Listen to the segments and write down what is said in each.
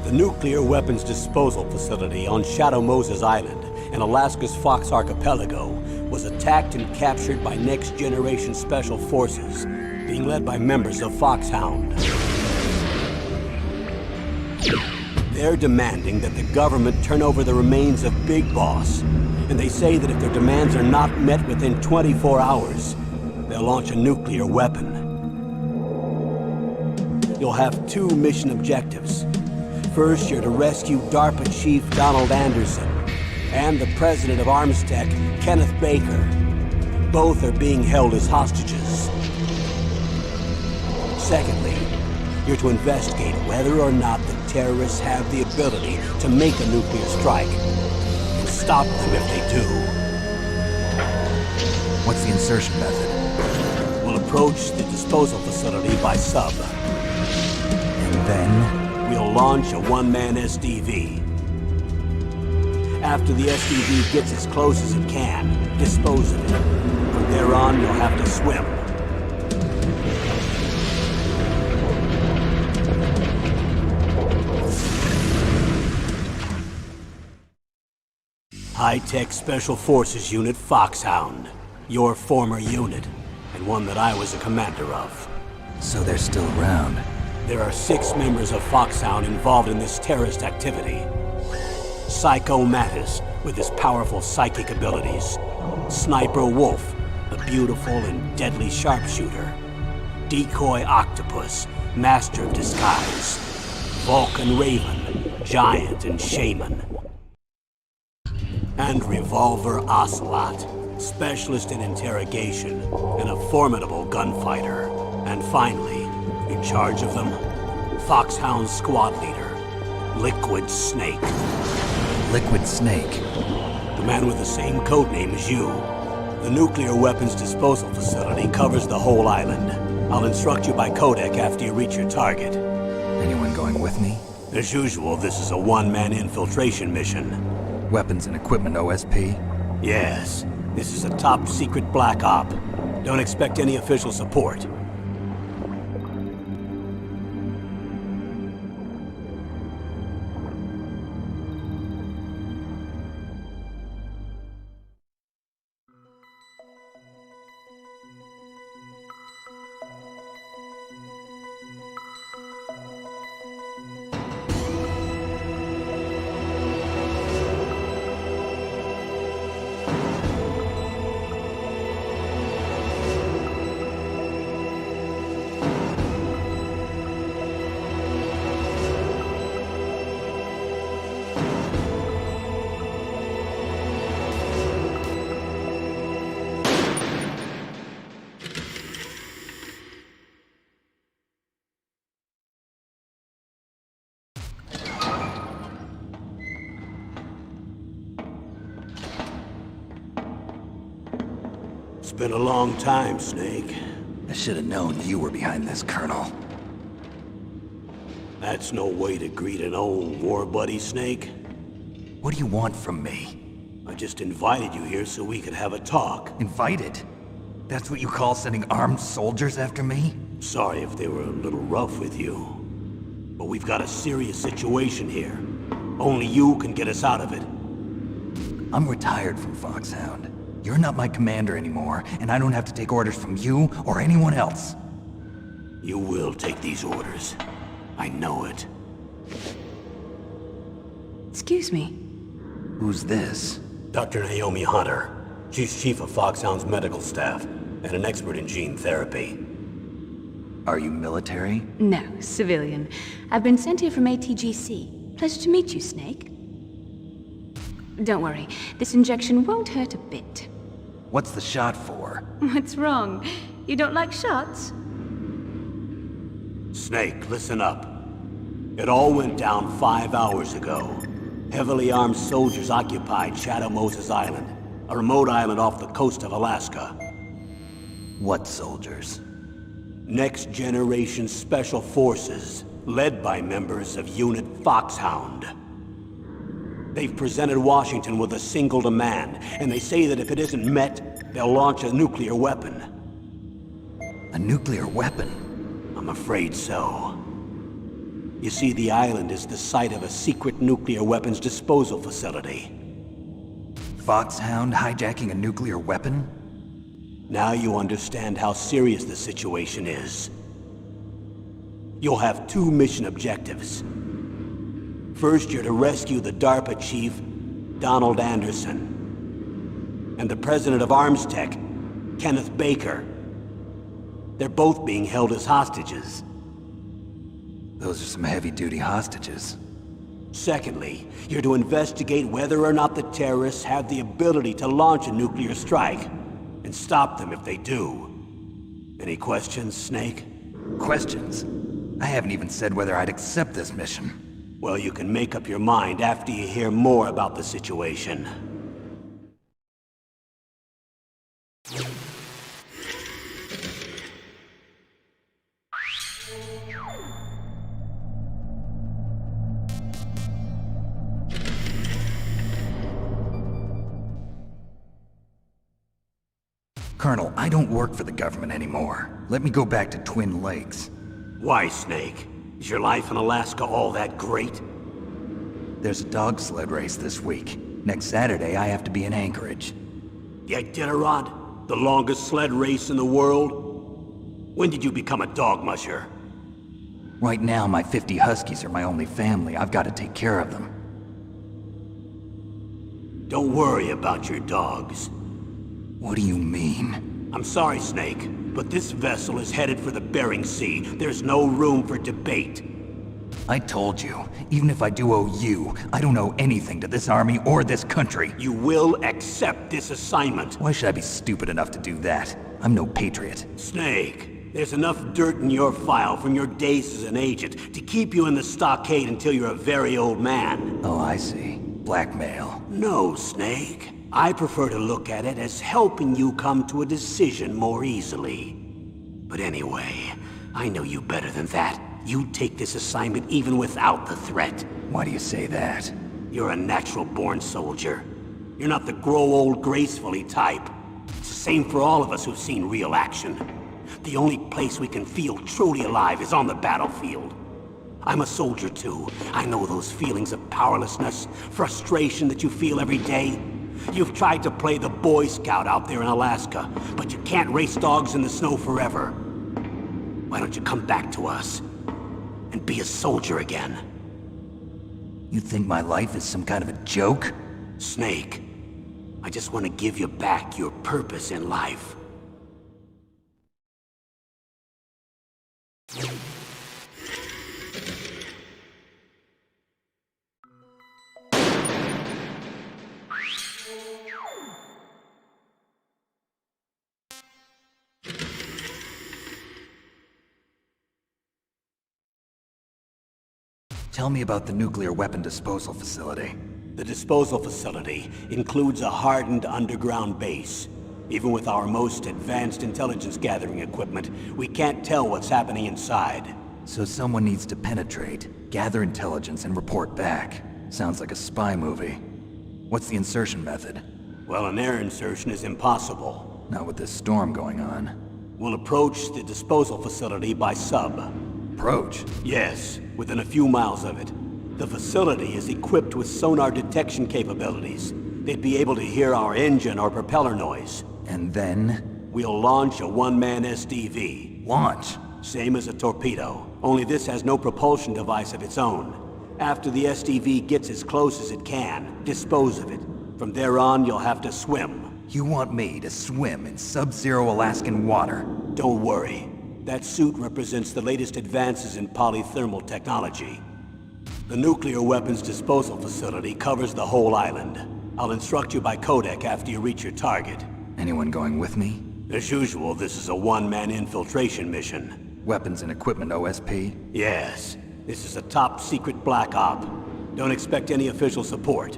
The nuclear weapons disposal facility on Shadow Moses Island in Alaska's Fox Archipelago was attacked and captured by next-generation special forces, being led by members of Foxhound. They're demanding that the government turn over the remains of Big Boss, and they say that if their demands are not met within 24 hours, they'll launch a nuclear weapon. You'll have two mission objectives. First, you're to rescue DARPA Chief Donald Anderson and the President of Arms Tech, Kenneth Baker. Both are being held as hostages. Secondly, you're to investigate whether or not the terrorists have the ability to make a nuclear strike, and stop them if they do. What's the insertion method? We'll approach the disposal facility by sub. And then? We'll launch a one-man SDV. After the SDV gets as close as it can, dispose of it. From there on, you'll have to swim. High-Tech Special Forces Unit Foxhound. Your former unit, and one that I was a commander of. So they're still around. There are 6 members of Foxhound involved in this terrorist activity. Psycho Mantis, with his powerful psychic abilities. Sniper Wolf, a beautiful and deadly sharpshooter. Decoy Octopus, master of disguise. Vulcan Raven, giant and shaman. And Revolver Ocelot, specialist in interrogation and a formidable gunfighter. And finally, in charge of them, Foxhound's squad leader, Liquid Snake. Liquid Snake? The man with the same codename as you. The nuclear weapons disposal facility covers the whole island. I'll instruct you by codec after you reach your target. Anyone going with me? As usual, this is a one-man infiltration mission. Weapons and equipment OSP? Yes. This is a top-secret black op. Don't expect any official support. It's been a long time, Snake. I should have known you were behind this, Colonel. That's no way to greet an old war buddy, Snake. What do you want from me? I just invited you here so we could have a talk. Invited? That's what you call sending armed soldiers after me? Sorry if they were a little rough with you. But we've got a serious situation here. Only you can get us out of it. I'm retired from Foxhound. You're not my commander anymore, and I don't have to take orders from you or anyone else. You will take these orders. I know it. Excuse me. Who's this? Dr. Naomi Hunter. She's chief of Foxhound's medical staff, and an expert in gene therapy. Are you military? No, civilian. I've been sent here from ATGC. Pleasure to meet you, Snake. Don't worry, this injection won't hurt a bit. What's the shot for? What's wrong? You don't like shots? Snake, listen up. It all went down 5 hours ago. Heavily armed soldiers occupied Shadow Moses Island, a remote island off the coast of Alaska. What soldiers? Next generation special forces, led by members of Unit Foxhound. They've presented Washington with a single demand, and they say that if it isn't met, they'll launch a nuclear weapon. A nuclear weapon? I'm afraid so. You see, the island is the site of a secret nuclear weapons disposal facility. Foxhound hijacking a nuclear weapon? Now you understand how serious the situation is. You'll have two mission objectives. First, you're to rescue the DARPA chief, Donald Anderson, and the president of Arms Tech, Kenneth Baker. They're both being held as hostages. Those are some heavy-duty hostages. Secondly, you're to investigate whether or not the terrorists have the ability to launch a nuclear strike, and stop them if they do. Any questions, Snake? Questions? I haven't even said whether I'd accept this mission. Well, you can make up your mind after you hear more about the situation. Colonel, I don't work for the government anymore. Let me go back to Twin Lakes. Why, Snake? Is your life in Alaska all that great? There's a dog sled race this week. Next Saturday, I have to be in Anchorage. The Iditarod? The longest sled race in the world? When did you become a dog musher? Right now, my 50 huskies are my only family. I've got to take care of them. Don't worry about your dogs. What do you mean? I'm sorry, Snake, but this vessel is headed for the Bering Sea. There's no room for debate. I told you, even if I do owe you, I don't owe anything to this army or this country. You will accept this assignment. Why should I be stupid enough to do that? I'm no patriot. Snake, there's enough dirt in your file from your days as an agent to keep you in the stockade until you're a very old man. Oh, I see. Blackmail. No, Snake. I prefer to look at it as helping you come to a decision more easily. But anyway, I know you better than that. You take this assignment even without the threat. Why do you say that? You're a natural-born soldier. You're not the grow old gracefully type. It's the same for all of us who've seen real action. The only place we can feel truly alive is on the battlefield. I'm a soldier too. I know those feelings of powerlessness, frustration that you feel every day. You've tried to play the Boy Scout out there in Alaska, but you can't race dogs in the snow forever. Why don't you come back to us and be a soldier again? You think my life is some kind of a joke? Snake, I just want to give you back your purpose in life. Tell me about the nuclear weapon disposal facility. The disposal facility includes a hardened underground base. Even with our most advanced intelligence gathering equipment, we can't tell what's happening inside. So someone needs to penetrate, gather intelligence, and report back. Sounds like a spy movie. What's the insertion method? Well, an air insertion is impossible. Not with this storm going on. We'll approach the disposal facility by sub. Approach? Yes, within a few miles of it. The facility is equipped with sonar detection capabilities. They'd be able to hear our engine or propeller noise. And then? We'll launch a one-man SDV. Launch? Same as a torpedo, only this has no propulsion device of its own. After the SDV gets as close as it can, dispose of it. From there on, you'll have to swim. You want me to swim in sub-zero Alaskan water? Don't worry. That suit represents the latest advances in polythermal technology. The nuclear weapons disposal facility covers the whole island. I'll instruct you by codec after you reach your target. Anyone going with me? As usual, this is a one-man infiltration mission. Weapons and equipment OSP? Yes. This is a top-secret black op. Don't expect any official support.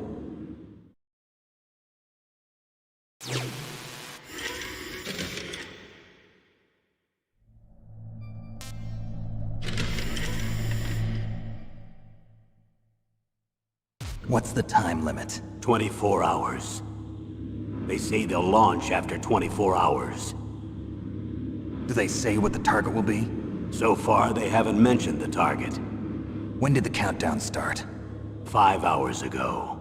What's the time limit? 24 hours. They say they'll launch after 24 hours. Do they say what the target will be? So far, they haven't mentioned the target. When did the countdown start? 5 hours ago.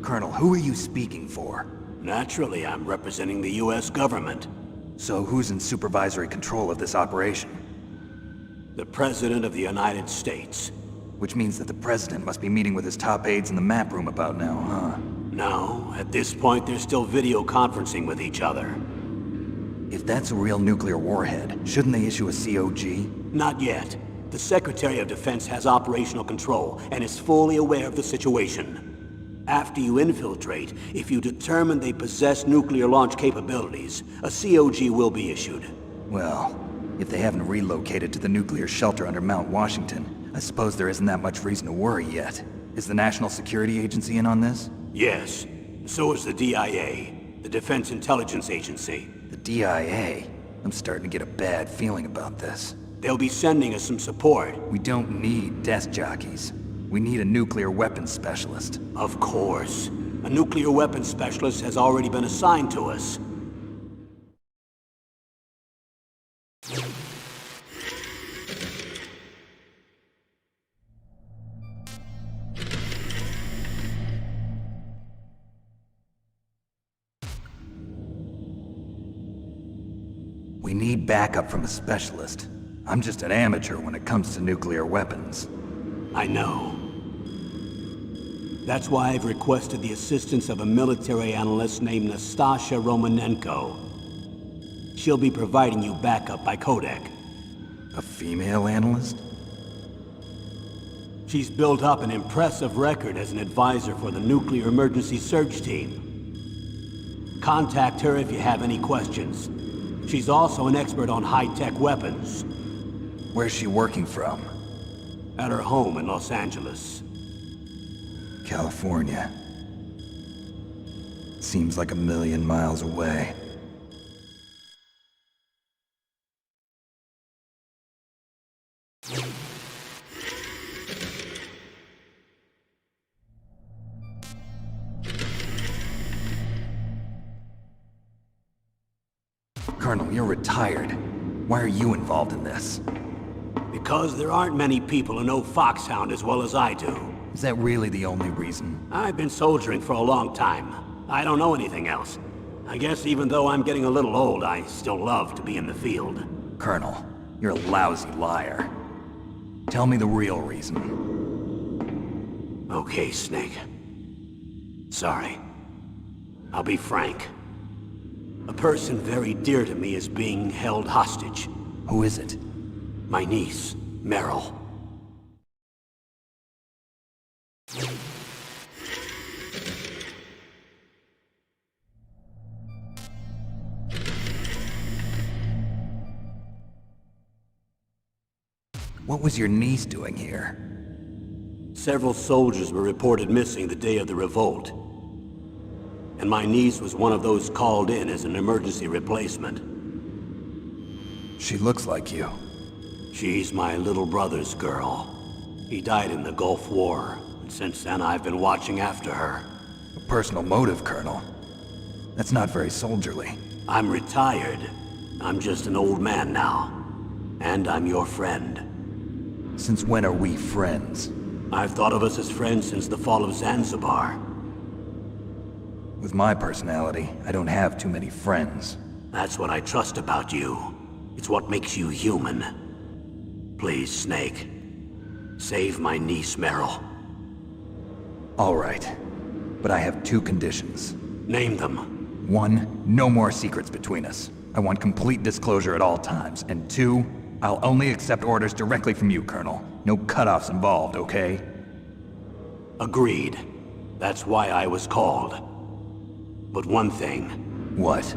Colonel, who are you speaking for? Naturally, I'm representing the US government. So who's in supervisory control of this operation? The President of the United States. Which means that the President must be meeting with his top aides in the map room about now, huh? No, at this point they're still video conferencing with each other. If that's a real nuclear warhead, shouldn't they issue a COG? Not yet. The Secretary of Defense has operational control and is fully aware of the situation. After you infiltrate, if you determine they possess nuclear launch capabilities, a COG will be issued. Well, if they haven't relocated to the nuclear shelter under Mount Washington, I suppose there isn't that much reason to worry yet. Is the National Security Agency in on this? Yes. So is the DIA, the Defense Intelligence Agency. The DIA? I'm starting to get a bad feeling about this. They'll be sending us some support. We don't need desk jockeys. We need a nuclear weapons specialist. Of course. A nuclear weapons specialist has already been assigned to us. We need backup from a specialist. I'm just an amateur when it comes to nuclear weapons. I know. That's why I've requested the assistance of a military analyst named Nastasha Romanenko. She'll be providing you backup by codec. A female analyst? She's built up an impressive record as an advisor for the Nuclear Emergency Search Team. Contact her if you have any questions. She's also an expert on high-tech weapons. Where's she working from? At her home in Los Angeles. California. Seems like a million miles away. Colonel, you're retired. Why are you involved in this? Because there aren't many people who know Foxhound as well as I do. Is that really the only reason? I've been soldiering for a long time. I don't know anything else. I guess even though I'm getting a little old, I still love to be in the field. Colonel, you're a lousy liar. Tell me the real reason. Okay, Snake. Sorry. I'll be frank. A person very dear to me is being held hostage. Who is it? My niece, Meryl. What was your niece doing here? Several soldiers were reported missing the day of the revolt. And my niece was one of those called in as an emergency replacement. She looks like you. She's my little brother's girl. He died in the Gulf War, and since then I've been watching after her. A personal motive, Colonel. That's not very soldierly. I'm retired. I'm just an old man now. And I'm your friend. Since when are we friends? I've thought of us as friends since the fall of Zanzibar. With my personality, I don't have too many friends. That's what I trust about you. It's what makes you human. Please, Snake. Save my niece, Meryl. All right. But I have two conditions. Name them. 1, no more secrets between us. I want complete disclosure at all times. And 2, I'll only accept orders directly from you, Colonel. No cutoffs involved, okay? Agreed. That's why I was called. But one thing. What?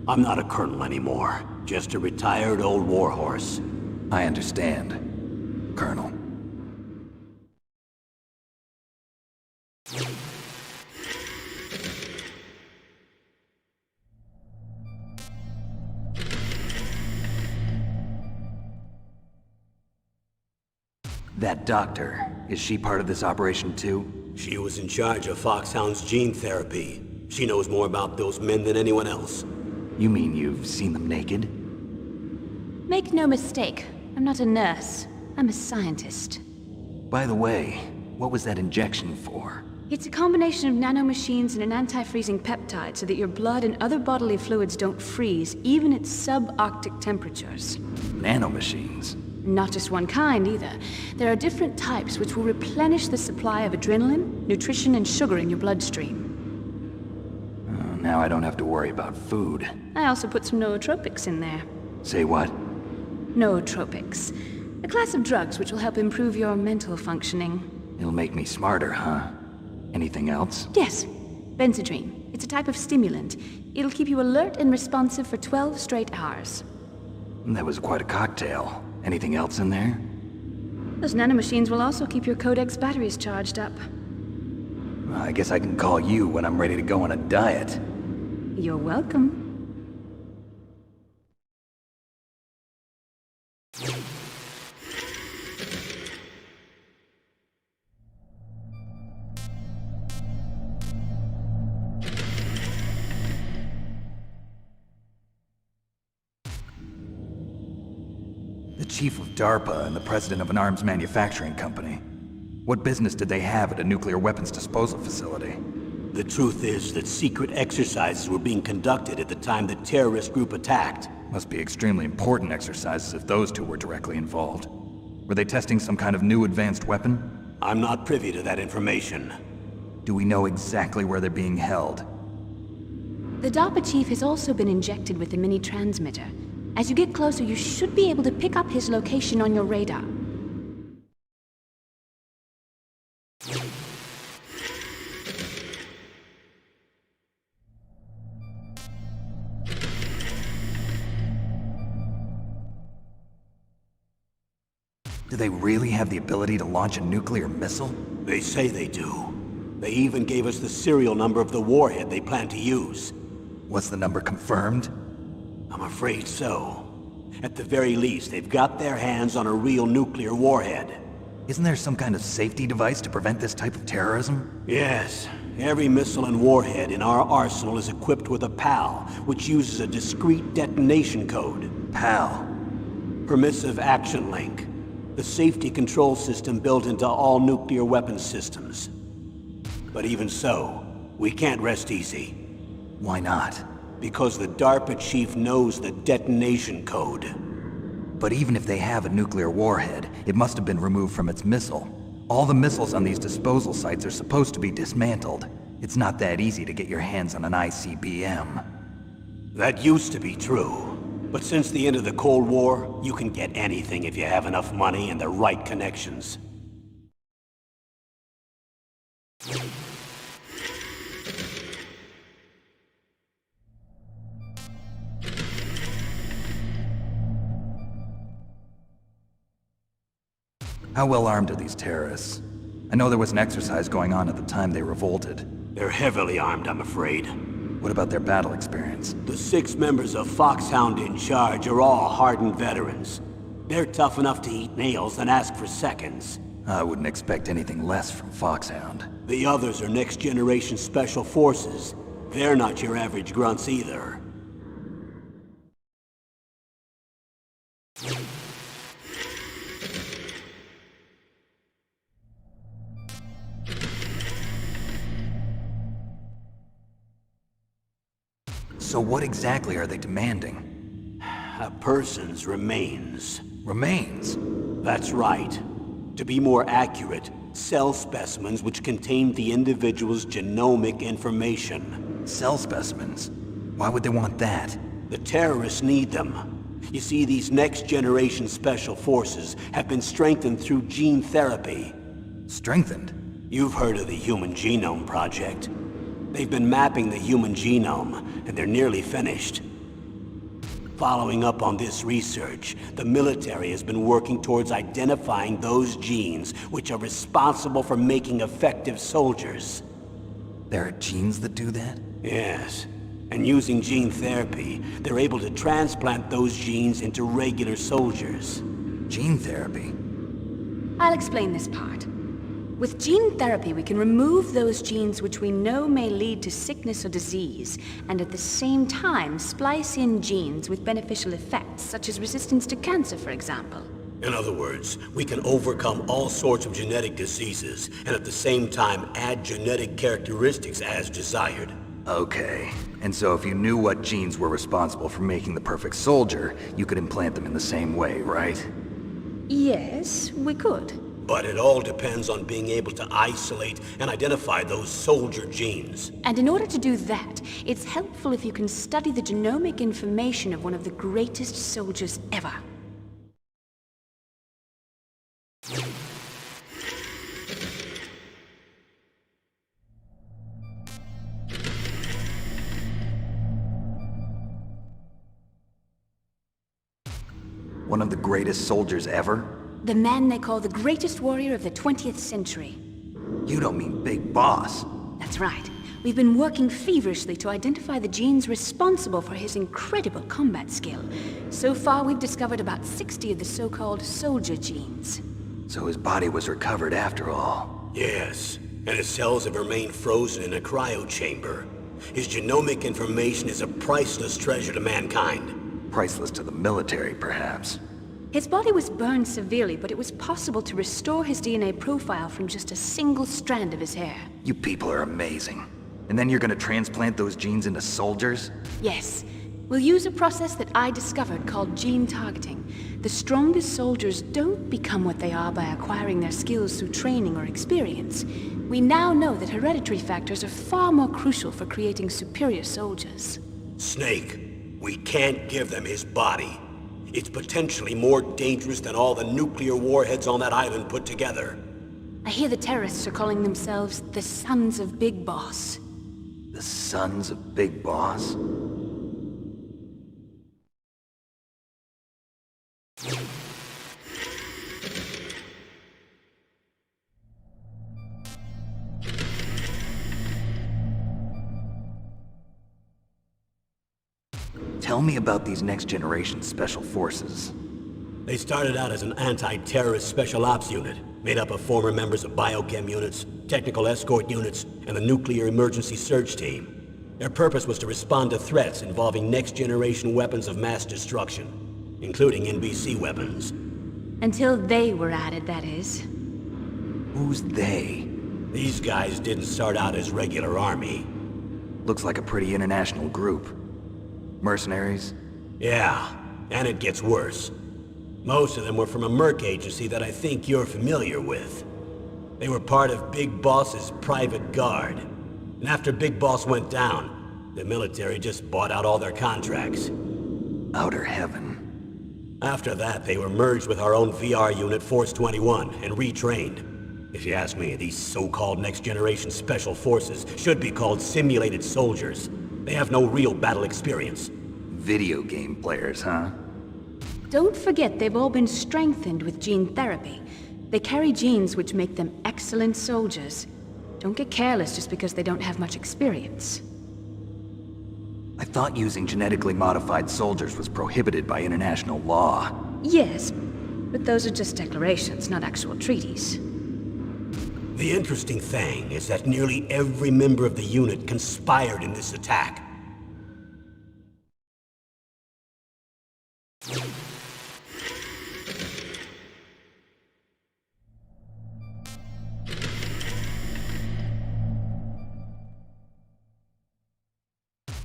I'm not a colonel anymore. Just a retired old warhorse. I understand, Colonel. That doctor, is she part of this operation too? She was in charge of Foxhound's gene therapy. She knows more about those men than anyone else. You mean you've seen them naked? Make no mistake, I'm not a nurse. I'm a scientist. By the way, what was that injection for? It's a combination of nanomachines and an anti-freezing peptide so that your blood and other bodily fluids don't freeze, even at subarctic temperatures. Nanomachines? Not just one kind, either. There are different types which will replenish the supply of adrenaline, nutrition, and sugar in your bloodstream. Now I don't have to worry about food. I also put some nootropics in there. Say what? Nootropics. A class of drugs which will help improve your mental functioning. It'll make me smarter, huh? Anything else? Yes. Benzedrine. It's a type of stimulant. It'll keep you alert and responsive for 12 straight hours. That was quite a cocktail. Anything else in there? Those nanomachines will also keep your Codex batteries charged up. I guess I can call you when I'm ready to go on a diet. You're welcome. The chief of DARPA and the president of an arms manufacturing company. What business did they have at a nuclear weapons disposal facility? The truth is that secret exercises were being conducted at the time the terrorist group attacked. Must be extremely important exercises if those two were directly involved. Were they testing some kind of new advanced weapon? I'm not privy to that information. Do we know exactly where they're being held? The DARPA chief has also been injected with a mini transmitter. As you get closer, you should be able to pick up his location on your radar. Do they really have the ability to launch a nuclear missile? They say they do. They even gave us the serial number of the warhead they plan to use. Was the number confirmed? I'm afraid so. At the very least, they've got their hands on a real nuclear warhead. Isn't there some kind of safety device to prevent this type of terrorism? Yes. Every missile and warhead in our arsenal is equipped with a PAL, which uses a discrete detonation code. PAL? Permissive Action Link. The safety control system built into all nuclear weapons systems. But even so, we can't rest easy. Why not? Because the DARPA chief knows the detonation code. But even if they have a nuclear warhead, it must have been removed from its missile. All the missiles on these disposal sites are supposed to be dismantled. It's not that easy to get your hands on an ICBM. That used to be true. But since the end of the Cold War, you can get anything if you have enough money and the right connections. How well armed are these terrorists? I know there was an exercise going on at the time they revolted. They're heavily armed, I'm afraid. What about their battle experience? The 6 members of Foxhound in charge are all hardened veterans. They're tough enough to eat nails and ask for seconds. I wouldn't expect anything less from Foxhound. The others are next-generation special forces. They're not your average grunts either. So what exactly are they demanding? A person's remains. Remains? That's right. To be more accurate, cell specimens which contain the individual's genomic information. Cell specimens? Why would they want that? The terrorists need them. You see, these next-generation special forces have been strengthened through gene therapy. Strengthened? You've heard of the Human Genome Project. They've been mapping the human genome, and they're nearly finished. Following up on this research, the military has been working towards identifying those genes which are responsible for making effective soldiers. There are genes that do that? Yes. And using gene therapy, they're able to transplant those genes into regular soldiers. Gene therapy? I'll explain this part. With gene therapy, we can remove those genes which we know may lead to sickness or disease, and at the same time splice in genes with beneficial effects, such as resistance to cancer, for example. In other words, we can overcome all sorts of genetic diseases, and at the same time add genetic characteristics as desired. Okay. And so if you knew what genes were responsible for making the perfect soldier, you could implant them in the same way, right? Yes, we could. But it all depends on being able to isolate and identify those soldier genes. And in order to do that, it's helpful if you can study the genomic information of one of the greatest soldiers ever. One of the greatest soldiers ever? The man they call the greatest warrior of the 20th century. You don't mean Big Boss. That's right. We've been working feverishly to identify the genes responsible for his incredible combat skill. So far, we've discovered about 60 of the so-called soldier genes. So his body was recovered after all. Yes, and his cells have remained frozen in a cryo chamber. His genomic information is a priceless treasure to mankind. Priceless to the military, perhaps. His body was burned severely, but it was possible to restore his DNA profile from just a single strand of his hair. You people are amazing. And then you're gonna transplant those genes into soldiers? Yes. We'll use a process that I discovered called gene targeting. The strongest soldiers don't become what they are by acquiring their skills through training or experience. We now know that hereditary factors are far more crucial for creating superior soldiers. Snake, we can't give them his body. It's potentially more dangerous than all the nuclear warheads on that island put together. I hear the terrorists are calling themselves the Sons of Big Boss. The Sons of Big Boss? Tell me about these next-generation special forces. They started out as an anti-terrorist special ops unit, made up of former members of biochem units, technical escort units, and the nuclear emergency search team. Their purpose was to respond to threats involving next-generation weapons of mass destruction, including NBC weapons. Until they were added, that is. Who's they? These guys didn't start out as regular army. Looks like a pretty international group. Mercenaries? Yeah, and it gets worse. Most of them were from a merc agency that I think you're familiar with. They were part of Big Boss's private guard. And after Big Boss went down, the military just bought out all their contracts. Outer heaven. After that, they were merged with our own VR unit, Force 21, and retrained. If you ask me, these so-called next-generation special forces should be called simulated soldiers. They have no real battle experience. Video game players, huh? Don't forget they've all been strengthened with gene therapy. They carry genes which make them excellent soldiers. Don't get careless just because they don't have much experience. I thought using genetically modified soldiers was prohibited by international law. Yes, but those are just declarations, not actual treaties. The interesting thing is that nearly every member of the unit conspired in this attack.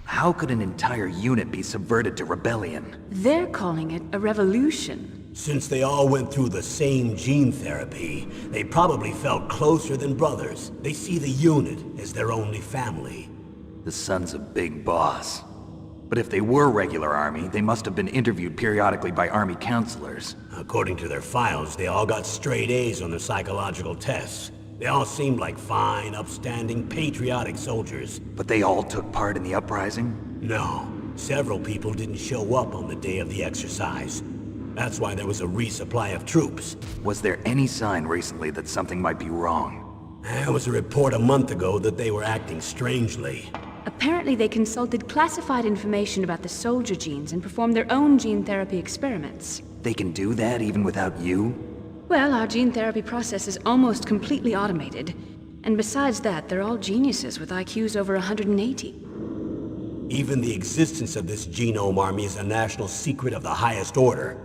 How could an entire unit be subverted to rebellion? They're calling it a revolution. Since they all went through the same gene therapy, they probably felt closer than brothers. They see the unit as their only family. The Sons of Big Boss. But if they were regular army, they must have been interviewed periodically by army counselors. According to their files, they all got straight A's on their psychological tests. They all seemed like fine, upstanding, patriotic soldiers. But they all took part in the uprising? No. Several people didn't show up on the day of the exercise. That's why there was a resupply of troops. Was there any sign recently that something might be wrong? There was a report a month ago that they were acting strangely. Apparently they consulted classified information about the soldier genes and performed their own gene therapy experiments. They can do that even without you? Well, our gene therapy process is almost completely automated. And besides that, they're all geniuses with IQs over 180. Even the existence of this genome army is a national secret of the highest order.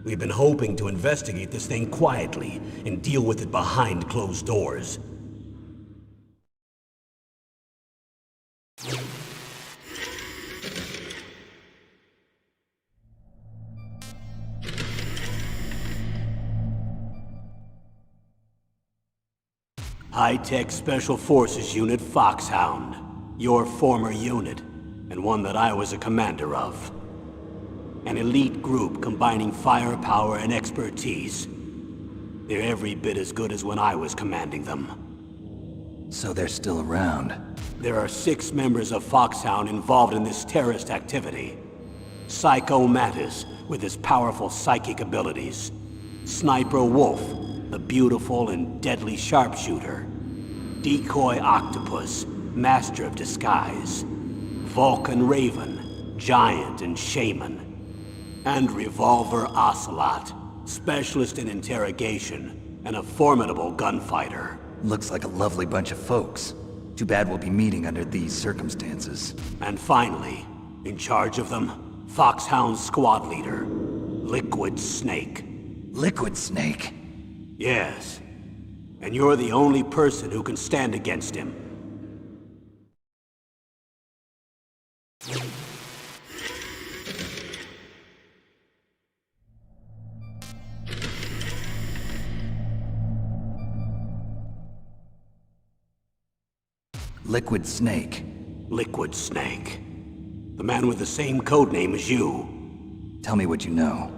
We've been hoping to investigate this thing quietly and deal with it behind closed doors. High-Tech Special Forces Unit Foxhound. Your former unit, and one that I was a commander of. An elite group combining firepower and expertise. They're every bit as good as when I was commanding them. So they're still around. There are 6 members of Foxhound involved in this terrorist activity. Mantis, with his powerful psychic abilities. Sniper Wolf, the beautiful and deadly sharpshooter. Decoy Octopus, master of disguise. Vulcan Raven, giant and shaman. And Revolver Ocelot, specialist in interrogation and a formidable gunfighter. Looks like a lovely bunch of folks. Too bad we'll be meeting under these circumstances. And finally, in charge of them, Foxhound's squad leader, Liquid Snake. Liquid Snake? Yes. And you're the only person who can stand against him. Liquid Snake. Liquid Snake. The man with the same codename as you. Tell me what you know.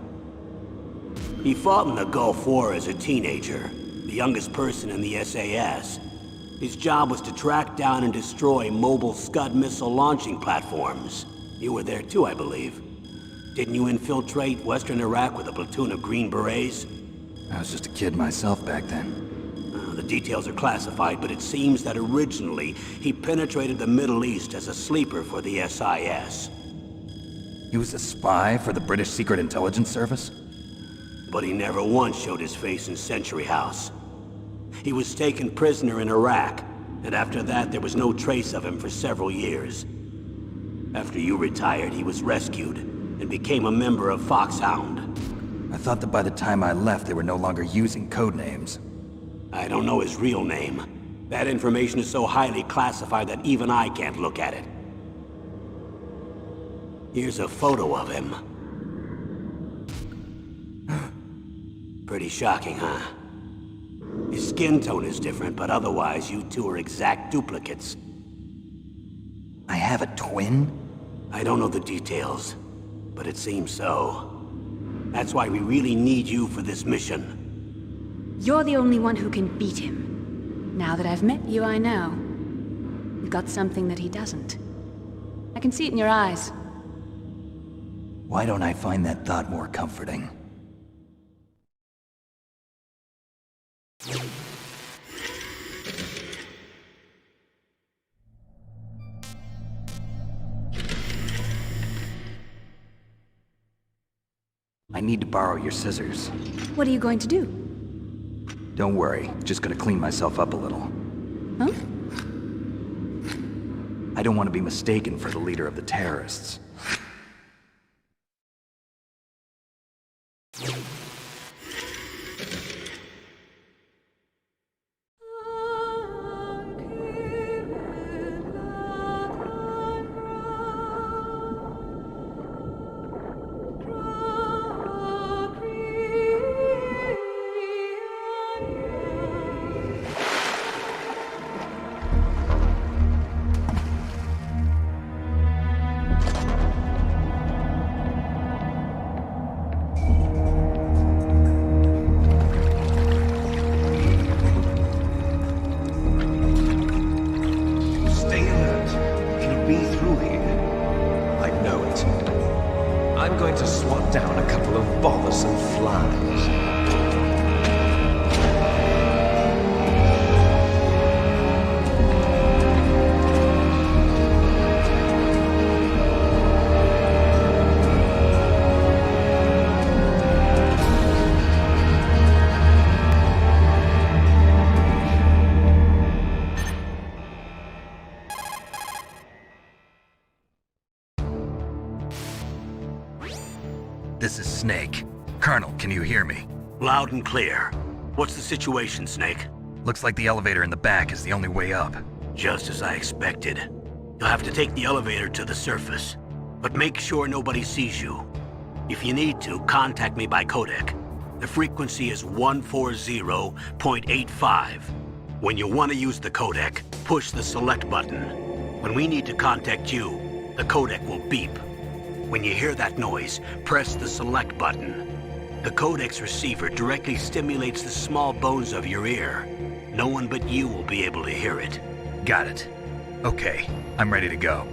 He fought in the Gulf War as a teenager, the youngest person in the SAS. His job was to track down and destroy mobile Scud missile launching platforms. You were there too, I believe. Didn't you infiltrate Western Iraq with a platoon of Green Berets? I was just a kid myself back then. The details are classified, but it seems that originally he penetrated the Middle East as a sleeper for the SIS. He was a spy for the British Secret Intelligence Service? But he never once showed his face in Century House. He was taken prisoner in Iraq, and after that there was no trace of him for several years. After you retired, he was rescued and became a member of Foxhound. I thought that by the time I left they were no longer using codenames. I don't know his real name. That information is so highly classified that even I can't look at it. Here's a photo of him. Pretty shocking, huh? His skin tone is different, but otherwise you two are exact duplicates. I have a twin? I don't know the details, but it seems so. That's why we really need you for this mission. You're the only one who can beat him. Now that I've met you, I know. You've got something that he doesn't. I can see it in your eyes. Why don't I find that thought more comforting? I need to borrow your scissors. What are you going to do? Don't worry, just gonna clean myself up a little. Huh? I don't want to be mistaken for the leader of the terrorists. This is Snake. Colonel, can you hear me? Loud and clear. What's the situation, Snake? Looks like the elevator in the back is the only way up. Just as I expected. You'll have to take the elevator to the surface, but make sure nobody sees you. If you need to, contact me by codec. The frequency is 140.85. When you want to use the codec, push the select button. When we need to contact you, the codec will beep. When you hear that noise, press the select button. The codec's receiver directly stimulates the small bones of your ear. No one but you will be able to hear it. Got it. Okay, I'm ready to go.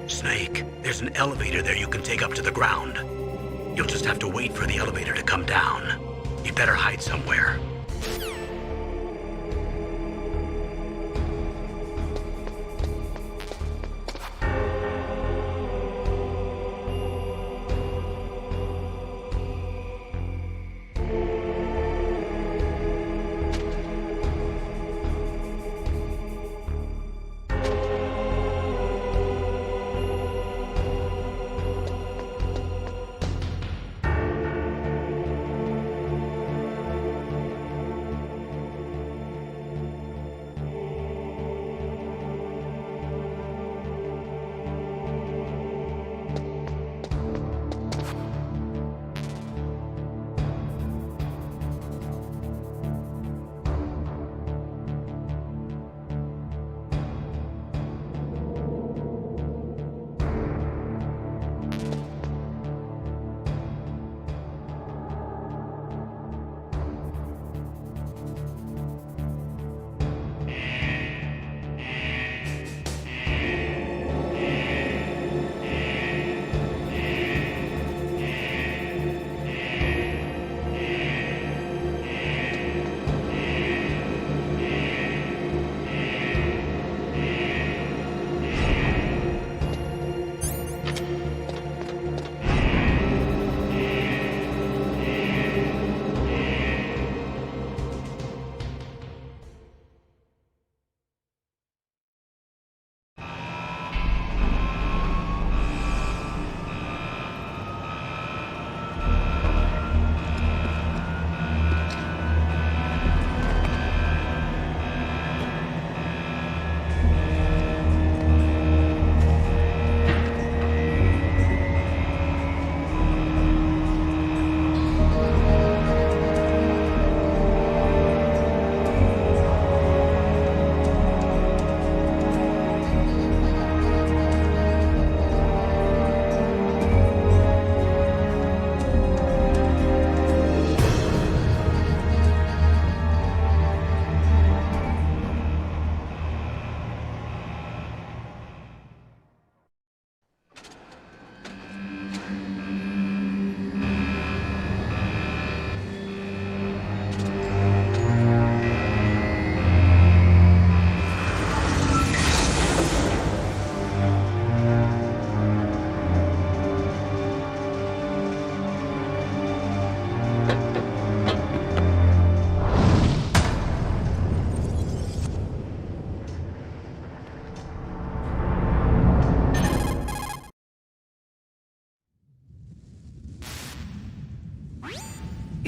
Snake, there's an elevator there you can take up to the ground. You'll just have to wait for the elevator to come down. You better hide somewhere.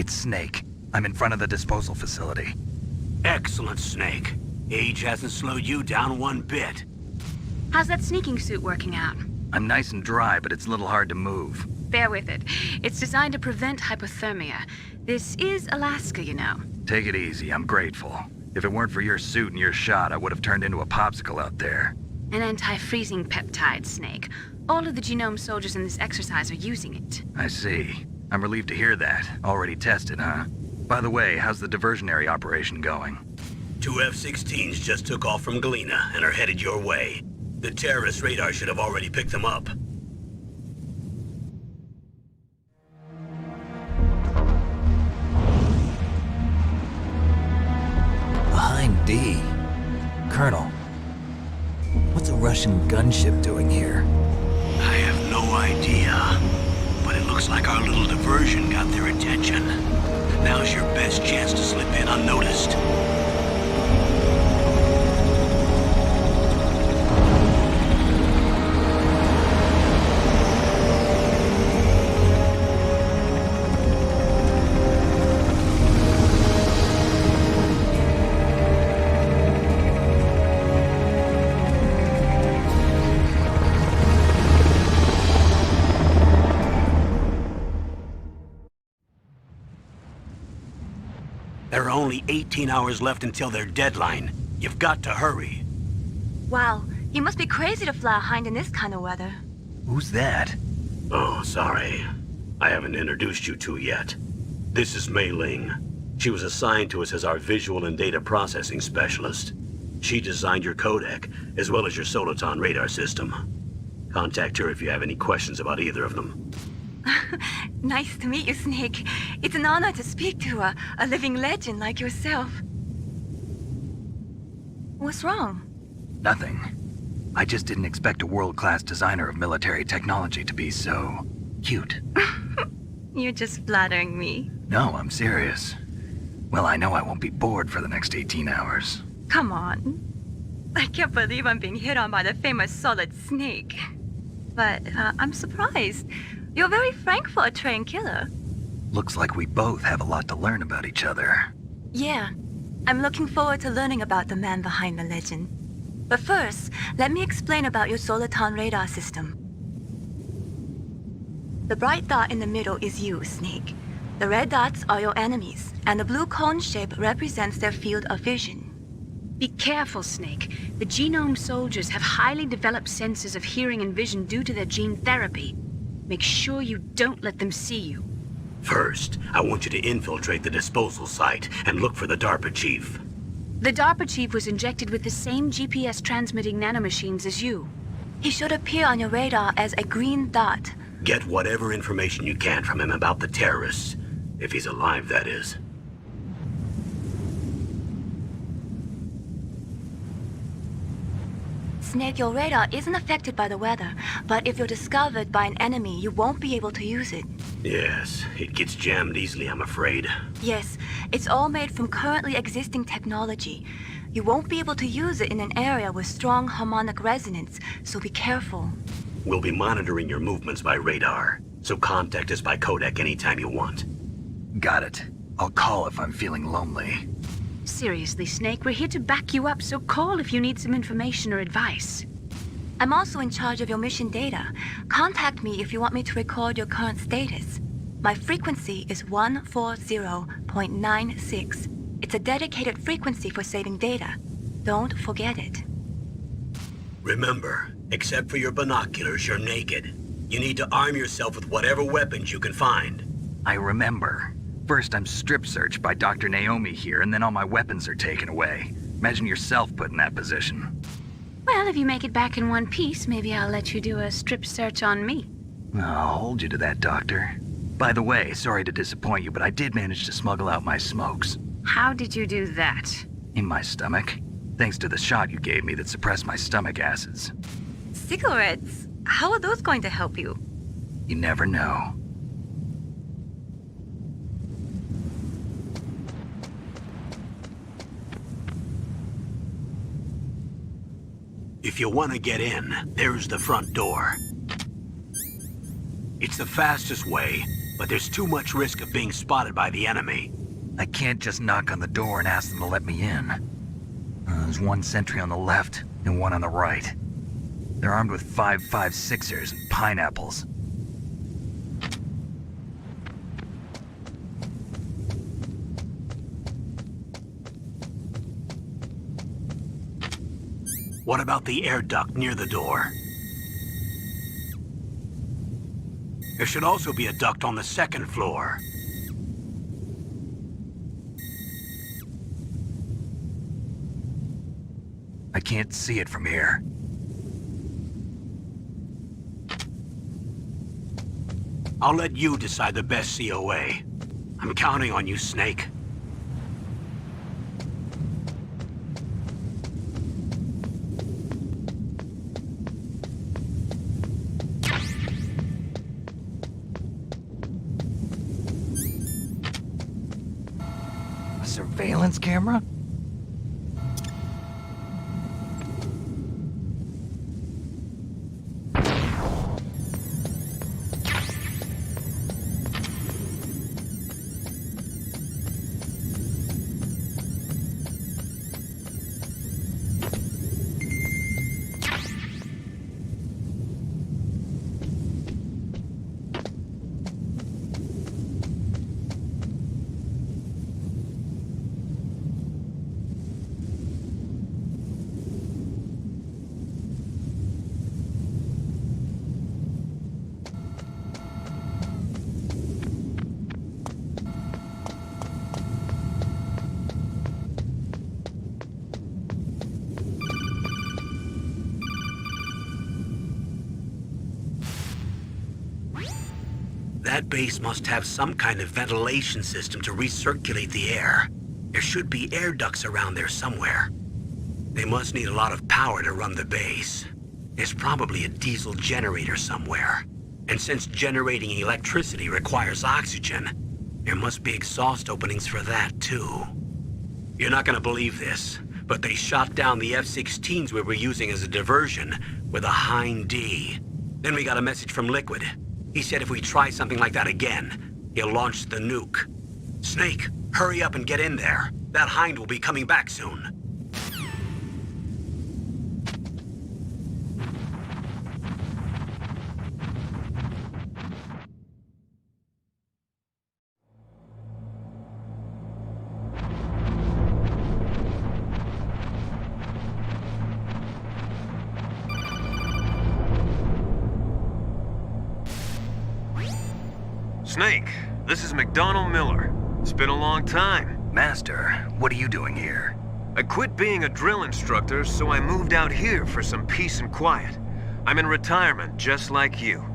It's Snake. I'm in front of the disposal facility. Excellent, Snake. Age hasn't slowed you down one bit. How's that sneaking suit working out? I'm nice and dry, but it's a little hard to move. Bear with it. It's designed to prevent hypothermia. This is Alaska, you know. Take it easy, I'm grateful. If it weren't for your suit and your shot, I would have turned into a popsicle out there. An anti-freezing peptide, Snake. All of the genome soldiers in this exercise are using it. I see. I'm relieved to hear that. Already tested, huh? By the way, how's the diversionary operation going? 2 F-16s just took off from Galena and are headed your way. The terrorist radar should have already picked them up. Behind D. Colonel, what's a Russian gunship doing here? I have no idea, but it looks like our little diversion got their attention. Now's your best chance to slip in unnoticed. There are only 18 hours left until their deadline. You've got to hurry. Wow, you must be crazy to fly a Hind in this kind of weather. Who's that? Oh, sorry. I haven't introduced you to yet. This is Mei Ling. She was assigned to us as our visual and data processing specialist. She designed your codec, as well as your Soliton radar system. Contact her if you have any questions about either of them. Nice to meet you, Snake. It's an honor to speak to a living legend like yourself. What's wrong? Nothing. I just didn't expect a world-class designer of military technology to be so cute. You're just flattering me. No, I'm serious. Well, I know I won't be bored for the next 18 hours. Come on. I can't believe I'm being hit on by the famous Solid Snake. But I'm surprised. You're very frank for a trained killer. Looks like we both have a lot to learn about each other. Yeah, I'm looking forward to learning about the man behind the legend. But first, let me explain about your Soliton radar system. The bright dot in the middle is you, Snake. The red dots are your enemies, and the blue cone shape represents their field of vision. Be careful, Snake. The genome soldiers have highly developed senses of hearing and vision due to their gene therapy. Make sure you don't let them see you. First, I want you to infiltrate the disposal site and look for the DARPA chief. The DARPA chief was injected with the same GPS transmitting nanomachines as you. He should appear on your radar as a green dot. Get whatever information you can from him about the terrorists. If he's alive, that is. Snake, your radar isn't affected by the weather, but if you're discovered by an enemy, you won't be able to use it. Yes, it gets jammed easily, I'm afraid. Yes, it's all made from currently existing technology. You won't be able to use it in an area with strong harmonic resonance, so be careful. We'll be monitoring your movements by radar, so contact us by codec anytime you want. Got it. I'll call if I'm feeling lonely. Seriously, Snake, we're here to back you up, so call if you need some information or advice. I'm also in charge of your mission data. Contact me if you want me to record your current status. My frequency is 140.96. It's a dedicated frequency for saving data. Don't forget it. Remember, except for your binoculars, you're naked. You need to arm yourself with whatever weapons you can find. I remember. First, I'm strip searched by Dr. Naomi here, and then all my weapons are taken away. Imagine yourself put in that position. Well, if you make it back in one piece, maybe I'll let you do a strip search on me. I'll hold you to that, Doctor. By the way, sorry to disappoint you, but I did manage to smuggle out my smokes. How did you do that? In my stomach. Thanks to the shot you gave me that suppressed my stomach acids. Cigarettes? How are those going to help you? You never know. If you want to get in, there's the front door. It's the fastest way, but there's too much risk of being spotted by the enemy. I can't just knock on the door and ask them to let me in. There's one sentry on the left and one on the right. They're armed with 5.56ers and pineapples. What about the air duct near the door? There should also be a duct on the second floor. I can't see it from here. I'll let you decide the best COA. I'm counting on you, Snake. A surveillance camera? That base must have some kind of ventilation system to recirculate the air. There should be air ducts around there somewhere. They must need a lot of power to run the base. There's probably a diesel generator somewhere. And since generating electricity requires oxygen, there must be exhaust openings for that too. You're not gonna believe this, but they shot down the F-16s we were using as a diversion with a Hind D. Then we got a message from Liquid. He said if we try something like that again, he'll launch the nuke. Snake, hurry up and get in there. That Hind will be coming back soon. Snake, this is McDonald Miller. It's been a long time. Master, what are you doing here? I quit being a drill instructor, so I moved out here for some peace and quiet. I'm in retirement, just like you.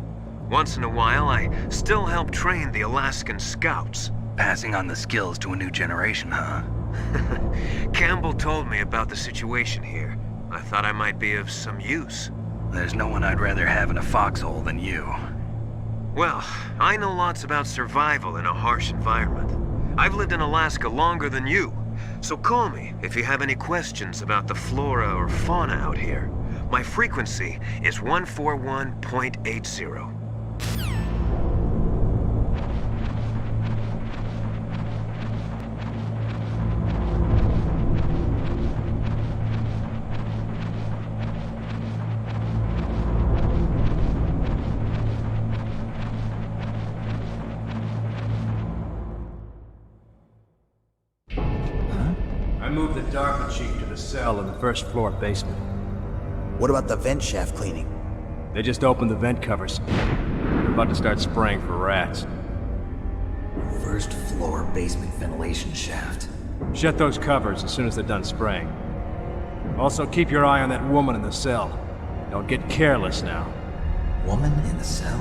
Once in a while, I still help train the Alaskan Scouts. Passing on the skills to a new generation, huh? Campbell told me about the situation here. I thought I might be of some use. There's no one I'd rather have in a foxhole than you. Well, I know lots about survival in a harsh environment. I've lived in Alaska longer than you, so call me if you have any questions about the flora or fauna out here. My frequency is 141.80. I moved the DARPA chief to the cell in the first floor basement. What about the vent shaft cleaning? They just opened the vent covers. They're about to start spraying for rats. First floor basement ventilation shaft. Shut those covers as soon as they're done spraying. Also, keep your eye on that woman in the cell. Don't get careless now. Woman in the cell?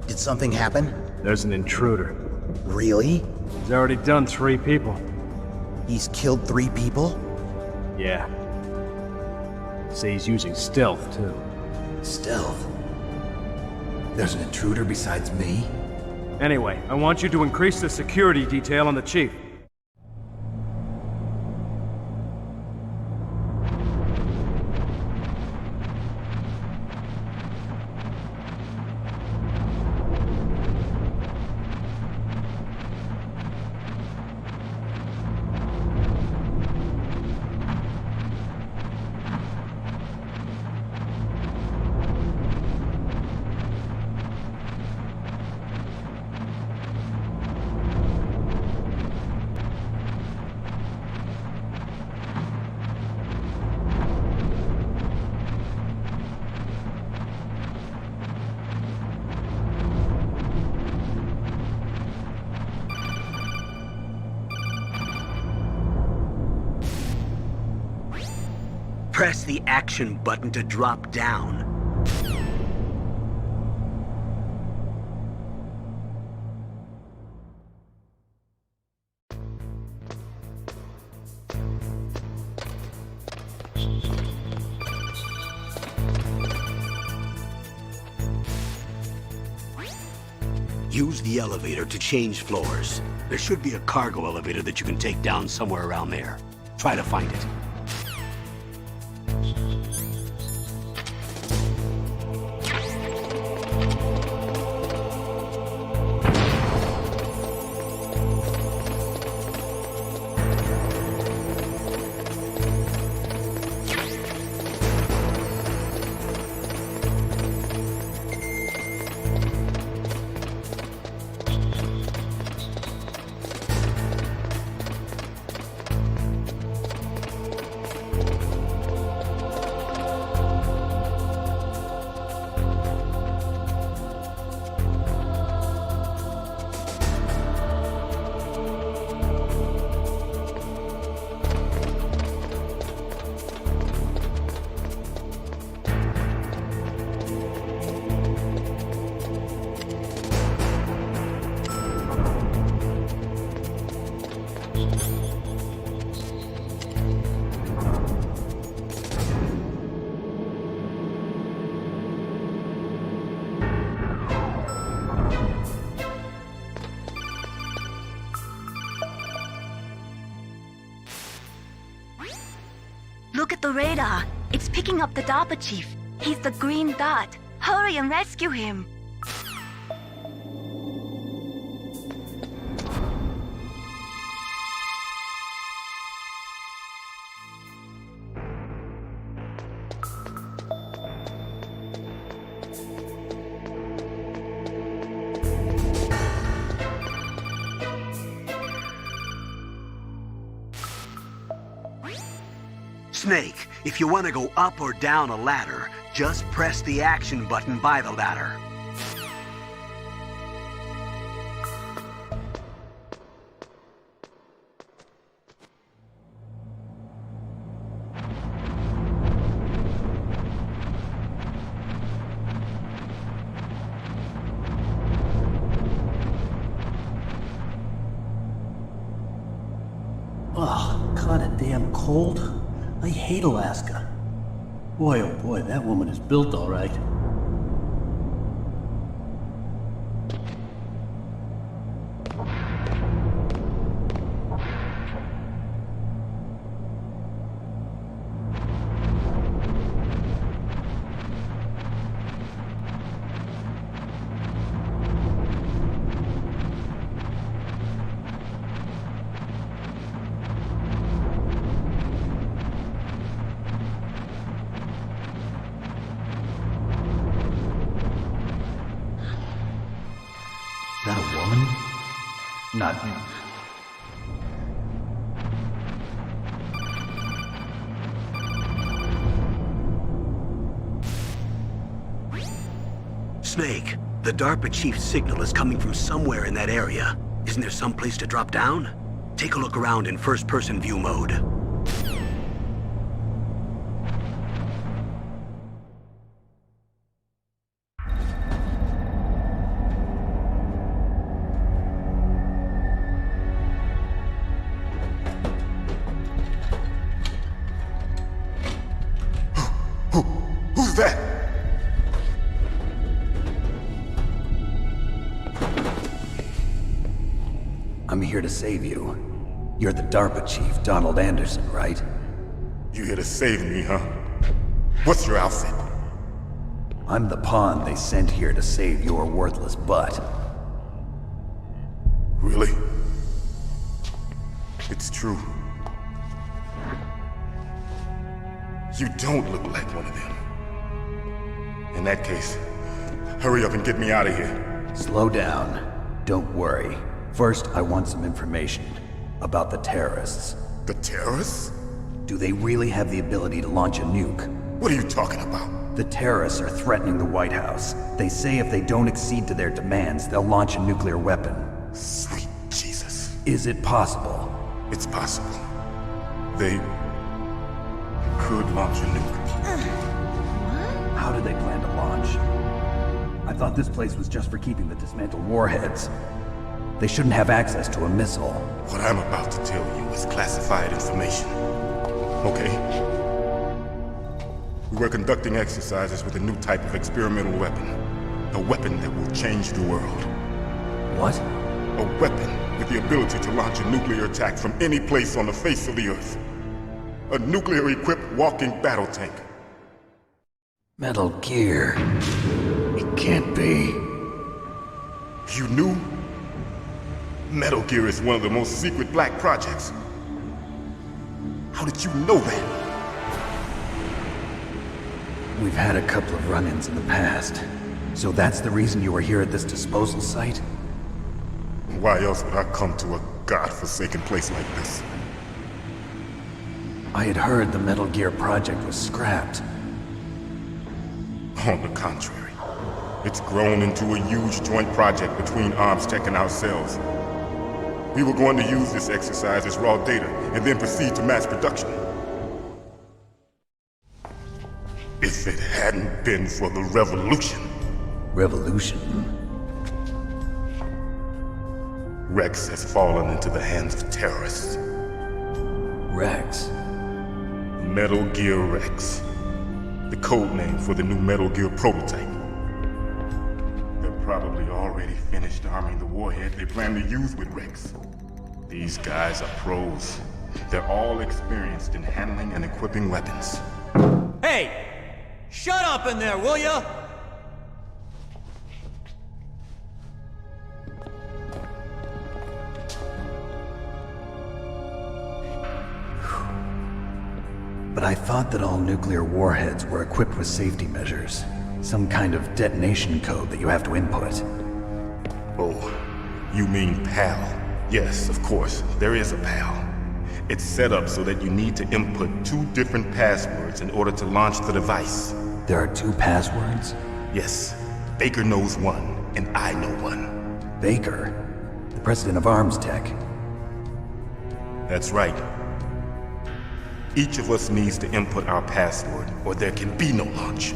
Did something happen? There's an intruder. Really? He's already done 3 people. He's killed 3 people? Yeah. Say he's using stealth, too. Stealth? There's an intruder besides me? Anyway, I want you to increase the security detail on the chief. press the action button to drop down. Use the elevator to change floors. There should be a cargo elevator that you can take down somewhere around there. Try to find it. Look at the radar. It's picking up the DARPA chief. He's the green dot. Hurry and rescue him. Snake, if you want to go up or down a ladder, just press the action button by the ladder. Oh, kinda damn cold. I hate Alaska. Boy, oh boy, that woman is built all right. Is that a woman? Not... Snake, the DARPA chief's signal is coming from somewhere in that area. Isn't there some place to drop down? Take a look around in first-person view mode. Who's that? I'm here to save you. You're the DARPA chief, Donald Anderson, right? You here to save me, huh? What's your outfit? I'm the pawn they sent here to save your worthless butt. Really? It's true. You don't look like one of them. In that case, hurry up and get me out of here. Slow down. Don't worry. First, I want some information about the terrorists. The terrorists? Do they really have the ability to launch a nuke? What are you talking about? The terrorists are threatening the White House. They say if they don't accede to their demands, they'll launch a nuclear weapon. Sweet Jesus. Is it possible? It's possible. They could launch a nuke. How did they plan to launch? I thought this place was just for keeping the dismantled warheads. They shouldn't have access to a missile. What I'm about to tell you is classified information. Okay? We were conducting exercises with a new type of experimental weapon. A weapon that will change the world. What? A weapon with the ability to launch a nuclear attack from any place on the face of the Earth. A nuclear-equipped walking battle tank. Metal Gear. It can't be. You knew? Metal Gear is one of the most secret black projects. How did you know that? We've had a couple of run-ins in the past. So that's the reason you were here at this disposal site? Why else would I come to a godforsaken place like this? I had heard the Metal Gear project was scrapped. On the contrary, it's grown into a huge joint project between Arms Tech and ourselves. We were going to use this exercise as raw data and then proceed to mass production. If it hadn't been for the revolution. Revolution? Rex has fallen into the hands of terrorists. Rex? Metal Gear Rex. The code name for the new Metal Gear prototype. They're probably already finished arming the warhead they plan to use with Rex. These guys are pros. They're all experienced in handling and equipping weapons. Hey! Shut up in there, will ya? But I thought that all nuclear warheads were equipped with safety measures. Some kind of detonation code that you have to input. Oh, you mean PAL? Yes, of course, there is a PAL. It's set up so that you need to input 2 different passwords in order to launch the device. There are 2 passwords? Yes, Baker knows one, and I know one. Baker? The president of Arms Tech? That's right. Each of us needs to input our password, or there can be no launch.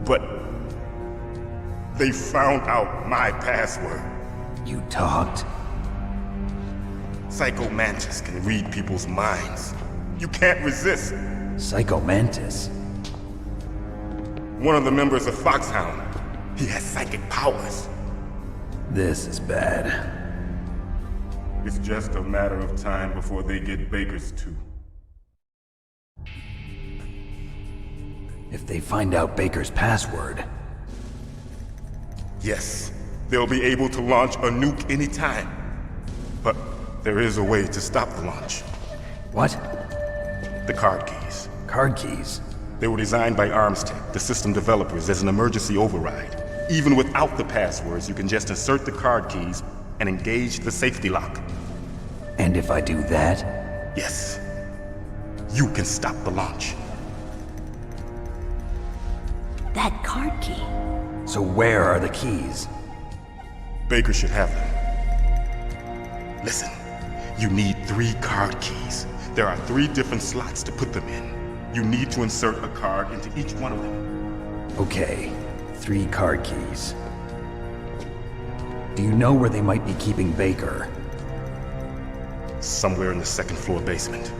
But they found out my password. You talked? Psycho Mantis can read people's minds. You can't resist. Psycho Mantis? One of the members of Foxhound. He has psychic powers. This is bad. It's just a matter of time before they get Baker's too. If they find out Baker's password... Yes, they'll be able to launch a nuke anytime. But there is a way to stop the launch. What? The card keys. Card keys? They were designed by Arms Tech, the system developers, as an emergency override. Even without the passwords, you can just insert the card keys and engage the safety lock. And if I do that? Yes. You can stop the launch. That card key. So where are the keys? Baker should have them. Listen, you need 3 card keys. There are 3 different slots to put them in. You need to insert a card into each one of them. Okay, 3 card keys. Do you know where they might be keeping Baker? Somewhere in the 2nd floor basement.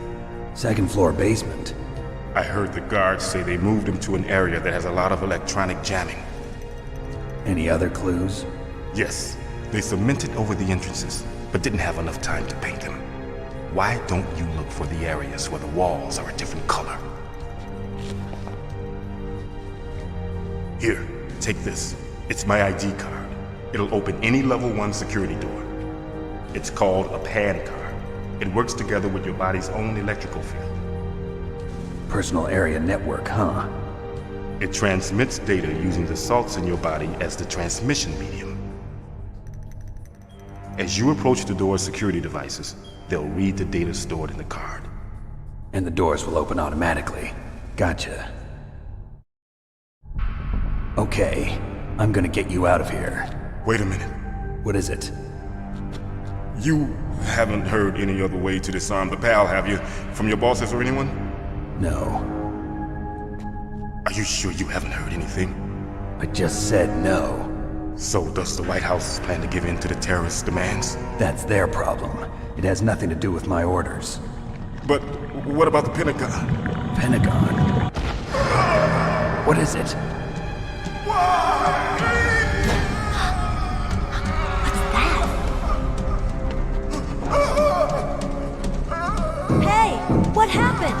2nd floor basement? I heard the guards say they moved him to an area that has a lot of electronic jamming. Any other clues? Yes, they cemented over the entrances, but didn't have enough time to paint them. Why don't you look for the areas where the walls are a different color? Here, take this. It's my ID card. It'll open any level 1 security door. It's called a PAN card. It works together with your body's own electrical field. Personal area network, huh? It transmits data using the salts in your body as the transmission medium. As you approach the door's security devices, they'll read the data stored in the card. And the doors will open automatically. Gotcha. Okay, I'm gonna get you out of here. Wait a minute. What is it? You haven't heard any other way to disarm the PAL, have you? From your bosses or anyone? No. Are you sure you haven't heard anything? I just said no. So does the White House plan to give in to the terrorists' demands? That's their problem. It has nothing to do with my orders. But what about the Pentagon? Pentagon? What is it? Hey, what happened?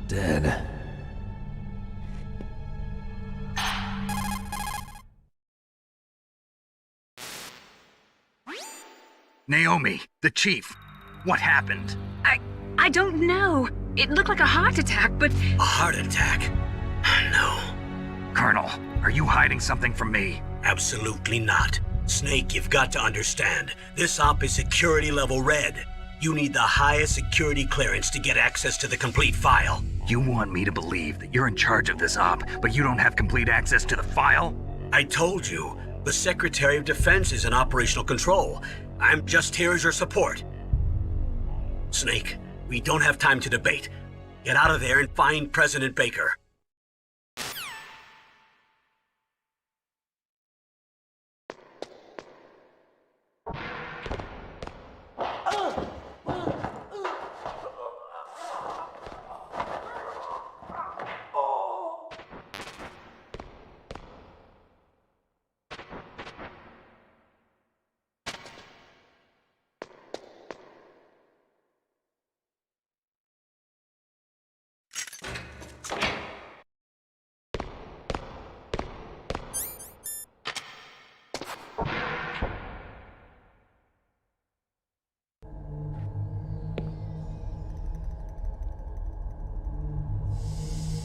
Dead. Naomi, the chief. What happened? I don't know. It looked like a heart attack, but... A heart attack? No. Colonel, are you hiding something from me? Absolutely not. Snake, you've got to understand. This op is security level red. You need the highest security clearance to get access to the complete file. You want me to believe that you're in charge of this op, but you don't have complete access to the file? I told you, the Secretary of Defense is in operational control. I'm just here as your support. Snake, we don't have time to debate. Get out of there and find President Baker.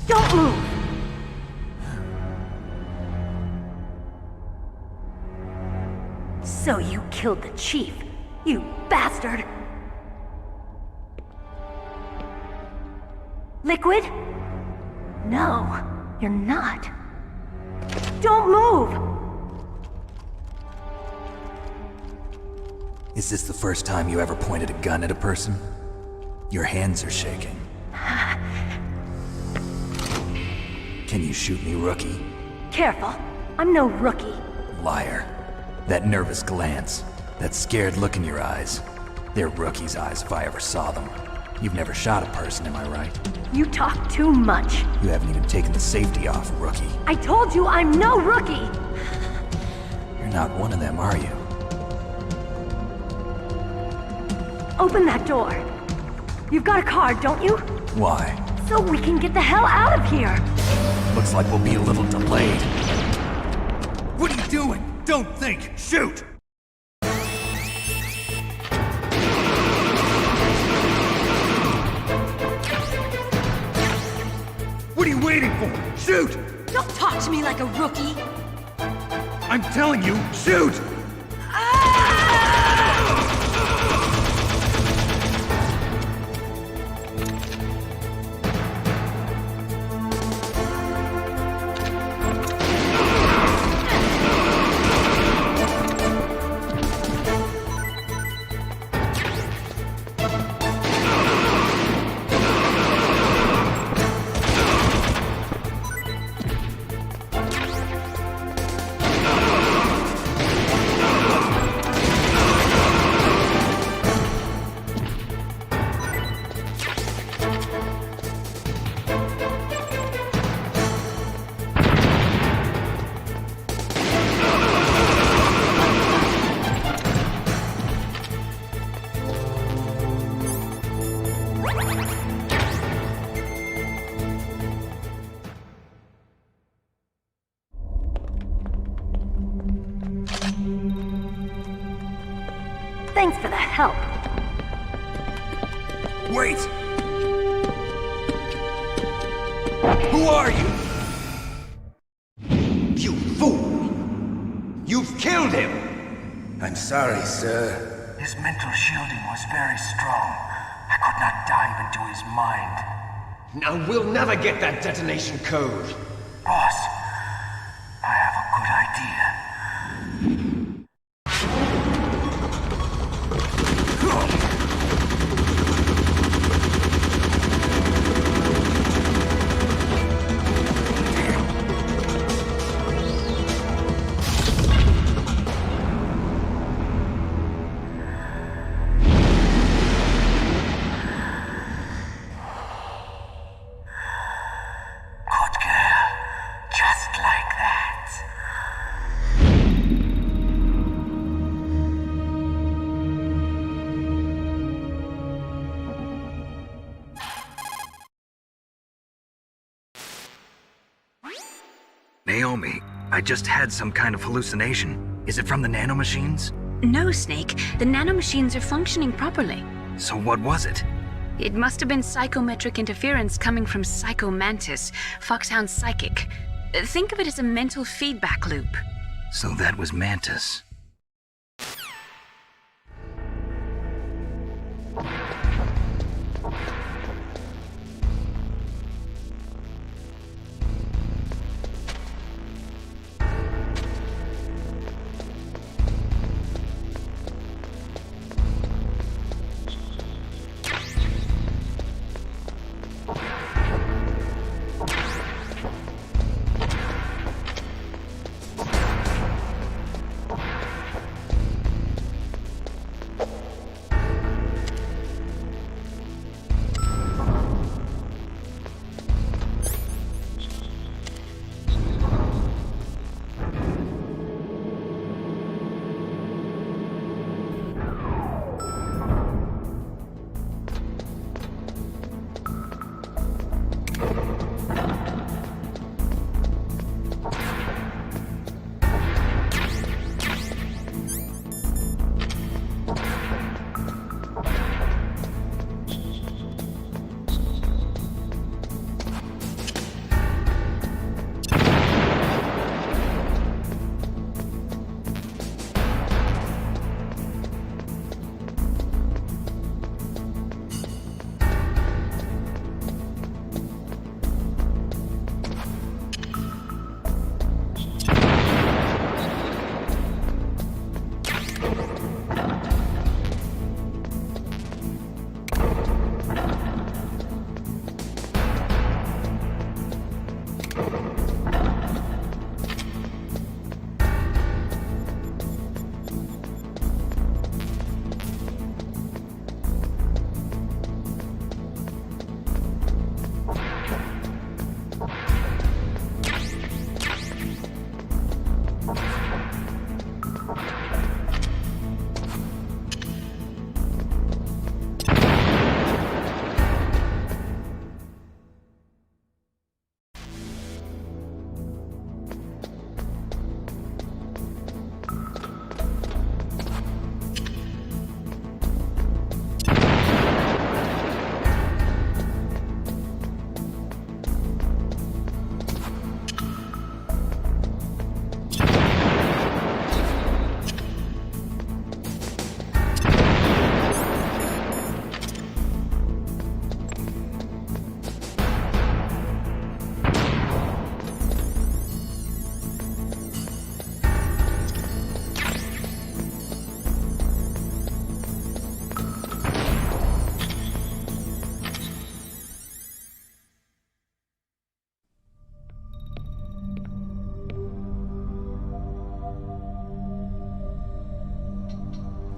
Don't move! So you killed the chief, you bastard! Liquid? No, you're not. Don't move! Is this the first time you ever pointed a gun at a person? Your hands are shaking. Can you shoot me, rookie? Careful, I'm no rookie. Liar. That nervous glance, that scared look in your eyes. They're rookie's eyes if I ever saw them. You've never shot a person, am I right? You talk too much. You haven't even taken the safety off, rookie. I told you I'm no rookie! You're not one of them, are you? Open that door. You've got a card, don't you? Why? So we can get the hell out of here! Looks like we'll be a little delayed. What are you doing? Don't think! Shoot! What are you waiting for? Shoot! Don't talk to me like a rookie! I'm telling you, shoot! Thanks for the help. Wait! Who are you? You fool! You've killed him! I'm sorry, sir. His mental shielding was very strong. I could not dive into his mind. Now we'll never get that detonation code. Boss, I have a good idea. Naomi, I just had some kind of hallucination. Is it from the nanomachines? No, Snake. The nanomachines are functioning properly. So what was it? It must have been psychometric interference coming from Mantis, Foxhound's psychic. Think of it as a mental feedback loop. So that was Mantis.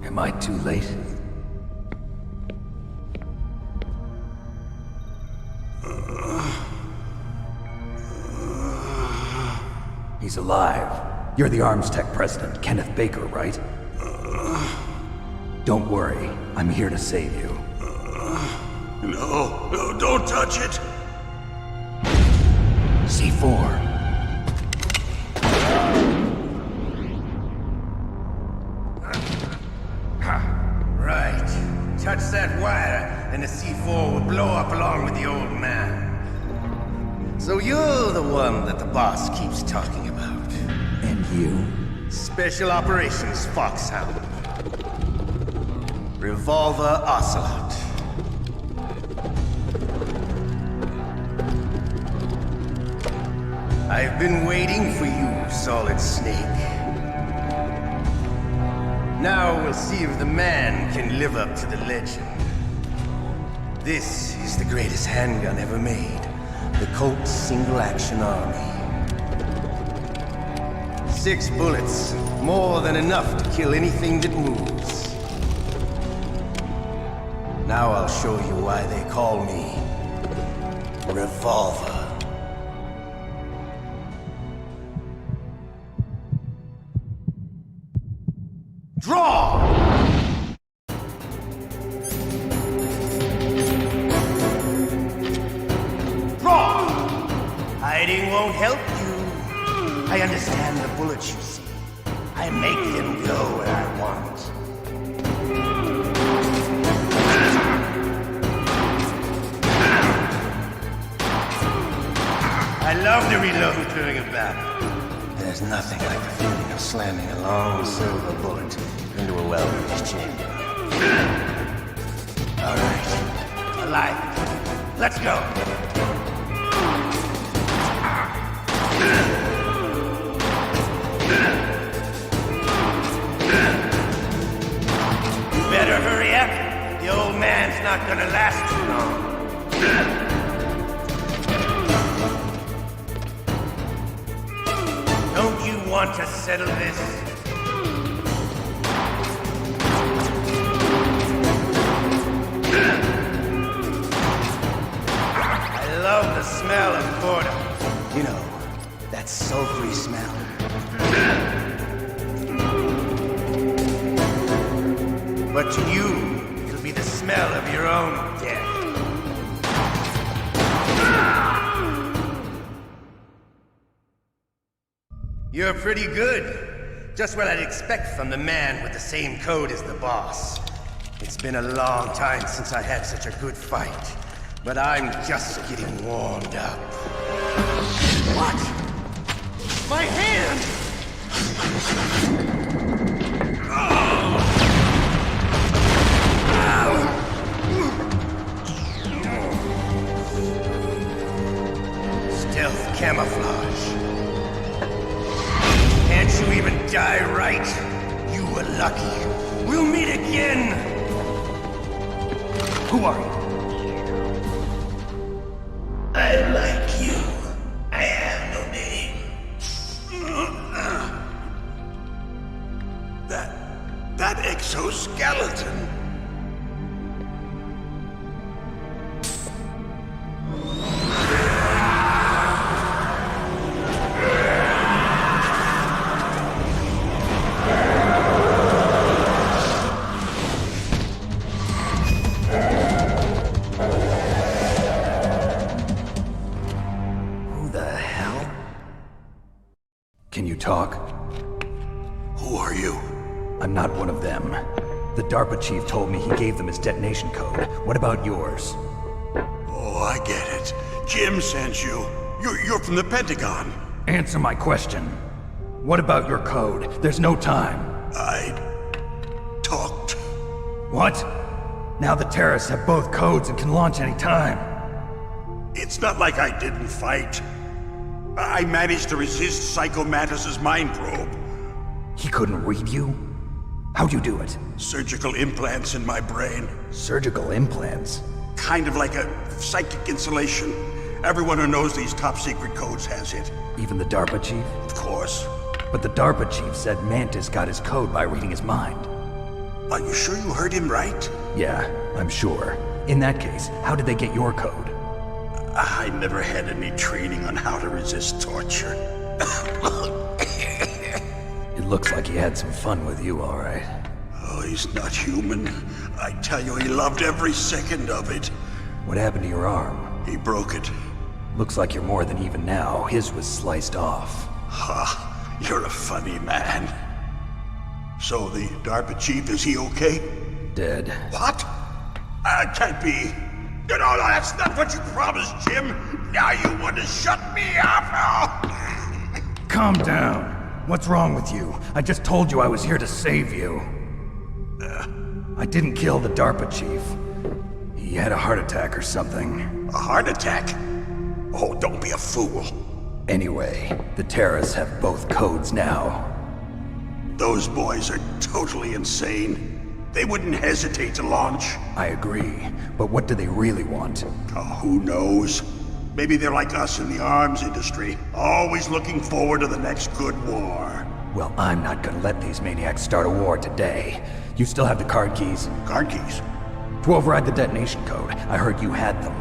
Am I too late? He's alive. You're the Arms Tech president, Kenneth Baker, right? Don't worry. I'm here to save you. No, don't touch it! C4. Right. Touch that wire, and the C4 will blow up along with the old man. So you're the one that the boss keeps talking about. And you? Special Operations Foxhound. Revolver Ocelot. I've been waiting for you, Solid Snake. Now we'll see if the man can live up to the legend. This is the greatest handgun ever made. The Colt's single-action army. 6 bullets, more than enough to kill anything that moves. Now I'll show you why they call me Revolver. Draw! Draw! Hiding won't help you. I understand the bullets you see. I make them go where I want. I love to reload during a battle. There's nothing like the feeling of slamming a long silver bullet into a well-used chamber. All right, alive. Let's go. You better hurry up. The old man's not gonna last too long. Don't you want to settle this? I love the smell of Gordo. You know, that sulfury smell. But to you, it'll be the smell of your own death. You're pretty good. Just what I'd expect from the man with the same code as the boss. It's been a long time since I had such a good fight, but I'm just getting warmed up. What? My hand! Stealth camouflage. Can't you even die right? You were lucky. We'll meet again! Who are you? I like you. I have no name. That exoskeleton. Talk? Who are you? I'm not one of them. The DARPA chief told me he gave them his detonation code. What about yours? Oh, I get it. Jim sent you. You're from the Pentagon. Answer my question. What about your code? There's no time. I talked. What? Now the terrorists have both codes and can launch any time. It's not like I didn't fight. I managed to resist Psycho Mantis's mind probe. He couldn't read you? How'd you do it? Surgical implants in my brain. Surgical implants? Kind of like a psychic insulation. Everyone who knows these top secret codes has it. Even the DARPA chief? Of course. But the DARPA chief said Mantis got his code by reading his mind. Are you sure you heard him right? Yeah, I'm sure. In that case, how did they get your code? I never had any training on how to resist torture. It looks like he had some fun with you, all right. Oh, he's not human. I tell you, he loved every second of it. What happened to your arm? He broke it. Looks like you're more than even now. His was sliced off. Ha, you're a funny man. So the DARPA chief, is he okay? Dead. What? Can't be. No, that's not what you promised, Jim. Now you want to shut me up? Calm down. What's wrong with you? I just told you I was here to save you. I didn't kill the DARPA chief. He had a heart attack or something. A heart attack? Oh, don't be a fool. Anyway, the terrorists have both codes now. Those boys are totally insane. They wouldn't hesitate to launch. I agree, but what do they really want? Oh, who knows? Maybe they're like us in the arms industry, always looking forward to the next good war. Well, I'm not gonna let these maniacs start a war today. You still have the card keys? Card keys? To override the detonation code. I heard you had them.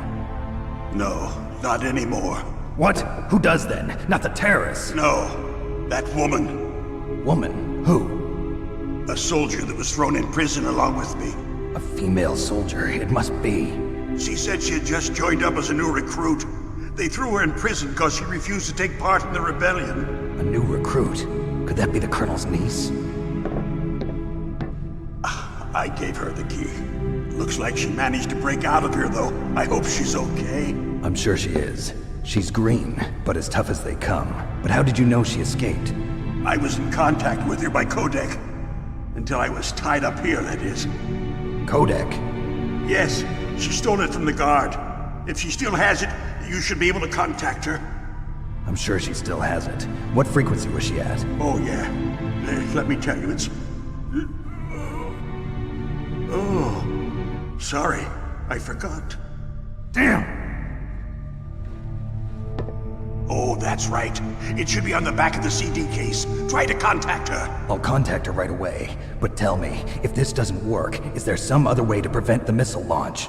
No, not anymore. What? Who does then? Not the terrorists? No, that woman. Woman? Who? A soldier that was thrown in prison along with me. A female soldier, it must be. She said she had just joined up as a new recruit. They threw her in prison because she refused to take part in the rebellion. A new recruit? Could that be the Colonel's niece? I gave her the key. Looks like she managed to break out of here, though. I hope she's okay. I'm sure she is. She's green, but as tough as they come. But how did you know she escaped? I was in contact with her by codec. Until I was tied up here, that is. Codec? Yes, she stole it from the guard. If she still has it, you should be able to contact her. I'm sure she still has it. What frequency was she at? Oh, yeah. Let me tell you, it's... Oh, sorry. I forgot. Damn! Oh, that's right. It should be on the back of the CD case. Try to contact her. I'll contact her right away. But tell me, if this doesn't work, is there some other way to prevent the missile launch?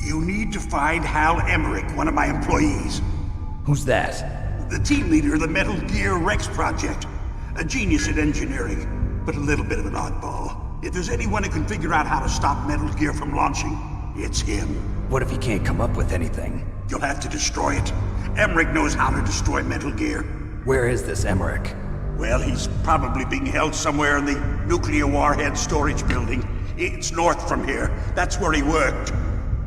You need to find Hal Emmerich, one of my employees. Who's that? The team leader of the Metal Gear Rex project. A genius at engineering, but a little bit of an oddball. If there's anyone who can figure out how to stop Metal Gear from launching, it's him. What if he can't come up with anything? You'll have to destroy it. Emmerich knows how to destroy Metal Gear. Where is this Emmerich? Well, he's probably being held somewhere in the nuclear warhead storage building. It's north from here. That's where he worked.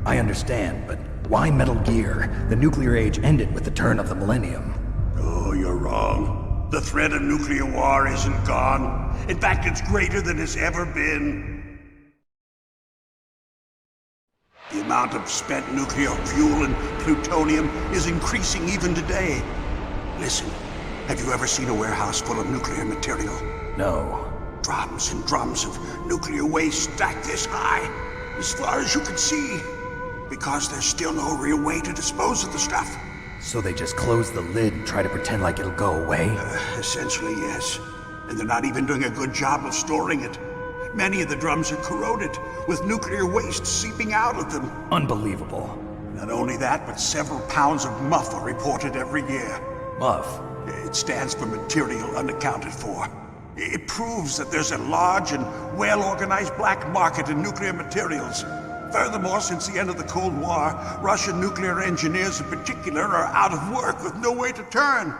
I understand, but why Metal Gear? The nuclear age ended with the turn of the millennium. Oh, you're wrong. The threat of nuclear war isn't gone. In fact, it's greater than it's ever been. The amount of spent nuclear fuel and plutonium is increasing even today. Listen, have you ever seen a warehouse full of nuclear material? No. Drums and drums of nuclear waste stacked this high, as far as you can see. Because there's still no real way to dispose of the stuff. So they just close the lid and try to pretend like it'll go away? Essentially, yes. And they're not even doing a good job of storing it. Many of the drums are corroded, with nuclear waste seeping out of them. Unbelievable. Not only that, but several pounds of MUF are reported every year. MUF? It stands for material unaccounted for. It proves that there's a large and well-organized black market in nuclear materials. Furthermore, since the end of the Cold War, Russian nuclear engineers in particular are out of work with no way to turn.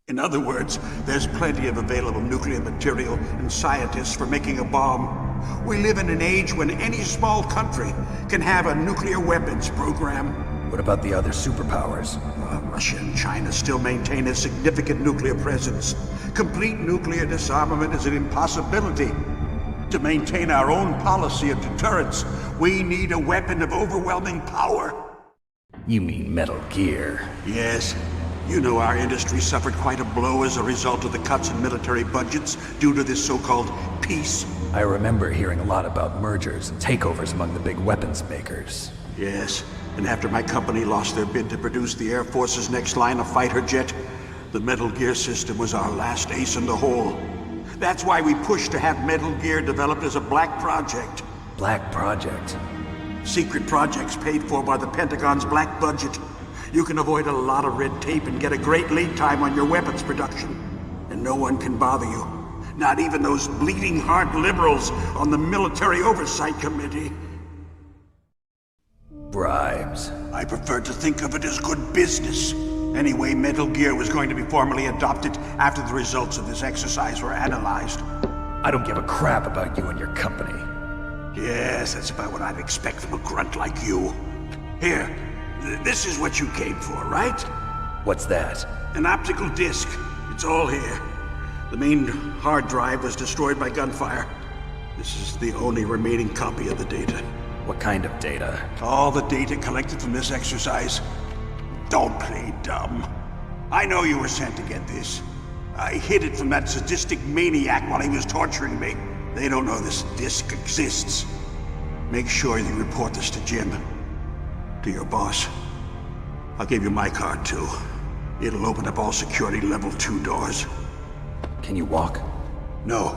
In other words, there's plenty of available nuclear material and scientists for making a bomb. We live in an age when any small country can have a nuclear weapons program. What about the other superpowers? Russia and China still maintain a significant nuclear presence. Complete nuclear disarmament is an impossibility. To maintain our own policy of deterrence, we need a weapon of overwhelming power. You mean Metal Gear? Yes. You know our industry suffered quite a blow as a result of the cuts in military budgets due to this so-called peace. I remember hearing a lot about mergers and takeovers among the big weapons makers. Yes, and after my company lost their bid to produce the Air Force's next line of fighter jet, the Metal Gear system was our last ace in the hole. That's why we pushed to have Metal Gear developed as a black project. Black project? Secret projects paid for by the Pentagon's black budget. You can avoid a lot of red tape and get a great lead time on your weapons production. And no one can bother you. Not even those bleeding heart liberals on the Military Oversight Committee. Bribes. I prefer to think of it as good business. Anyway, Metal Gear was going to be formally adopted after the results of this exercise were analyzed. I don't give a crap about you and your company. Yes, that's about what I'd expect from a grunt like you. Here, this is what you came for, right? What's that? An optical disc. It's all here. The main hard drive was destroyed by gunfire. This is the only remaining copy of the data. What kind of data? All the data collected from this exercise. Don't play dumb. I know you were sent to get this. I hid it from that sadistic maniac while he was torturing me. They don't know this disk exists. Make sure you report this to Jim. To your boss. I'll give you my card too. It'll open up all security level 2 doors. Can you walk? No.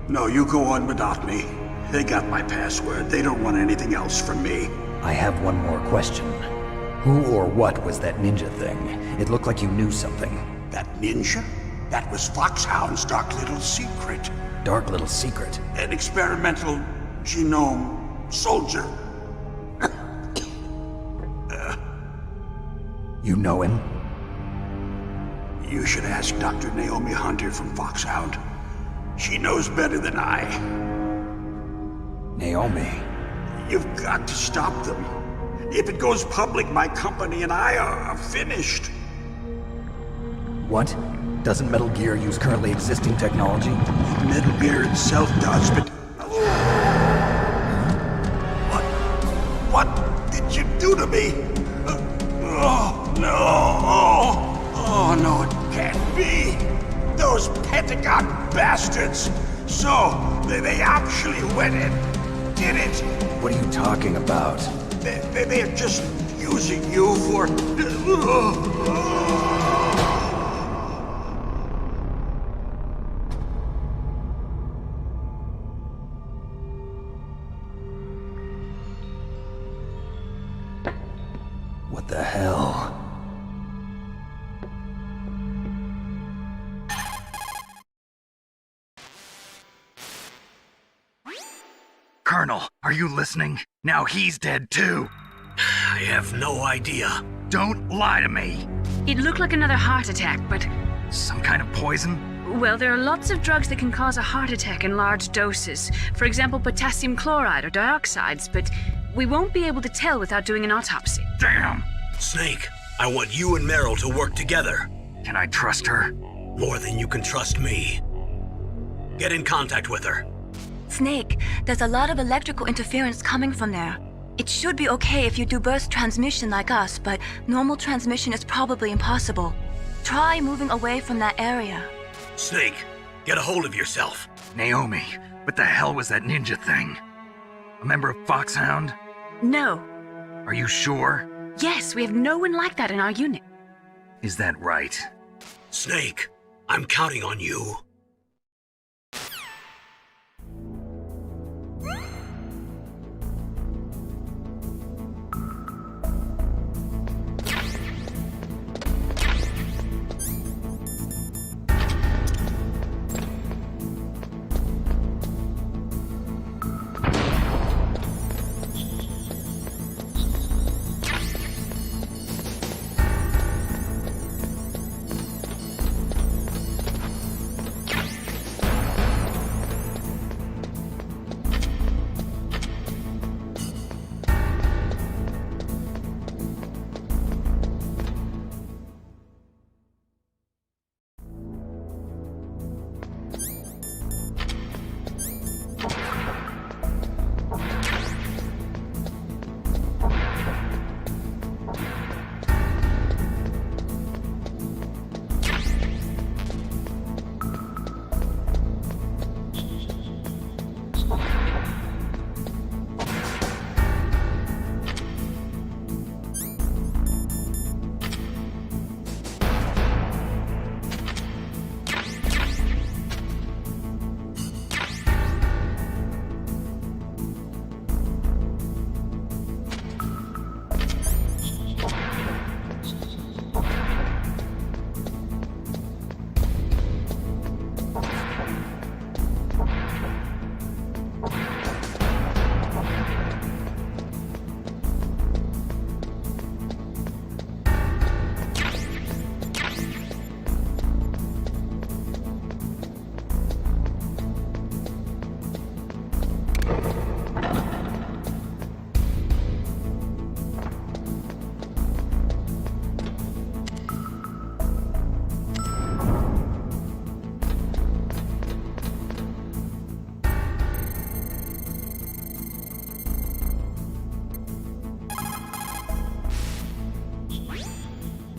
No, you go on without me. They got my password. They don't want anything else from me. I have one more question. Who or what was that ninja thing? It looked like you knew something. That ninja? That was Foxhound's dark little secret. Dark little secret? An experimental genome soldier. You know him? You should ask Dr. Naomi Hunter from Foxhound. She knows better than I. Naomi? You've got to stop them. If it goes public, my company and I are finished. What? Doesn't Metal Gear use currently existing technology? Metal Gear itself does, but... What did you do to me? Oh, no! Oh, no, it can't be! Those Pentagon bastards! So, they actually went and did it! What are you talking about? They're just using you for... What the hell? Colonel, are you listening? Now he's dead too. I have no idea. Don't lie to me. It looked like another heart attack, but... Some kind of poison? Well, there are lots of drugs that can cause a heart attack in large doses. For example, potassium chloride or dioxides, but we won't be able to tell without doing an autopsy. Damn! Snake, I want you and Meryl to work together. Can I trust her? More than you can trust me. Get in contact with her. Snake, there's a lot of electrical interference coming from there. It should be okay if you do burst transmission like us, but normal transmission is probably impossible. Try moving away from that area. Snake, get a hold of yourself. Naomi, what the hell was that ninja thing? A member of Foxhound? No. Are you sure? Yes, we have no one like that in our unit. Is that right? Snake, I'm counting on you.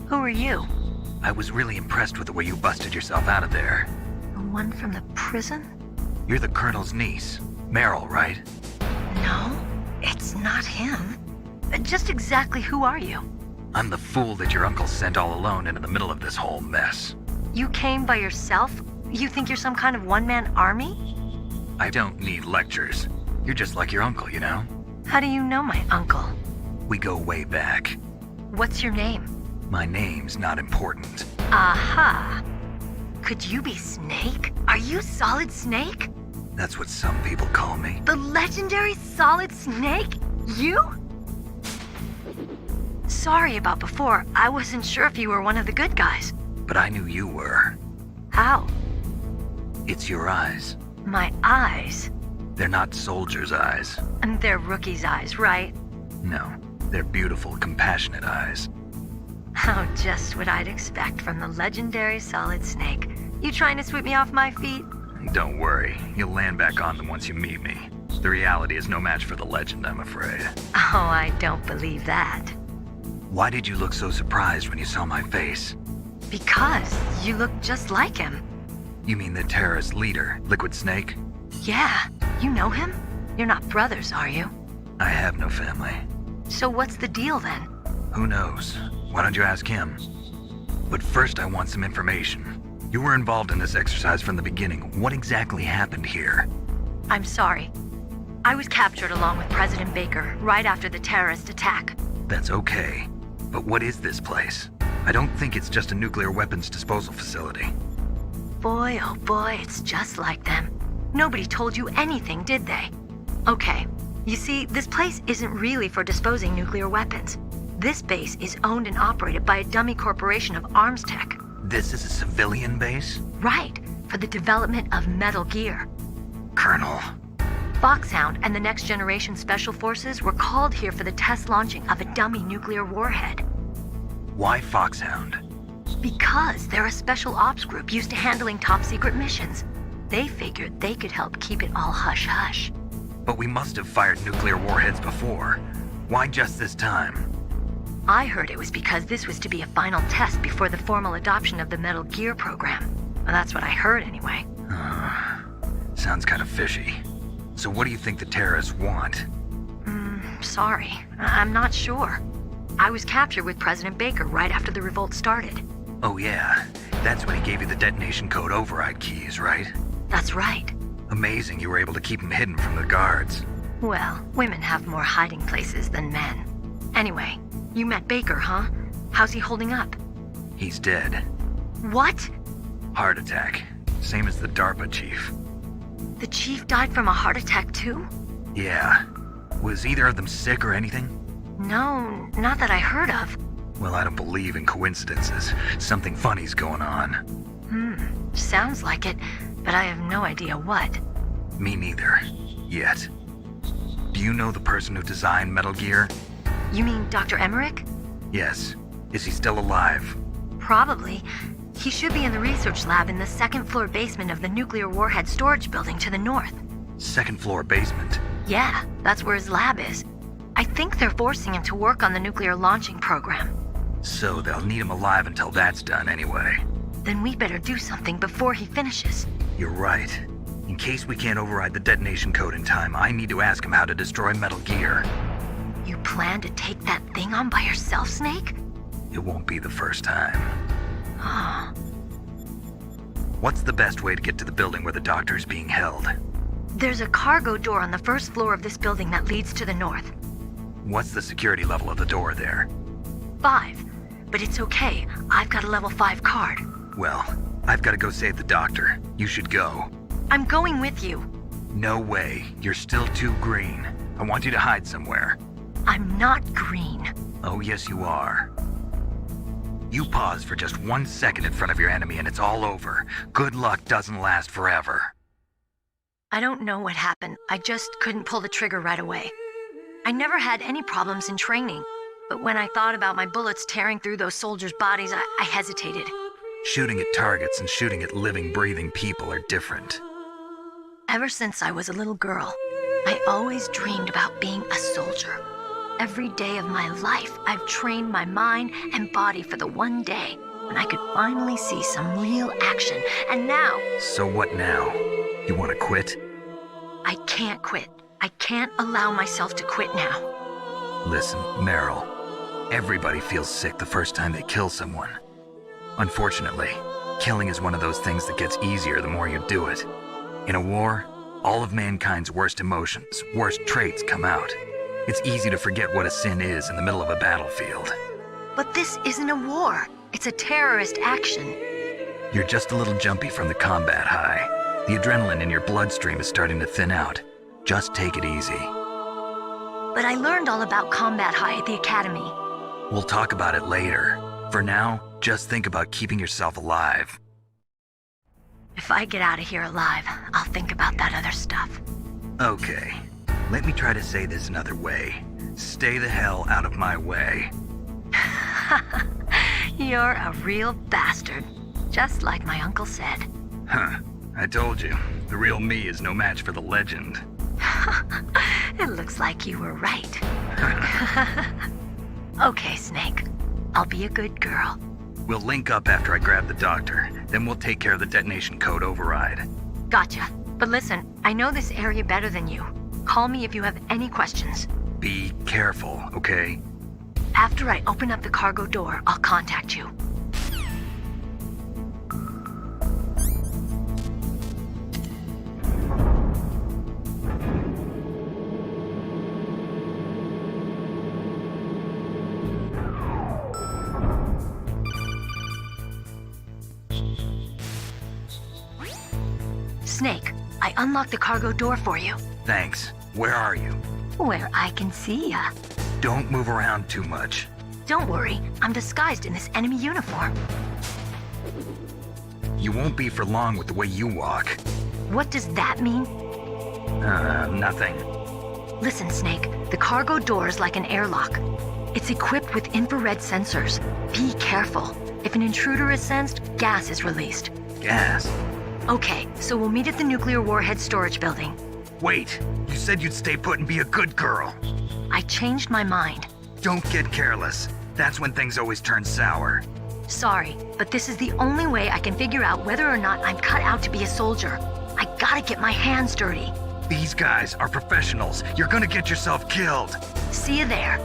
Who are you? I was really impressed with the way you busted yourself out of there. The one from the prison? You're the Colonel's niece, Meryl, right? No, it's not him. Just exactly who are you? I'm the fool that your uncle sent all alone into the middle of this whole mess. You came by yourself? You think you're some kind of one-man army? I don't need lectures. You're just like your uncle, you know? How do you know my uncle? We go way back. What's your name? My name's not important. Aha! Could you be Snake? Are you Solid Snake? That's what some people call me. The legendary Solid Snake? You? Sorry about before. I wasn't sure if you were one of the good guys. But I knew you were. How? It's your eyes. My eyes? They're not soldiers' eyes. And they're rookies' eyes, right? No, they're beautiful, compassionate eyes. Oh, just what I'd expect from the legendary Solid Snake. You trying to sweep me off my feet? Don't worry, you'll land back on them once you meet me. The reality is no match for the legend, I'm afraid. Oh, I don't believe that. Why did you look so surprised when you saw my face? Because you look just like him. You mean the terrorist leader, Liquid Snake? Yeah, you know him? You're not brothers, are you? I have no family. So what's the deal then? Who knows? Why don't you ask him? But first I want some information. You were involved in this exercise from the beginning. What exactly happened here? I'm sorry. I was captured along with President Baker right after the terrorist attack. That's okay. But what is this place? I don't think it's just a nuclear weapons disposal facility. Boy, oh boy, it's just like them. Nobody told you anything, did they? Okay, you see, this place isn't really for disposing nuclear weapons. This base is owned and operated by a dummy corporation of arms tech. This is a civilian base? Right, for the development of Metal Gear. Colonel. Foxhound and the Next Generation Special Forces were called here for the test launching of a dummy nuclear warhead. Why Foxhound? Because they're a special ops group used to handling top-secret missions. They figured they could help keep it all hush-hush. But we must have fired nuclear warheads before. Why just this time? I heard it was because this was to be a final test before the formal adoption of the Metal Gear program. Well, that's what I heard anyway. Sounds kind of fishy. So what do you think the terrorists want? Sorry. I'm not sure. I was captured with President Baker right after the revolt started. Oh yeah, that's when he gave you the detonation code override keys, right? That's right. Amazing you were able to keep him hidden from the guards. Well, women have more hiding places than men. Anyway, you met Baker, huh? How's he holding up? He's dead. What? Heart attack. Same as the DARPA chief. The chief died from a heart attack too? Yeah. Was either of them sick or anything? No, not that I heard of. Well, I don't believe in coincidences. Something funny's going on. Sounds like it, but I have no idea what. Me neither. Yet. Do you know the person who designed Metal Gear? You mean Dr. Emmerich? Yes. Is he still alive? Probably. He should be in the research lab in the second-floor basement of the nuclear warhead storage building to the north. Second-floor basement? Yeah, that's where his lab is. I think they're forcing him to work on the nuclear launching program. So they'll need him alive until that's done anyway. Then we better do something before he finishes. You're right. In case we can't override the detonation code in time, I need to ask him how to destroy Metal Gear. You plan to take that thing on by yourself, Snake? It won't be the first time. What's the best way to get to the building where the doctor's being held? There's a cargo door on the first floor of this building that leads to the north. What's the security level of the door there? 5. But it's okay. I've got a level 5 card. Well, I've got to go save the doctor. You should go. I'm going with you. No way. You're still too green. I want you to hide somewhere. I'm not green. Oh, yes, you are. You pause for just 1 second in front of your enemy and it's all over. Good luck doesn't last forever. I don't know what happened. I just couldn't pull the trigger right away. I never had any problems in training, but when I thought about my bullets tearing through those soldiers' bodies, I hesitated. Shooting at targets and shooting at living, breathing people are different. Ever since I was a little girl, I always dreamed about being a soldier. Every day of my life, I've trained my mind and body for the one day when I could finally see some real action, and now... So what now? You want to quit? I can't quit. I can't allow myself to quit now. Listen, Meryl. Everybody feels sick the first time they kill someone. Unfortunately, killing is one of those things that gets easier the more you do it. In a war, all of mankind's worst emotions, worst traits come out. It's easy to forget what a sin is in the middle of a battlefield. But this isn't a war. It's a terrorist action. You're just a little jumpy from the combat high. The adrenaline in your bloodstream is starting to thin out. Just take it easy. But I learned all about combat high at the academy. We'll talk about it later. For now, just think about keeping yourself alive. If I get out of here alive, I'll think about that other stuff. Okay. Let me try to say this another way. Stay the hell out of my way. You're a real bastard. Just like my uncle said. Huh. I told you. The real me is no match for the legend. It looks like you were right. Okay, Snake. I'll be a good girl. We'll link up after I grab the doctor. Then we'll take care of the detonation code override. Gotcha. But listen, I know this area better than you. Call me if you have any questions. Be careful, okay? After I open up the cargo door, I'll contact you. Snake, I unlocked the cargo door for you. Thanks. Where are you? Where I can see ya. Don't move around too much. Don't worry, I'm disguised in this enemy uniform. You won't be for long with the way you walk. What does that mean? Nothing. Listen, Snake, the cargo door is like an airlock. It's equipped with infrared sensors. Be careful. If an intruder is sensed, gas is released. Gas? Okay, so we'll meet at the nuclear warhead storage building. Wait, you said you'd stay put and be a good girl. I changed my mind. Don't get careless. That's when things always turn sour. Sorry, but this is the only way I can figure out whether or not I'm cut out to be a soldier. I gotta get my hands dirty. These guys are professionals. You're gonna get yourself killed. See you there.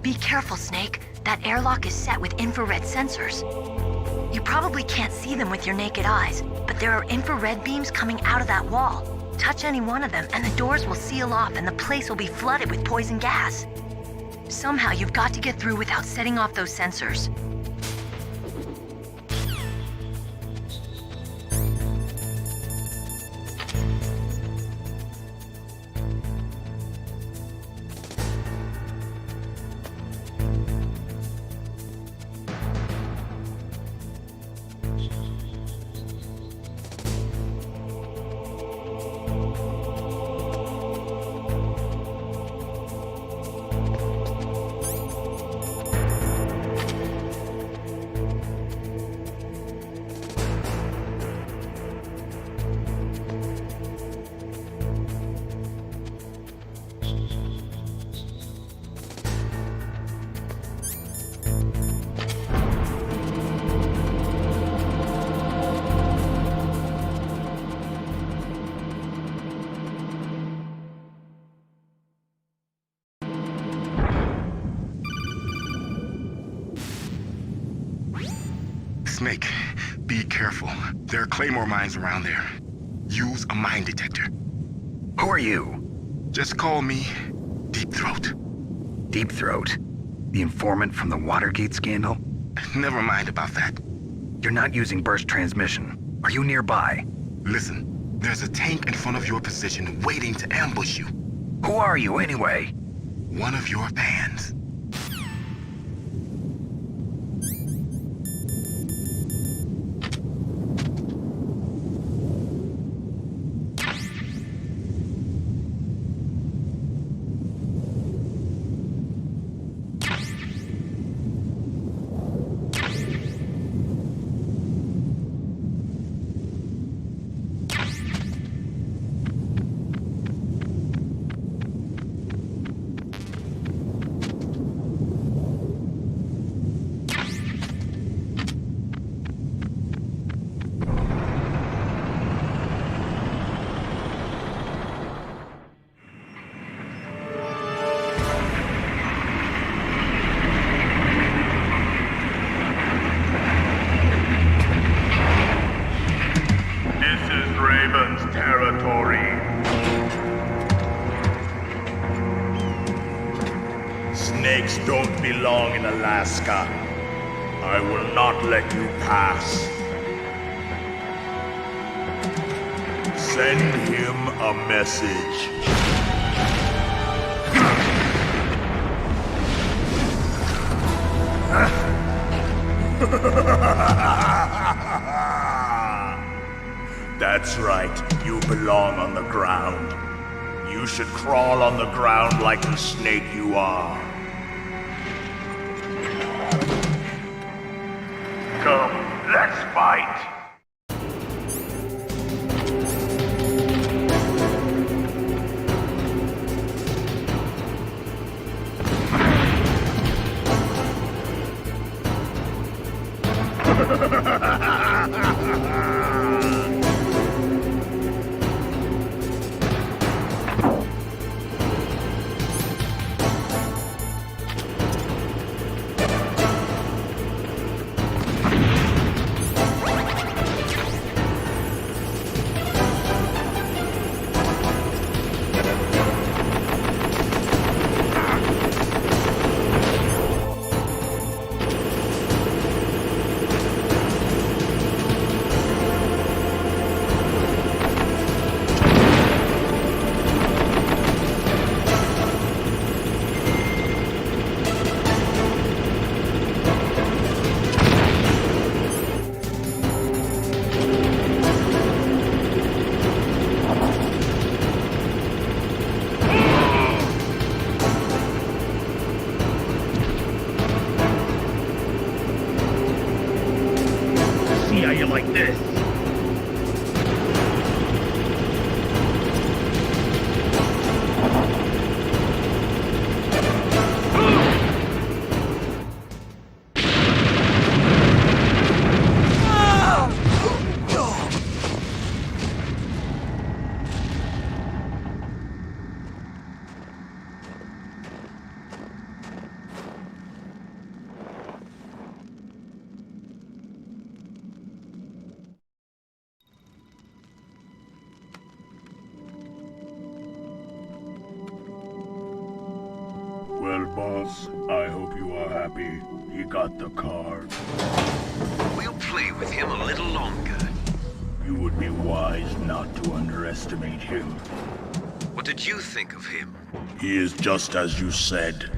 Be careful, Snake. That airlock is set with infrared sensors. You probably can't see them with your naked eyes, but there are infrared beams coming out of that wall. Touch any one of them and the doors will seal off and the place will be flooded with poison gas. Somehow you've got to get through without setting off those sensors. Snake, be careful. There are claymore mines around there. Use a mine detector. Who are you? Just call me Deepthroat. Deepthroat? The informant from the Watergate scandal? Never mind about that. You're not using burst transmission. Are you nearby? Listen, there's a tank in front of your position waiting to ambush you. Who are you anyway? One of your fans. Snakes don't belong in Alaska. I will not let you pass. Send him a message. That's right, you belong on the ground. You should crawl on the ground like the snake you are. Come, let's fight! Well, boss, I hope you are happy. He got the card. We'll play with him a little longer. You would be wise not to underestimate him. What did you think of him? He is just as you said.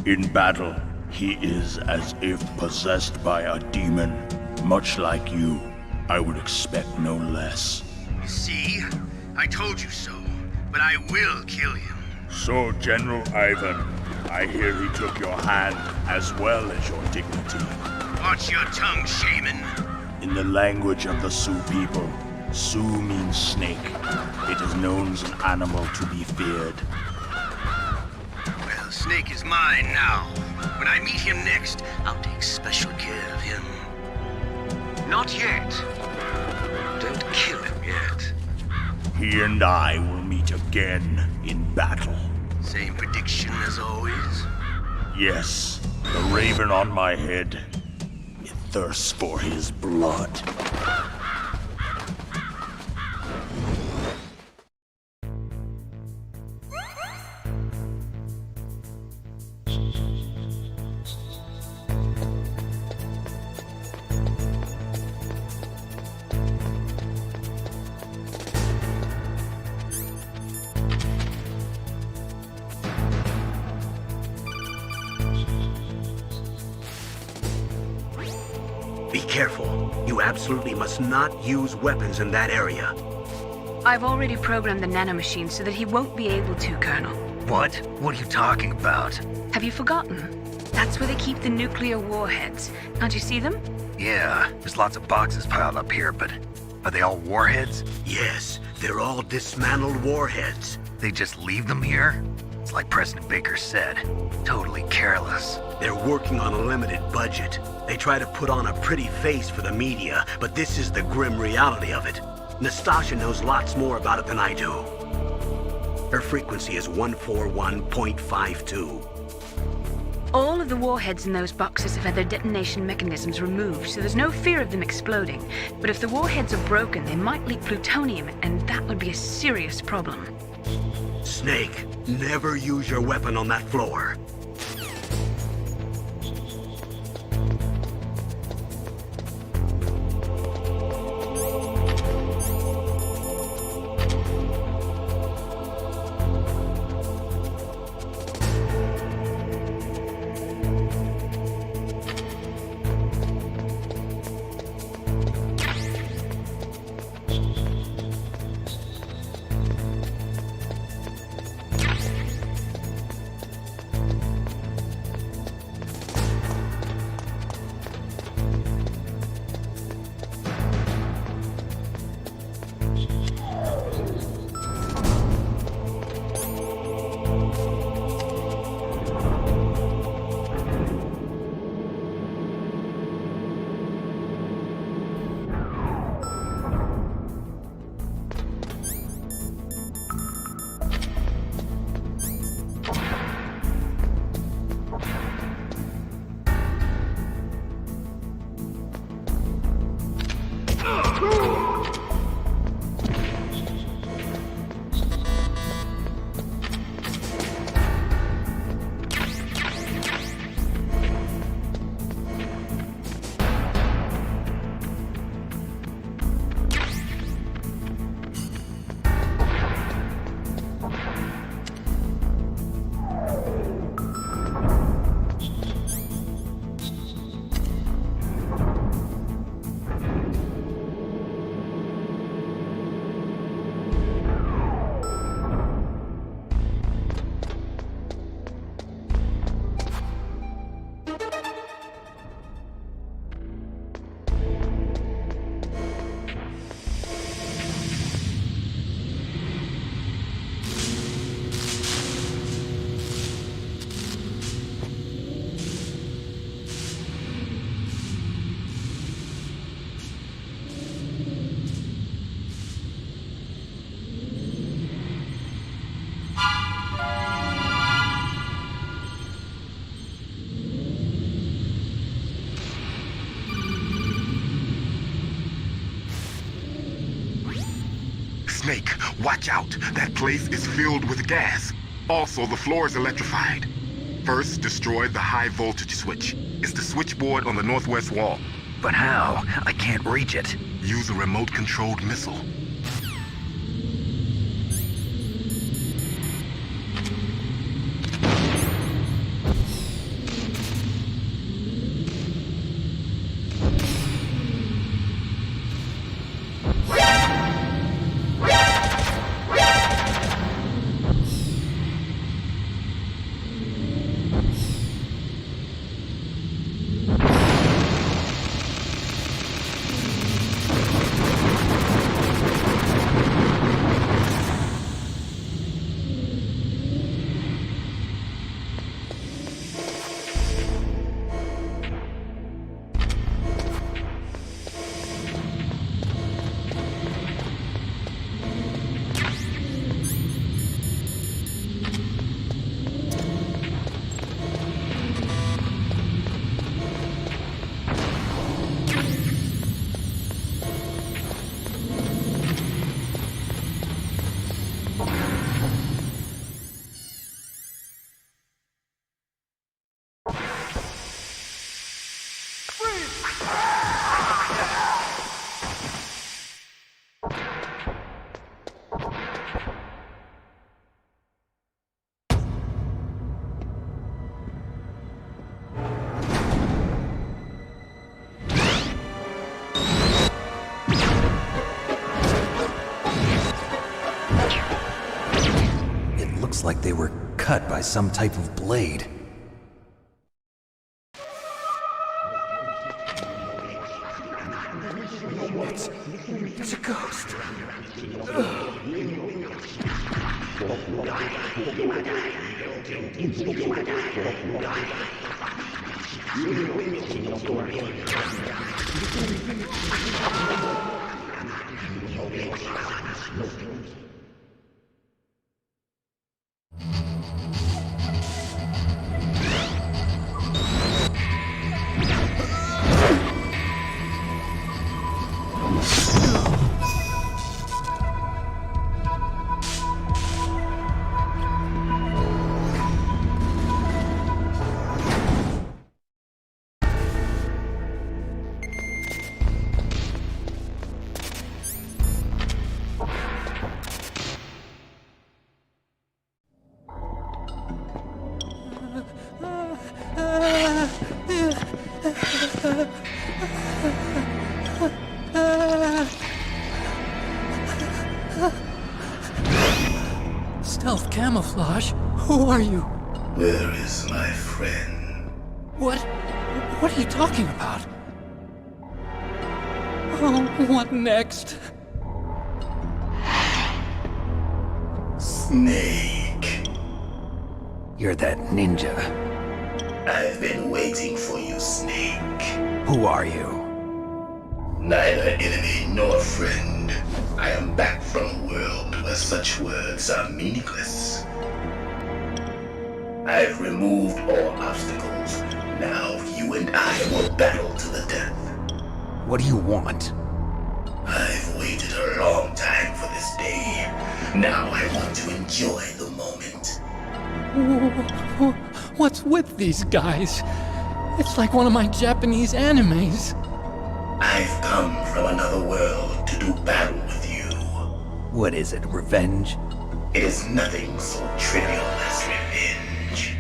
In battle, he is as if possessed by a demon. Much like you, I would expect no less. See? I told you so. But I will kill him. So, General Ivan, I hear he took your hand as well as your dignity. Watch your tongue, shaman. In the language of the Sioux people, Sioux means snake. It is known as an animal to be feared. Well, Snake is mine now. When I meet him next, I'll take special care of him. Not yet. Don't kill him yet. He and I will meet again in battle. Same prediction as always? Yes, the raven on my head. It thirsts for his blood. Be careful. You absolutely must not use weapons in that area. I've already programmed the nanomachines so that he won't be able to, Colonel. What? What are you talking about? Have you forgotten? That's where they keep the nuclear warheads. Can't you see them? Yeah, there's lots of boxes piled up here, but are they all warheads? Yes, they're all dismantled warheads. They just leave them here? It's like President Baker said, totally careless. They're working on a limited budget. They try to put on a pretty face for the media, but this is the grim reality of it. Nastasha knows lots more about it than I do. Her frequency is 141.52. All of the warheads in those boxes have had their detonation mechanisms removed, so there's no fear of them exploding. But if the warheads are broken, they might leak plutonium, and that would be a serious problem. Snake, never use your weapon on that floor. Snake, watch out. That place is filled with gas. Also, the floor is electrified. First, destroy the high voltage switch. It's the switchboard on the northwest wall. But how? I can't reach it. Use a remote-controlled missile. Like they were cut by some type of blade. It's a ghost. Stealth camouflage? Who are you? Where is my friend? What are you talking about? Oh, what next? Snake. You're that ninja. I've been waiting for you, Snake. Who are you? Neither enemy nor friend. I am back from a world where such words are meaningless. I've removed all obstacles. Now you and I will battle to the death. What do you want? I've waited a long time for this day. Now I want to enjoy the moment. What's with these guys? It's like one of my Japanese animes. I've come from another world to do battle with you. What is it, revenge? It is nothing so trivial as revenge.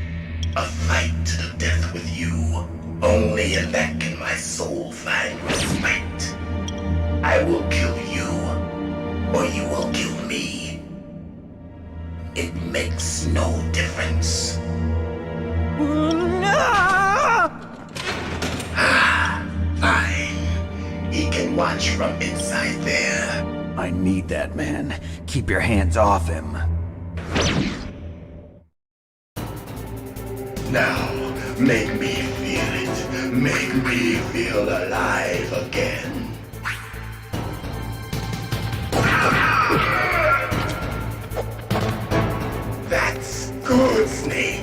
A fight to the death with you. Only in that can my soul find respite. I will kill you, or you will kill me. It makes no difference. Fine. He can watch from inside there. I need that man. Keep your hands off him. Now, make me feel it. Make me feel alive again. That's good, Snake.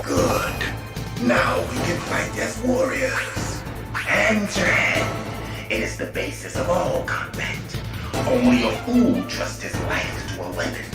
Good. Now we can fight as warriors. Hand to hand. It is the basis of all combat. Only a fool trusts his life to a a weapon.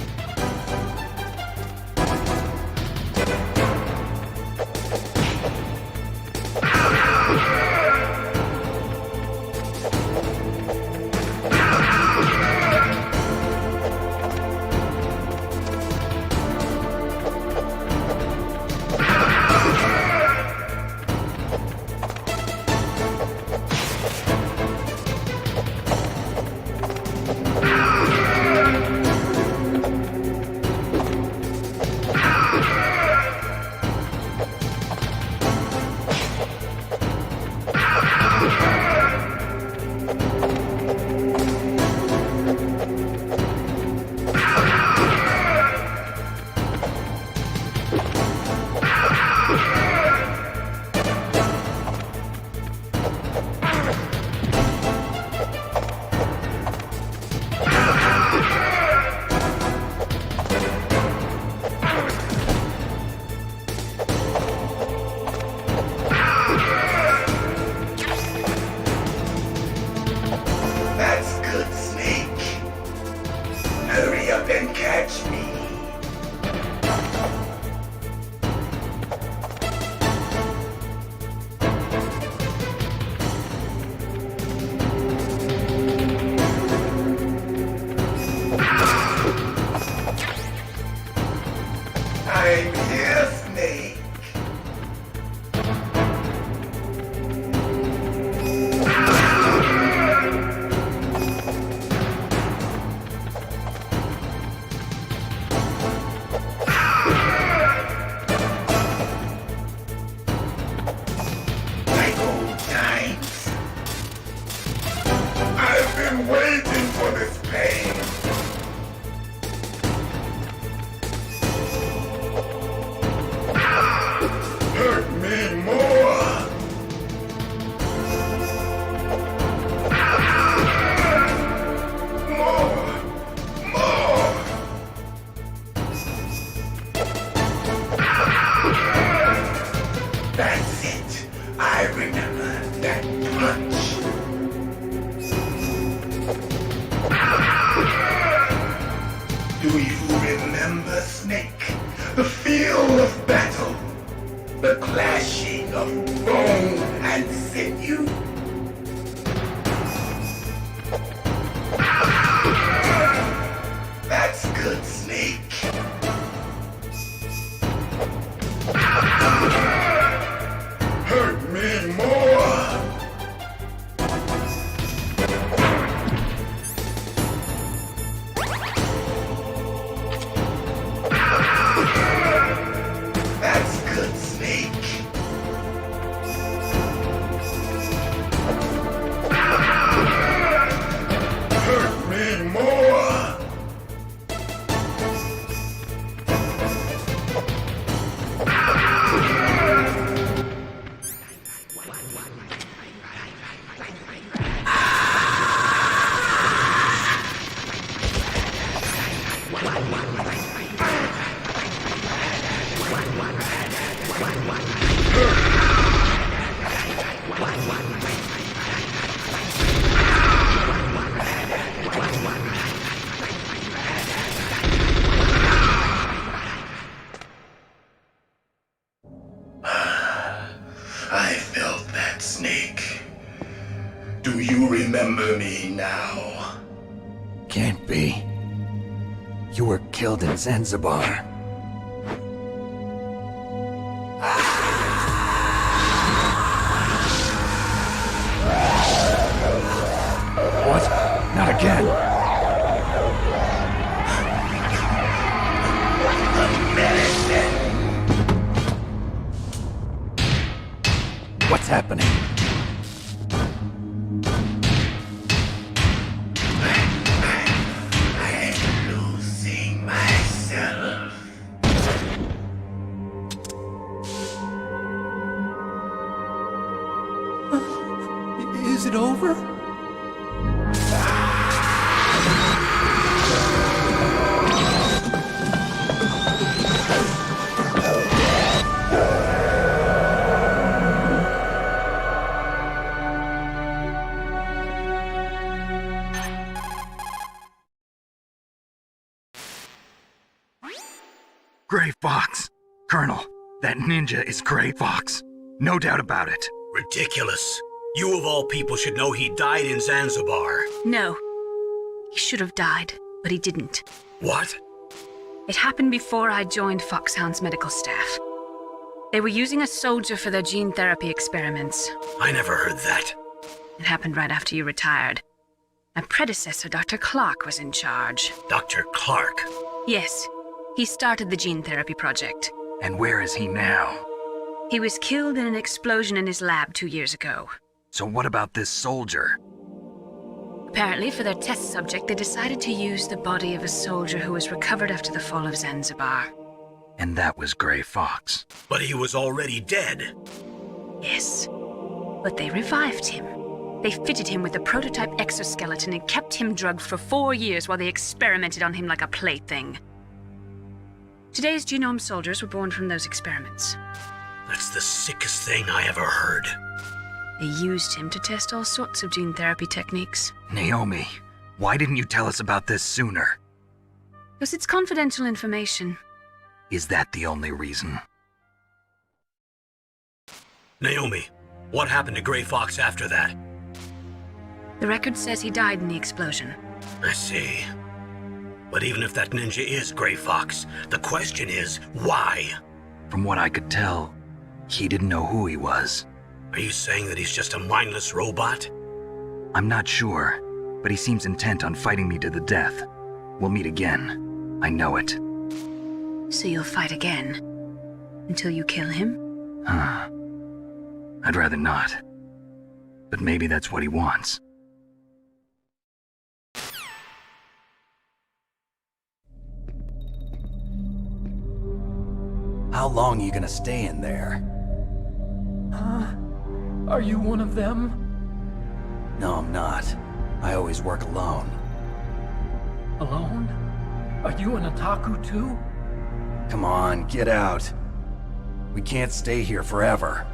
Remember me now? Can't be. You were killed in Zanzibar. What? Not again. What's happening? Is it over? Gray Fox. Colonel, that ninja is Gray Fox. No doubt about it. Ridiculous. You of all people should know he died in Zanzibar. No. He should have died, but he didn't. What? It happened before I joined Foxhound's medical staff. They were using a soldier for their gene therapy experiments. I never heard that. It happened right after you retired. My predecessor, Dr. Clark, was in charge. Dr. Clark? Yes. He started the gene therapy project. And where is he now? He was killed in an explosion in his lab 2 years ago. So what about this soldier? Apparently, for their test subject, they decided to use the body of a soldier who was recovered after the fall of Zanzibar. And that was Gray Fox. But he was already dead. Yes. But they revived him. They fitted him with a prototype exoskeleton and kept him drugged for 4 years while they experimented on him like a plaything. Today's genome soldiers were born from those experiments. That's the sickest thing I ever heard. They used him to test all sorts of gene therapy techniques. Naomi, why didn't you tell us about this sooner? Because it's confidential information. Is that the only reason? Naomi, what happened to Gray Fox after that? The record says he died in the explosion. I see. But even if that ninja is Gray Fox, the question is, why? From what I could tell, he didn't know who he was. Are you saying that he's just a mindless robot? I'm not sure, but he seems intent on fighting me to the death. We'll meet again. I know it. So you'll fight again? Until you kill him? Huh. I'd rather not. But maybe that's what he wants. How long are you gonna stay in there? Huh? Are you one of them? No, I'm not. I always work alone. Alone? Are you an otaku too? Come on, get out. We can't stay here forever.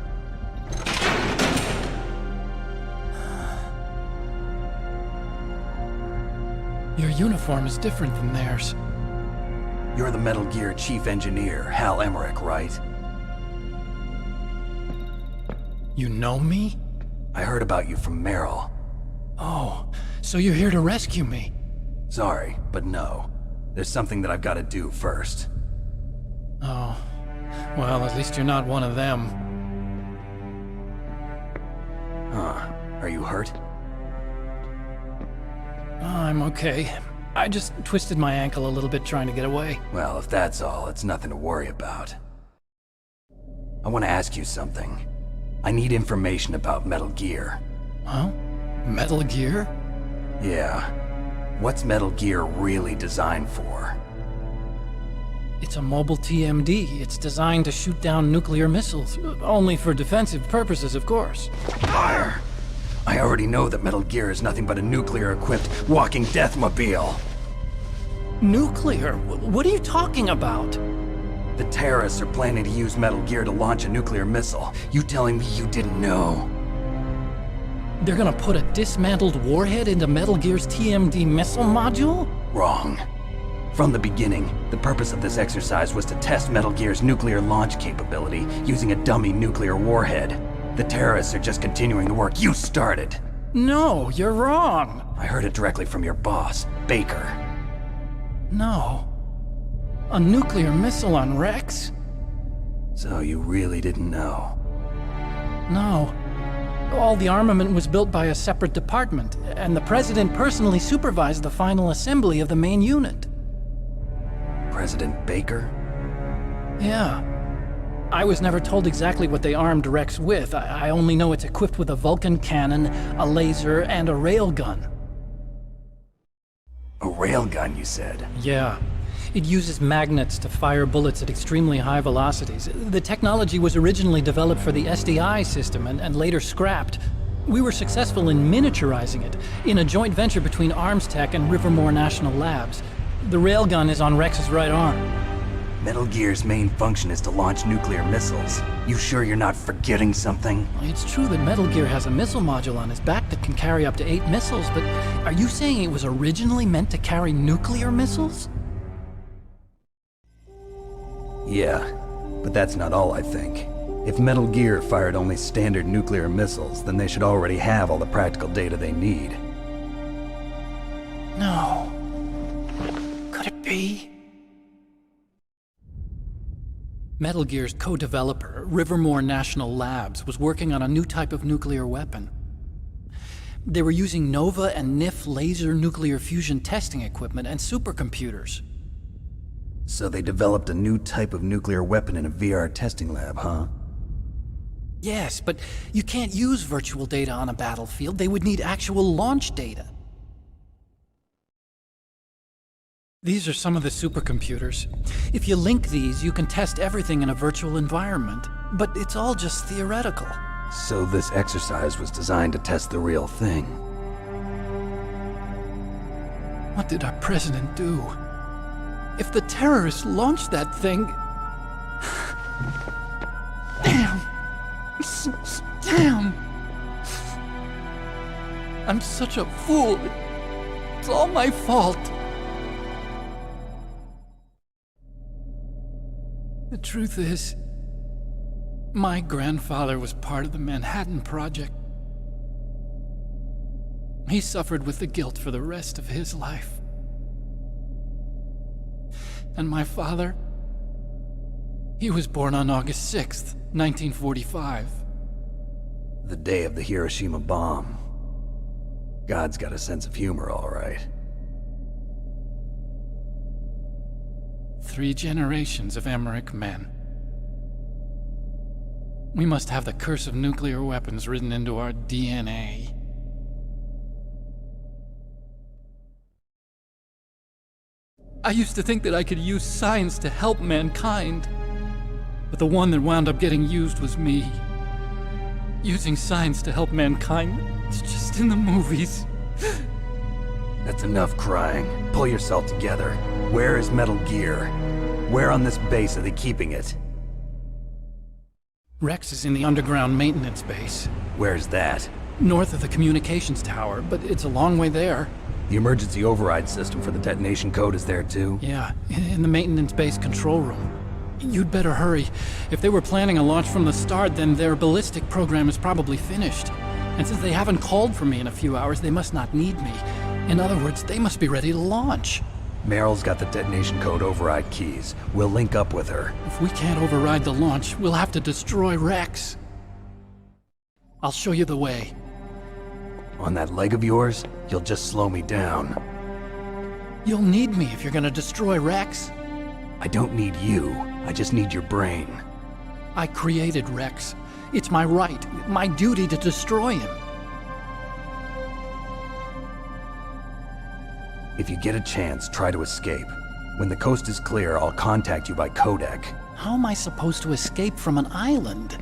Your uniform is different than theirs. You're the Metal Gear Chief Engineer, Hal Emmerich, right? You know me? I heard about you from Meryl. Oh, so you're here to rescue me? Sorry, but no. There's something that I've got to do first. Oh. Well, at least you're not one of them. Huh. Are you hurt? I'm okay. I just twisted my ankle a little bit trying to get away. Well, if that's all, it's nothing to worry about. I want to ask you something. I need information about Metal Gear. Huh? Metal Gear? Yeah. What's Metal Gear really designed for? It's a mobile TMD. It's designed to shoot down nuclear missiles. Only for defensive purposes, of course. Fire! I already know that Metal Gear is nothing but a nuclear-equipped walking deathmobile. Nuclear? What are you talking about? The terrorists are planning to use Metal Gear to launch a nuclear missile. You telling me you didn't know? They're gonna put a dismantled warhead into Metal Gear's TMD missile module? Wrong. From the beginning, the purpose of this exercise was to test Metal Gear's nuclear launch capability using a dummy nuclear warhead. The terrorists are just continuing the work you started. No, you're wrong. I heard it directly from your boss, Baker. No. A nuclear missile on Rex? So you really didn't know? No. All the armament was built by a separate department, and the President personally supervised the final assembly of the main unit. President Baker? Yeah. I was never told exactly what they armed Rex with. I only know it's equipped with a Vulcan cannon, a laser, and a railgun. A railgun, you said? Yeah. It uses magnets to fire bullets at extremely high velocities. The technology was originally developed for the SDI system and later scrapped. We were successful in miniaturizing it, in a joint venture between Arms Tech and Rivermore National Labs. The railgun is on Rex's right arm. Metal Gear's main function is to launch nuclear missiles. You sure you're not forgetting something? It's true that Metal Gear has a missile module on his back that can carry up to 8 missiles, but are you saying it was originally meant to carry nuclear missiles? Yeah, but that's not all I think. If Metal Gear fired only standard nuclear missiles, then they should already have all the practical data they need. No. Could it be? Metal Gear's co-developer, Rivermore National Labs, was working on a new type of nuclear weapon. They were using Nova and NIF laser nuclear fusion testing equipment and supercomputers. So they developed a new type of nuclear weapon in a VR testing lab, huh? Yes, but you can't use virtual data on a battlefield. They would need actual launch data. These are some of the supercomputers. If you link these, you can test everything in a virtual environment. But it's all just theoretical. So this exercise was designed to test the real thing. What did our president do? If the terrorists launched that thing... Damn! Damn! I'm such a fool. It's all my fault. The truth is, my grandfather was part of the Manhattan Project. He suffered with the guilt for the rest of his life. And my father, he was born on August 6th, 1945. The day of the Hiroshima bomb. God's got a sense of humor, all right. 3 generations of Emmerich men. We must have the curse of nuclear weapons written into our DNA. I used to think that I could use science to help mankind, but the one that wound up getting used was me. Using science to help mankind, it's just in the movies. That's enough crying. Pull yourself together. Where is Metal Gear? Where on this base are they keeping it? Rex is in the underground maintenance base. Where's that? North of the communications tower, but it's a long way there. The emergency override system for the detonation code is there too? Yeah, in the maintenance base control room. You'd better hurry. If they were planning a launch from the start, then their ballistic program is probably finished. And since they haven't called for me in a few hours, they must not need me. In other words, they must be ready to launch. Meryl's got the detonation code override keys. We'll link up with her. If we can't override the launch, we'll have to destroy Rex. I'll show you the way. On that leg of yours, you'll just slow me down. You'll need me if you're gonna destroy Rex. I don't need you. I just need your brain. I created Rex. It's my right, my duty to destroy him. If you get a chance, try to escape. When the coast is clear, I'll contact you by codec. How am I supposed to escape from an island?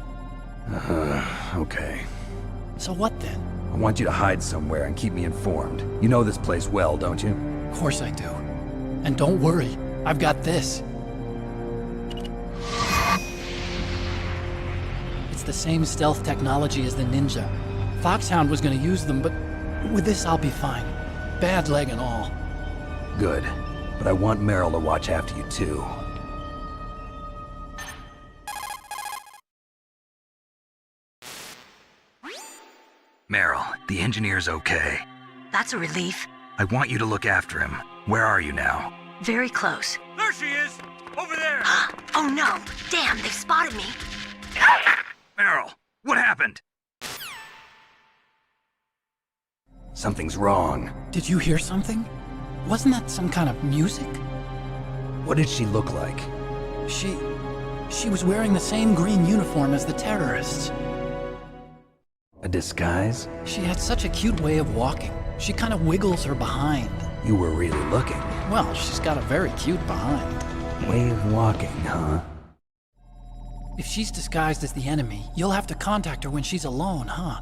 Okay. So what then? I want you to hide somewhere and keep me informed. You know this place well, don't you? Of course I do. And don't worry, I've got this. It's the same stealth technology as the Ninja. Foxhound was gonna use them, but with this I'll be fine. Bad leg and all. Good. But I want Meryl to watch after you too. Meryl, the engineer's okay. That's a relief. I want you to look after him. Where are you now? Very close. There she is! Over there! Oh no! Damn, they've spotted me! Meryl, what happened? Something's wrong. Did you hear something? Wasn't that some kind of music? What did she look like? She was wearing the same green uniform as the terrorists. A disguise? She had such a cute way of walking. She kind of wiggles her behind. You were really looking. Well, she's got a very cute behind. Way of walking, huh? If she's disguised as the enemy, you'll have to contact her when she's alone, huh?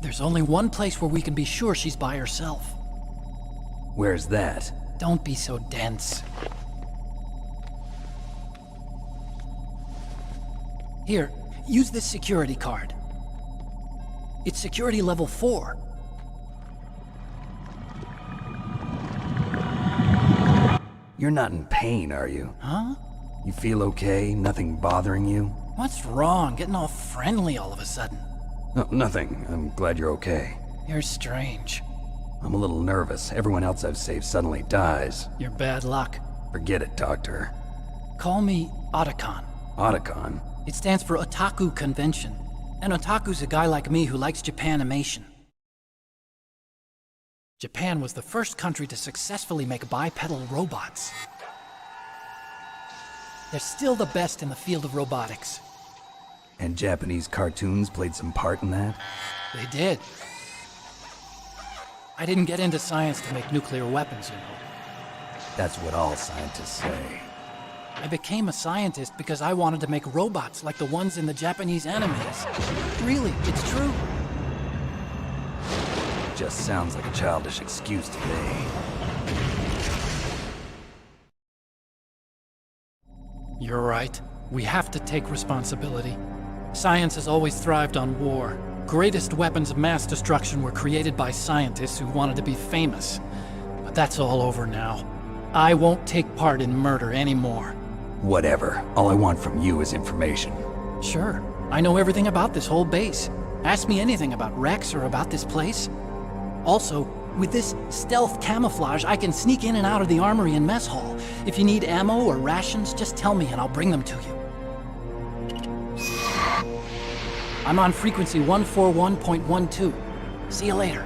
There's only one place where we can be sure she's by herself. Where's that? Don't be so dense. Here, use this security card. It's security level 4. You're not in pain, are you? Huh? You feel okay? Nothing bothering you? What's wrong? Getting all friendly all of a sudden. No, nothing. I'm glad you're okay. You're strange. I'm a little nervous. Everyone else I've saved suddenly dies. You're bad luck. Forget it, Doctor. Call me Otacon. Otacon? It stands for Otaku Convention. An otaku's a guy like me who likes Japanimation. Japan was the first country to successfully make bipedal robots. They're still the best in the field of robotics. And Japanese cartoons played some part in that? They did. I didn't get into science to make nuclear weapons, you know. That's what all scientists say. I became a scientist because I wanted to make robots like the ones in the Japanese animes. Really, it's true. Just sounds like a childish excuse to me. You're right. We have to take responsibility. Science has always thrived on war. Greatest weapons of mass destruction were created by scientists who wanted to be famous. But that's all over now. I won't take part in murder anymore. Whatever. All I want from you is information. Sure. I know everything about this whole base. Ask me anything about Rex or about this place. Also, with this stealth camouflage, I can sneak in and out of the armory and mess hall. If you need ammo or rations, just tell me and I'll bring them to you. I'm on frequency 141.12. See you later.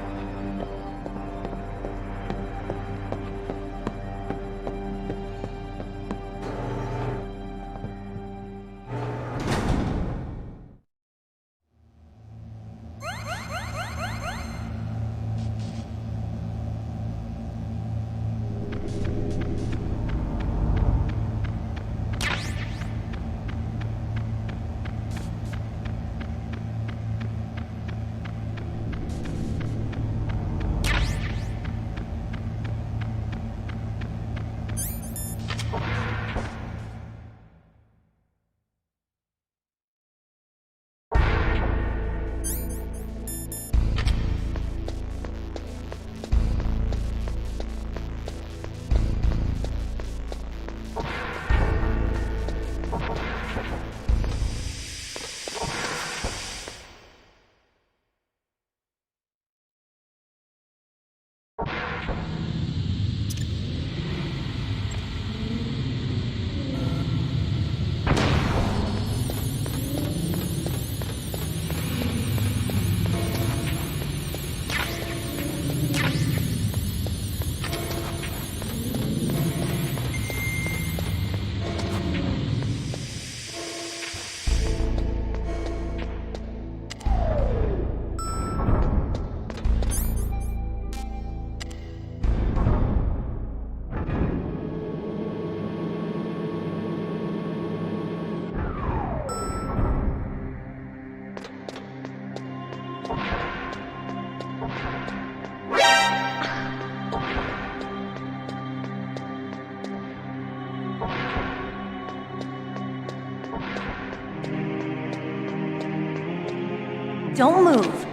Don't move.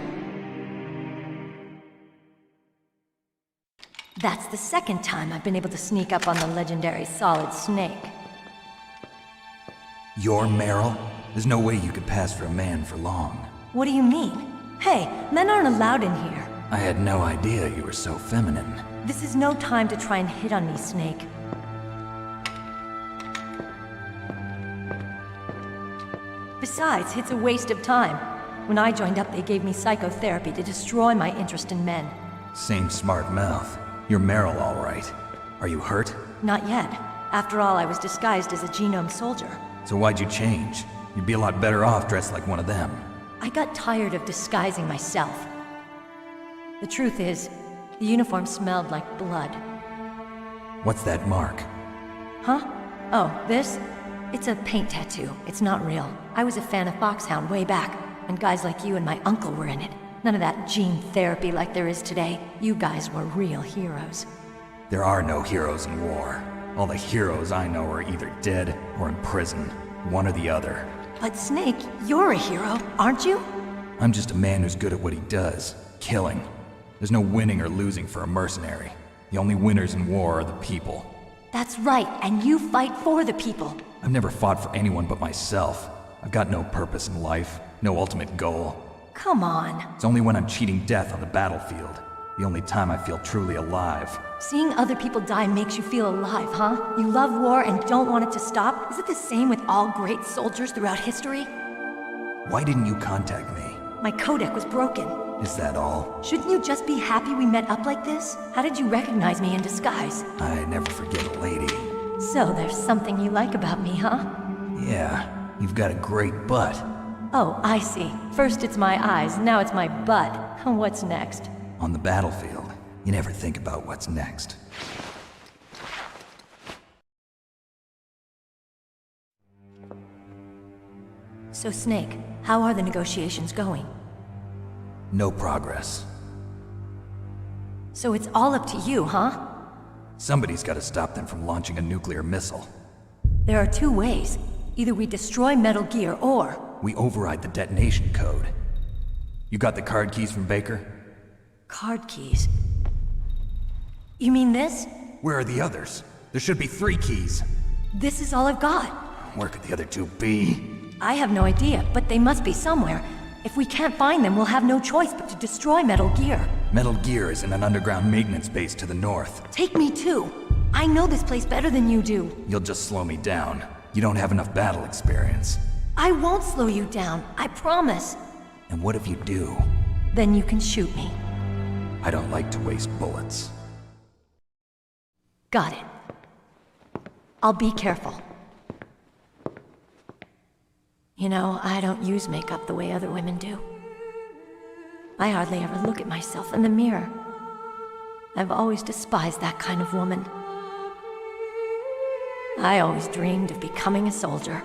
That's the second time I've been able to sneak up on the legendary Solid Snake. You're Meryl? There's no way you could pass for a man for long. What do you mean? Hey, men aren't allowed in here. I had no idea you were so feminine. This is no time to try and hit on me, Snake. Besides, it's a waste of time. When I joined up, they gave me psychotherapy to destroy my interest in men. Same smart mouth. You're Meryl, all right. Are you hurt? Not yet. After all, I was disguised as a genome soldier. So why'd you change? You'd be a lot better off dressed like one of them. I got tired of disguising myself. The truth is, the uniform smelled like blood. What's that mark? Huh? Oh, this? It's a paint tattoo. It's not real. I was a fan of Foxhound way back, and guys like you and my uncle were in it. None of that gene therapy like there is today. You guys were real heroes. There are no heroes in war. All the heroes I know are either dead or in prison. One or the other. But Snake, you're a hero, aren't you? I'm just a man who's good at what he does. Killing. There's no winning or losing for a mercenary. The only winners in war are the people. That's right, and you fight for the people. I've never fought for anyone but myself. I've got no purpose in life, no ultimate goal. Come on. It's only when I'm cheating death on the battlefield. The only time I feel truly alive. Seeing other people die makes you feel alive, huh? You love war and don't want it to stop? Is it the same with all great soldiers throughout history? Why didn't you contact me? My codec was broken. Is that all? Shouldn't you just be happy we met up like this? How did you recognize me in disguise? I never forget a lady. So there's something you like about me, huh? Yeah, you've got a great butt. Oh, I see. First it's my eyes, now it's my butt. What's next? On the battlefield, you never think about what's next. So Snake, how are the negotiations going? No progress. So it's all up to you, huh? Somebody's got to stop them from launching a nuclear missile. There are two ways. Either we destroy Metal Gear, or... we override the detonation code. You got the card keys from Baker? Card keys? You mean this? Where are the others? There should be 3 keys. This is all I've got. Where could the other 2 be? I have no idea, but they must be somewhere. If we can't find them, we'll have no choice but to destroy Metal Gear. Metal Gear is in an underground maintenance base to the north. Take me too. I know this place better than you do. You'll just slow me down. You don't have enough battle experience. I won't slow you down, I promise. And what if you do? Then you can shoot me. I don't like to waste bullets. Got it. I'll be careful. You know, I don't use makeup the way other women do. I hardly ever look at myself in the mirror. I've always despised that kind of woman. I always dreamed of becoming a soldier.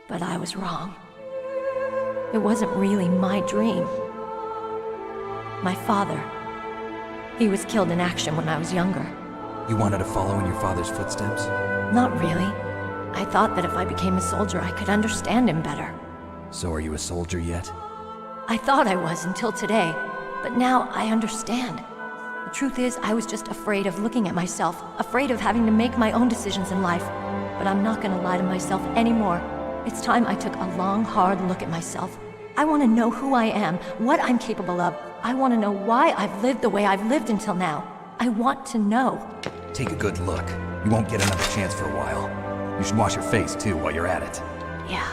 But I was wrong. It wasn't really my dream. My father, he was killed in action when I was younger. You wanted to follow in your father's footsteps? Not really. I thought that if I became a soldier, I could understand him better. So are you a soldier yet? I thought I was until today, but now I understand. The truth is, I was just afraid of looking at myself, afraid of having to make my own decisions in life. But I'm not gonna lie to myself anymore. It's time I took a long, hard look at myself. I want to know who I am, what I'm capable of. I want to know why I've lived the way I've lived until now. I want to know. Take a good look. You won't get another chance for a while. You should wash your face, too, while you're at it. Yeah.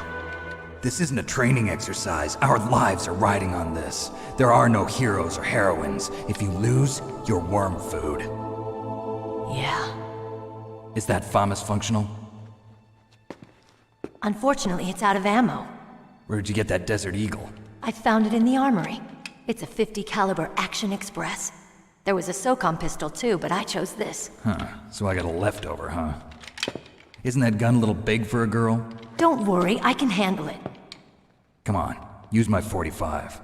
This isn't a training exercise. Our lives are riding on this. There are no heroes or heroines. If you lose, you're worm food. Yeah. Is that FAMAS functional? Unfortunately, it's out of ammo. Where'd you get that Desert Eagle? I found it in the armory. It's a .50 caliber Action Express. There was a SOCOM pistol too, but I chose this. Huh, so I got a leftover, huh? Isn't that gun a little big for a girl? Don't worry, I can handle it. Come on, use my .45.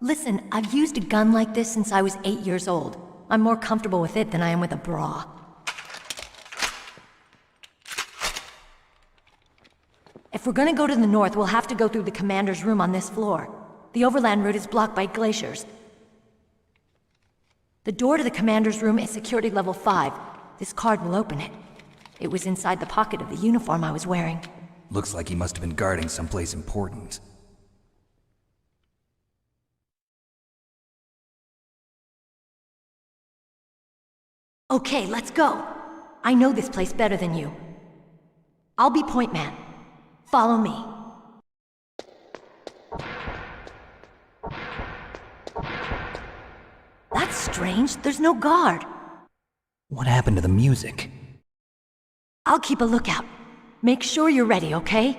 Listen, I've used a gun like this since I was 8 years old. I'm more comfortable with it than I am with a bra. If we're gonna go to the north, we'll have to go through the commander's room on this floor. The overland route is blocked by glaciers. The door to the commander's room is security level 5. This card will open it. It was inside the pocket of the uniform I was wearing. Looks like he must have been guarding someplace important. Okay, let's go. I know this place better than you. I'll be point man. Follow me. That's strange. There's no guard. What happened to the music? I'll keep a lookout. Make sure you're ready, okay?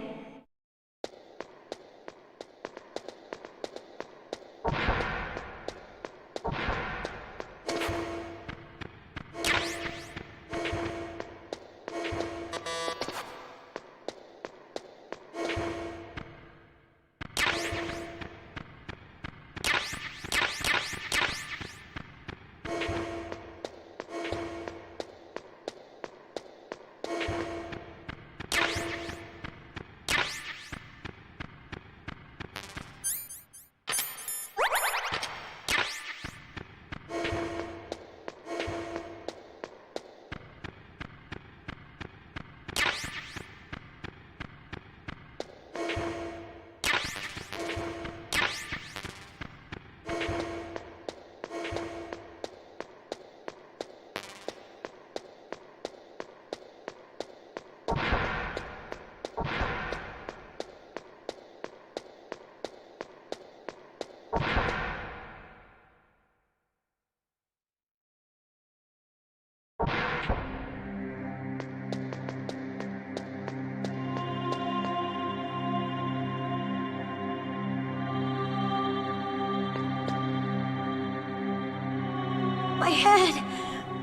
My head!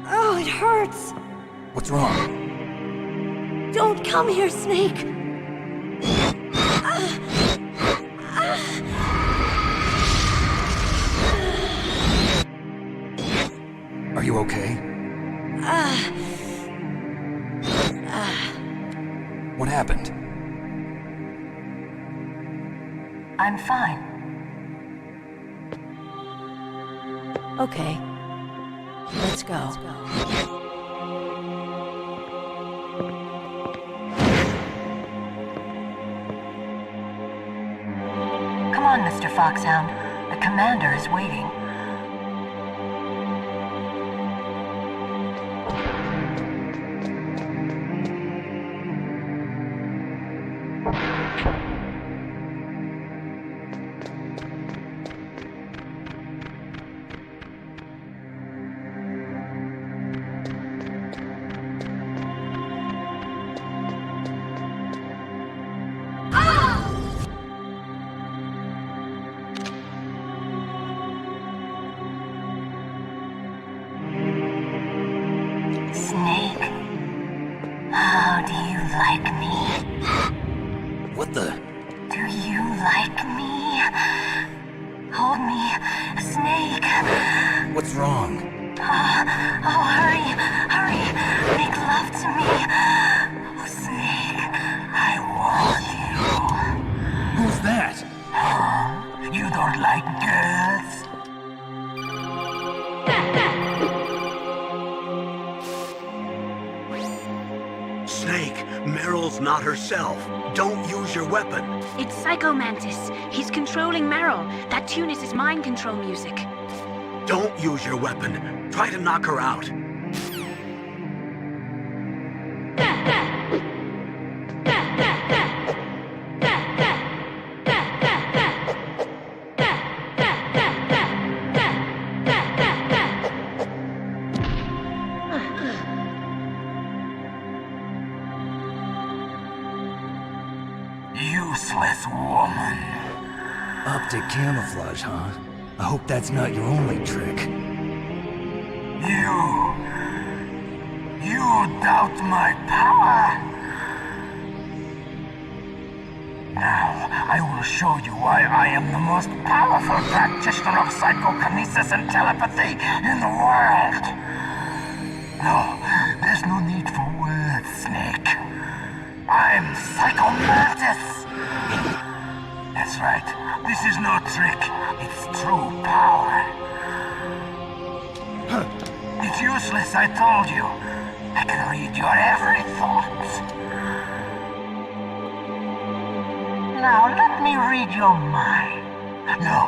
Oh, it hurts! What's wrong? Don't come here, Snake! Are you okay? What happened? I'm fine. Okay. Let's go. Come on, Mr. Foxhound. The commander is waiting. Snake, how do you like me? What the? Do you like me? Hold me, Snake. What's wrong? Oh, hurry, hurry, make love to me. Oh, Snake, I want you. Who's that? You don't like girls? Snake, Meryl's not herself. Don't use your weapon. It's Psycho Mantis. He's controlling Meryl. That tune is his mind control music. Don't use your weapon. Try to knock her out. Useless woman. Optic camouflage, huh? I hope that's not your only trick. You doubt my power? Now, I will show you why I am the most powerful practitioner of psychokinesis and telepathy in the world. No, there's no need for words, Snake. I'm Psycho Mantis! That's right. This is no trick. It's true power. It's useless, I told you. I can read your every thought. Now, let me read your mind. No,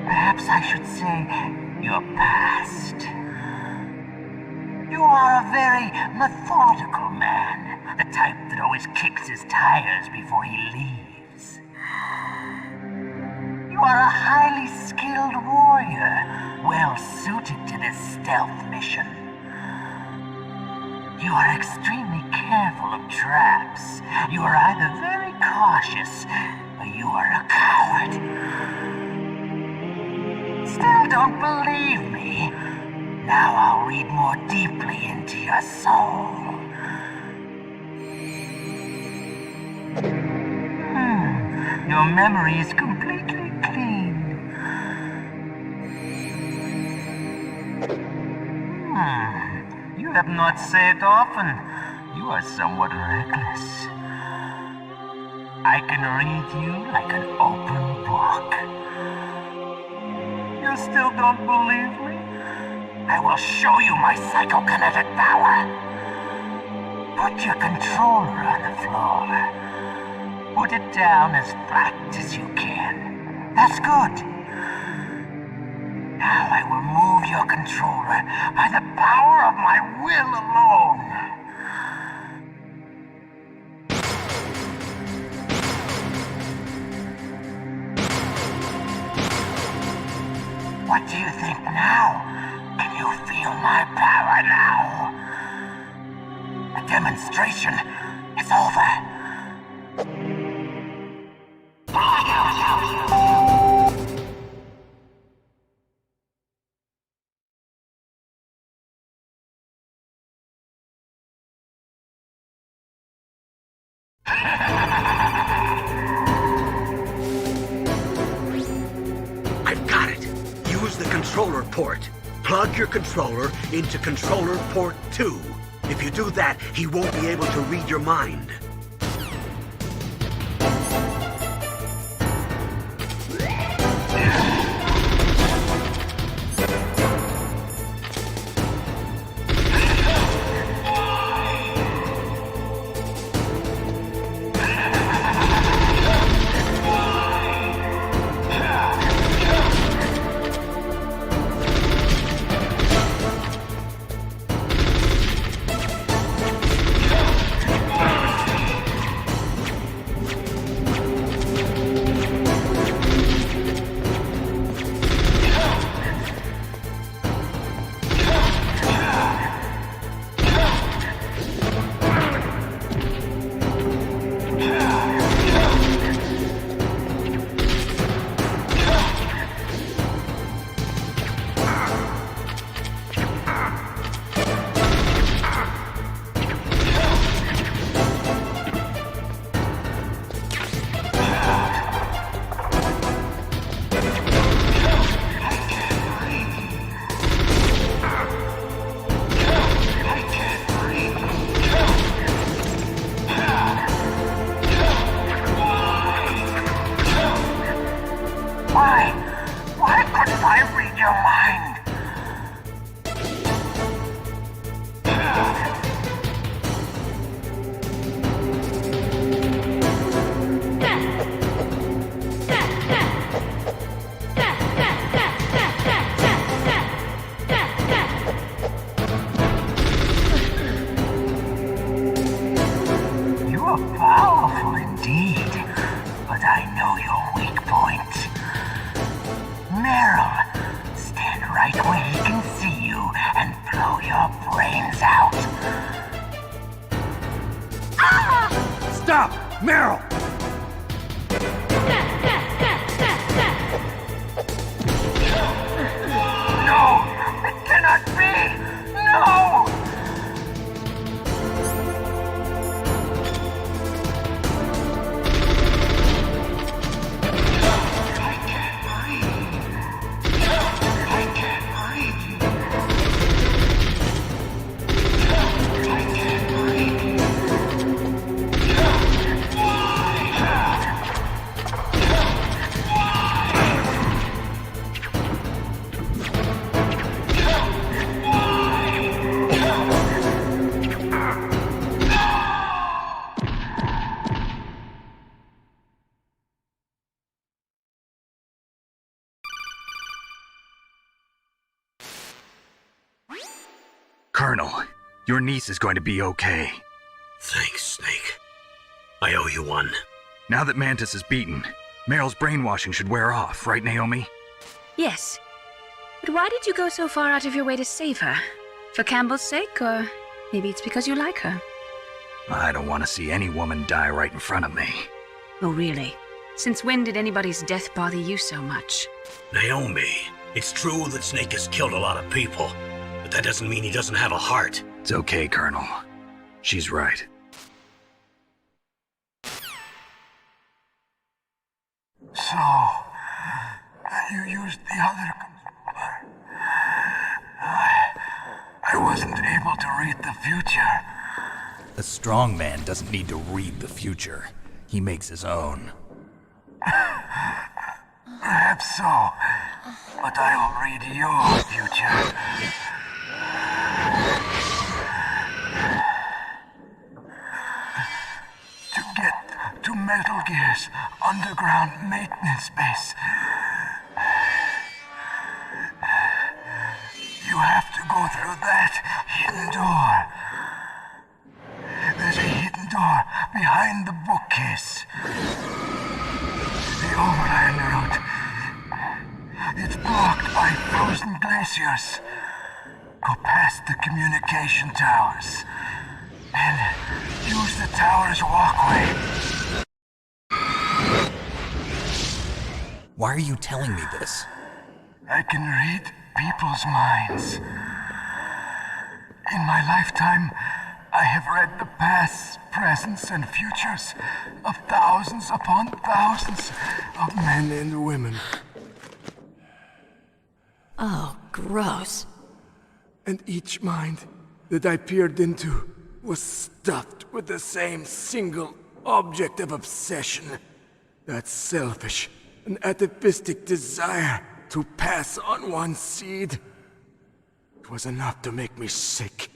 perhaps I should say your past. You are a very methodical man. The type that always kicks his tires before he leaves. You are a highly skilled warrior, well suited to this stealth mission. You are extremely careful of traps. You are either very cautious, or you are a coward. Still don't believe me? Now I'll read more deeply into your soul. Your memory is completely clean. You have not saved often. You are somewhat reckless. I can read you like an open book. You still don't believe me? I will show you my psychokinetic power. Put your controller on the floor. Put it down as flat as you can. That's good. Now I will move your controller by the power of my will alone. What do you think now? Can you feel my power now? demonstration is over. I've got it. Use the controller port. Plug your controller into controller port 2. If you do that, he won't be able to read your mind. Why couldn't I read your mind? You are powerful indeed, but I know your weak point. Meryl, stand right where he can see you and blow your brains out. Stop! Meryl! No! It cannot be! No! Colonel, your niece is going to be okay. Thanks, Snake. I owe you one. Now that Mantis is beaten, Meryl's brainwashing should wear off, right, Naomi? Yes. But why did you go so far out of your way to save her? For Campbell's sake, or maybe it's because you like her? I don't want to see any woman die right in front of me. Oh, really? Since when did anybody's death bother you so much? Naomi, it's true that Snake has killed a lot of people, but that doesn't mean he doesn't have a heart. It's okay, Colonel. She's right. So, you used the other... I wasn't able to read the future. A strong man doesn't need to read the future. He makes his own. Perhaps so, but I'll read your future. To get to Metal Gear's underground maintenance base, you have to go through that hidden door. There's a hidden door behind the bookcase. The overland route. It's blocked by frozen glaciers. Go past the communication towers. and use the tower's walkway. Why are you telling me this? I can read people's minds. In my lifetime, I have read the pasts, presents, and futures of thousands upon thousands of men and women. Oh, gross. And each mind that I peered into was stuffed with the same single object of obsession. That selfish and atavistic desire to pass on one's seed. It was enough to make me sick.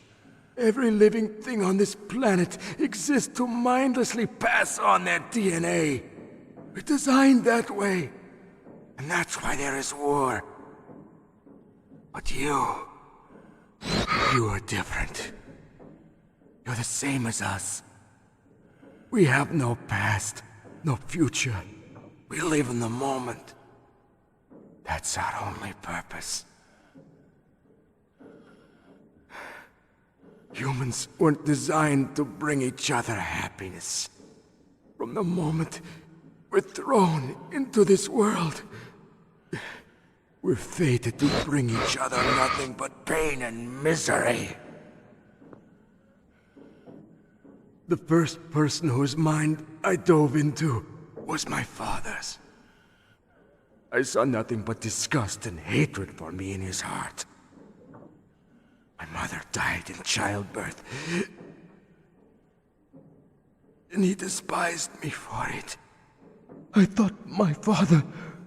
Every living thing on this planet exists to mindlessly pass on their DNA. We're designed that way. And that's why there is war. But you are different. You're the same as us. We have no past, no future. We live in the moment. That's our only purpose. Humans weren't designed to bring each other happiness. From the moment we're thrown into this world, we're fated to bring each other nothing but pain and misery. The first person whose mind I dove into was my father's. I saw nothing but disgust and hatred for me in his heart. My mother died in childbirth, and he despised me for it. I thought my father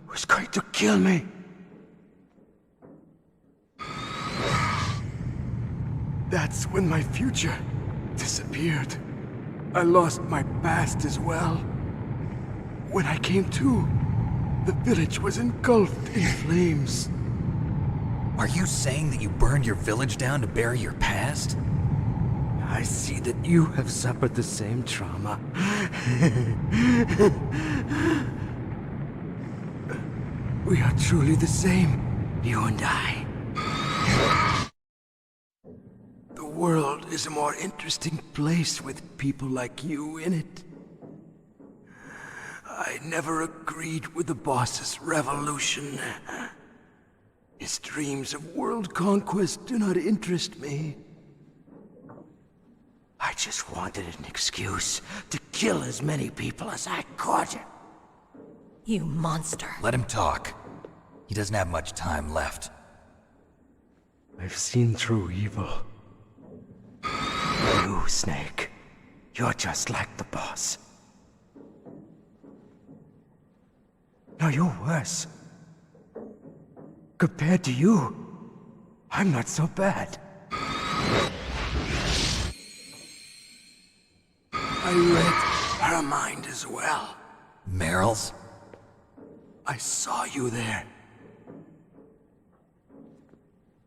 was going to kill me. That's when my future disappeared. I lost my past as well. When I came to, the village was engulfed in flames. Are you saying that you burned your village down to bury your past? I see that you have suffered the same trauma. We are truly the same, you and I. The world is a more interesting place with people like you in it. I never agreed with the boss's revolution. His dreams of world conquest do not interest me. I just wanted an excuse to kill as many people as I could. You monster. Let him talk. He doesn't have much time left. I've seen true evil. You, Snake. You're just like the boss. No, you're worse. Compared to you, I'm not so bad. I read her mind as well. Meryl's? I saw you there.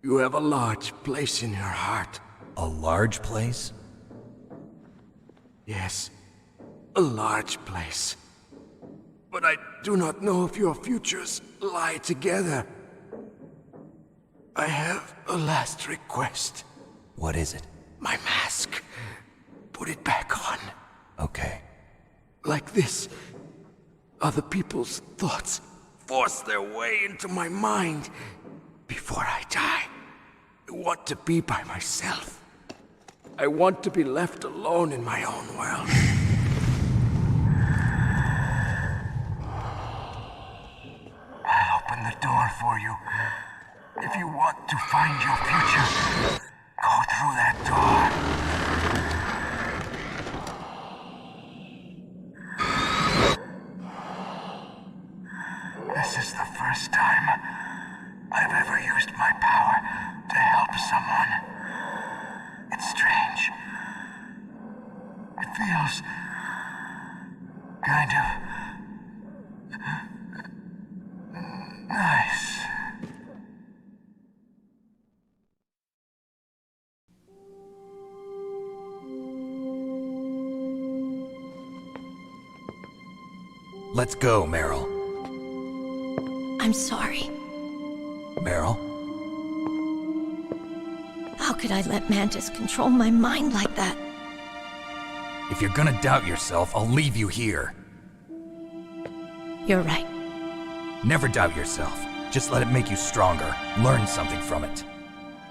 You have a large place in your heart. A large place? Yes, a large place. But I do not know if your futures lie together. I have a last request. What is it? My mask. Put it back on. Okay. Like this, other people's thoughts force their way into my mind. Before I die, I want to be by myself. I want to be left alone in my own world. I'll open the door for you. If you want to find your future, go through that door. This is the first time I've ever used my power to help someone. It's strange. It feels kind of nice. Let's go, Meryl. I'm sorry. Meryl? How could I let Mantis control my mind like that? If you're gonna doubt yourself, I'll leave you here. You're right. Never doubt yourself. Just let it make you stronger. Learn something from it.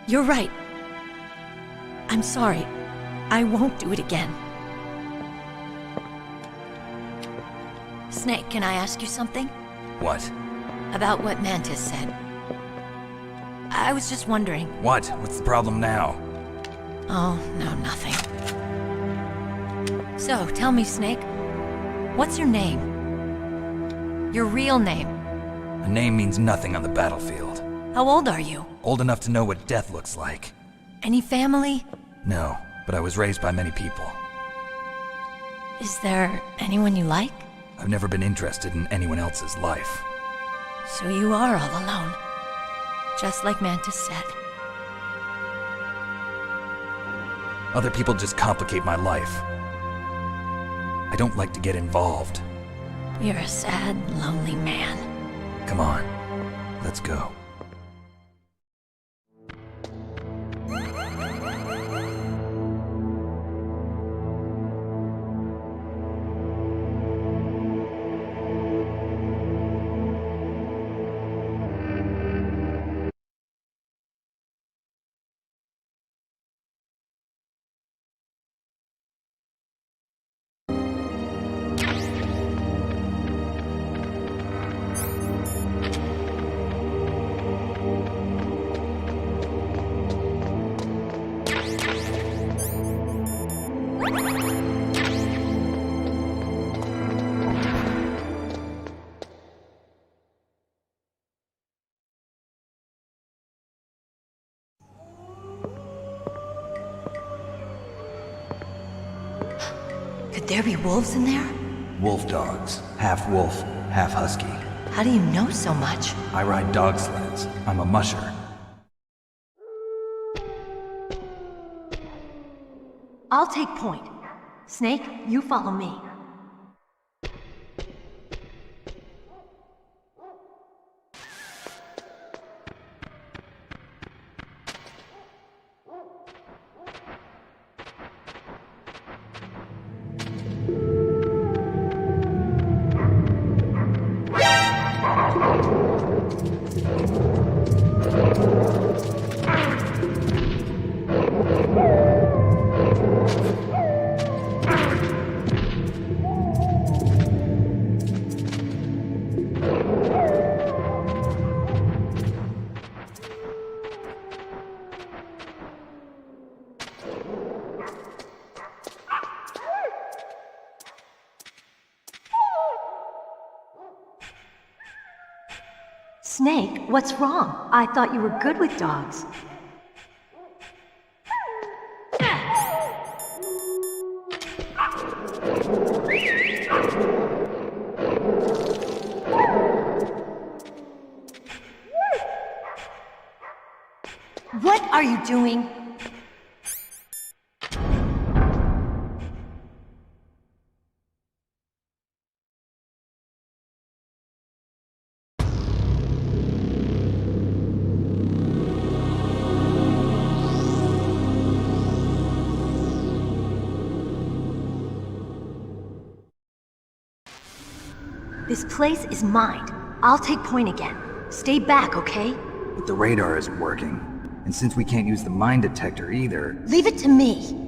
You're right. I'm sorry. I won't do it again. Snake, can I ask you something? What? About what Mantis said. I was just wondering. What? What's the problem now? Oh, no, nothing. So, tell me, Snake. What's your name? Your real name? A name means nothing on the battlefield. How old are you? Old enough to know what death looks like. Any family? No, but I was raised by many people. Is there anyone you like? I've never been interested in anyone else's life. So you are all alone. Just like Mantis said. Other people just complicate my life. I don't like to get involved. You're a sad, lonely man. Come on, let's go. Could there be wolves in there? Wolf dogs. Half wolf, half husky. How do you know so much? I ride dog sleds. I'm a musher. I'll take point. Snake, you follow me. Snake, what's wrong? I thought you were good with dogs. What are you doing? This place is mine. I'll take point again. Stay back, okay? But the radar isn't working. And since we can't use the mine detector either... Leave it to me.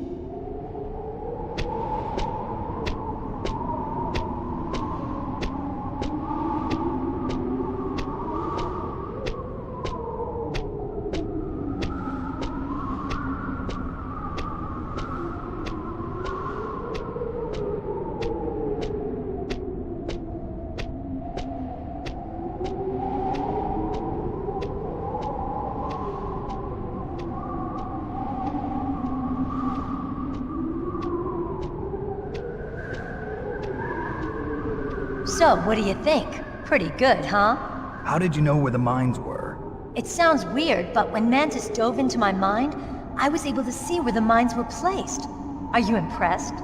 So, what do you think? Pretty good, huh? How did you know where the mines were? It sounds weird, but when Mantis dove into my mind, I was able to see where the mines were placed. Are you impressed?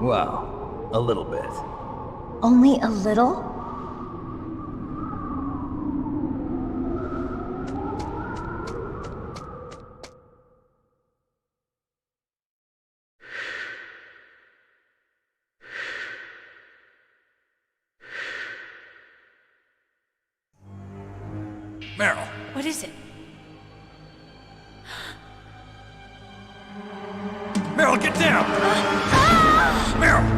Well, a little bit. Only a little? Meryl. What is it? Meryl, get down! Meryl!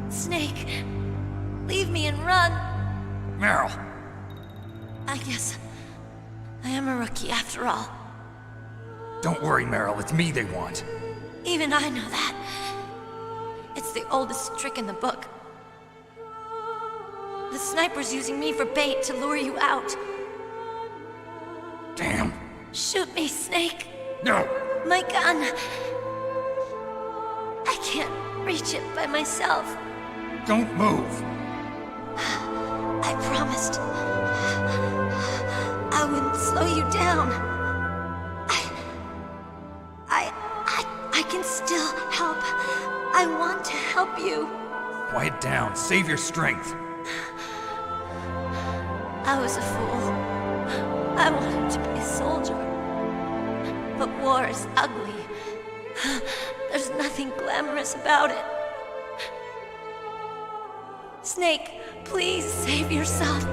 Snake, leave me and run. Meryl! I guess I am a rookie after all. Don't worry, Meryl. It's me they want. Even I know that. It's the oldest trick in the book. The sniper's using me for bait to lure you out. Damn. Shoot me, Snake. No! My gun. I can't reach it by myself. Don't move. I promised I wouldn't slow you down. I can still help. I want to help you. Quiet down. Save your strength. I was a fool. I wanted to be a soldier. But war is ugly. There's nothing glamorous about it. Snake, please save yourself.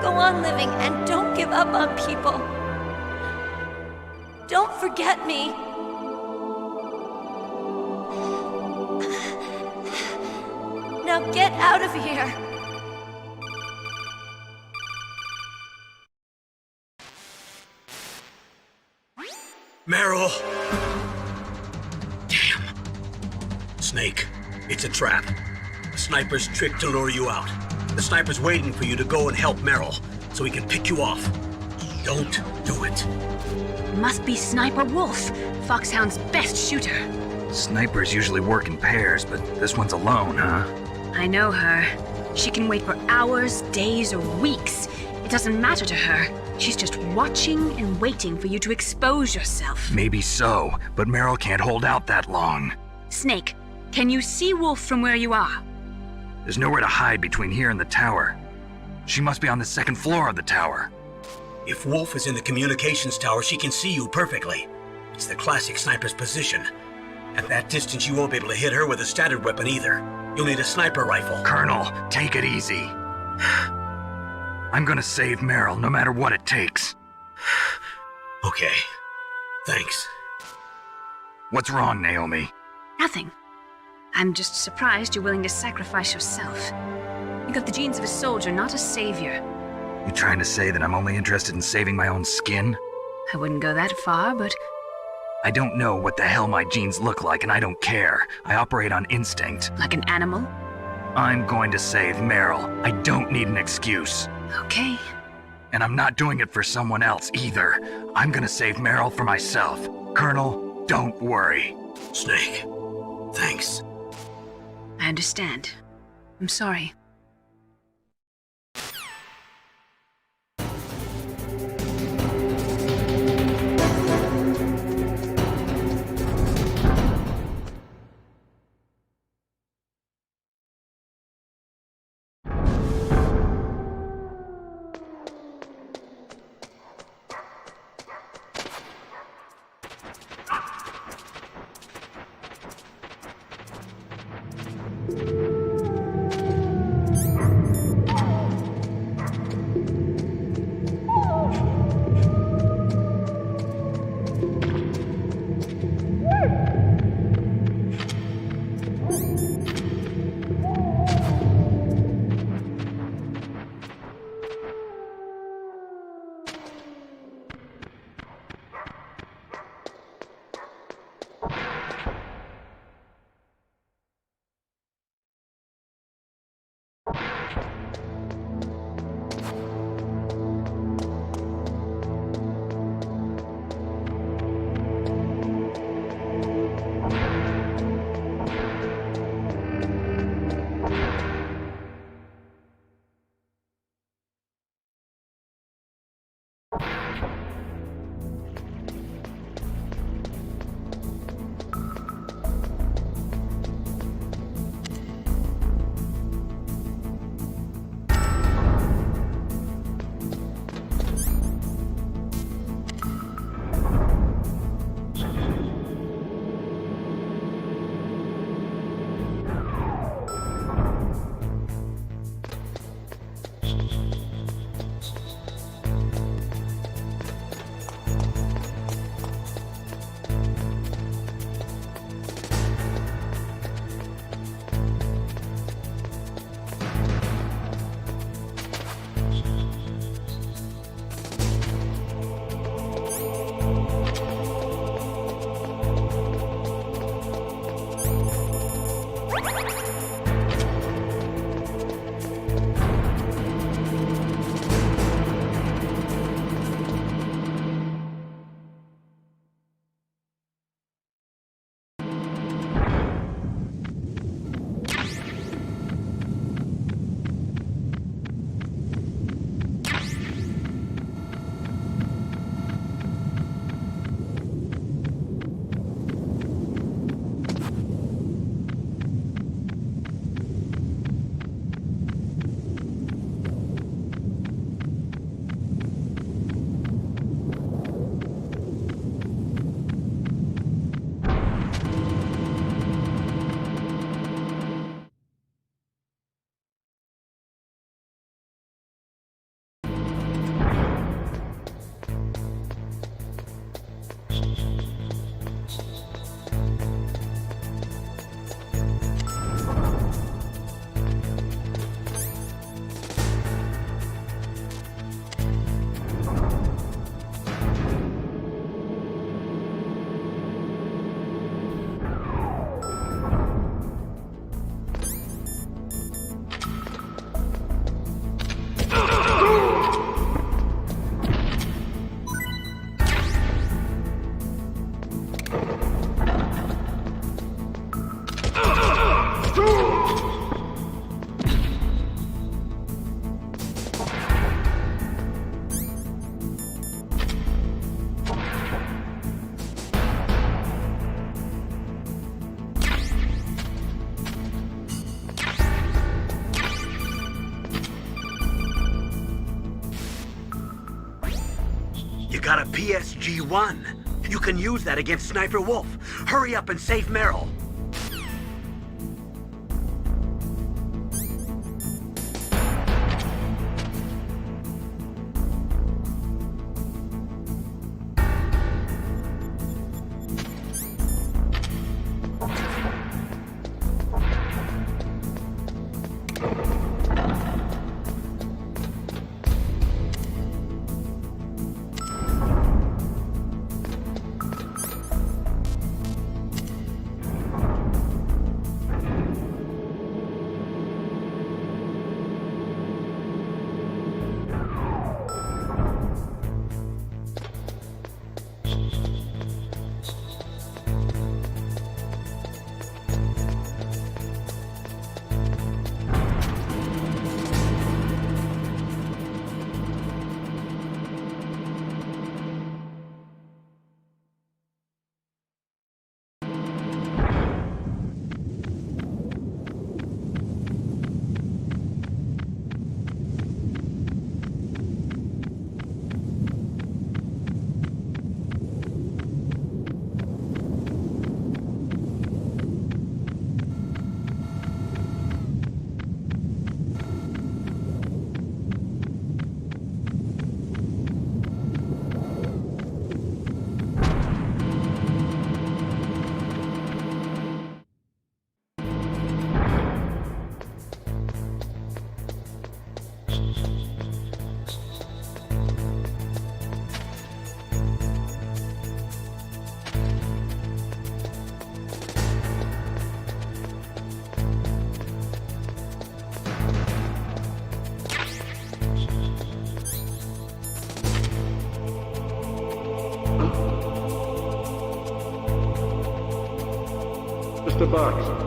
Go on living and don't give up on people. Don't forget me. Now get out of here. Meryl! Damn. Snake, it's a trap. The sniper's trick to lure you out. The sniper's waiting for you to go and help Meryl, so he can pick you off. Don't do it. Must be Sniper Wolf, Foxhound's best shooter. Snipers usually work in pairs, but this one's alone, huh? I know her. She can wait for hours, days, or weeks. It doesn't matter to her. She's just watching and waiting for you to expose yourself. Maybe so, but Meryl can't hold out that long. Snake, can you see Wolf from where you are? There's nowhere to hide between here and the tower. She must be on the second floor of the tower. If Wolf is in the communications tower, she can see you perfectly. It's the classic sniper's position. At that distance, you won't be able to hit her with a standard weapon either. You'll need a sniper rifle. Colonel, take it easy. I'm gonna save Meryl, no matter what it takes. Okay. Thanks. What's wrong, Naomi? Nothing. I'm just surprised you're willing to sacrifice yourself. You got the genes of a soldier, not a savior. You trying to say that I'm only interested in saving my own skin? I wouldn't go that far, but... I don't know what the hell my genes look like, and I don't care. I operate on instinct. Like an animal? I'm going to save Meryl. I don't need an excuse. Okay. And I'm not doing it for someone else either. I'm gonna save Meryl for myself. Colonel, don't worry. Snake, thanks. I understand. I'm sorry. You got a PSG-1. You can use that against Sniper Wolf. Hurry up and save Meryl. Mr. Box.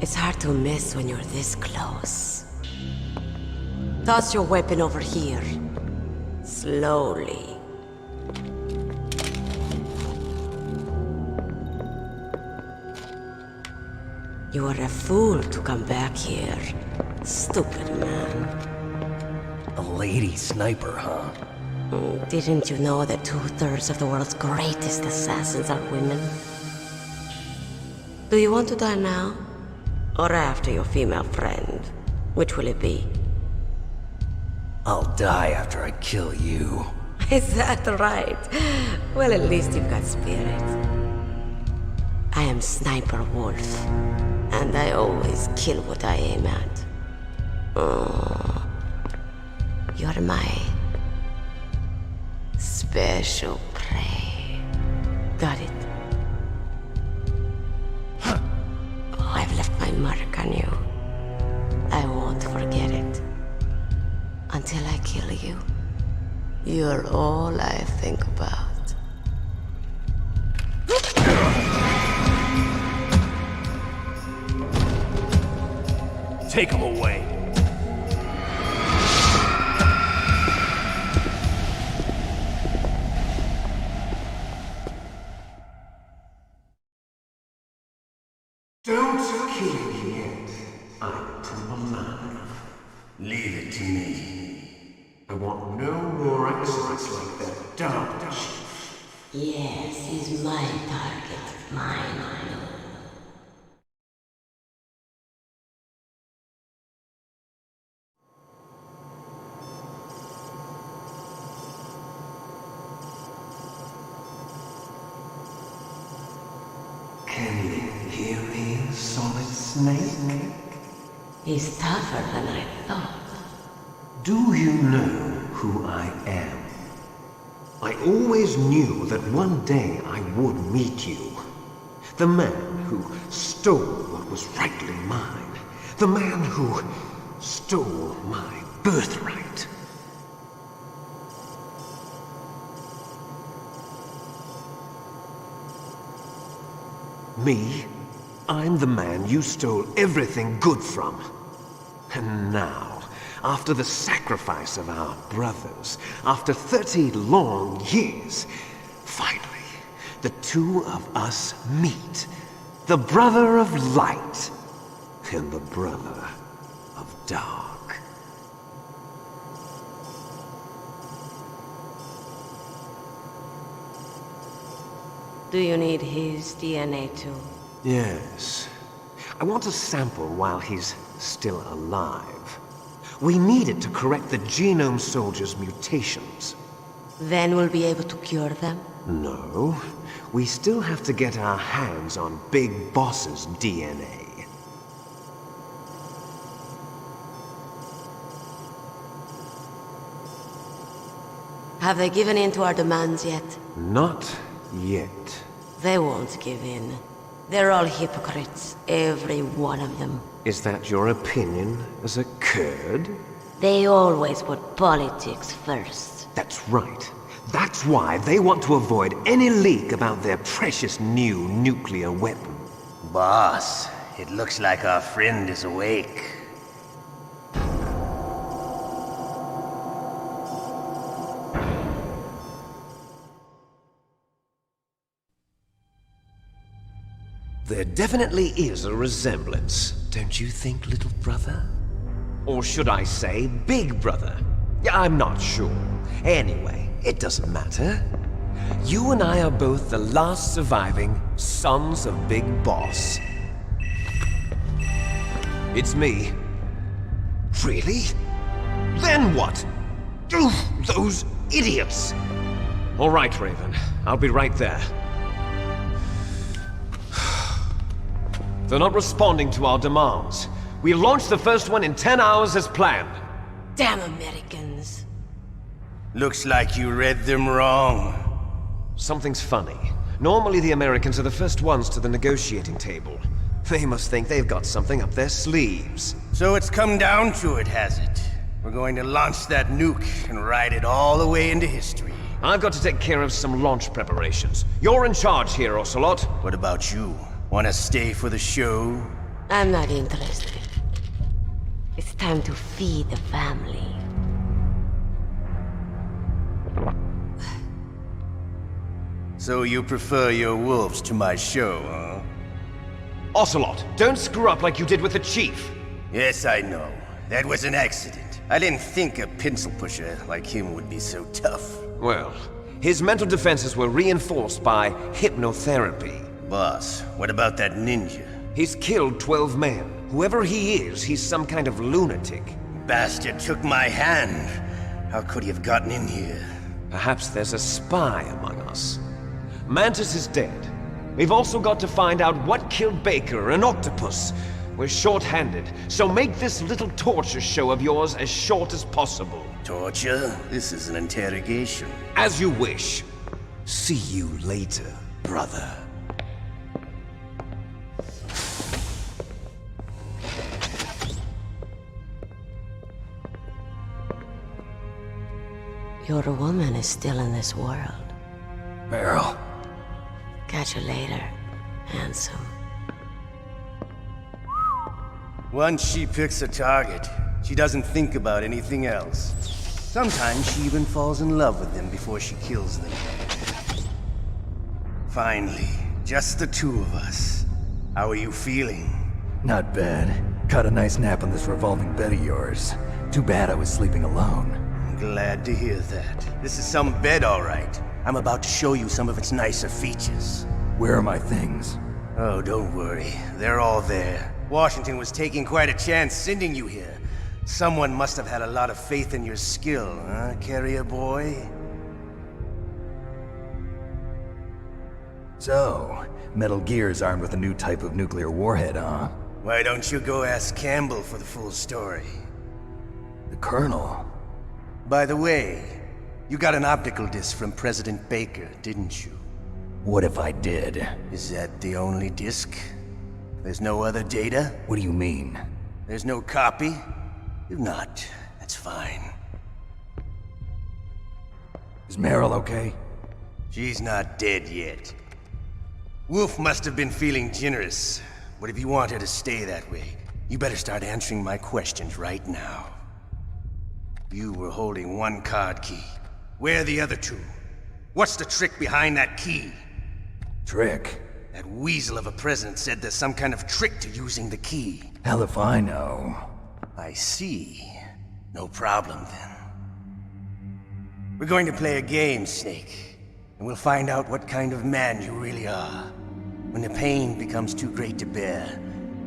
It's hard to miss when you're this close. Toss your weapon over here. Slowly. You are a fool to come back here. Stupid man. A lady sniper, huh? Didn't you know that 2/3 of the world's greatest assassins are women? Do you want to die now? Or after your female friend? Which will it be? I'll die after I kill you. Is that right? Well, at least you've got spirit. I am Sniper Wolf, and I always kill what I aim at. Oh, you're my special prey. Got it? Oh, I've left my mark on you. I won't forget it. Until I kill you. You're all I think about. Take him away. Don't kill me yet. I'm alive. Leave it to me. I want no more accidents like that DARPA chief. Yes, he's my target. Mine, I know. Can you hear me, Solid Snake? He's tougher than I thought. Do you know who I am? I always knew that one day I would meet you. The man who stole what was rightly mine. The man who stole my birthright. Me? I'm the man you stole everything good from. And now, after the sacrifice of our brothers, after 30 long years, finally, the two of us meet. The brother of light and the brother of dark. Do you need his DNA too? Yes. I want a sample while he's still alive. We need it to correct the genome soldier's mutations. Then we'll be able to cure them? No. We still have to get our hands on Big Boss's DNA. Have they given in to our demands yet? Not yet. They won't give in. They're all hypocrites, every one of them. Is that your opinion as a Kurd? They always put politics first. That's right. That's why they want to avoid any leak about their precious new nuclear weapon. Boss, it looks like our friend is awake. There definitely is a resemblance, don't you think, little brother? Or should I say, big brother? Yeah, I'm not sure. Anyway, it doesn't matter. You and I are both the last surviving sons of Big Boss. It's me. Really? Then what? Oof, those idiots! All right, Raven. I'll be right there. They're not responding to our demands. We launched the first one in 10 hours as planned. Damn Americans. Looks like you read them wrong. Something's funny. Normally the Americans are the first ones to the negotiating table. They must think they've got something up their sleeves. So it's come down to it, has it? We're going to launch that nuke and ride it all the way into history. I've got to take care of some launch preparations. You're in charge here, Ocelot. What about you? Want to stay for the show? I'm not interested. It's time to feed the family. So you prefer your wolves to my show, huh? Ocelot, don't screw up like you did with the Chief. Yes, I know. That was an accident. I didn't think a pencil pusher like him would be so tough. Well, his mental defenses were reinforced by hypnotherapy. Boss, what about that ninja? He's killed 12 men. Whoever he is, he's some kind of lunatic. Bastard took my hand. How could he have gotten in here? Perhaps there's a spy among us. Mantis is dead. We've also got to find out what killed Baker and Octopus. We're short-handed, so make this little torture show of yours as short as possible. Torture? This is an interrogation. As you wish. See you later, brother. Your woman is still in this world. Meryl. Catch you later, handsome. Once she picks a target, she doesn't think about anything else. Sometimes she even falls in love with them before she kills them. Finally, just the two of us. How are you feeling? Not bad. Caught a nice nap on this revolving bed of yours. Too bad I was sleeping alone. I'm glad to hear that. This is some bed, all right. I'm about to show you some of its nicer features. Where are my things? Oh, don't worry. They're all there. Washington was taking quite a chance sending you here. Someone must have had a lot of faith in your skill, huh, carrier boy? So, Metal Gear's armed with a new type of nuclear warhead, huh? Why don't you go ask Campbell for the full story? The Colonel? By the way, you got an optical disc from President Baker, didn't you? What if I did? Is that the only disc? There's no other data? What do you mean? There's no copy? If not, that's fine. Is Meryl okay? She's not dead yet. Wolf must have been feeling generous. But if you want her to stay that way, you better start answering my questions right now. You were holding one card key. Where are the other two? What's the trick behind that key? Trick? That weasel of a president said there's some kind of trick to using the key. Hell if I know. I see. No problem then. We're going to play a game, Snake. And we'll find out what kind of man you really are. When the pain becomes too great to bear,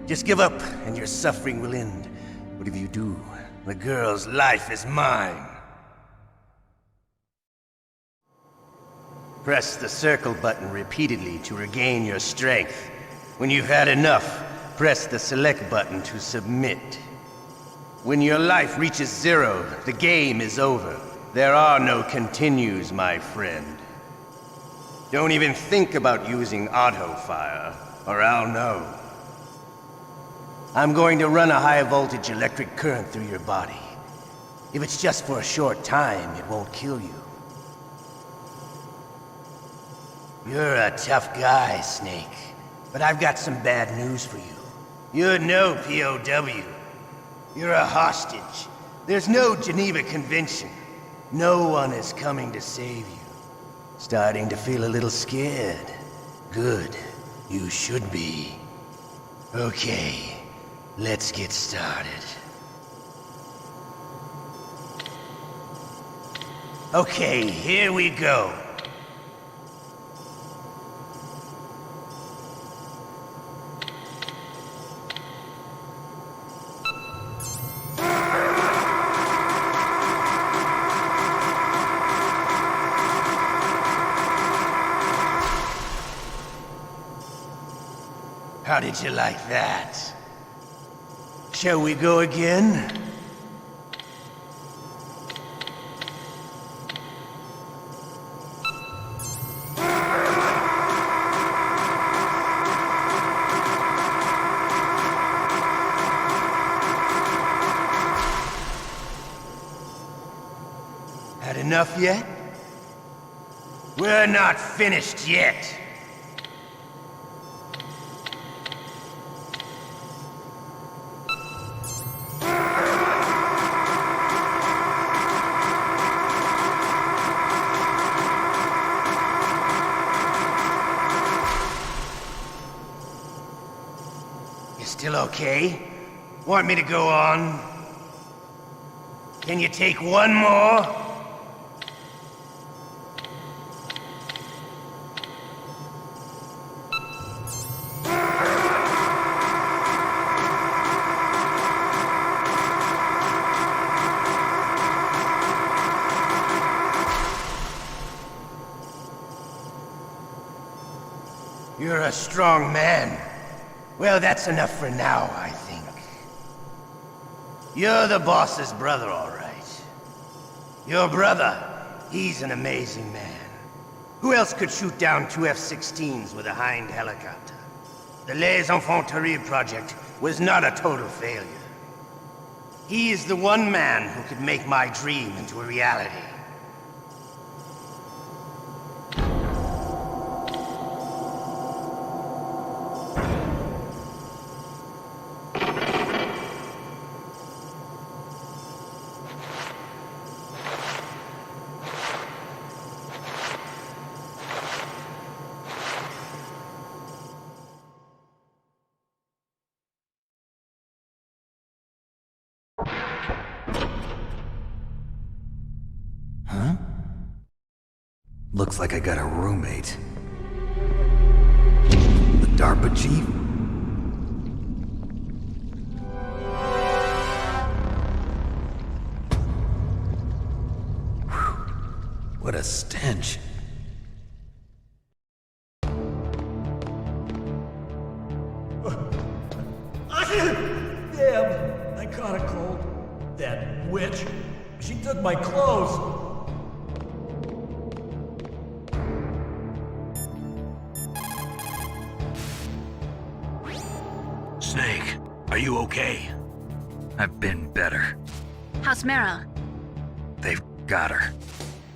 just give up and your suffering will end. But if you do, the girl's life is mine. Press the circle button repeatedly to regain your strength. When you've had enough, press the select button to submit. When your life reaches 0, the game is over. There are no continues, my friend. Don't even think about using auto-fire, or I'll know. I'm going to run a high-voltage electric current through your body. If it's just for a short time, it won't kill you. You're a tough guy, Snake. But I've got some bad news for you. You're no POW. You're a hostage. There's no Geneva Convention. No one is coming to save you. Starting to feel a little scared. Good. You should be. Okay, let's get started. Okay, here we go. How did you like that? Shall we go again? Had enough yet? We're not finished yet. Still okay? Want me to go on? Can you take one more? You're a strong man. Well, that's enough for now, I think. You're the boss's brother, all right. Your brother, he's an amazing man. Who else could shoot down 2 F-16s with a Hind helicopter? The Les Infiltration project was not a total failure. He is the one man who could make my dream into a reality. Looks like I got a roommate. The DARPA chief? Whew. What a stench. Damn! I caught a cold. That witch. She took my clothes. Snake, are you okay? I've been better. How's Meryl? They've got her.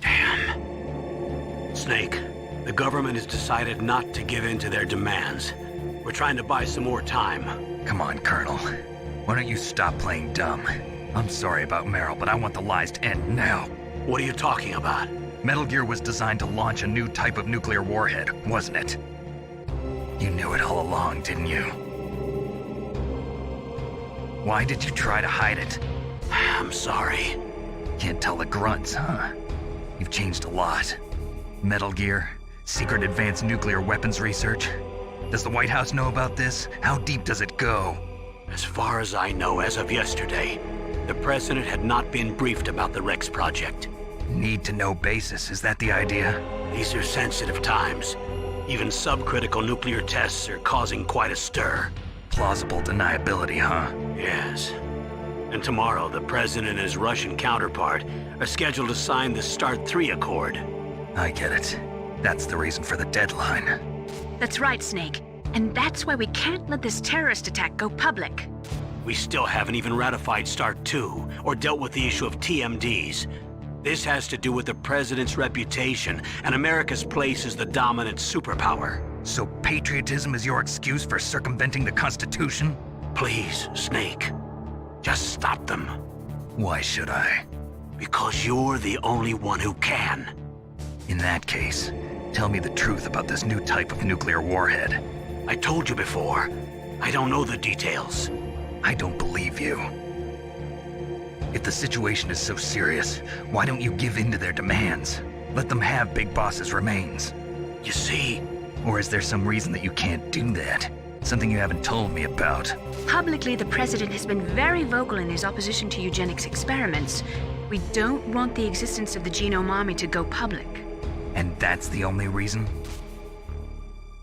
Damn. Snake, the government has decided not to give in to their demands. We're trying to buy some more time. Come on, Colonel. Why don't you stop playing dumb? I'm sorry about Meryl, but I want the lies to end now. What are you talking about? Metal Gear was designed to launch a new type of nuclear warhead, wasn't it? You knew it all along, didn't you? Why did you try to hide it? I'm sorry. Can't tell the grunts, huh? You've changed a lot. Metal Gear, secret advanced nuclear weapons research. Does the White House know about this? How deep does it go? As far as I know, as of yesterday, the President had not been briefed about the Rex project. Need-to-know basis, is that the idea? These are sensitive times. Even subcritical nuclear tests are causing quite a stir. Plausible deniability, huh? Yes. And tomorrow, the President and his Russian counterpart are scheduled to sign the START 3 Accord. I get it. That's the reason for the deadline. That's right, Snake. And that's why we can't let this terrorist attack go public. We still haven't even ratified START 2 or dealt with the issue of TMDs. This has to do with the President's reputation and America's place as the dominant superpower. So patriotism is your excuse for circumventing the Constitution? Please, Snake. Just stop them. Why should I? Because you're the only one who can. In that case, tell me the truth about this new type of nuclear warhead. I told you before. I don't know the details. I don't believe you. If the situation is so serious, why don't you give in to their demands? Let them have Big Boss's remains. You see? Or is there some reason that you can't do that? Something you haven't told me about? Publicly, the President has been very vocal in his opposition to eugenics experiments. We don't want the existence of the Genome Army to go public. And that's the only reason?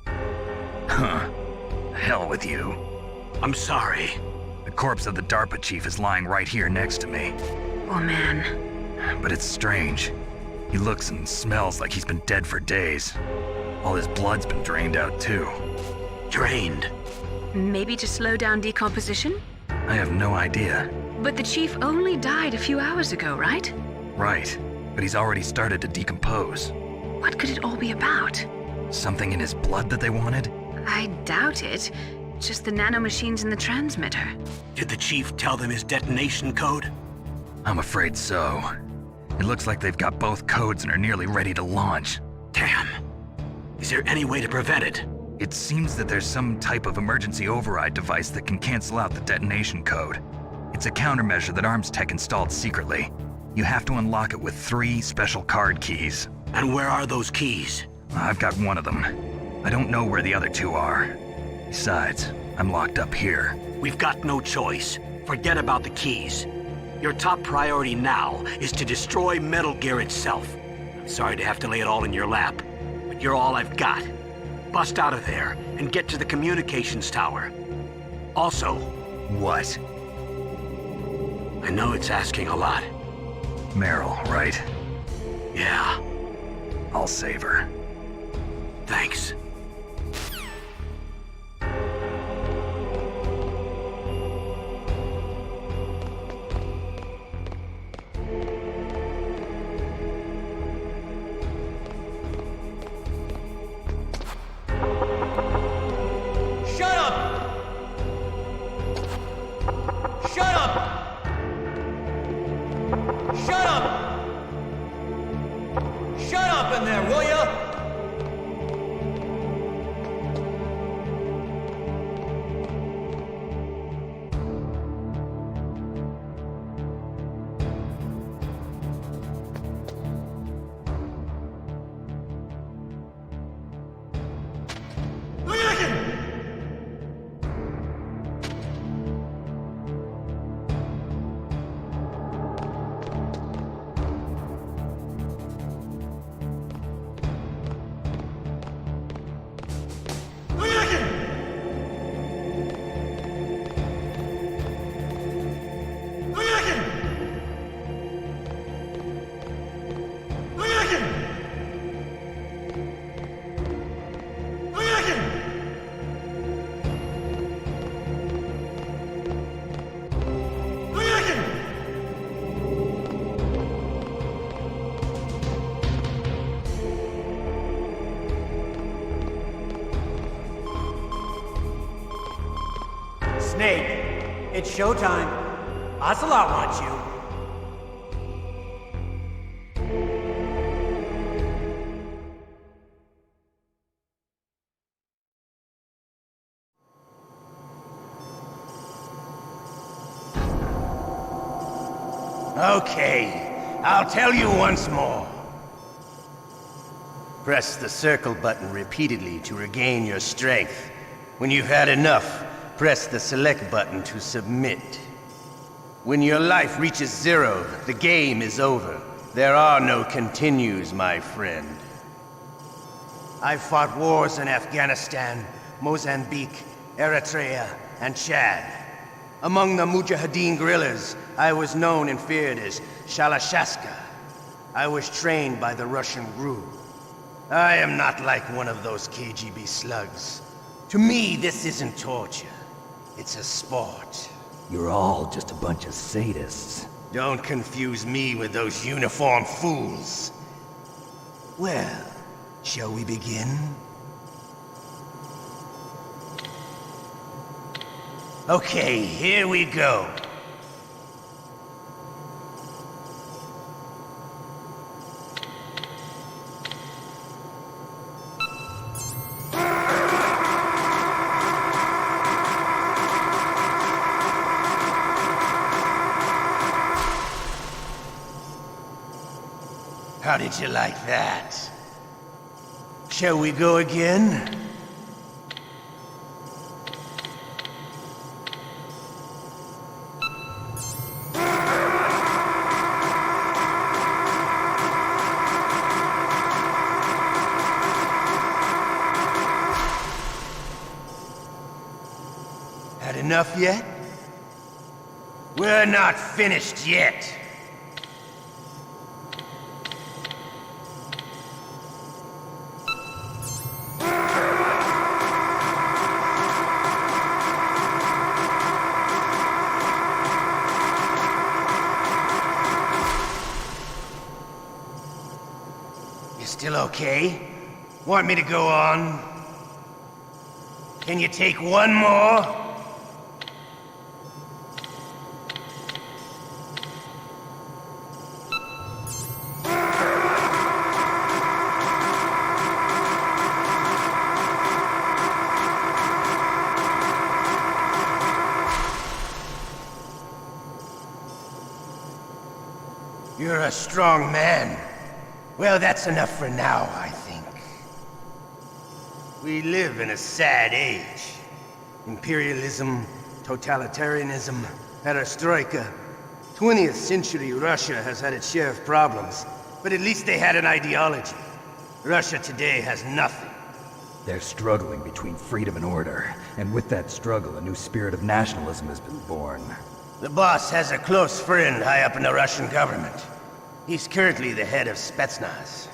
Huh. Hell with you. I'm sorry. The corpse of the DARPA chief is lying right here next to me. Oh, man. But it's strange. He looks and smells like he's been dead for days. All his blood's been drained out, too. Drained? Maybe to slow down decomposition? I have no idea. But the chief only died a few hours ago, right? Right. But he's already started to decompose. What could it all be about? Something in his blood that they wanted? I doubt it. Just the nanomachines in the transmitter. Did the chief tell them his detonation code? I'm afraid so. It looks like they've got both codes and are nearly ready to launch. Damn. Is there any way to prevent it? It seems that there's some type of emergency override device that can cancel out the detonation code. It's a countermeasure that Arms Tech installed secretly. You have to unlock it with 3 special card keys. And where are those keys? I've got one of them. I don't know where the other 2 are. Besides, I'm locked up here. We've got no choice. Forget about the keys. Your top priority now is to destroy Metal Gear itself. I'm sorry to have to lay it all in your lap, but you're all I've got. Bust out of there and get to the communications tower. Also... What? I know it's asking a lot. Meryl, right? Yeah. I'll save her. Thanks. Shut up! Shut up! Shut up! Shut up in there, will ya? Snake, it's showtime. Ocelot wants you. Okay, I'll tell you once more. Press the circle button repeatedly to regain your strength. When you've had enough, press the select button to submit. When your life reaches 0, the game is over. There are no continues, my friend. I've fought wars in Afghanistan, Mozambique, Eritrea, and Chad. Among the Mujahideen guerrillas, I was known and feared as Shalashaska. I was trained by the Russian GRU. I am not like one of those KGB slugs. To me, this isn't torture. It's a sport. You're all just a bunch of sadists. Don't confuse me with those uniformed fools. Well, shall we begin? Okay, here we go. How did you like that? Shall we go again? Had enough yet? We're not finished yet. Still okay? Want me to go on? Can you take one more? a strong man. Well, that's enough for now, I think. We live in a sad age. Imperialism, totalitarianism, perestroika. 20th century Russia has had its share of problems, but at least they had an ideology. Russia today has nothing. They're struggling between freedom and order, and with that struggle, a new spirit of nationalism has been born. The boss has a close friend high up in the Russian government. He's currently the head of Spetsnaz.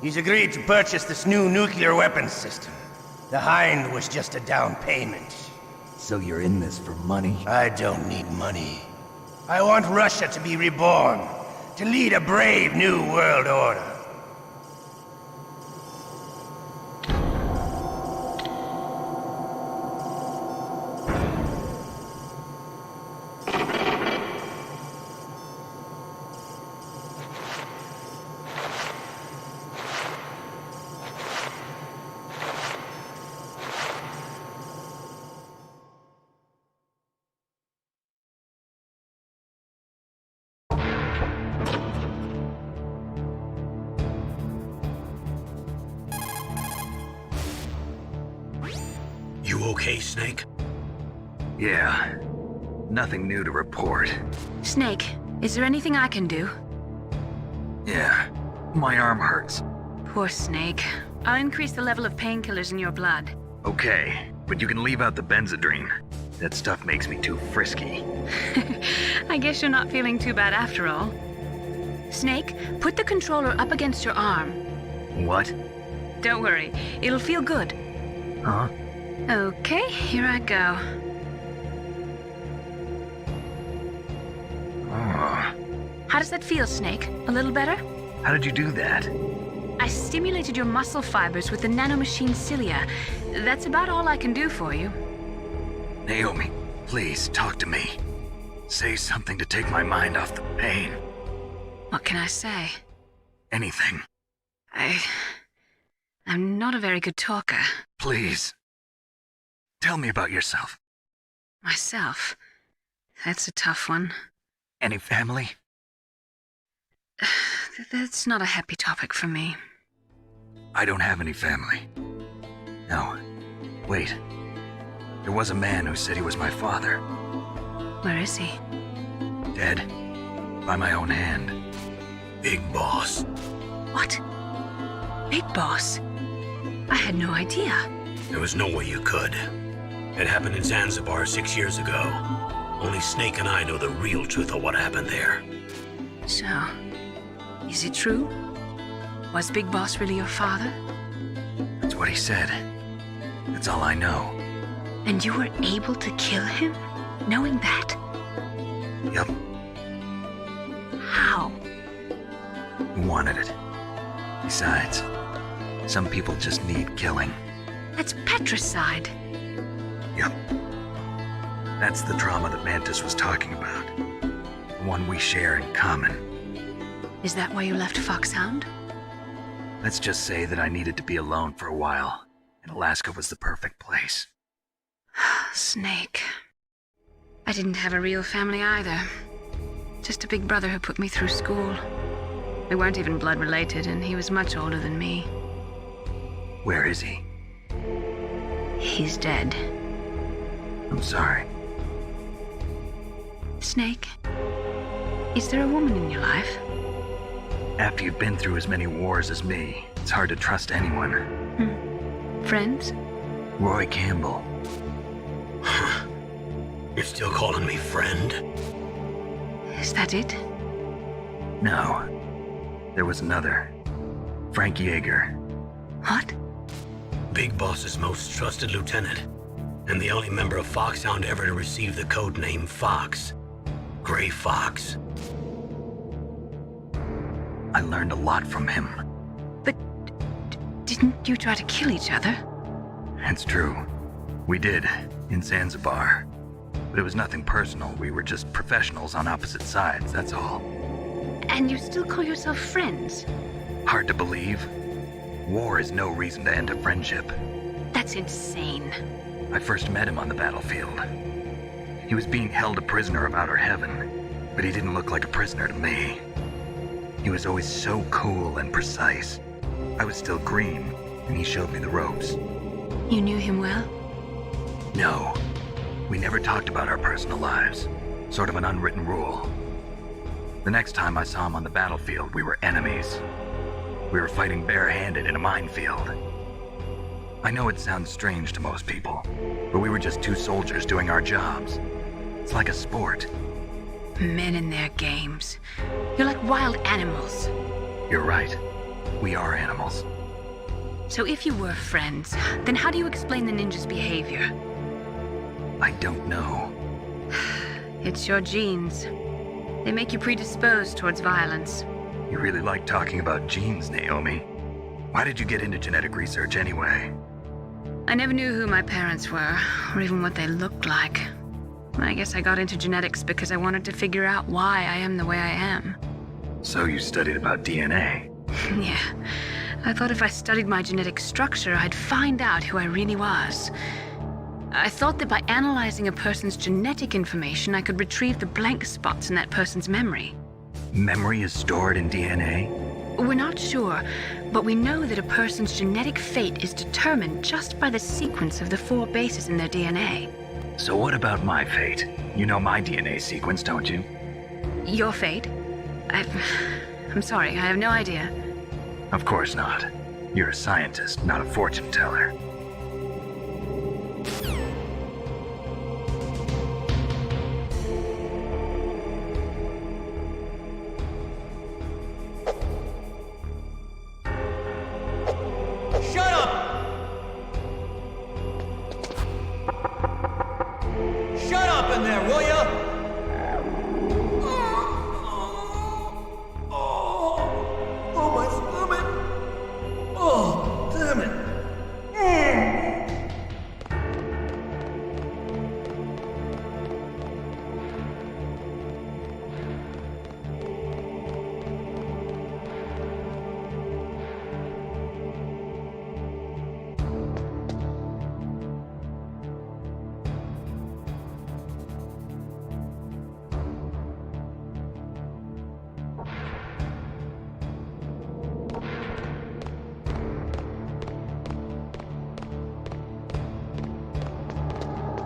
He's agreed to purchase this new nuclear weapons system. The Hind was just a down payment. So you're in this for money? I don't need money. I want Russia to be reborn, to lead a brave new world order. You okay, Snake? Yeah. Nothing new to report. Snake, is there anything I can do? Yeah. My arm hurts. Poor Snake. I'll increase the level of painkillers in your blood. Okay, but you can leave out the Benzedrine. That stuff makes me too frisky. I guess you're not feeling too bad after all. Snake, put the controller up against your arm. What? Don't worry, it'll feel good. Huh? Okay, here I go. Oh. How does that feel, Snake? A little better? How did you do that? I stimulated your muscle fibers with the nanomachine cilia. That's about all I can do for you. Naomi, please talk to me. Say something to take my mind off the pain. What can I say? Anything. I'm not a very good talker. Please. Tell me about yourself. Myself? That's a tough one. Any family? That's not a happy topic for me. I don't have any family. No. Wait. There was a man who said he was my father. Where is he? Dead. By my own hand. Big Boss. What? Big Boss? I had no idea. There was no way you could. It happened in Zanzibar 6 years ago. Only Snake and I know the real truth of what happened there. So, is it true? Was Big Boss really your father? That's what he said. That's all I know. And you were able to kill him, knowing that? Yup. How? He wanted it. Besides, some people just need killing. That's patricide. Yup. That's the trauma that Mantis was talking about. The one we share in common. Is that why you left Foxhound? Let's just say that I needed to be alone for a while, and Alaska was the perfect place. Snake. I didn't have a real family either. Just a big brother who put me through school. We weren't even blood related, and he was much older than me. Where is he? He's dead. I'm sorry. Snake, is there a woman in your life? After you've been through as many wars as me, it's hard to trust anyone. Friends? Roy Campbell. You're still calling me friend? Is that it? No. There was another. Frank Yeager. What? Big Boss's most trusted lieutenant, and the only member of Foxhound ever to receive the code name Fox. Gray Fox. I learned a lot from him. But didn't you try to kill each other? It's true. We did, in Zanzibar. But it was nothing personal. We were just professionals on opposite sides, that's all. And you still call yourself friends? Hard to believe. War is no reason to end a friendship. That's insane. I first met him on the battlefield. He was being held a prisoner of outer heaven, but he didn't look like a prisoner to me. He was always so cool and precise. I was still green, and he showed me the ropes. You knew him well? No. We never talked about our personal lives. Sort of an unwritten rule. The next time I saw him on the battlefield, we were enemies. We were fighting barehanded in a minefield. I know it sounds strange to most people, but we were just two soldiers doing our jobs. It's like a sport. Men and their games. You're like wild animals. You're right. We are animals. So if you were friends, then how do you explain the ninja's behavior? I don't know. It's your genes. They make you predisposed towards violence. You really like talking about genes, Naomi. Why did you get into genetic research anyway? I never knew who my parents were, or even what they looked like. I guess I got into genetics because I wanted to figure out why I am the way I am. So you studied about DNA? Yeah. I thought if I studied my genetic structure, I'd find out who I really was. I thought that by analyzing a person's genetic information, I could retrieve the blank spots in that person's memory. Memory is stored in DNA? We're not sure, but we know that a person's genetic fate is determined just by the sequence of the 4 bases in their DNA. So what about my fate? You know my DNA sequence, don't you? Your fate? I'm sorry, I have no idea. Of course not. You're a scientist, not a fortune teller. Shut up! Shut up in there, will ya? Oh, my stomach! Oh, damn it!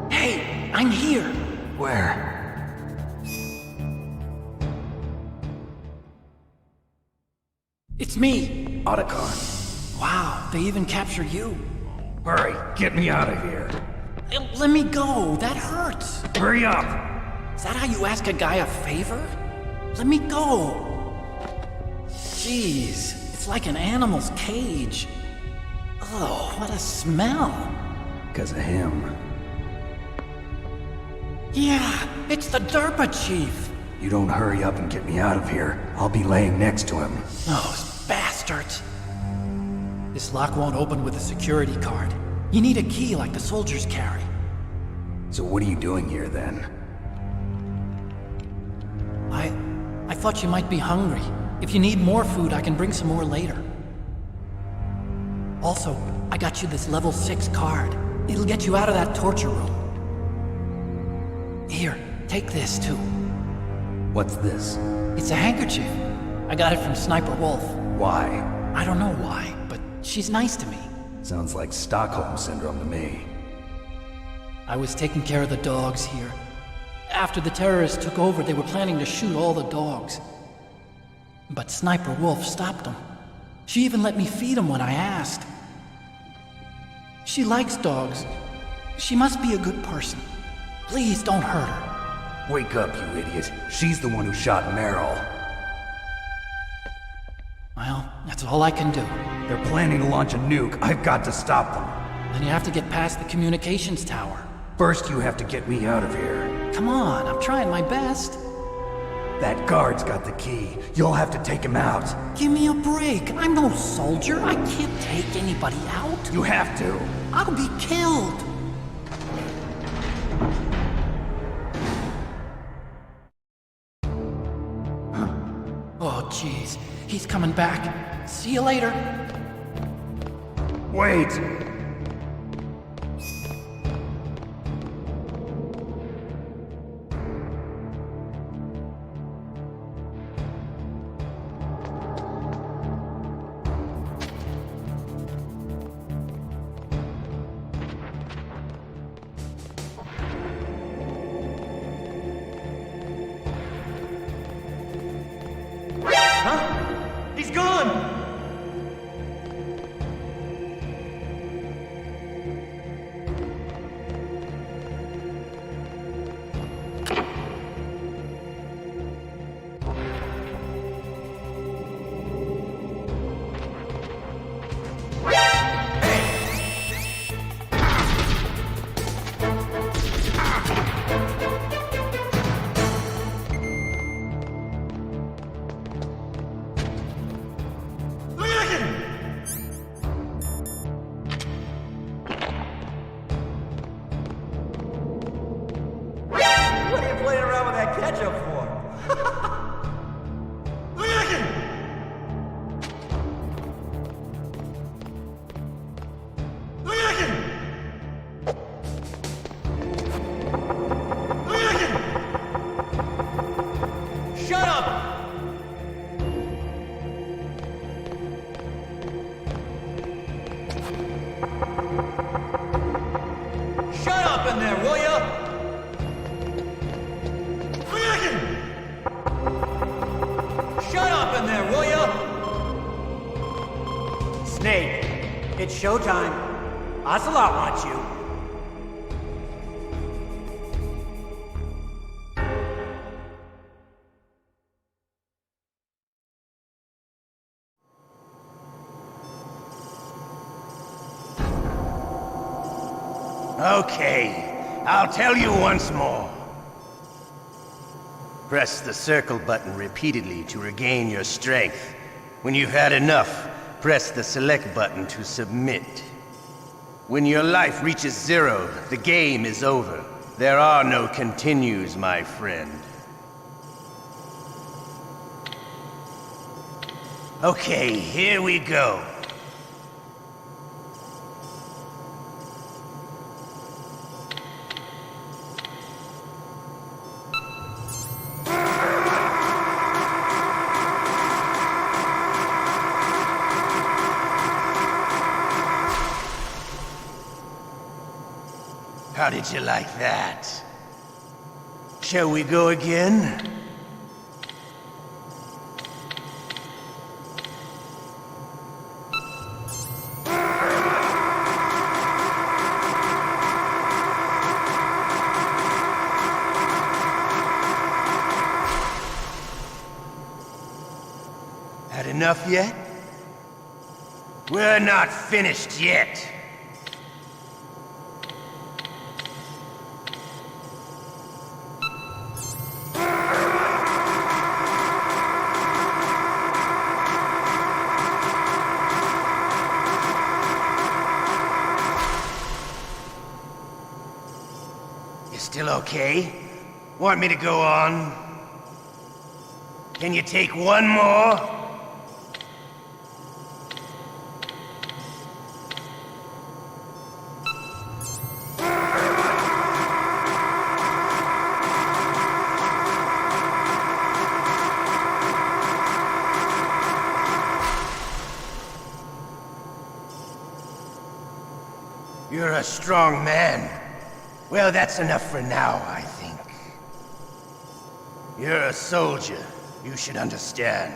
Hey, I'm here. Where? It's me. Otacon. Wow, they even captured you. Hurry, get me out of here. Let me go. That hurts. Hurry up! Is that how you ask a guy a favor? Let me go. Jeez, it's like an animal's cage. Oh, what a smell. Because of him. Yeah, it's the DARPA chief. You don't hurry up and get me out of here, I'll be laying next to him. Those bastards. This lock won't open with a security card. You need a key like the soldiers carry. So what are you doing here then? I thought you might be hungry. If you need more food, I can bring some more later. Also, I got you this level 6 card. It'll get you out of that torture room. Here, take this too. What's this? It's a handkerchief. I got it from Sniper Wolf. Why? I don't know why, but she's nice to me. Sounds like Stockholm Syndrome to me. I was taking care of the dogs here. After the terrorists took over, they were planning to shoot all the dogs. But Sniper Wolf stopped them. She even let me feed them when I asked. She likes dogs. She must be a good person. Please don't hurt her. Wake up, you idiot. She's the one who shot Meryl. Well, that's all I can do. They're planning to launch a nuke. I've got to stop them. Then you have to get past the communications tower. First, you have to get me out of here. Come on, I'm trying my best. That guard's got the key. You'll have to take him out. Give me a break. I'm no soldier. I can't take anybody out. You have to. I'll be killed. Oh, jeez. He's coming back. See you later. Wait! ketchup for? Shut up! Shut up in there, will ya? Shut up in there, will ya? Snake, it's showtime. Ocelot wants you. Okay, I'll tell you once more. Press the circle button repeatedly to regain your strength. When you've had enough, press the select button to submit. When your life reaches 0, the game is over. There are no continues, my friend. Okay, here we go. How did you like that? Shall we go again? Had enough yet? We're not finished yet. Still okay? Want me to go on? Can you take one more? You're a strong man. Well, that's enough for now, I think. You're a soldier. You should understand.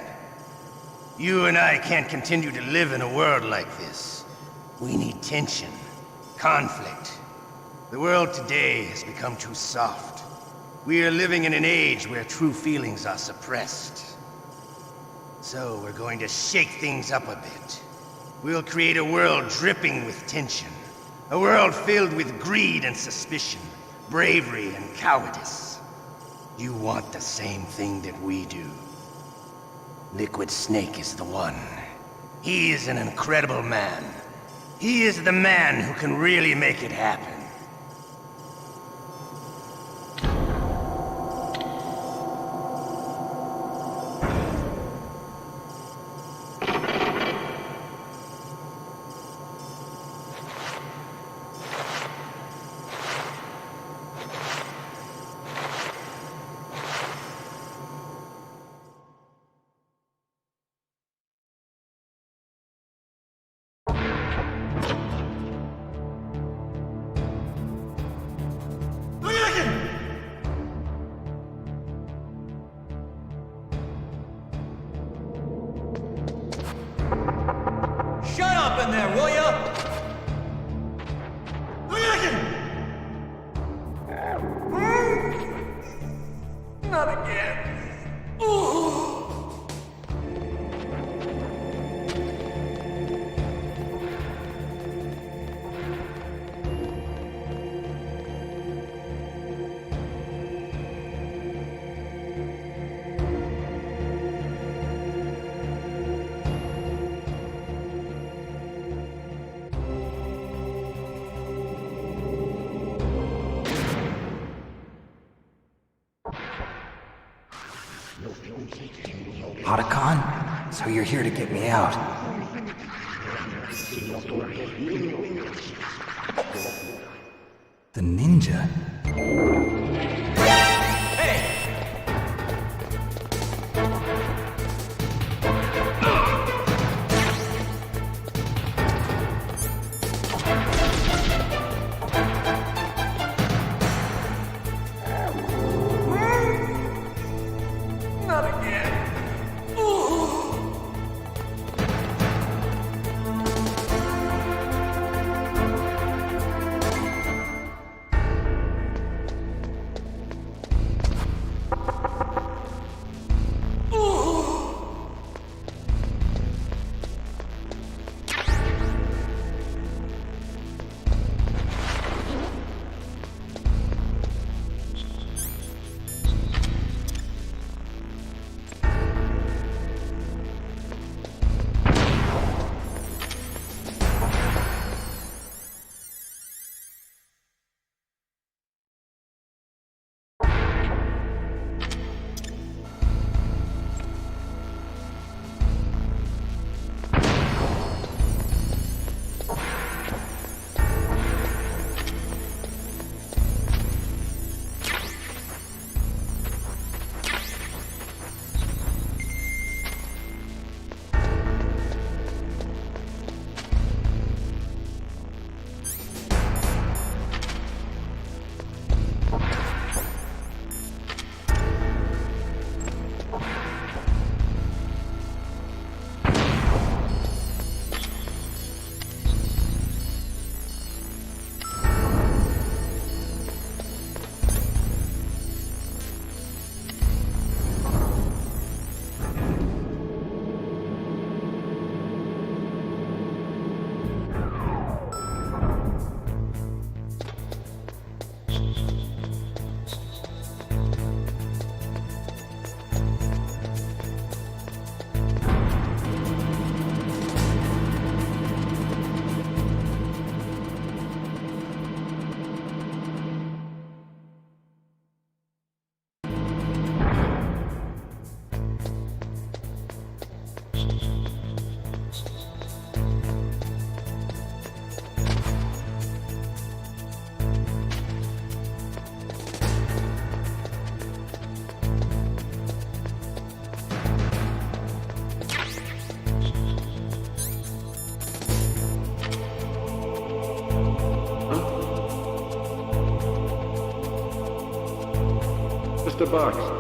You and I can't continue to live in a world like this. We need tension, conflict. The world today has become too soft. We are living in an age where true feelings are suppressed. So we're going to shake things up a bit. We'll create a world dripping with tension. A world filled with greed and suspicion, bravery and cowardice. You want the same thing that we do. Liquid Snake is the one. He is an incredible man. He is the man who can really make it happen. Shut up in there, will ya? Not again. Ooh. Otacon? So you're here to get me out. The ninja? Not again. Mr. Box.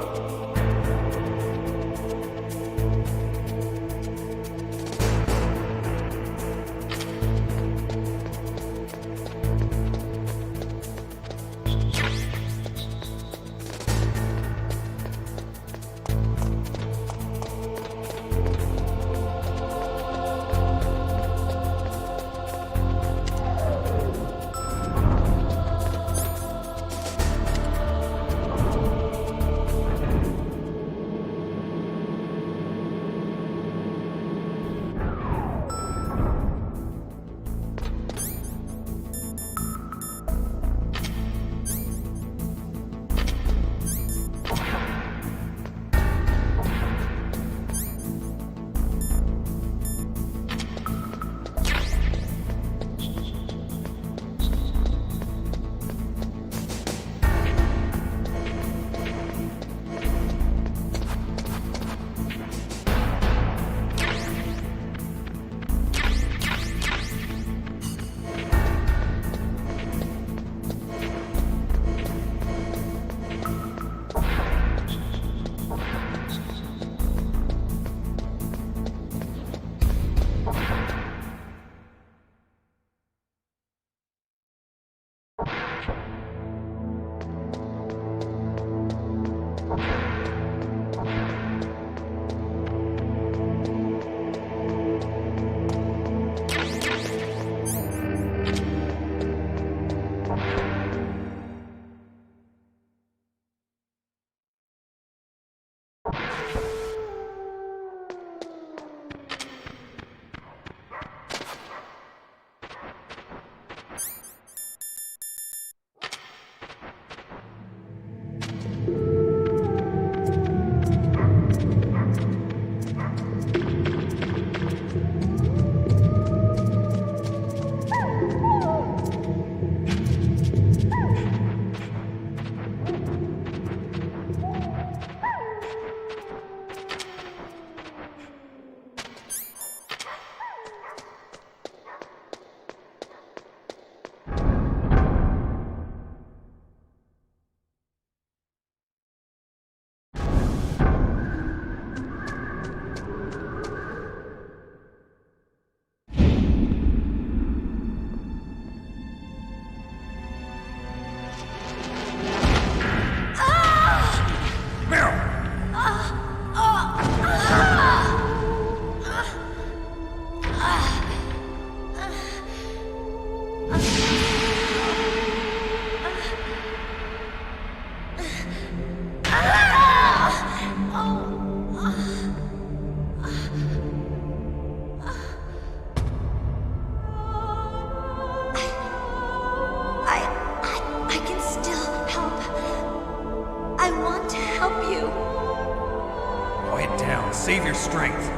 Save your strength.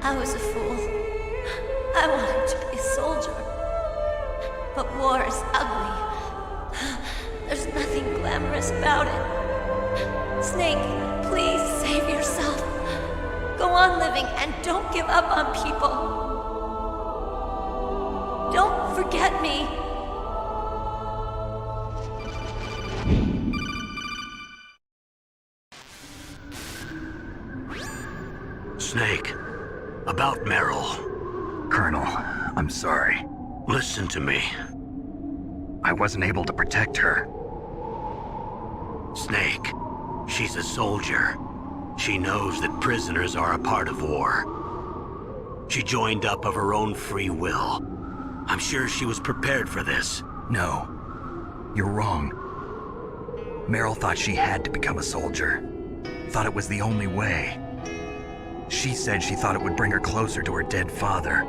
I was a fool. I wanted to be a soldier. But war is ugly. There's nothing glamorous about it. Snake, please save yourself. Go on living and don't give up on people. Don't forget me. Snake, about Meryl. Colonel, I'm sorry. Listen to me. I wasn't able to protect her. Snake, she's a soldier. She knows that prisoners are a part of war. She joined up of her own free will. I'm sure she was prepared for this. No, you're wrong. Meryl thought she had to become a soldier. Thought it was the only way. She said she thought it would bring her closer to her dead father.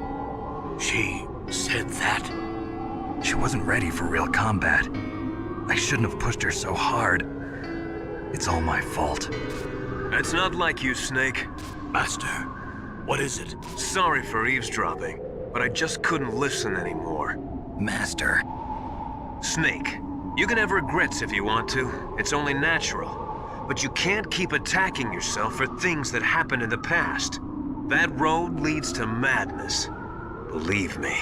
She said that? She wasn't ready for real combat. I shouldn't have pushed her so hard. It's all my fault. It's not like you, Snake. Master, what is it? Sorry for eavesdropping, but I just couldn't listen anymore. Master. Snake, you can have regrets if you want to. It's only natural. But you can't keep attacking yourself for things that happened in the past. That road leads to madness. Believe me.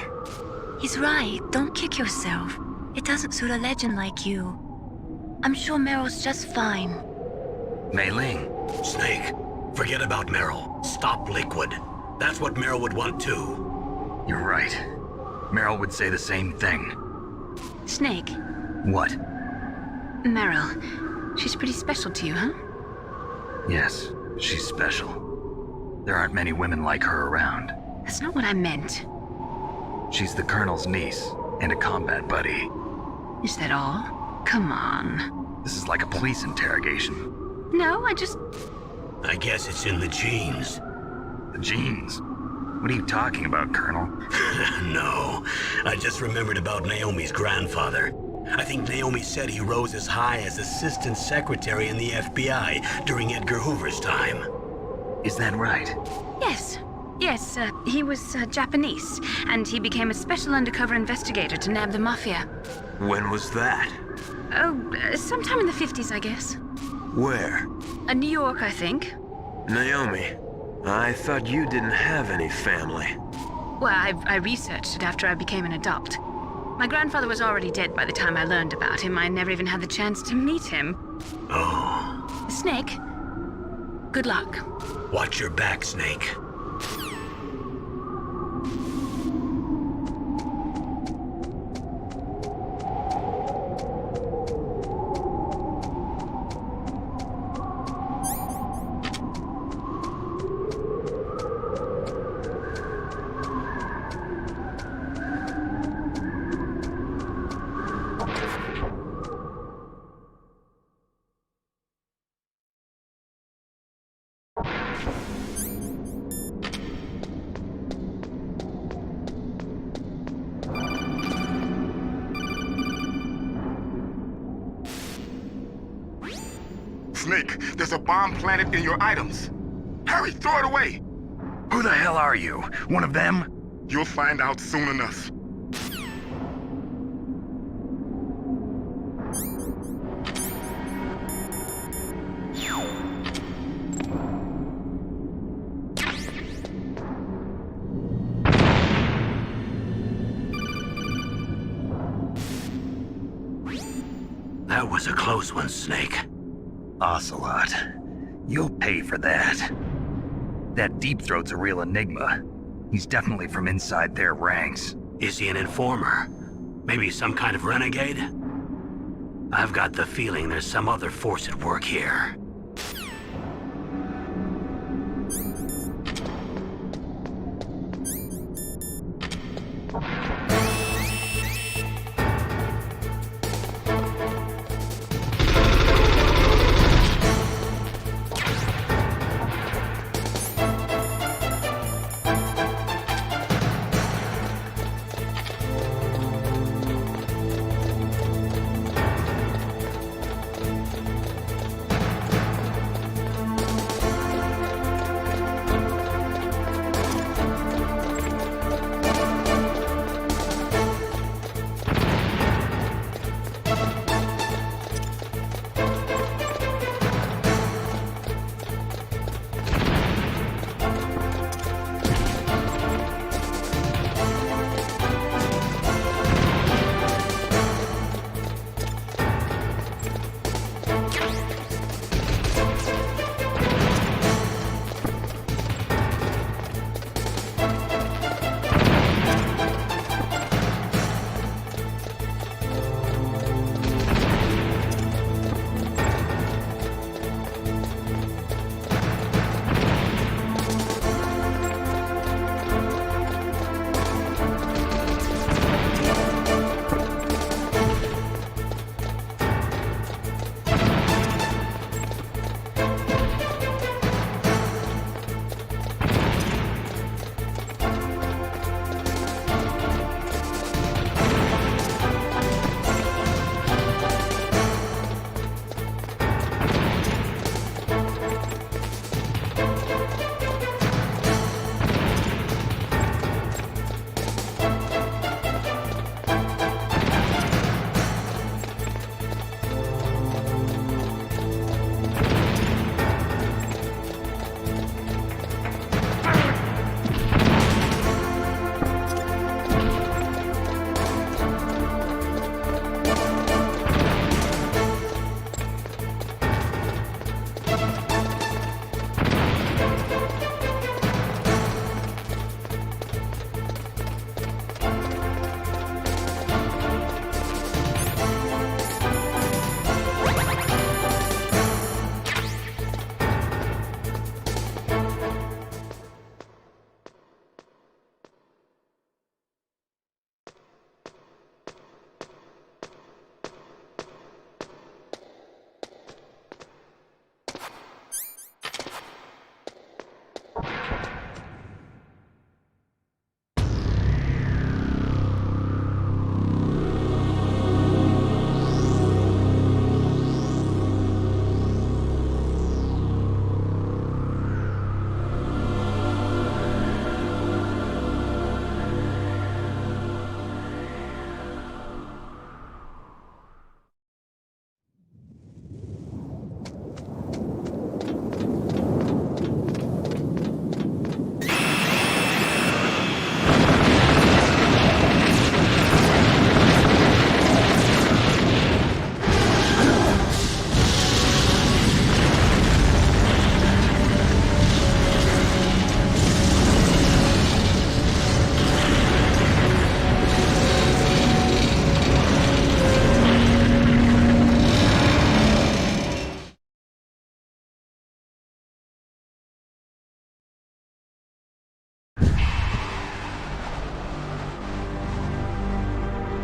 He's right. Don't kick yourself. It doesn't suit a legend like you. I'm sure Meryl's just fine. Mei Ling. Snake, forget about Meryl. Stop Liquid. That's what Meryl would want too. You're right. Meryl would say the same thing. Snake. What? Meryl. She's pretty special to you, huh? Yes, she's special. There aren't many women like her around. That's not what I meant. She's the Colonel's niece, and a combat buddy. Is that all? Come on. This is like a police interrogation. No, I guess it's in the genes. The genes? What are you talking about, Colonel? No, I just remembered about Naomi's grandfather. I think Naomi said he rose as high as assistant secretary in the FBI during Edgar Hoover's time. Is that right? Yes. Yes, he was Japanese, and he became a special undercover investigator to nab the mafia. When was that? Oh, sometime in the 50s, I guess. Where? New York, I think. Naomi, I thought you didn't have any family. Well, I researched it after I became an adopt. My grandfather was already dead by the time I learned about him. I never even had the chance to meet him. Oh. Snake, good luck. Watch your back, Snake. Snake, there's a bomb planted in your items. Hurry, throw it away! Who the hell are you? One of them? You'll find out soon enough. That was a close one, Snake. Ocelot. You'll pay for that. That Deepthroat's a real enigma. He's definitely from inside their ranks. Is he an informer? Maybe some kind of renegade? I've got the feeling there's some other force at work here.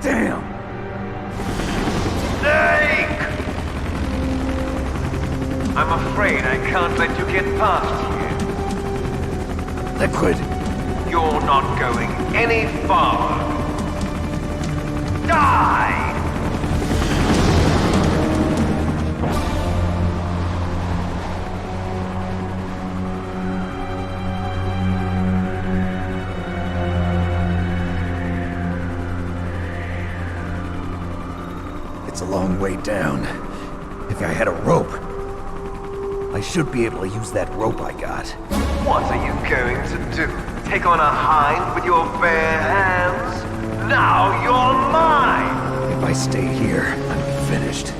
Damn! Snake! I'm afraid I can't let you get past here. Liquid! You're not going any farther. Die! It's a long way down. If I had a rope, I should be able to use that rope I got. What are you going to do? Take on a hind with your bare hands? Now you're mine! If I stay here, I'm finished.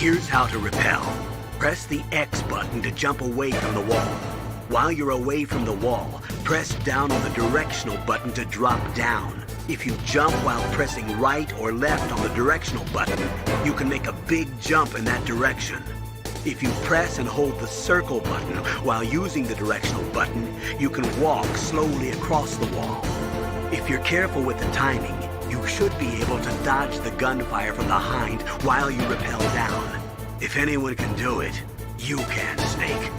Here's how to repel. Press the X button to jump away from the wall. While you're away from the wall, press down on the directional button to drop down. If you jump while pressing right or left on the directional button, you can make a big jump in that direction. If you press and hold the circle button while using the directional button, you can walk slowly across the wall. If you're careful with the timing, you should be able to dodge the gunfire from the Hind while you rappel down. If anyone can do it, you can, Snake.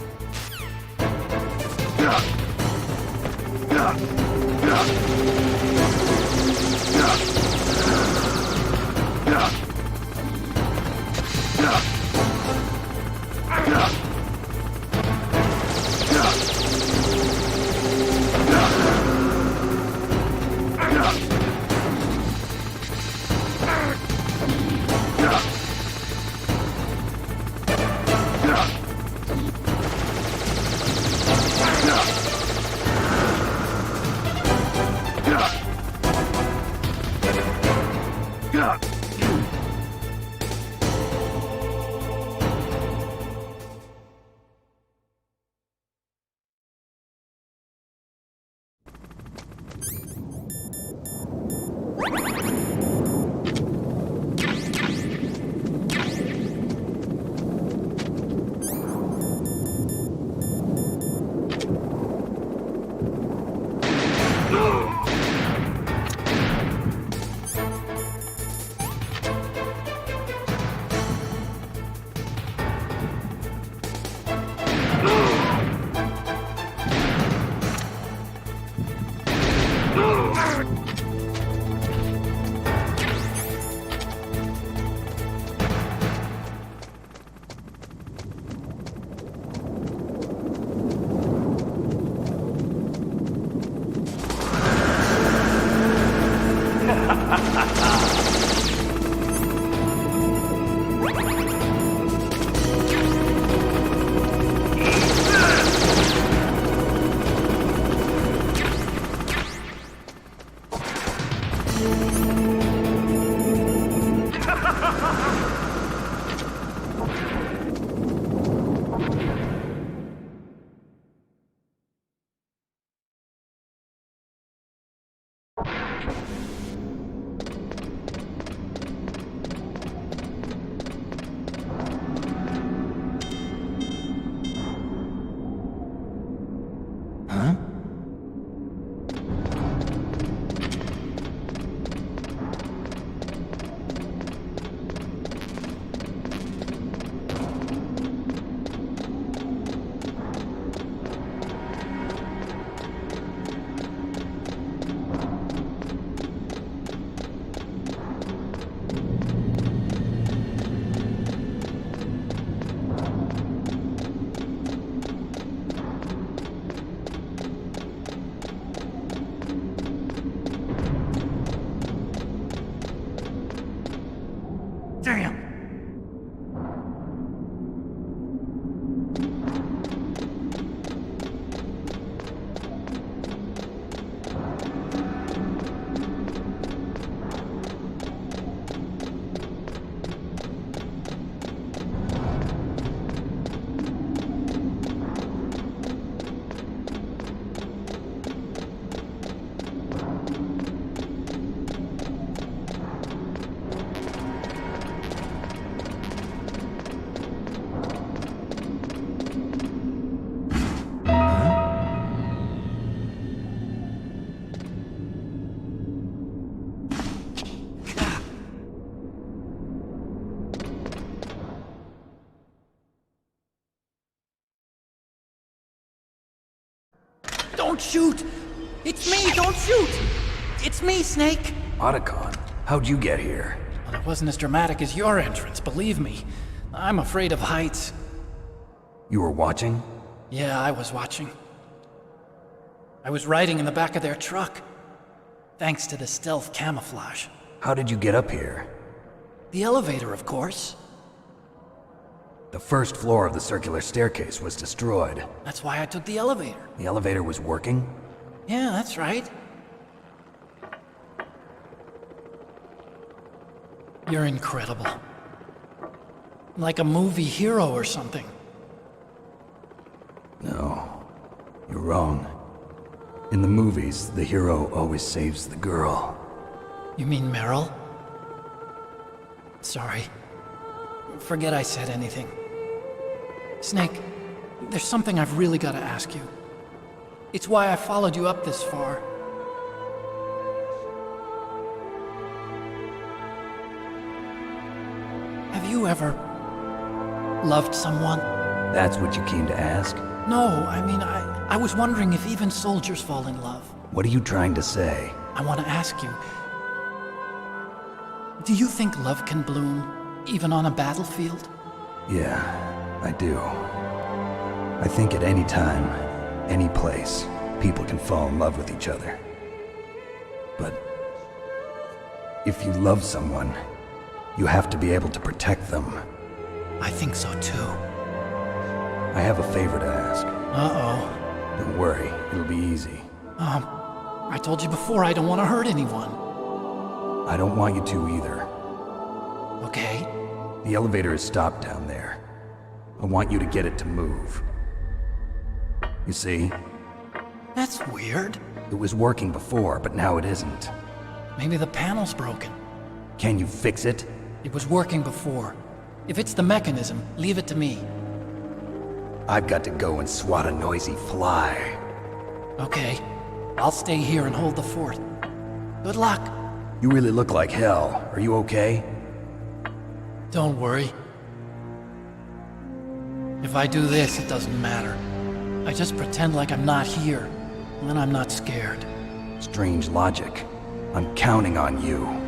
Don't shoot! It's me! Don't shoot! It's me, Snake! Otacon, how'd you get here? Well, it wasn't as dramatic as your entrance, believe me. I'm afraid of heights. You were watching? Yeah, I was watching. I was riding in the back of their truck. Thanks to the stealth camouflage. How did you get up here? The elevator, of course. The first floor of the circular staircase was destroyed. That's why I took the elevator. The elevator was working? Yeah, that's right. You're incredible. Like a movie hero or something. No, you're wrong. In the movies, the hero always saves the girl. You mean Meryl? Sorry. Forget I said anything. Snake, there's something I've really got to ask you. It's why I followed you up this far. Have you ever loved someone? That's what you came to ask? No, I mean, I was wondering if even soldiers fall in love. What are you trying to say? I want to ask you, do you think love can bloom, even on a battlefield? Yeah, I do. I think at any time, any place, people can fall in love with each other. But if you love someone, you have to be able to protect them. I think so too. I have a favor to ask. Uh-oh. Don't worry, it'll be easy. I told you before I don't want to hurt anyone. I don't want you to either. Okay. The elevator is stopped down there. I want you to get it to move. You see? That's weird. It was working before, but now it isn't. Maybe the panel's broken. Can you fix it? It was working before. If it's the mechanism, leave it to me. I've got to go and swat a noisy fly. Okay. I'll stay here and hold the fort. Good luck. You really look like hell. Are you okay? Don't worry. If I do this, it doesn't matter. I just pretend like I'm not here, and then I'm not scared. Strange logic. I'm counting on you.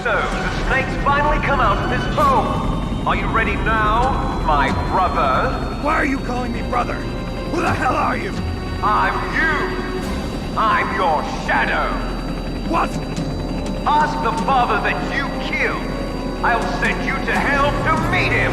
So, the snake's finally come out of his hole. Are you ready now, my brother? Why are you calling me brother? Who the hell are you? I'm you. I'm your shadow. What? Ask the father that you killed. I'll send you to hell to meet him.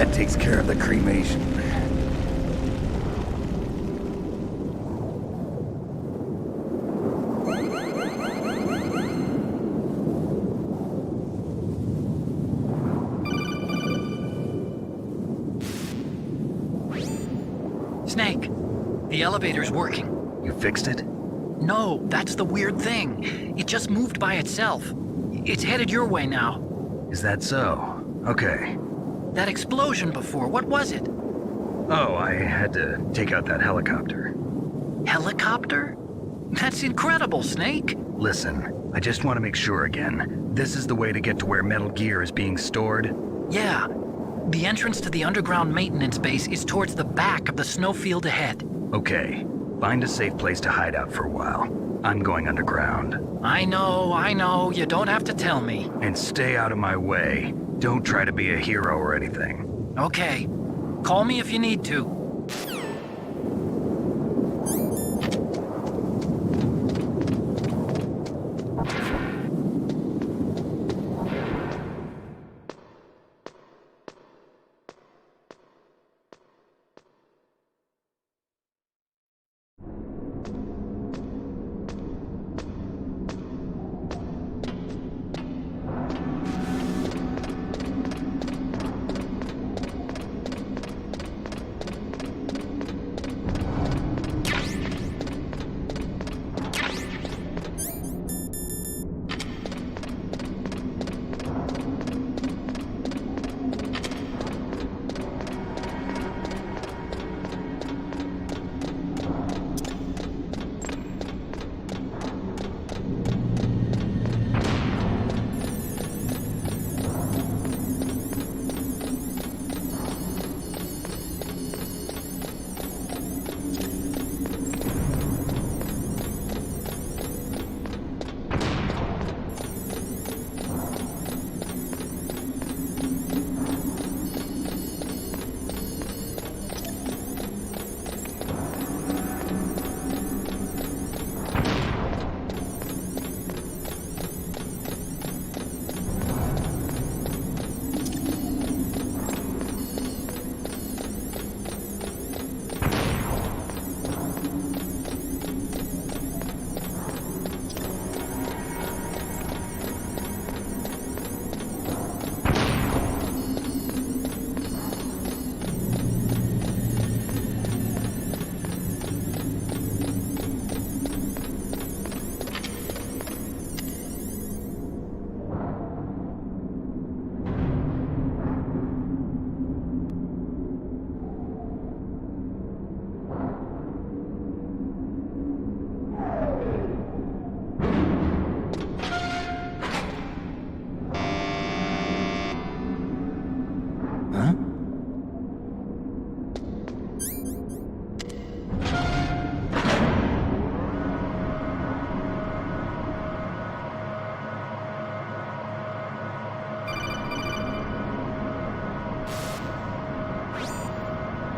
That takes care of the cremation. Snake, the elevator's working. You fixed it? No, that's the weird thing. It just moved by itself. It's headed your way now. Is that so? Okay. That explosion before, what was it? Oh, I had to take out that helicopter. Helicopter? That's incredible, Snake. Listen, I just want to make sure again. This is the way to get to where Metal Gear is being stored? Yeah. The entrance to the underground maintenance base is towards the back of the snowfield ahead. Okay. Find a safe place to hide out for a while. I'm going underground. I know. You don't have to tell me. And stay out of my way. Don't try to be a hero or anything. Okay. Call me if you need to.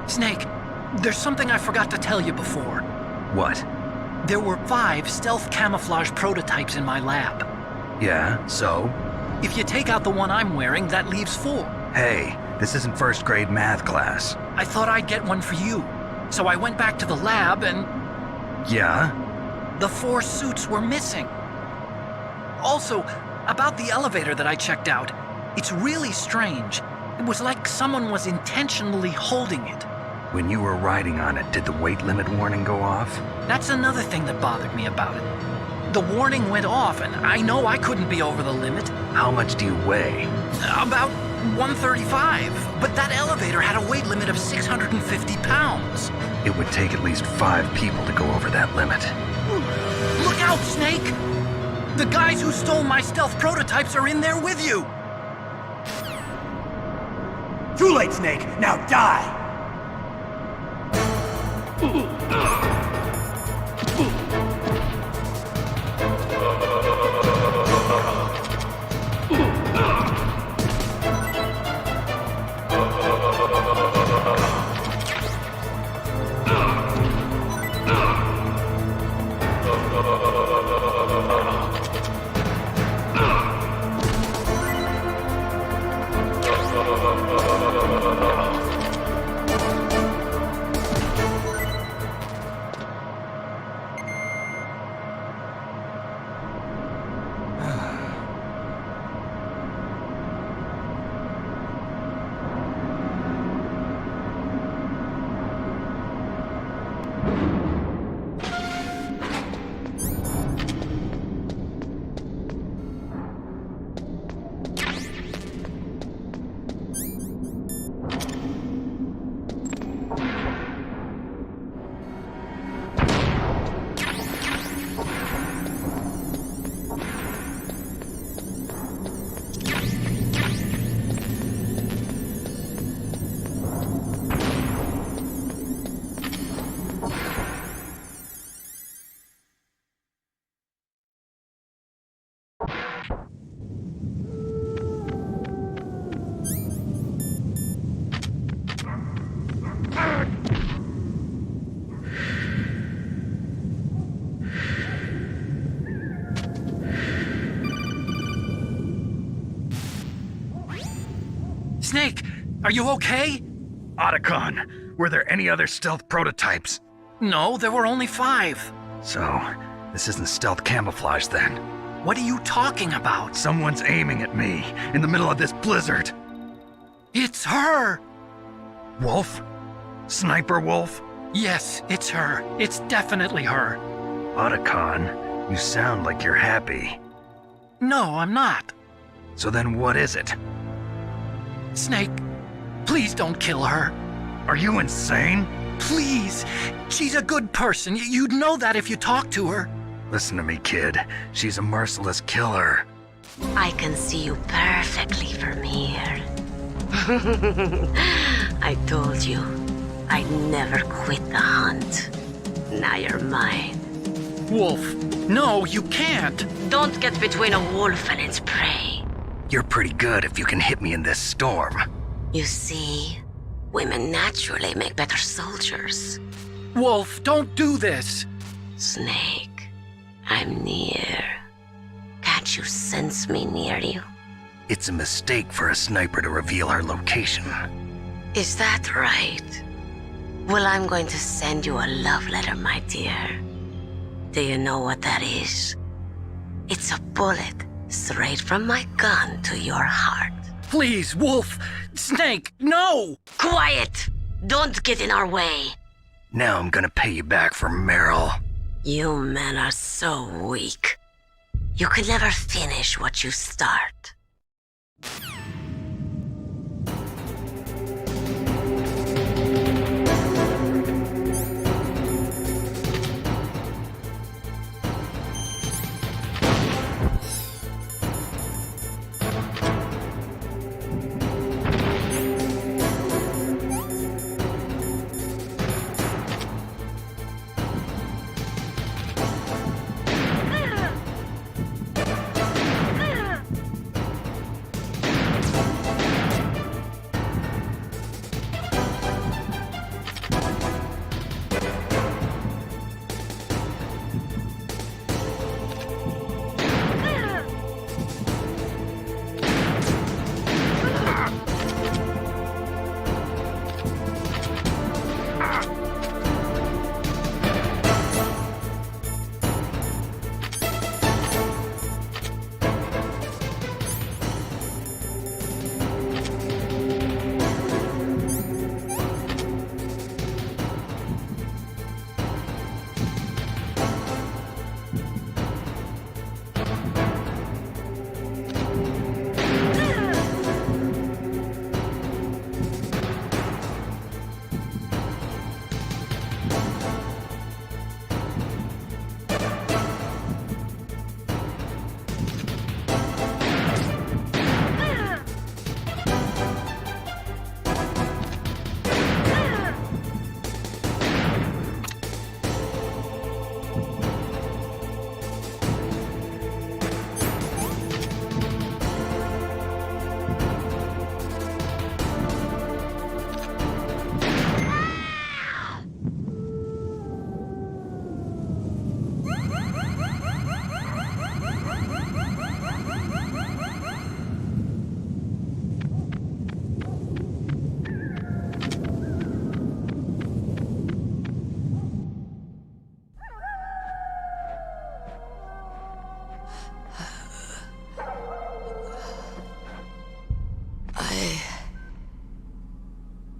Snake, there's something I forgot to tell you before. What? There were 5 stealth camouflage prototypes in my lab. Yeah, so? If you take out the one I'm wearing, that leaves 4. Hey, this isn't first grade math class. I thought I'd get one for you. So I went back to the lab and... Yeah? The 4 suits were missing. Also, about the elevator that I checked out, it's really strange. It was like someone was intentionally holding it. When you were riding on it, did the weight limit warning go off? That's another thing that bothered me about it. The warning went off, and I know I couldn't be over the limit. How much do you weigh? About 135, but that elevator had a weight limit of 650 pounds. It would take at least 5 people to go over that limit. Look out, Snake! The guys who stole my stealth prototypes are in there with you! Too late, Snake! Now die! Are you okay? Otacon, were there any other stealth prototypes? No, there were only 5. So, this isn't stealth camouflage then? What are you talking about? Someone's aiming at me, in the middle of this blizzard. It's her! Wolf? Sniper Wolf? Yes, it's her. It's definitely her. Otacon, you sound like you're happy. No, I'm not. So then what is it? Snake, please don't kill her. Are you insane? Please! She's a good person. You'd know that if you talked to her. Listen to me, kid. She's a merciless killer. I can see you perfectly from here. I told you, I'd never quit the hunt. Now you're mine. Wolf, no, you can't. Don't get between a wolf and its prey. You're pretty good if you can hit me in this storm. You see, women naturally make better soldiers. Wolf, don't do this. Snake, I'm near. Can't you sense me near you? It's a mistake for a sniper to reveal her location. Is that right? Well, I'm going to send you a love letter, my dear. Do you know what that is? It's a bullet straight from my gun to your heart. Please, Wolf! Snake, no! Quiet! Don't get in our way. Now I'm gonna pay you back for Meryl. You men are so weak. You can never finish what you start.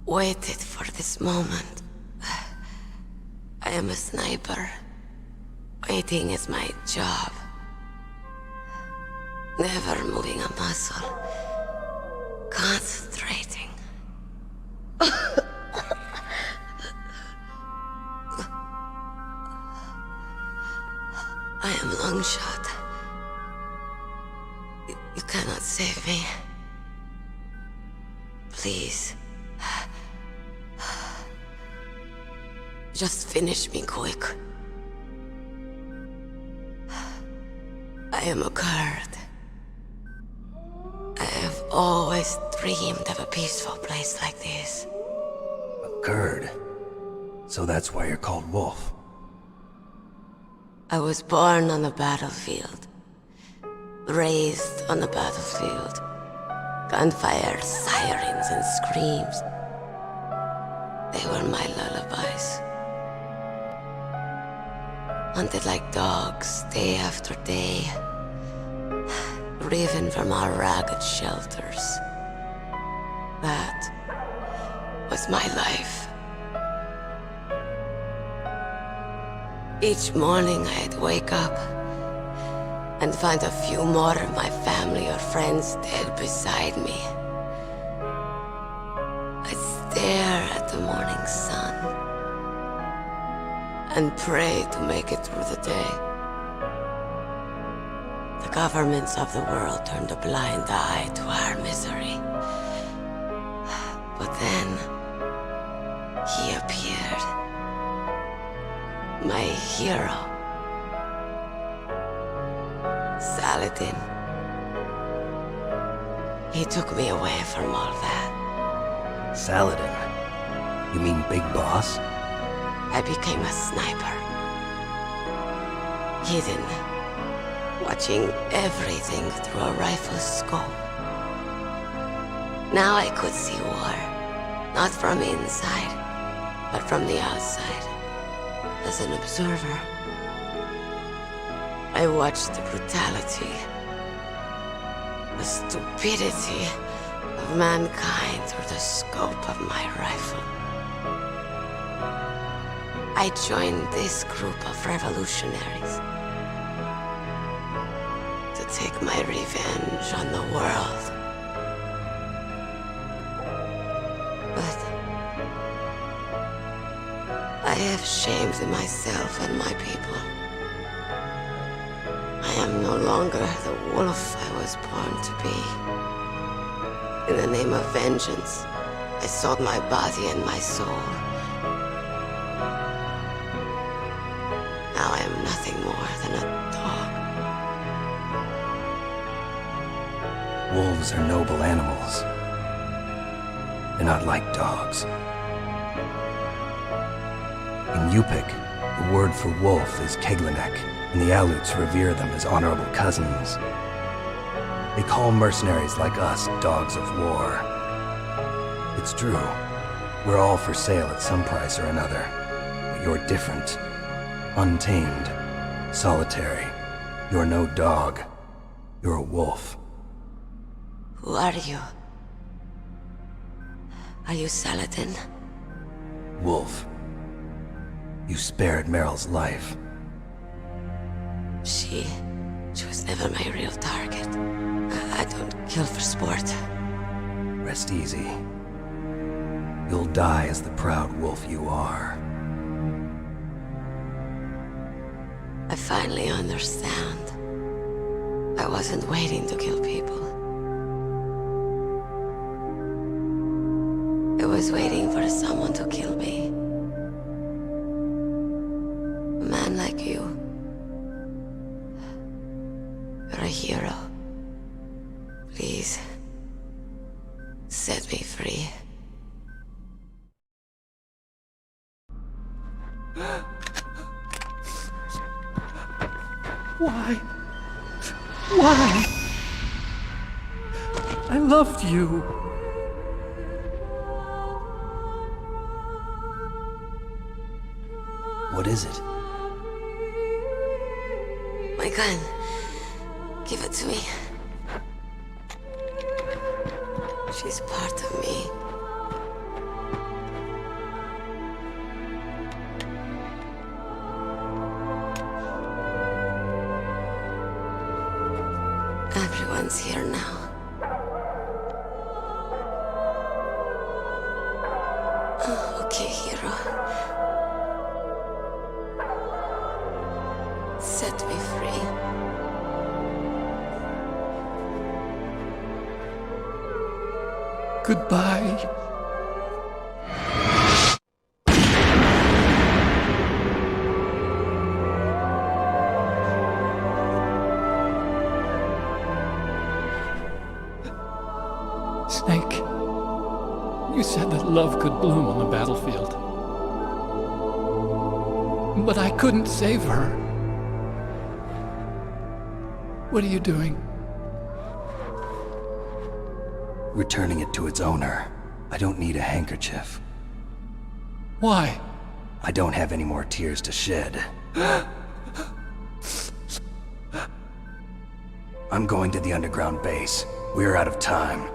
Waited for this moment. I am a sniper. Waiting is my job. Never moving a muscle. Concentrating. I am Longshot. You cannot save me. Please. Just finish me quick. I am a Kurd. I have always dreamed of a peaceful place like this. A Kurd? So that's why you're called Wolf. I was born on the battlefield. Raised on the battlefield. Gunfire, sirens, and screams. They were my lullabies. Hunted like dogs, day after day. Driven from our ragged shelters. That was my life. Each morning I'd wake up and find a few more of my family or friends dead beside me. I'd stare at the morning sun and pray to make it through the day. The governments of the world turned a blind eye to our misery. But then, he appeared. My hero. Saladin. He took me away from all that. Saladin? You mean Big Boss? I became a sniper. Hidden. Watching everything through a rifle's scope. Now I could see war. Not from inside, but from the outside. As an observer. I watched the brutality, the stupidity of mankind through the scope of my rifle. I joined this group of revolutionaries to take my revenge on the world. But I have shamed myself and my people. I am no longer the wolf I was born to be. In the name of vengeance, I sold my body and my soul. Now I am nothing more than a dog. Wolves are noble animals. They're not like dogs. In Yupik, the word for wolf is Keglanek, and the Aleuts revere them as honorable cousins. They call mercenaries like us dogs of war. It's true, we're all for sale at some price or another, but you're different. Untamed, solitary. You're no dog. You're a wolf. Who are you? Are you Saladin? Wolf. You spared Meryl's life. She was never my real target. I don't kill for sport. Rest easy. You'll die as the proud wolf you are. I finally understand. I wasn't waiting to kill people. I was waiting for someone to kill me. A man like you. You're a hero. Please, set me free. Why? Why? I loved you. What is it? My gun. Give it to me. She's part of me. Everyone's here now. Oh, okay, hero. Set me free. Goodbye. Snake, you said that love could bloom on the battlefield. But I couldn't save her. What are you doing? returning it to its owner. I don't need a handkerchief. Why? I don't have any more tears to shed. I'm going to the underground base. We're out of time.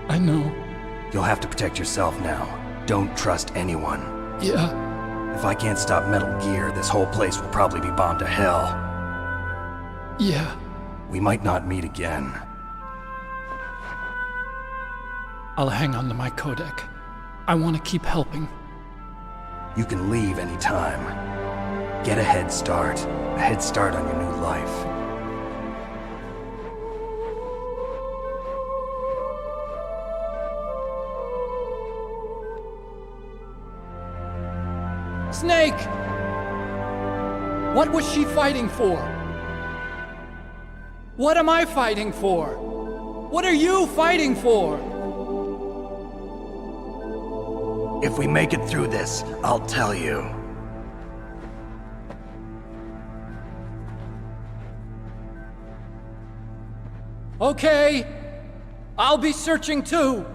I know. You'll have to protect yourself now. Don't trust anyone. Yeah. If I can't stop Metal Gear, this whole place will probably be bombed to hell. Yeah. We might not meet again. I'll hang on to my codec. I want to keep helping. You can leave anytime. Get a head start. A head start on your new life. Snake! What was she fighting for? What am I fighting for? What are you fighting for? If we make it through this, I'll tell you. Okay. I'll be searching too.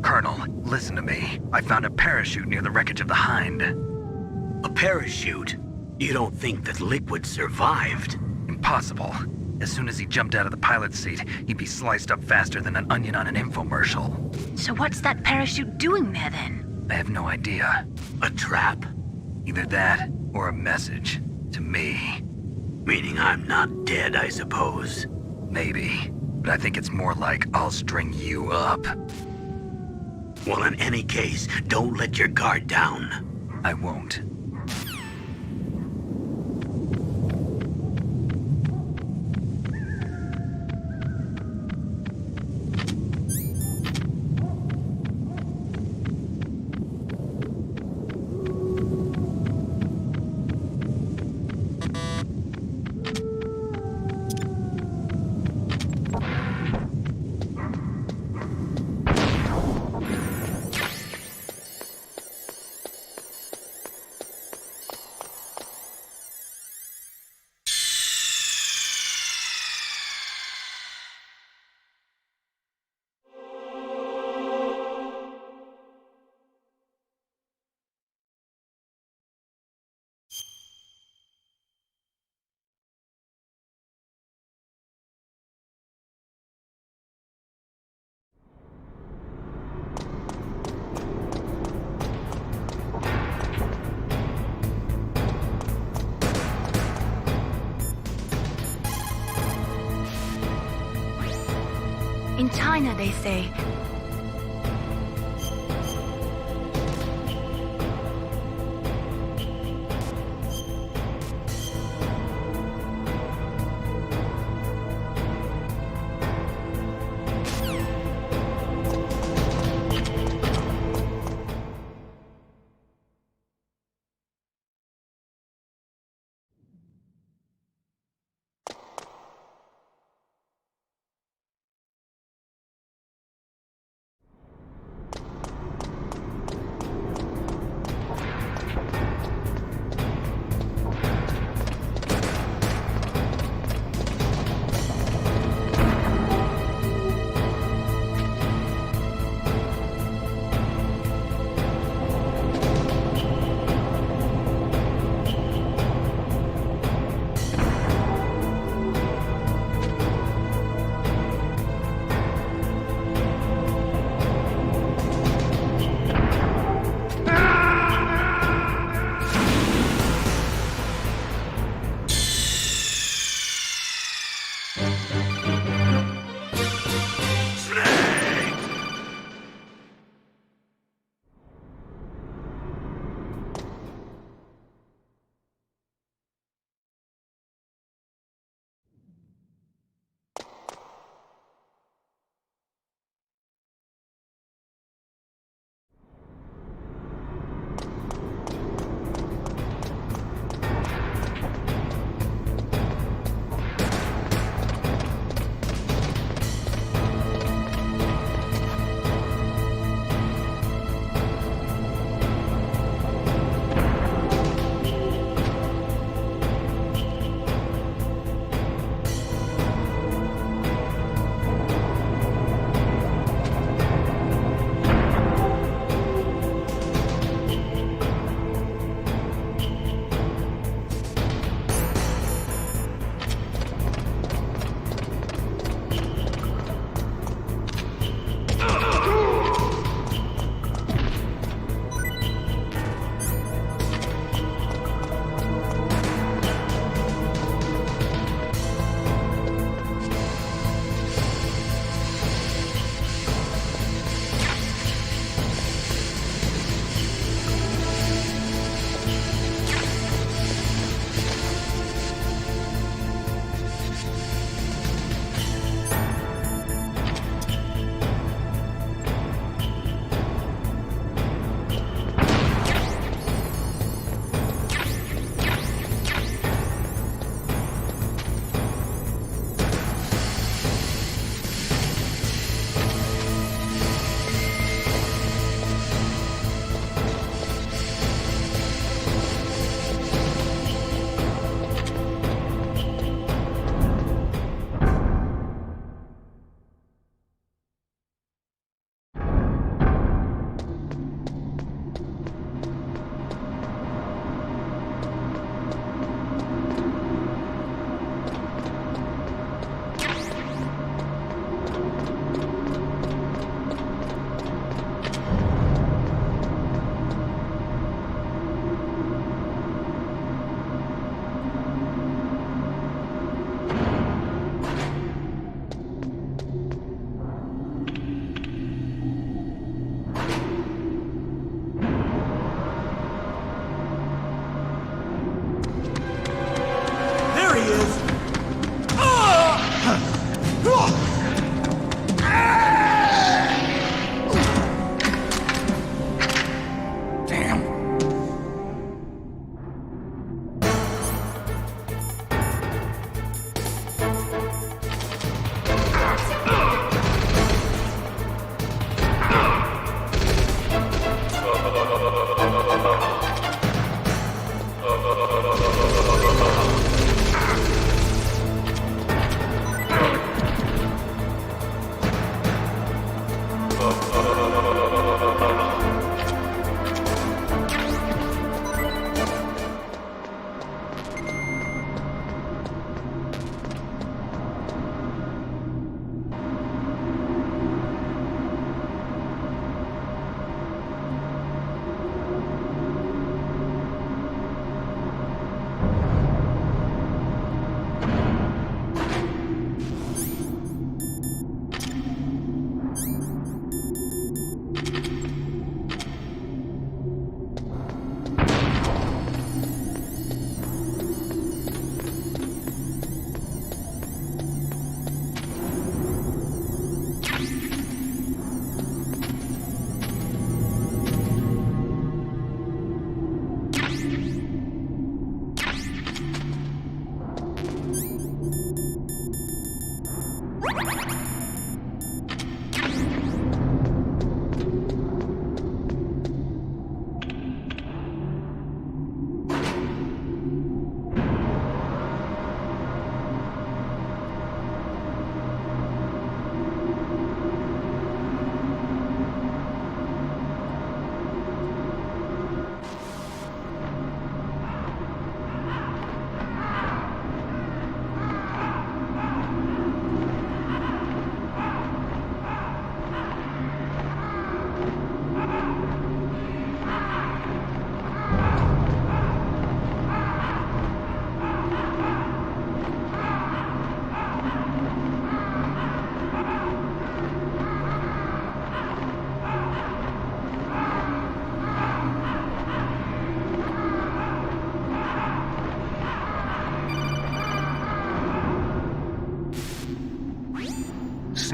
Colonel, listen to me. I found a parachute near the wreckage of the Hind. A parachute? You don't think that Liquid survived? Impossible. As soon as he jumped out of the pilot's seat, he'd be sliced up faster than an onion on an infomercial. So what's that parachute doing there then? I have no idea. A trap? Either that, or a message. To me. Meaning I'm not dead, I suppose. Maybe. But I think it's more like I'll string you up. Well, in any case, don't let your guard down. I won't. In China, they say,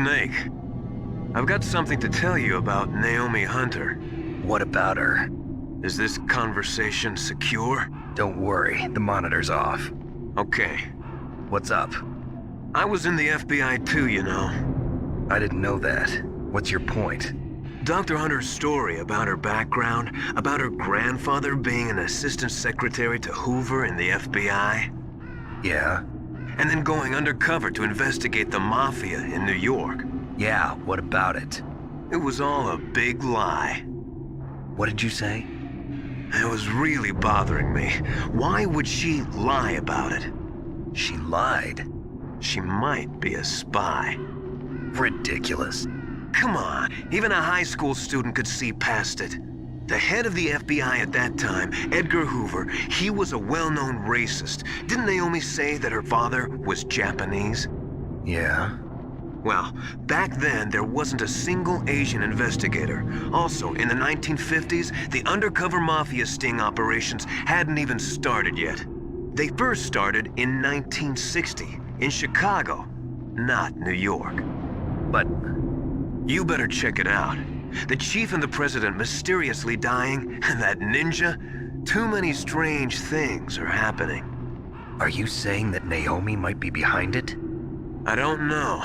Snake. I've got something to tell you about Naomi Hunter. What about her? Is this conversation secure? Don't worry, the monitor's off. Okay. What's up? I was in the FBI too, you know. I didn't know that. What's your point? Dr. Hunter's story about her background, about her grandfather being an assistant secretary to Hoover in the FBI. Yeah? And then going undercover to investigate the Mafia in New York. Yeah, what about it? It was all a big lie. What did you say? It was really bothering me. Why would she lie about it? She lied? She might be a spy. Ridiculous. Come on, even a high school student could see past it. The head of the FBI at that time, Edgar Hoover, he was a well-known racist. Didn't Naomi say that her father was Japanese? Yeah. Well, back then, there wasn't a single Asian investigator. Also, in the 1950s, the undercover mafia sting operations hadn't even started yet. They first started in 1960, in Chicago, not New York. But you better check it out. The chief and the president mysteriously dying, and that ninja, too many strange things are happening. Are you saying that Naomi might be behind it? I don't know.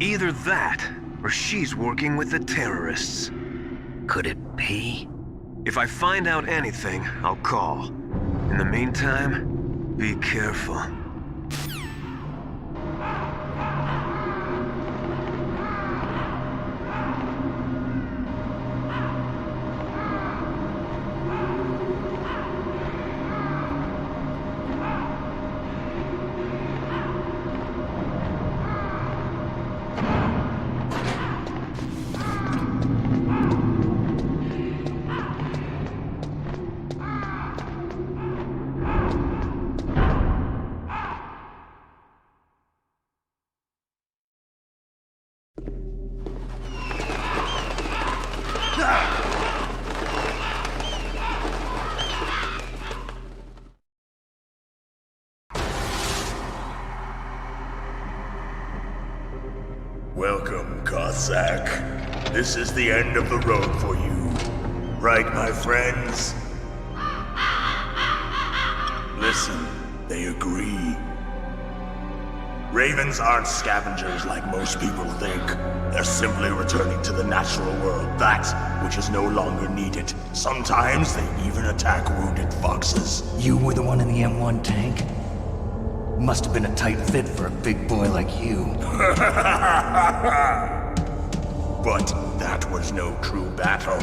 Either that, or she's working with the terrorists. Could it be? If I find out anything, I'll call. In the meantime, be careful. Welcome, Cossack. This is the end of the road for you. Right, my friends? Listen, they agree. Ravens aren't scavengers like most people think. They're simply returning to the natural world, that which is no longer needed. Sometimes they even attack wounded foxes. You were the one in the M1 tank? Must have been a tight fit for a big boy like you. But that was no true battle.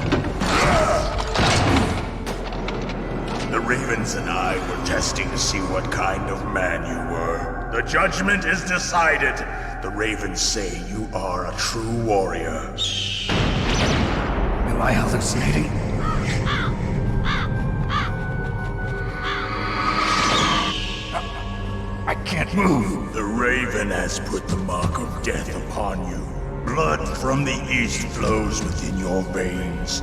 The Ravens and I were testing to see what kind of man you were. The judgment is decided. The Ravens say you are a true warrior. Am I hallucinating? I can't move. The Raven has put the mark of death upon you. Blood from the east flows within your veins.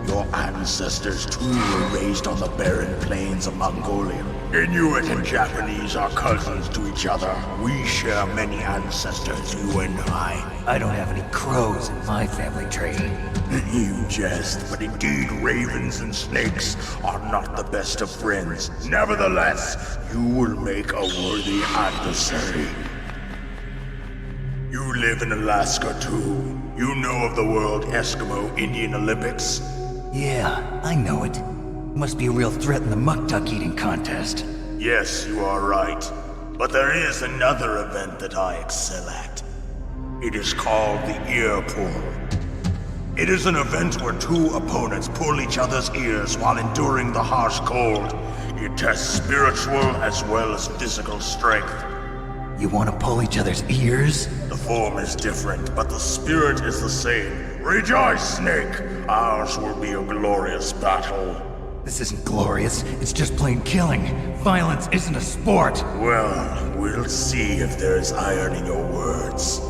Your ancestors too were raised on the barren plains of Mongolia. Inuit and Japanese are cousins to each other. We share many ancestors, you and I. I don't have any crows in my family tree. You jest, but indeed ravens and snakes are not the best of friends. Nevertheless, you will make a worthy adversary. You live in Alaska too. You know of the World Eskimo Indian Olympics? Yeah, I know it. Must be a real threat in the muck duck eating contest. Yes, you are right. But there is another event that I excel at. It is called the ear pull. It is an event where two opponents pull each other's ears while enduring the harsh cold. It tests spiritual as well as physical strength. You want to pull each other's ears? The form is different, but the spirit is the same. Rejoice, Snake! Ours will be a glorious battle. This isn't glorious, it's just plain killing. Violence isn't a sport. Well, we'll see if there's iron in your words.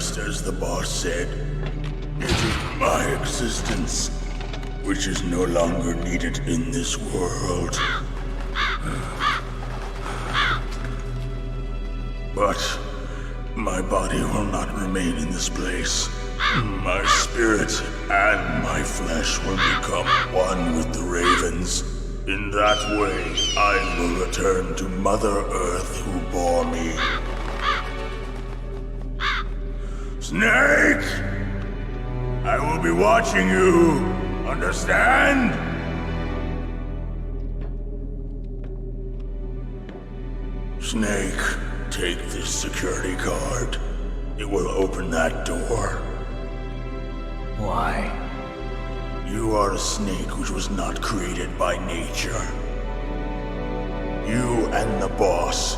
just as the boss said. It is my existence, which is no longer needed in this world. But my body will not remain in this place. My spirit and my flesh will become one with the ravens. In that way, I will return to Mother Earth who bore me. Snake! I will be watching you. Understand? Snake, take this security card. It will open that door. Why? You are a snake which was not created by nature. You and the boss.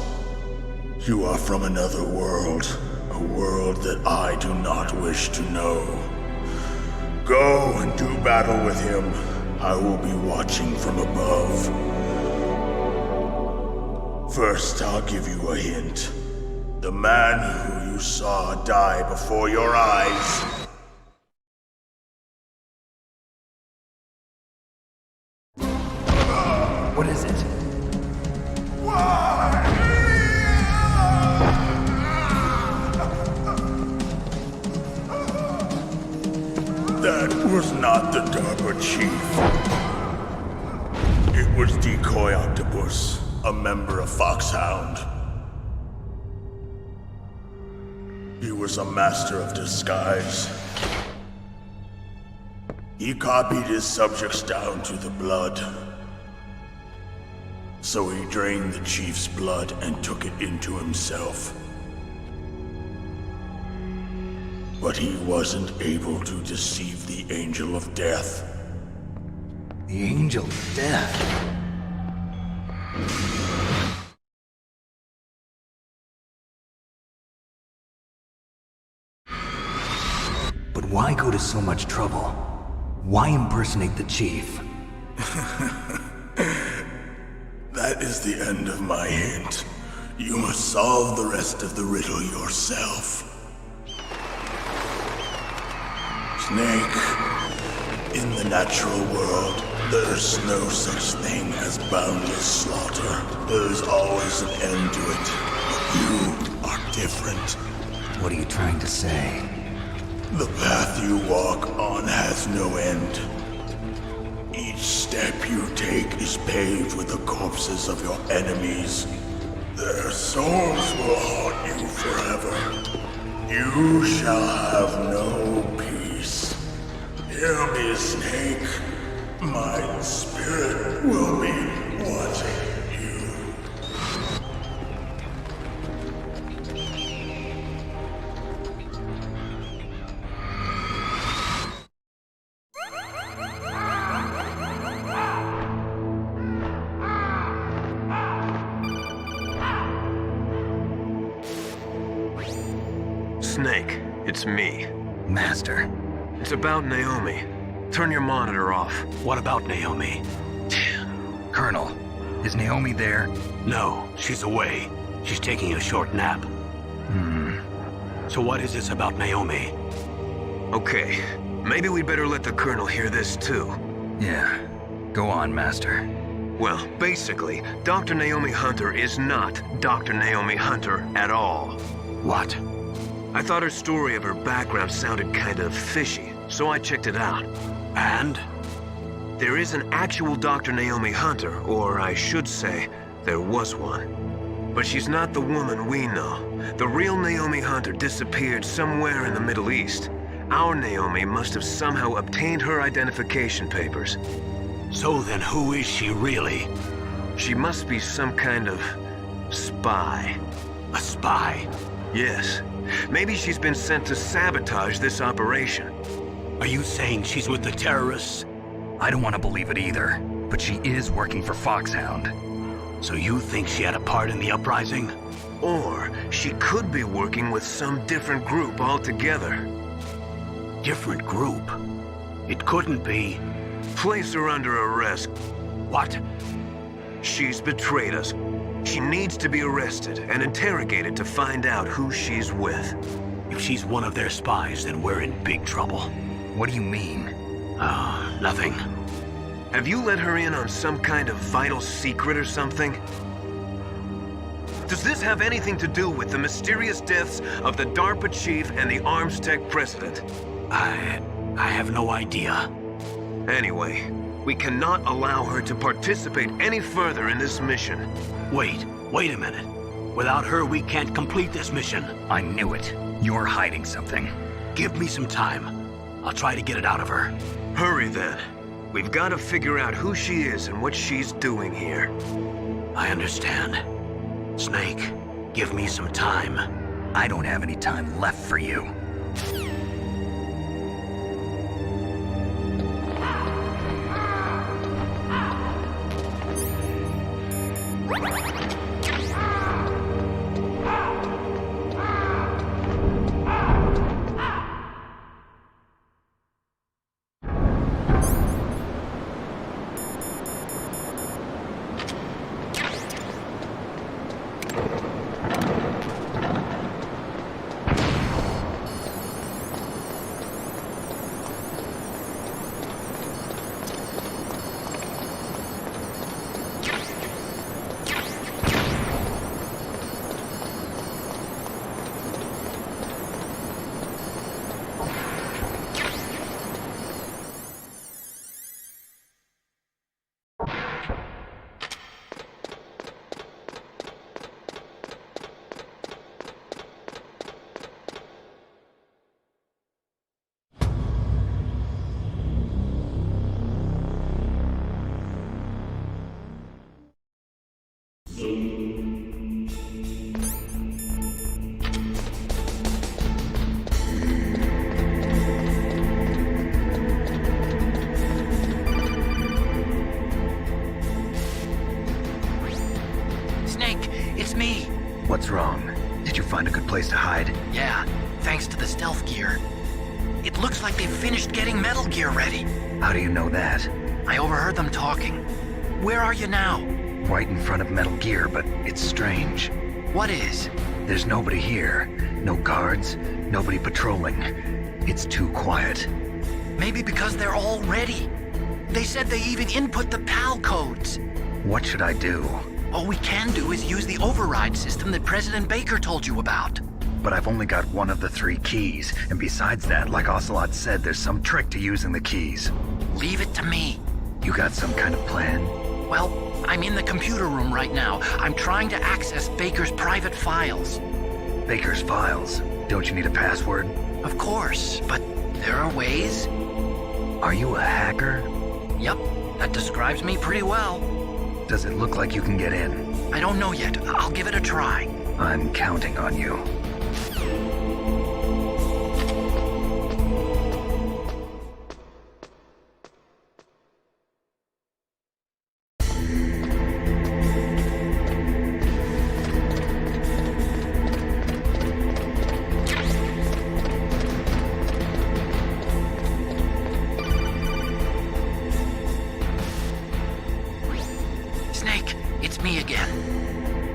You are from another world. A world that I do not wish to know. Go and do battle with him. I will be watching from above. First, I'll give you a hint. The man who you saw die before your eyes. What is it? That was not the DARPA chief. It was Decoy Octopus, a member of Foxhound. He was a master of disguise. He copied his subjects down to the blood. So he drained the chief's blood and took it into himself. But he wasn't able to deceive the Angel of Death. The Angel of Death? But why go to so much trouble? Why impersonate the chief? That is the end of my hint. You must solve the rest of the riddle yourself. Snake, in the natural world, there's no such thing as boundless slaughter. There's always an end to it. But you are different. What are you trying to say? The path you walk on has no end. Each step you take is paved with the corpses of your enemies. Their souls will haunt you forever. You shall have no peace. Hear me, Snake. My spirit will be watching you. Snake, it's me. Master. It's about Naomi. Turn your monitor off. What about Naomi? Colonel, is Naomi there? No, she's away. She's taking a short nap. So what is this about Naomi? Okay, maybe we'd better let the Colonel hear this too. Yeah, go on, Master. Well, basically, Dr. Naomi Hunter is not Dr. Naomi Hunter at all. What? I thought her story of her background sounded kind of fishy, so I checked it out. And? There is an actual Dr. Naomi Hunter, or I should say, there was one. But she's not the woman we know. The real Naomi Hunter disappeared somewhere in the Middle East. Our Naomi must have somehow obtained her identification papers. So then who is she really? She must be some kind of spy. A spy? Yes. Maybe she's been sent to sabotage this operation. Are you saying she's with the terrorists? I don't want to believe it either, but she is working for Foxhound. So you think she had a part in the uprising? Or she could be working with some different group altogether. Different group? It couldn't be. Place her under arrest. What? She's betrayed us. She needs to be arrested and interrogated to find out who she's with. If she's one of their spies, then we're in big trouble. What do you mean? Nothing. Have you let her in on some kind of vital secret or something? Does this have anything to do with the mysterious deaths of the DARPA chief and the arms tech president? I have no idea. Anyway, we cannot allow her to participate any further in this mission. Wait a minute. Without her, we can't complete this mission. I knew it. You're hiding something. Give me some time. I'll try to get it out of her. Hurry then. We've got to figure out who she is and what she's doing here. I understand. Snake, give me some time. I don't have any time left for you. What's wrong? Did you find a good place to hide? Yeah, thanks to the stealth gear. It looks like they've finished getting Metal Gear ready. How do you know that? I overheard them talking. Where are you now? Right in front of Metal Gear, but it's strange. What is? There's nobody here. No guards, nobody patrolling. It's too quiet. Maybe because they're all ready. They said they even input the PAL codes. What should I do? All we can do is use the override system that President Baker told you about. But I've only got one of the 3 keys, and besides that, like Ocelot said, there's some trick to using the keys. Leave it to me. You got some kind of plan? Well, I'm in the computer room right now. I'm trying to access Baker's private files. Baker's files? Don't you need a password? Of course, but there are ways. Are you a hacker? Yep, that describes me pretty well. Does it look like you can get in? I don't know yet. I'll give it a try. I'm counting on you.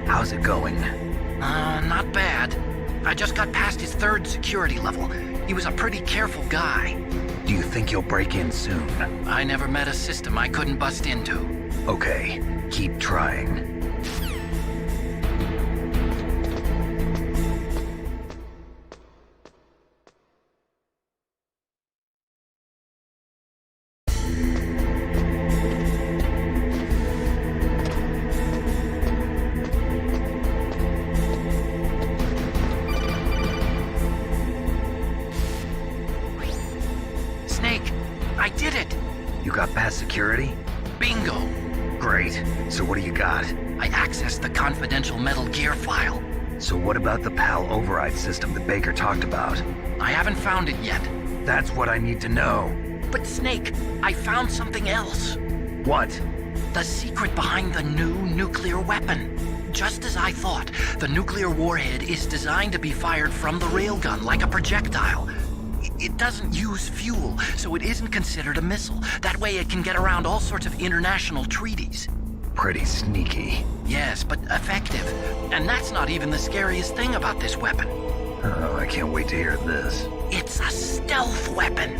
How's it going? Not bad. I just got past his 3rd security level. He was a pretty careful guy. Do you think you'll break in soon? I never met a system I couldn't bust into. Okay, keep trying. Security? Bingo! Great. So what do you got? I accessed the confidential Metal Gear file. So what about the PAL override system that Baker talked about? I haven't found it yet. That's what I need to know. But Snake, I found something else. What? The secret behind the new nuclear weapon. Just as I thought, the nuclear warhead is designed to be fired from the railgun like a projectile. It doesn't use fuel, so it isn't considered a missile. That way it can get around all sorts of international treaties. Pretty sneaky. Yes, but effective. And that's not even the scariest thing about this weapon. Oh, I can't wait to hear this. It's a stealth weapon.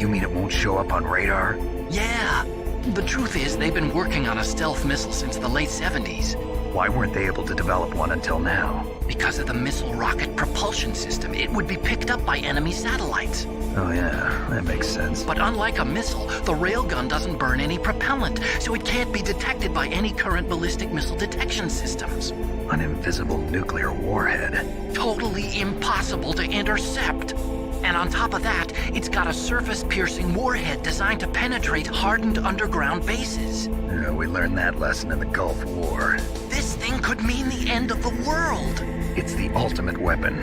You mean it won't show up on radar? Yeah. The truth is, they've been working on a stealth missile since the late 70s. Why weren't they able to develop one until now? Because of the missile rocket propulsion system, it would be picked up by enemy satellites. Oh yeah, that makes sense. But unlike a missile, the railgun doesn't burn any propellant, so it can't be detected by any current ballistic missile detection systems. An invisible nuclear warhead. Totally impossible to intercept. And on top of that, it's got a surface-piercing warhead designed to penetrate hardened underground bases. Yeah, we learned that lesson in the Gulf War. This thing could mean the end of the world. It's the ultimate weapon.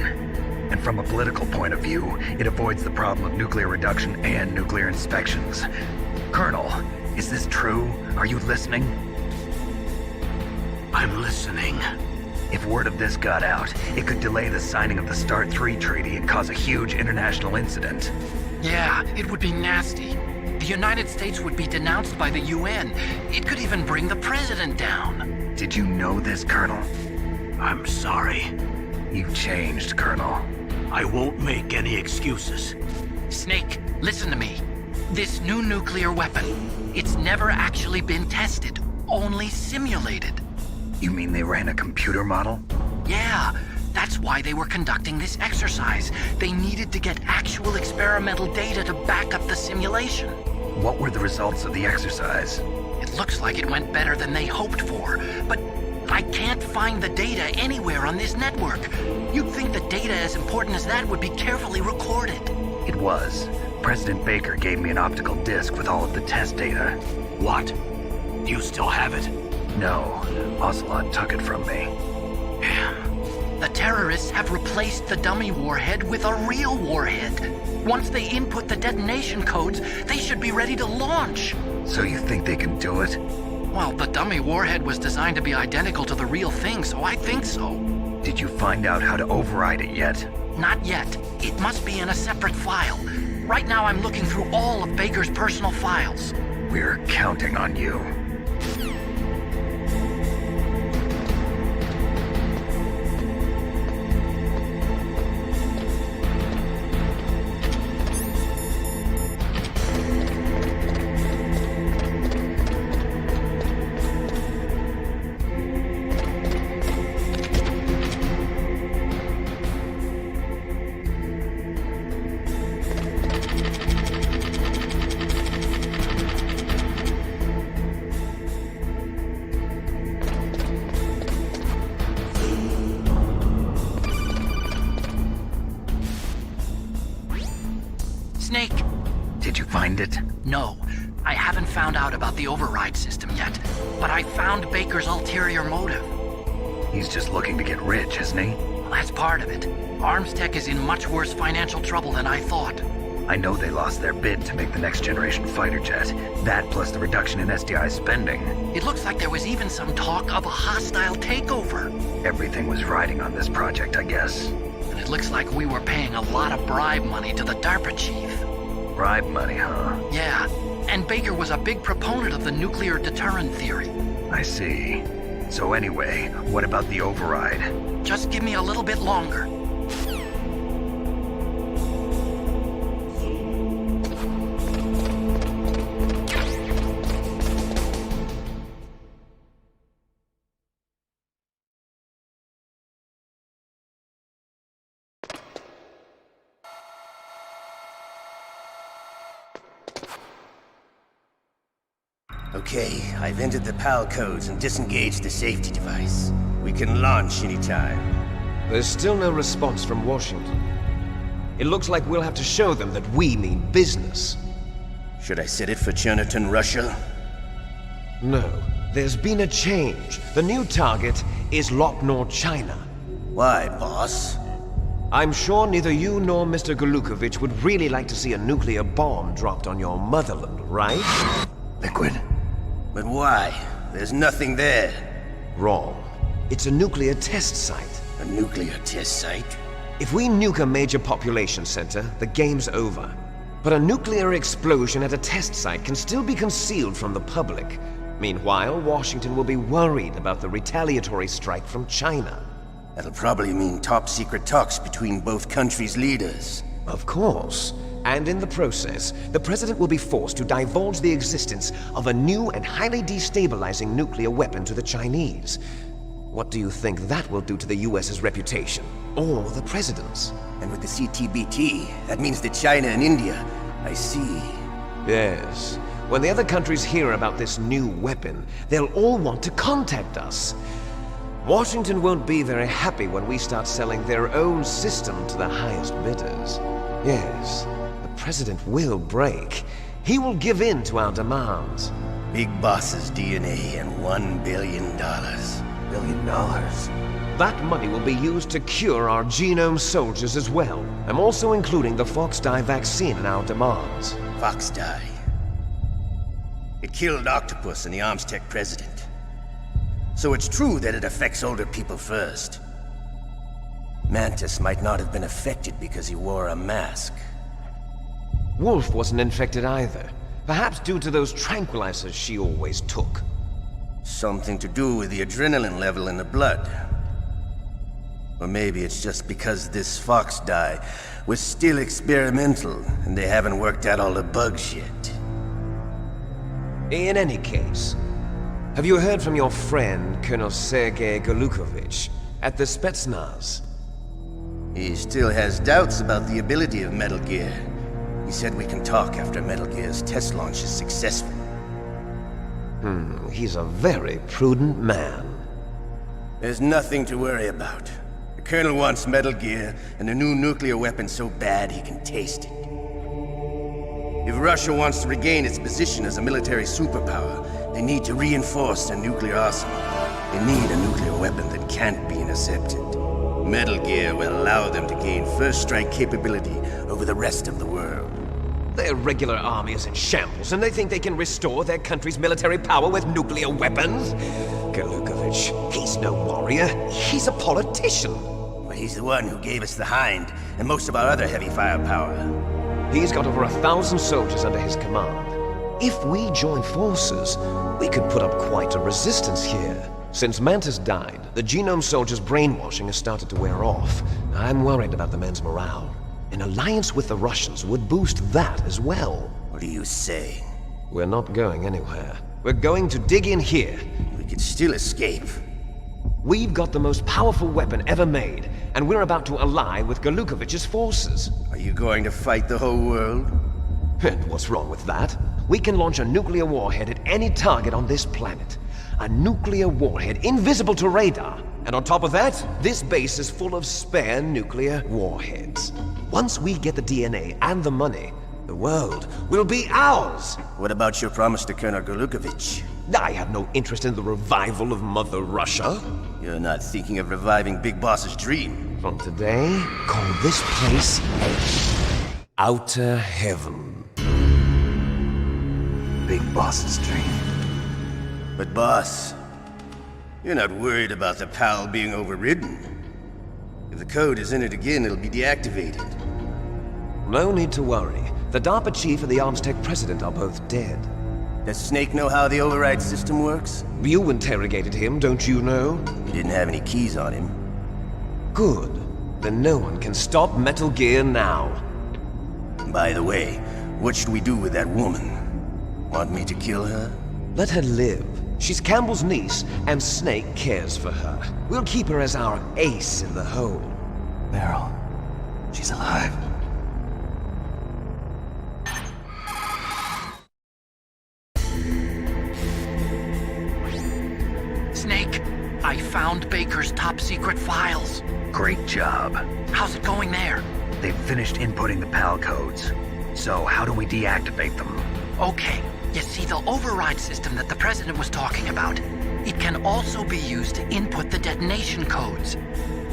And from a political point of view, it avoids the problem of nuclear reduction and nuclear inspections. Colonel, is this true? Are you listening? I'm listening. If word of this got out, it could delay the signing of the START 3 treaty and cause a huge international incident. Yeah, it would be nasty. The United States would be denounced by the UN. It could even bring the president down. Did you know this, Colonel? I'm sorry. You've changed, Colonel. I won't make any excuses. Snake, listen to me. This new nuclear weapon, it's never actually been tested, only simulated. You mean they ran a computer model? Yeah, that's why they were conducting this exercise. They needed to get actual experimental data to back up the simulation. What were the results of the exercise? It looks like it went better than they hoped for, but I can't find the data anywhere on this network. You'd think the data as important as that would be carefully recorded. It was. President Baker gave me an optical disc with all of the test data. What? You still have it? No, Ocelot took it from me. The terrorists have replaced the dummy warhead with a real warhead. Once they input the detonation codes, they should be ready to launch. So you think they can do it? Well, the dummy warhead was designed to be identical to the real thing, so I think so. Did you find out how to override it yet? Not yet. It must be in a separate file. Right now I'm looking through all of Baker's personal files. We're counting on you. Snake! Did you find it? No. I haven't found out about the override system yet, but I found Baker's ulterior motive. He's just looking to get rich, isn't he? Well, that's part of it. Arms Tech is in much worse financial trouble than I thought. I know they lost their bid to make the next generation fighter jet. That plus the reduction in SDI spending. It looks like there was even some talk of a hostile takeover. Everything was riding on this project, I guess. And it looks like we were paying a lot of bribe money to the DARPA chief. Bribe money, huh? Yeah, and Baker was a big proponent of the nuclear deterrent theory. I see. So anyway, what about the override? Just give me a little bit longer. Okay, I've entered the PAL codes and disengaged the safety device. We can launch anytime. There's still no response from Washington. It looks like we'll have to show them that we mean business. Should I set it for Cherniton, Russia? No. There's been a change. The new target is Lopnor, China. Why, boss? I'm sure neither you nor Mr. Golukovich would really like to see a nuclear bomb dropped on your motherland, right? Liquid. But why? There's nothing there. Wrong. It's a nuclear test site. A nuclear test site? If we nuke a major population center, the game's over. But a nuclear explosion at a test site can still be concealed from the public. Meanwhile, Washington will be worried about the retaliatory strike from China. That'll probably mean top-secret talks between both countries' leaders. Of course. And in the process, the President will be forced to divulge the existence of a new and highly destabilizing nuclear weapon to the Chinese. What do you think that will do to the US's reputation? Or the President's? And with the CTBT, that means that China and India. I see. Yes. When the other countries hear about this new weapon, they'll all want to contact us. Washington won't be very happy when we start selling their own system to the highest bidders. Yes, the President will break. He will give in to our demands. Big Boss's DNA and $1 billion. $1 billion? That money will be used to cure our genome soldiers as well. I'm also including the Foxdie vaccine in our demands. Foxdie. It killed Octopus and the Armstech president. So it's true that it affects older people first. Mantis might not have been affected because he wore a mask. Wolf wasn't infected either. Perhaps due to those tranquilizers she always took. Something to do with the adrenaline level in the blood. Or maybe it's just because this Foxdie was still experimental and they haven't worked out all the bugs yet. In any case, have you heard from your friend, Colonel Sergei Golukovich, at the Spetsnaz? He still has doubts about the ability of Metal Gear. He said we can talk after Metal Gear's test launch is successful. He's a very prudent man. There's nothing to worry about. The Colonel wants Metal Gear and a new nuclear weapon so bad he can taste it. If Russia wants to regain its position as a military superpower, they need to reinforce their nuclear arsenal. They need a nuclear weapon that can't be intercepted. Metal Gear will allow them to gain first strike capability over the rest of the world. Their regular army is in shambles, and they think they can restore their country's military power with nuclear weapons? Golukovich, he's no warrior. He's a politician. Well, he's the one who gave us the Hind and most of our other heavy firepower. He's got over 1,000 soldiers under his command. If we join forces, we could put up quite a resistance here. Since Mantis died, the genome soldiers' brainwashing has started to wear off. I'm worried about the men's morale. An alliance with the Russians would boost that as well. What are you saying? We're not going anywhere. We're going to dig in here. We could still escape. We've got the most powerful weapon ever made, and we're about to ally with Golukovich's forces. Are you going to fight the whole world? And what's wrong with that? We can launch a nuclear warhead at any target on this planet. A nuclear warhead invisible to radar. And on top of that, this base is full of spare nuclear warheads. Once we get the DNA and the money, the world will be ours! What about your promise to Colonel Golukovich? I have no interest in the revival of Mother Russia. You're not thinking of reviving Big Boss's dream. From today, call this place Outer Heaven. Big Boss's dream. But boss, you're not worried about the PAL being overridden. If the code is entered again, it'll be deactivated. No need to worry. The DARPA chief and the Armstech president are both dead. Does Snake know how the override system works? You interrogated him, don't you know? He didn't have any keys on him. Good. Then no one can stop Metal Gear now. By the way, what should we do with that woman? Want me to kill her? Let her live. She's Campbell's niece, and Snake cares for her. We'll keep her as our ace in the hole. Meryl, she's alive. Snake, I found Baker's top-secret files. Great job. How's it going there? They've finished inputting the PAL codes. So how do we deactivate them? Okay. You see, the override system that the President was talking about, it can also be used to input the detonation codes.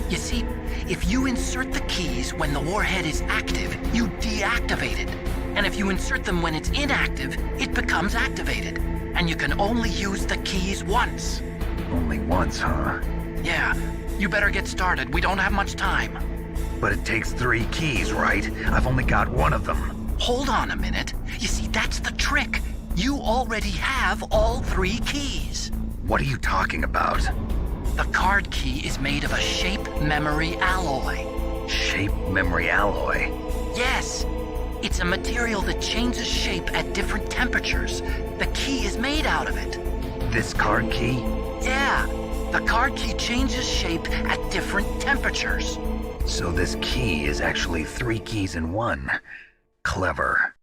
You see, if you insert the keys when the warhead is active, you deactivate it. And if you insert them when it's inactive, it becomes activated. And you can only use the keys once. Only once, huh? Yeah, you better get started. We don't have much time. But it takes 3 keys, right? I've only got 1 of them. Hold on a minute. You see, that's the trick. You already have all 3 keys. What are you talking about? The card key is made of a shape memory alloy. Shape memory alloy? Yes! It's a material that changes shape at different temperatures. The key is made out of it. This card key? Yeah. The card key changes shape at different temperatures. So this key is actually 3 keys in one. Clever.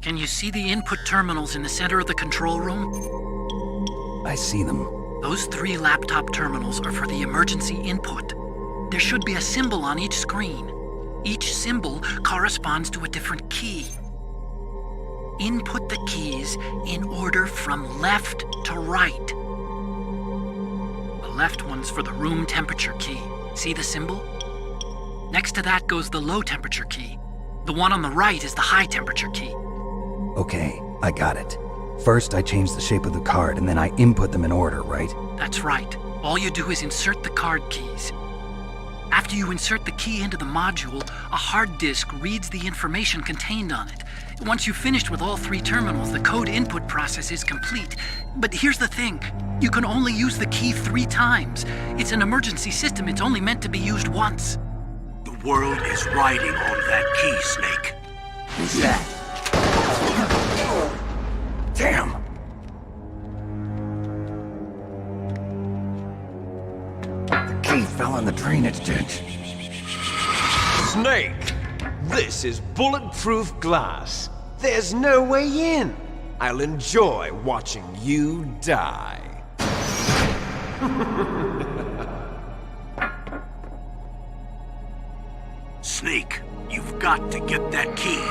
Can you see the input terminals in the center of the control room? I see them. Those 3 laptop terminals are for the emergency input. There should be a symbol on each screen. Each symbol corresponds to a different key. Input the keys in order from left to right. The left one's for the room temperature key. See the symbol? Next to that goes the low temperature key. The one on the right is the high temperature key. Okay, I got it. First, I change the shape of the card, and then I input them in order, right? That's right. All you do is insert the card keys. After you insert the key into the module, a hard disk reads the information contained on it. Once you've finished with all 3 terminals, the code input process is complete. But here's the thing. You can only use the key 3 times. It's an emergency system. It's only meant to be used once. The world is riding on that key, Snake. Who's that? Damn! The key fell in the drainage ditch. Snake! This is bulletproof glass. There's no way in. I'll enjoy watching you die. Snake, you've got to get that key.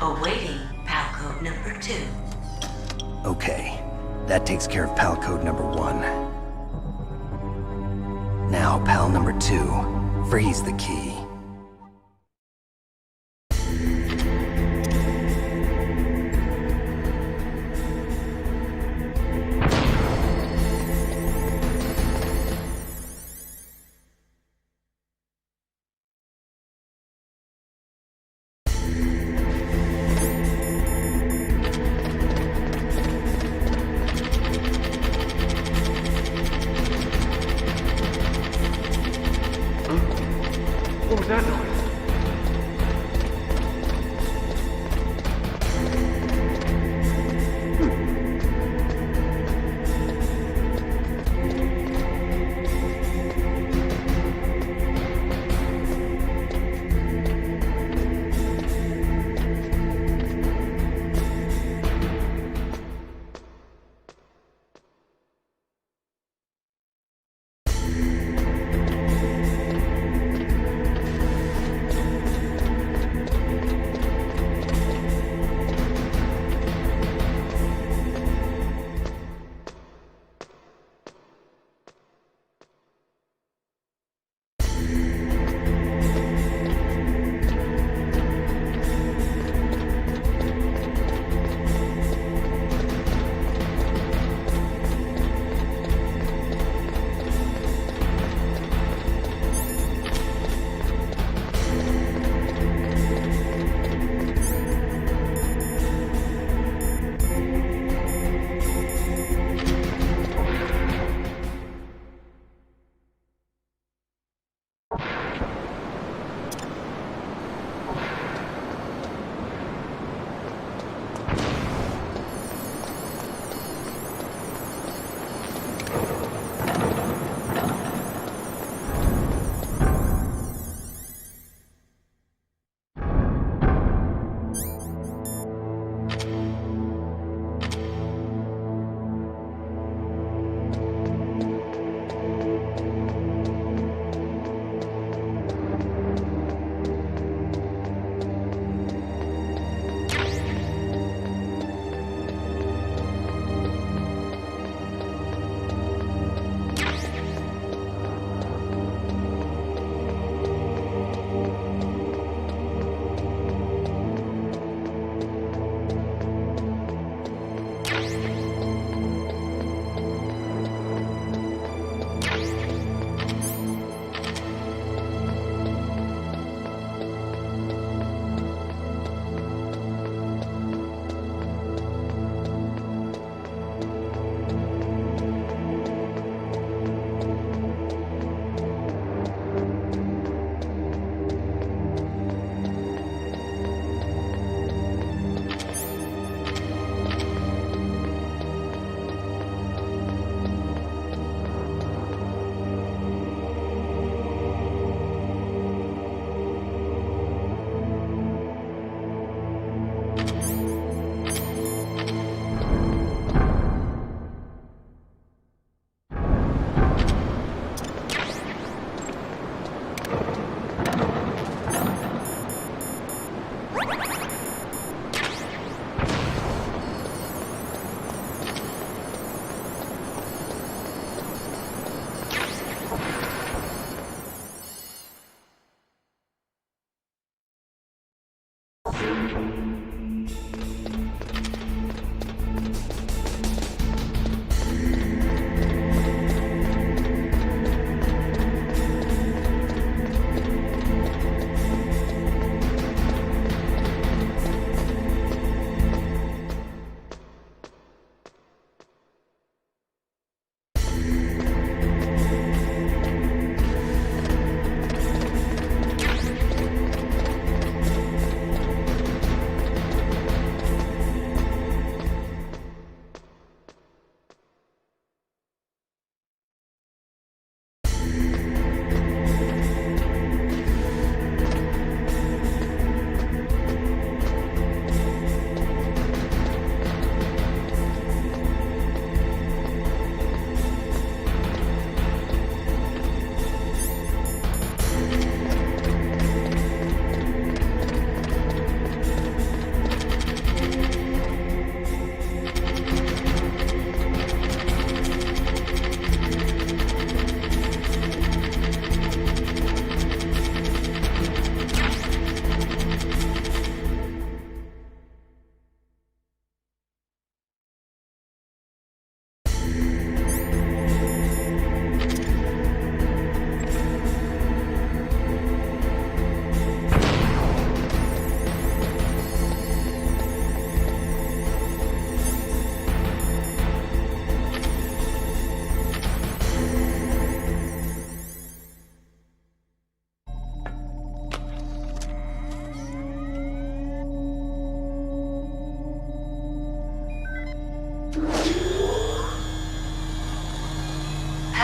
Awaiting PAL code number 2. Okay, that takes care of PAL code number 1. Now, PAL number 2, freeze the key. What was that noise?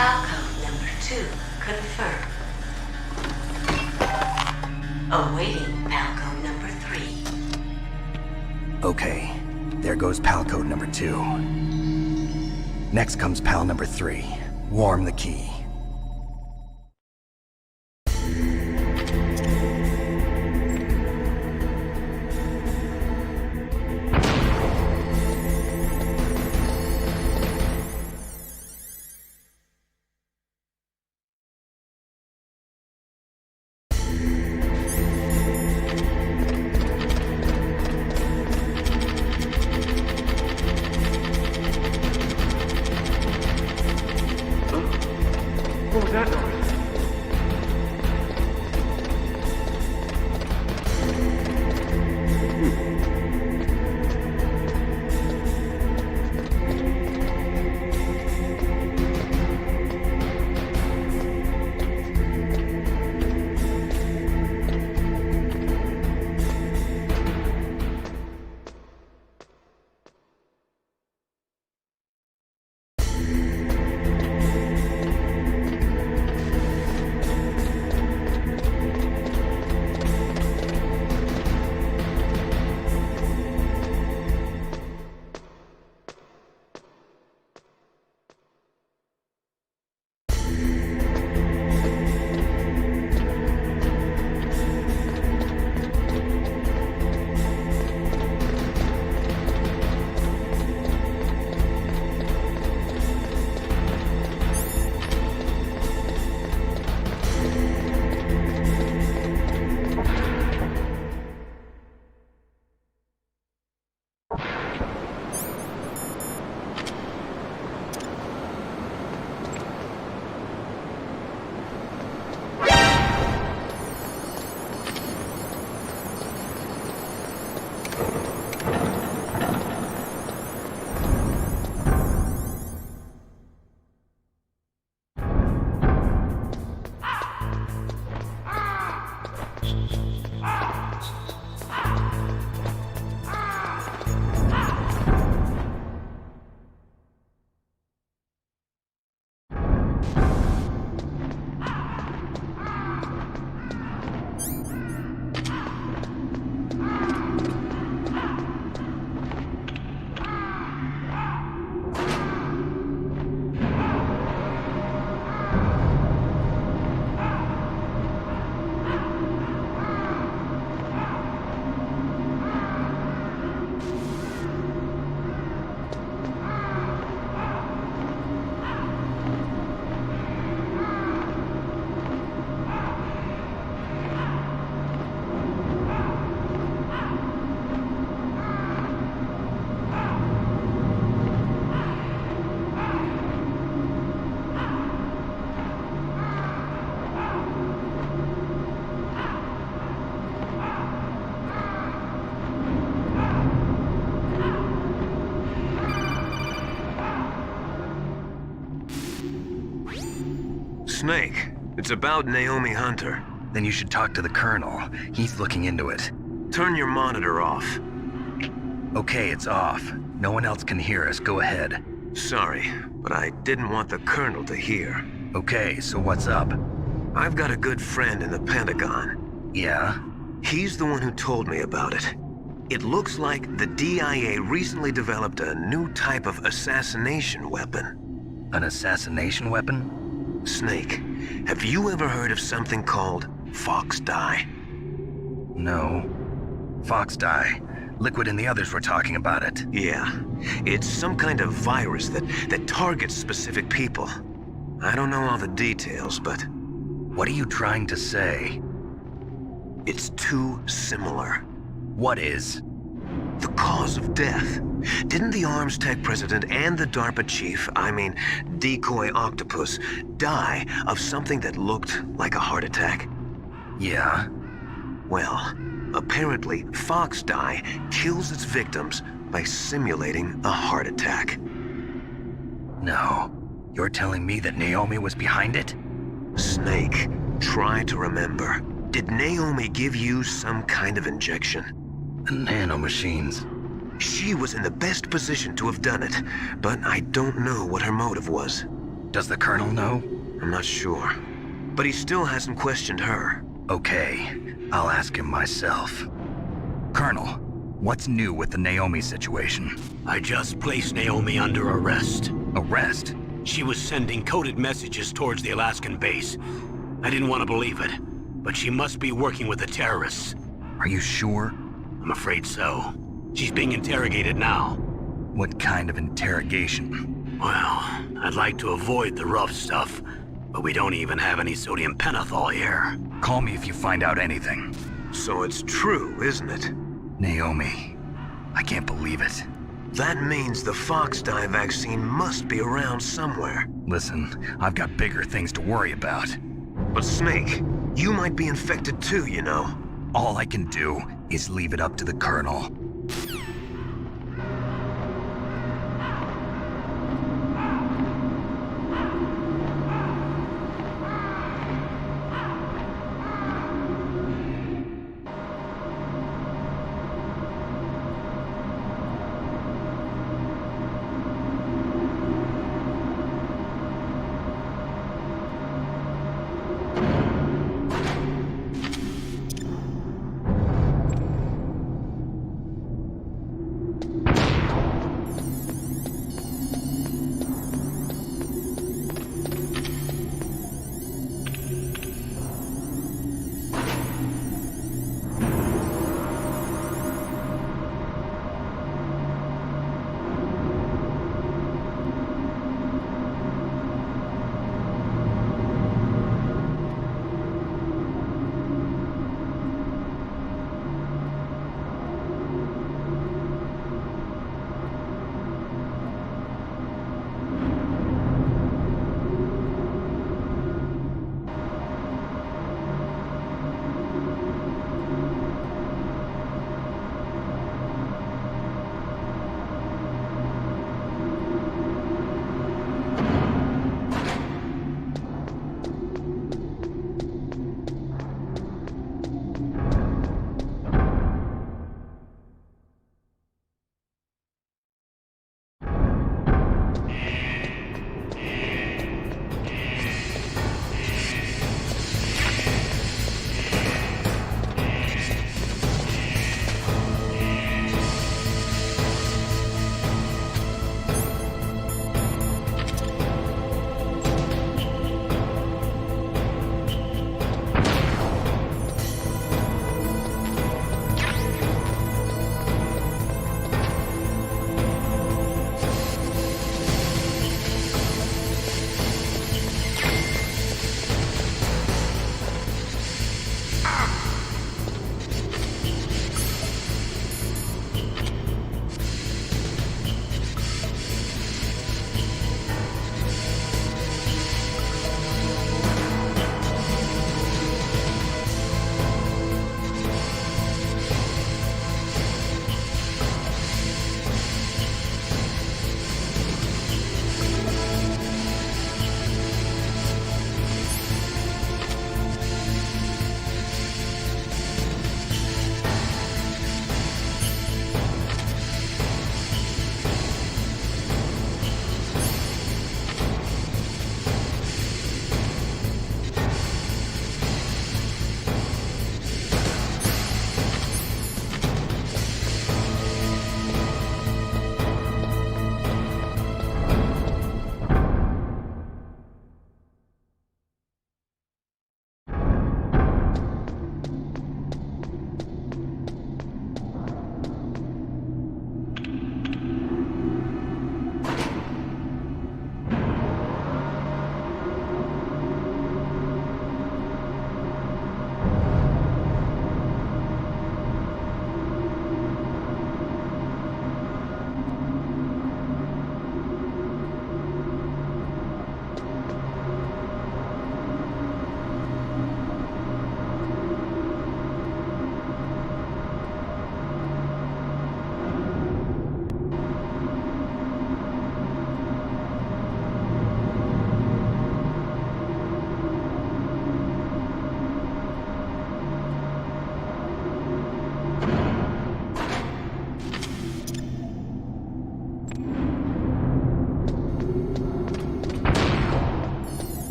Palcode number 2 confirmed. Awaiting Palcode number 3. Okay, there goes pal code number 2. Next comes pal number 3. Warm the key. What was that noise? Snake, it's about Naomi Hunter. Then you should talk to the Colonel. He's looking into it. Turn your monitor off. Okay, it's off. No one else can hear us. Go ahead. Sorry, but I didn't want the Colonel to hear. Okay, so what's up? I've got a good friend in the Pentagon. Yeah? He's the one who told me about it. It looks like the DIA recently developed a new type of assassination weapon. An assassination weapon? Snake, have you ever heard of something called Fox Dye? No. Fox Dye. Liquid and the others were talking about it. Yeah. It's some kind of virus that targets specific people. I don't know all the details, but... What are you trying to say? It's too similar. What is? The cause of death. Didn't the Arms Tech president and the DARPA chief, I mean, Decoy Octopus, die of something that looked like a heart attack? Yeah? Well, apparently Fox Dye kills its victims by simulating a heart attack. No. You're telling me that Naomi was behind it? Snake, try to remember. Did Naomi give you some kind of injection? The nanomachines. She was in the best position to have done it, but I don't know what her motive was. Does the Colonel know? I'm not sure. But he still hasn't questioned her. Okay, I'll ask him myself. Colonel, what's new with the Naomi situation? I just placed Naomi under arrest. Arrest? She was sending coded messages towards the Alaskan base. I didn't want to believe it, but she must be working with the terrorists. Are you sure? I'm afraid so. She's being interrogated now. What kind of interrogation? Well, I'd like to avoid the rough stuff, but we don't even have any sodium pentothal here. Call me if you find out anything. So it's true, isn't it? Naomi, I can't believe it. That means the Fox dye vaccine must be around somewhere. Listen, I've got bigger things to worry about. But Snake, you might be infected too, you know. All I can do is leave it up to the Colonel.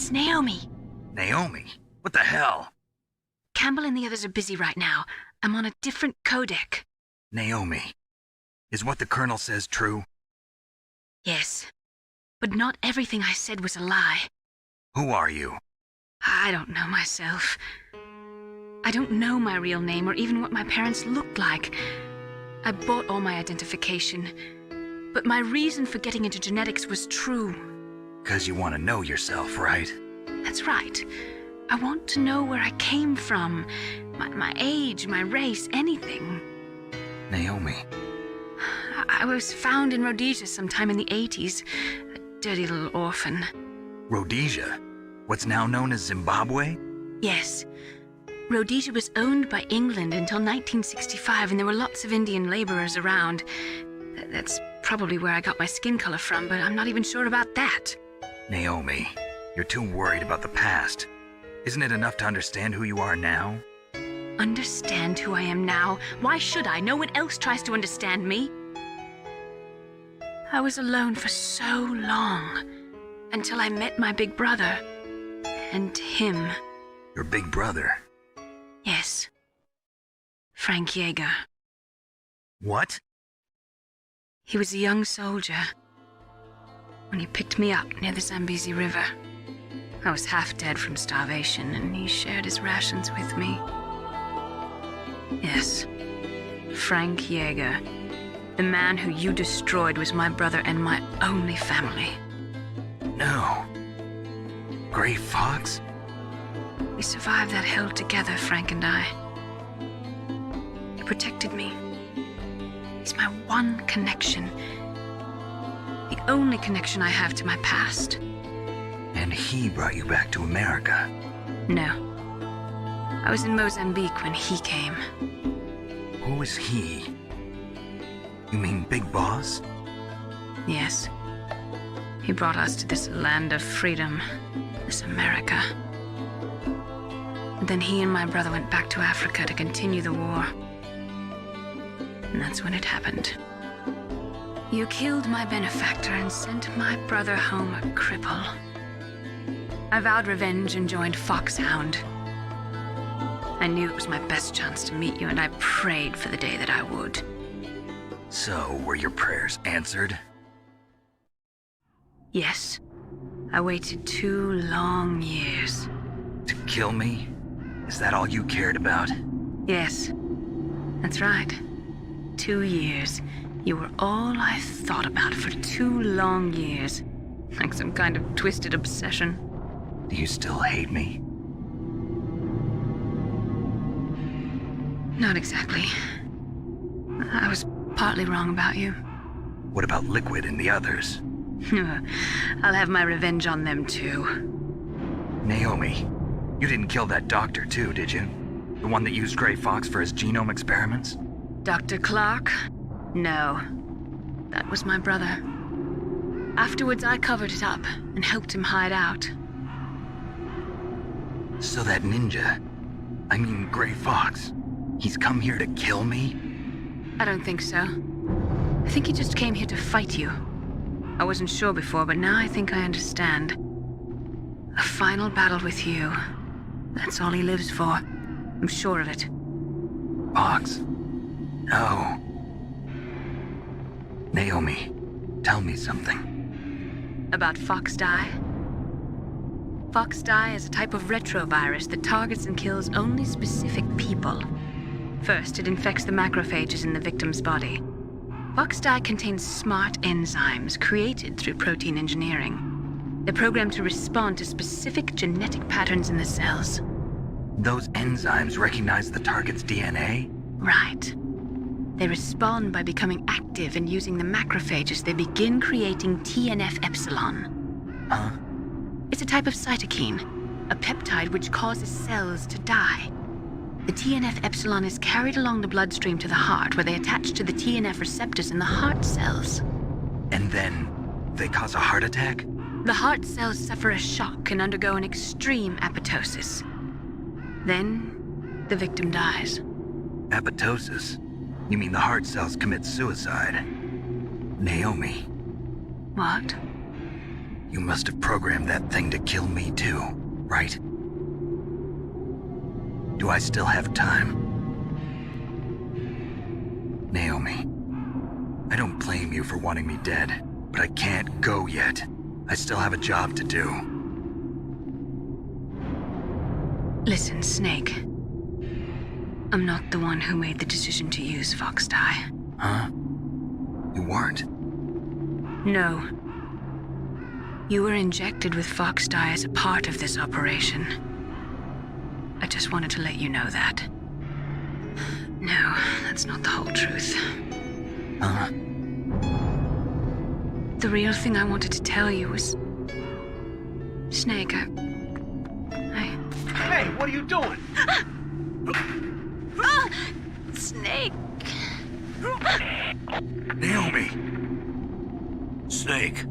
It's Naomi. Naomi? What the hell? Campbell and the others are busy right now. I'm on a different codec. Naomi, is what the Colonel says true? Yes. But not everything I said was a lie. Who are you? I don't know myself. I don't know my real name or even what my parents looked like. I bought all my identification. But my reason for getting into genetics was true. 'Cause you want to know yourself, right? That's right. I want to know where I came from. My age, my race, anything. Naomi. I was found in Rhodesia sometime in the 80s. A dirty little orphan. Rhodesia? What's now known as Zimbabwe? Yes. Rhodesia was owned by England until 1965, and there were lots of Indian laborers around. That's probably where I got my skin color from, but I'm not even sure about that. Naomi, you're too worried about the past. Isn't it enough to understand who you are now? Understand who I am now? Why should I? No one else tries to understand me. I was alone for so long, until I met my big brother. And him. Your big brother? Yes. Frank Yeager. What? He was a young soldier when he picked me up near the Zambezi River. I was half dead from starvation, and he shared his rations with me. Yes, Frank Yeager. The man who you destroyed was my brother and my only family. No. Gray Fox? We survived that hell together, Frank and I. He protected me. He's my one connection. The only connection I have to my past. And he brought you back to America? No. I was in Mozambique when he came. Who is he? You mean Big Boss? Yes. He brought us to this land of freedom, this America. And then he and my brother went back to Africa to continue the war. And that's when it happened. You killed my benefactor and sent my brother home a cripple. I vowed revenge and joined Foxhound. I knew it was my best chance to meet you, and I prayed for the day that I would. So, were your prayers answered? Yes. I waited 2 long years. To kill me? Is that all you cared about? Yes. That's right. 2 years. You were all I thought about for 2 long years. Like some kind of twisted obsession. Do you still hate me? Not exactly. I was partly wrong about you. What about Liquid and the others? I'll have my revenge on them too. Naomi, you didn't kill that doctor too, did you? The one that used Gray Fox for his genome experiments? Dr. Clark? No. That was my brother. Afterwards, I covered it up and helped him hide out. So that ninja, I mean Gray Fox, he's come here to kill me? I don't think so. I think he just came here to fight you. I wasn't sure before, but now I think I understand. A final battle with you. That's all he lives for. I'm sure of it. Fox? No. Naomi, tell me something. About Fox Die? Fox Die is a type of retrovirus that targets and kills only specific people. First, it infects the macrophages in the victim's body. Fox Die contains smart enzymes created through protein engineering. They're programmed to respond to specific genetic patterns in the cells. Those enzymes recognize the target's DNA? Right. They respond by becoming active and using the macrophages. They begin creating TNF-epsilon. Huh? It's a type of cytokine, a peptide which causes cells to die. The TNF-epsilon is carried along the bloodstream to the heart, where they attach to the TNF receptors in the heart cells. And then they cause a heart attack? The heart cells suffer a shock and undergo an extreme apoptosis. Then, the victim dies. Apoptosis? You mean the heart cells commit suicide? Naomi. What? You must have programmed that thing to kill me too, right? Do I still have time? Naomi, I don't blame you for wanting me dead, but I can't go yet. I still have a job to do. Listen, Snake. I'm not the one who made the decision to use Fox Dye. Huh? You weren't? No. You were injected with Fox Dye as a part of this operation. I just wanted to let you know that. No, that's not the whole truth. Huh? The real thing I wanted to tell you was... Snake, Hey, what are you doing? Snake! Naomi! Snake,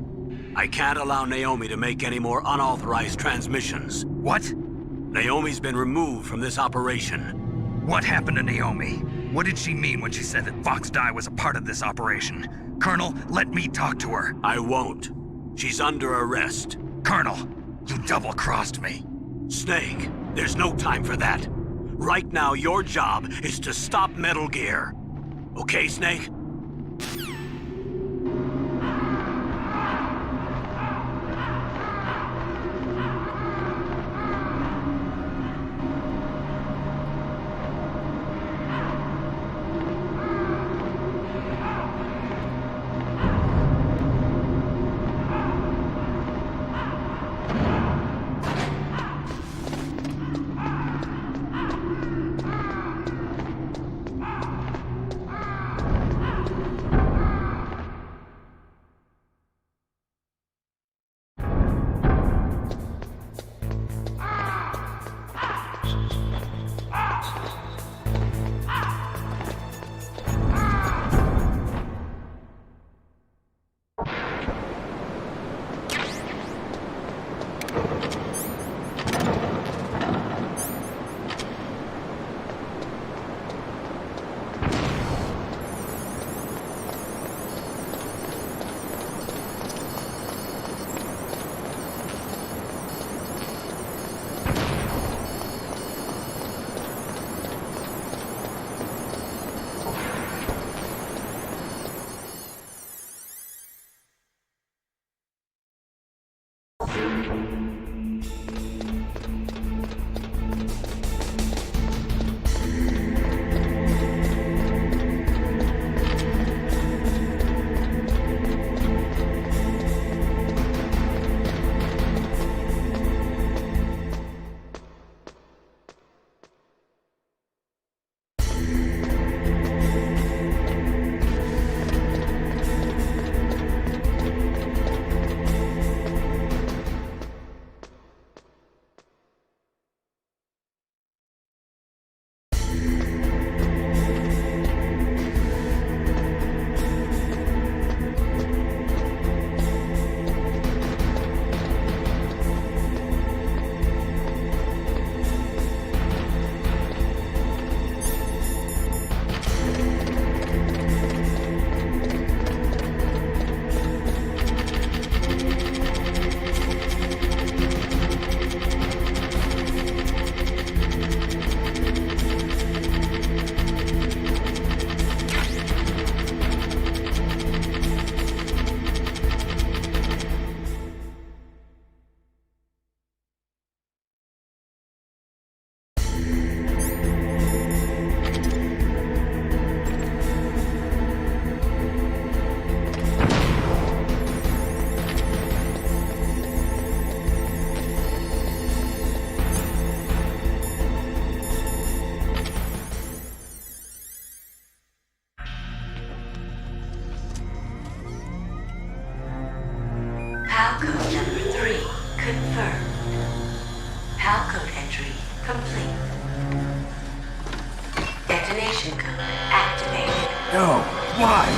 I can't allow Naomi to make any more unauthorized transmissions. What? Naomi's been removed from this operation. What happened to Naomi? What did she mean when she said that Fox Dye was a part of this operation? Colonel, let me talk to her. I won't. She's under arrest. Colonel, you double-crossed me. Snake, there's no time for that. Right now, your job is to stop Metal Gear. Okay, Snake? PAL code number 3 confirmed. PAL code entry complete. Detonation code activated. No, why?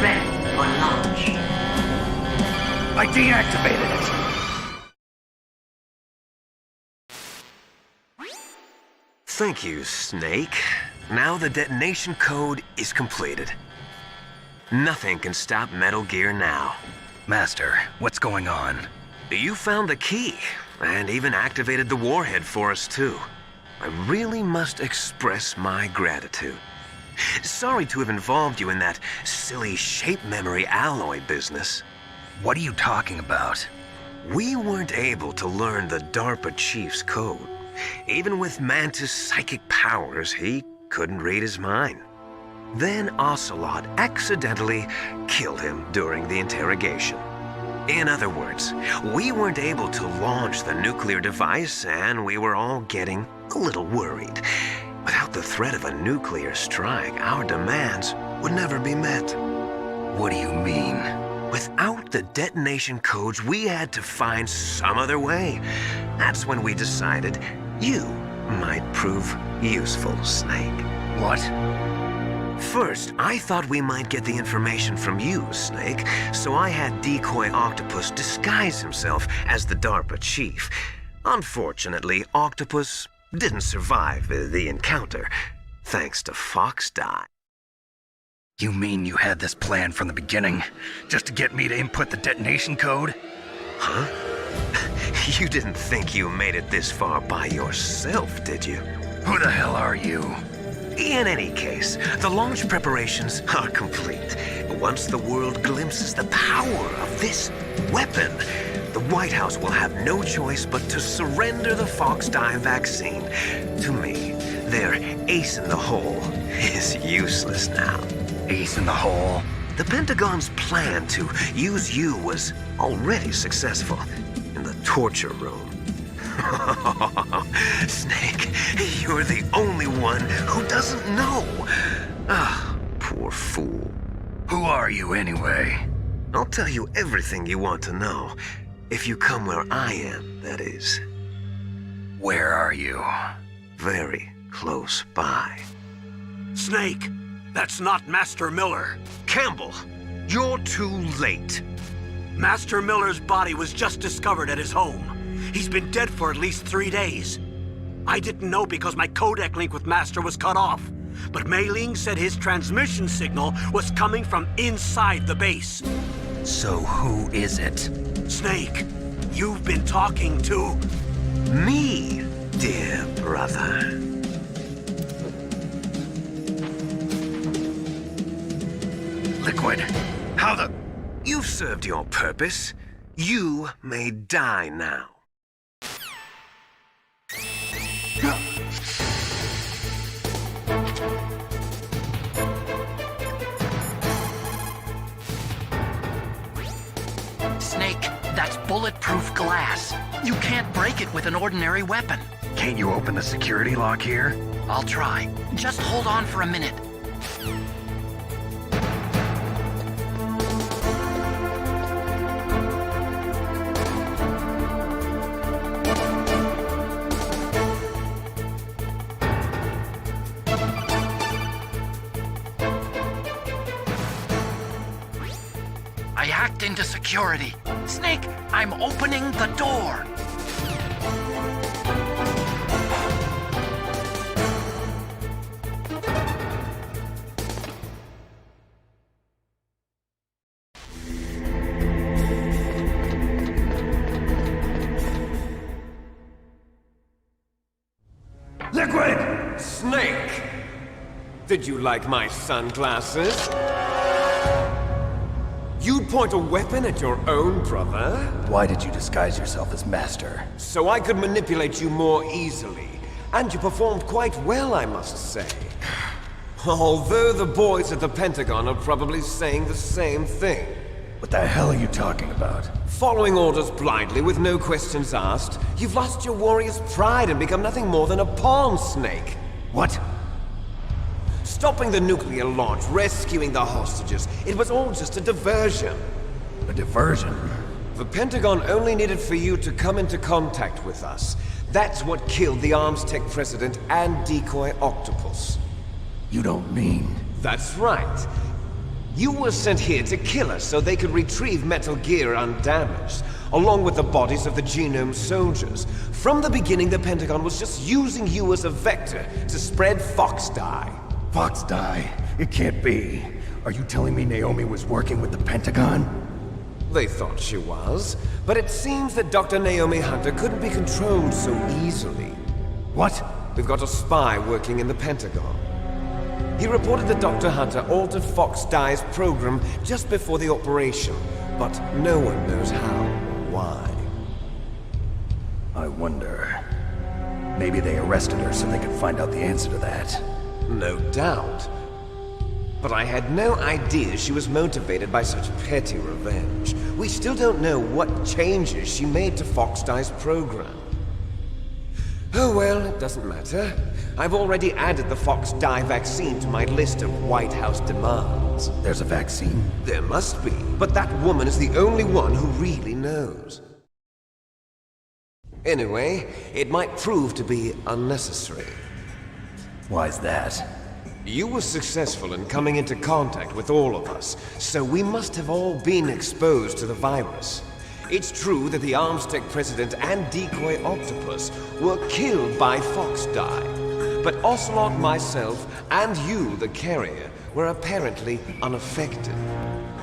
Ready for launch. I deactivated it. Thank you, Snake. Now the detonation code is completed. Nothing can stop Metal Gear now. Master, what's going on? You found the key, and even activated the Warhead for us too. I really must express my gratitude. Sorry to have involved you in that silly shape memory alloy business. What are you talking about? We weren't able to learn the DARPA chief's code. Even with Mantis' psychic powers, he couldn't read his mind. Then Ocelot accidentally killed him during the interrogation. In other words, we weren't able to launch the nuclear device, and we were all getting a little worried. Without the threat of a nuclear strike, our demands would never be met. What do you mean? Without the detonation codes, we had to find some other way. That's when we decided you might prove useful, Snake. What? First, I thought we might get the information from you, Snake, so I had Decoy Octopus disguise himself as the DARPA chief. Unfortunately, Octopus didn't survive the encounter, thanks to Foxhound. You mean you had this plan from the beginning, just to get me to input the detonation code? Huh? You didn't think you made it this far by yourself, did you? Who the hell are you? In any case, the launch preparations are complete. Once the world glimpses the power of this weapon, the White House will have no choice but to surrender the Foxhound vaccine to me. Their ace in the hole is useless now. Ace in the hole? The Pentagon's plan to use you was already successful in the torture room. Snake, you're the only one who doesn't know. Ah, poor fool. Who are you anyway? I'll tell you everything you want to know. If you come where I am, that is. Where are you? Very close by. Snake, that's not Master Miller. Campbell, you're too late. Master Miller's body was just discovered at his home. He's been dead for at least 3 days. I didn't know because my codec link with Master was cut off. But Mei Ling said his transmission signal was coming from inside the base. So who is it? Snake, you've been talking to... me, dear brother. Liquid, how the... You've served your purpose. You may die now. Snake, that's bulletproof glass. You can't break it with an ordinary weapon. Can't you open the security lock here? I'll try. Just hold on for a minute. I hacked into security. Snake, I'm opening the door. Liquid! Snake! Did you like my sunglasses? You'd point a weapon at your own brother? Why did you disguise yourself as Master? So I could manipulate you more easily. And you performed quite well, I must say. Although the boys at the Pentagon are probably saying the same thing. What the hell are you talking about? Following orders blindly with no questions asked, you've lost your warrior's pride and become nothing more than a pawn, Snake. What? Stopping the nuclear launch, rescuing the hostages, it was all just a diversion. A diversion? The Pentagon only needed for you to come into contact with us. That's what killed the Arms Tech president and Decoy Octopus. You don't mean... That's right. You were sent here to kill us so they could retrieve Metal Gear undamaged, along with the bodies of the genome soldiers. From the beginning, the Pentagon was just using you as a vector to spread Foxhound. Foxhound? It can't be. Are you telling me Naomi was working with the Pentagon? They thought she was, but it seems that Dr. Naomi Hunter couldn't be controlled so easily. What? We've got a spy working in the Pentagon. He reported that Dr. Hunter altered Fox Dye's program just before the operation, but no one knows how or why. I wonder... Maybe they arrested her so they could find out the answer to that. No doubt. But I had no idea she was motivated by such petty revenge. We still don't know what changes she made to Fox Dye's program. Oh well, it doesn't matter. I've already added the Fox Dye vaccine to my list of White House demands. There's a vaccine? There must be, but that woman is the only one who really knows. Anyway, it might prove to be unnecessary. Why's that? You were successful in coming into contact with all of us, so we must have all been exposed to the virus. It's true that the Armstech President and Decoy Octopus were killed by Fox Dye, but Ocelot, myself, and you, the carrier, were apparently unaffected.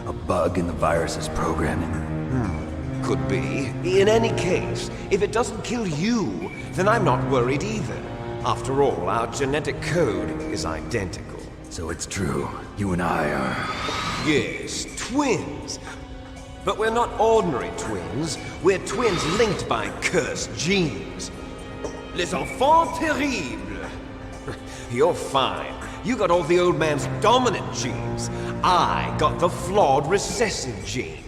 A bug in the virus's programming? Could be. In any case, if it doesn't kill you, then I'm not worried either. After all, our genetic code is identical. So it's true. You and I are... Yes, twins. But we're not ordinary twins. We're twins linked by cursed genes. Les enfants terribles. You're fine. You got all the old man's dominant genes. I got the flawed recessive genes.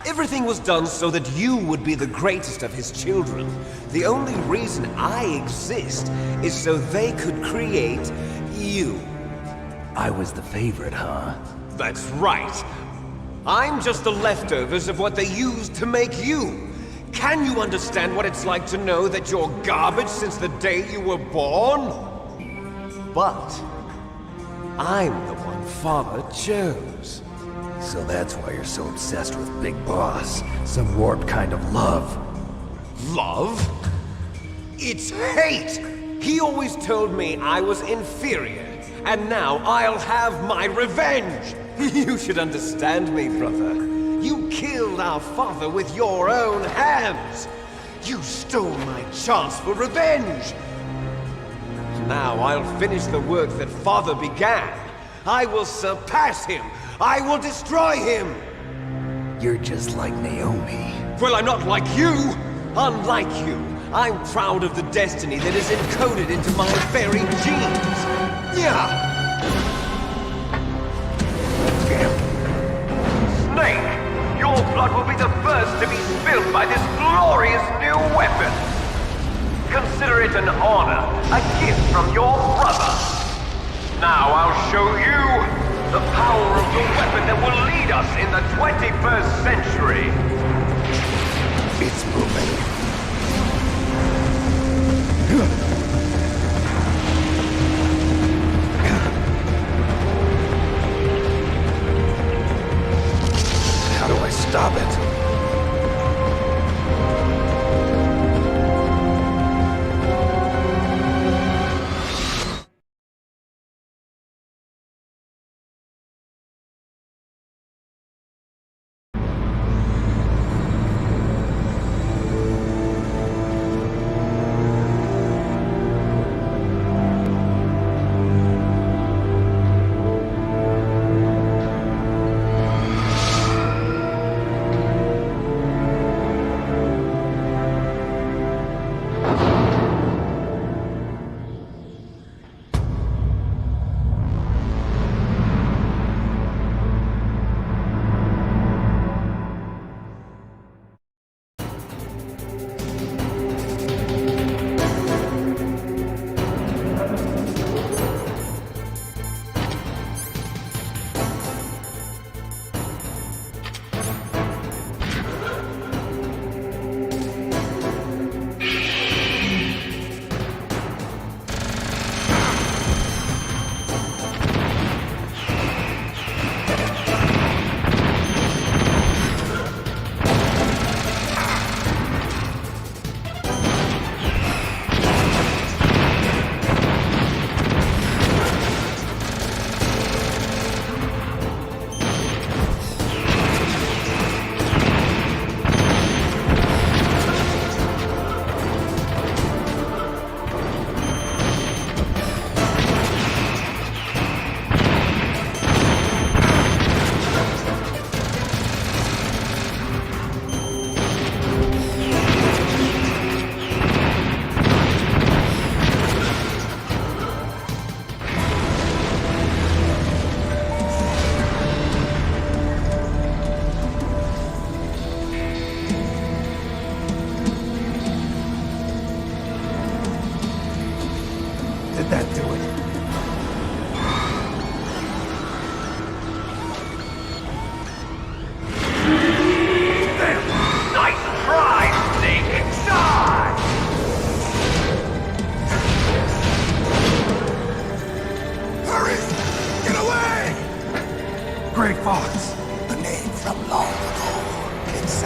Everything was done so that you would be the greatest of his children. The only reason I exist is so they could create you. I was the favorite, huh? That's right. I'm just the leftovers of what they used to make you. Can you understand what it's like to know that you're garbage since the day you were born? But I'm the one Father chose. So that's why you're so obsessed with Big Boss. Some warped kind of love. Love? It's hate! He always told me I was inferior, and now I'll have my revenge! You should understand me, brother. You killed our father with your own hands! You stole my chance for revenge! Now I'll finish the work that Father began. I will surpass him! I will destroy him! You're just like Naomi. Well, I'm not like you! Unlike you, I'm proud of the destiny that is encoded into my very genes! Yeah! Snake! Your blood will be the first to be spilled by this glorious new weapon! Consider it an honor, a gift from your brother! Now I'll show you the power of the weapon that will lead us in the 21st century! It's moving. How do I stop it?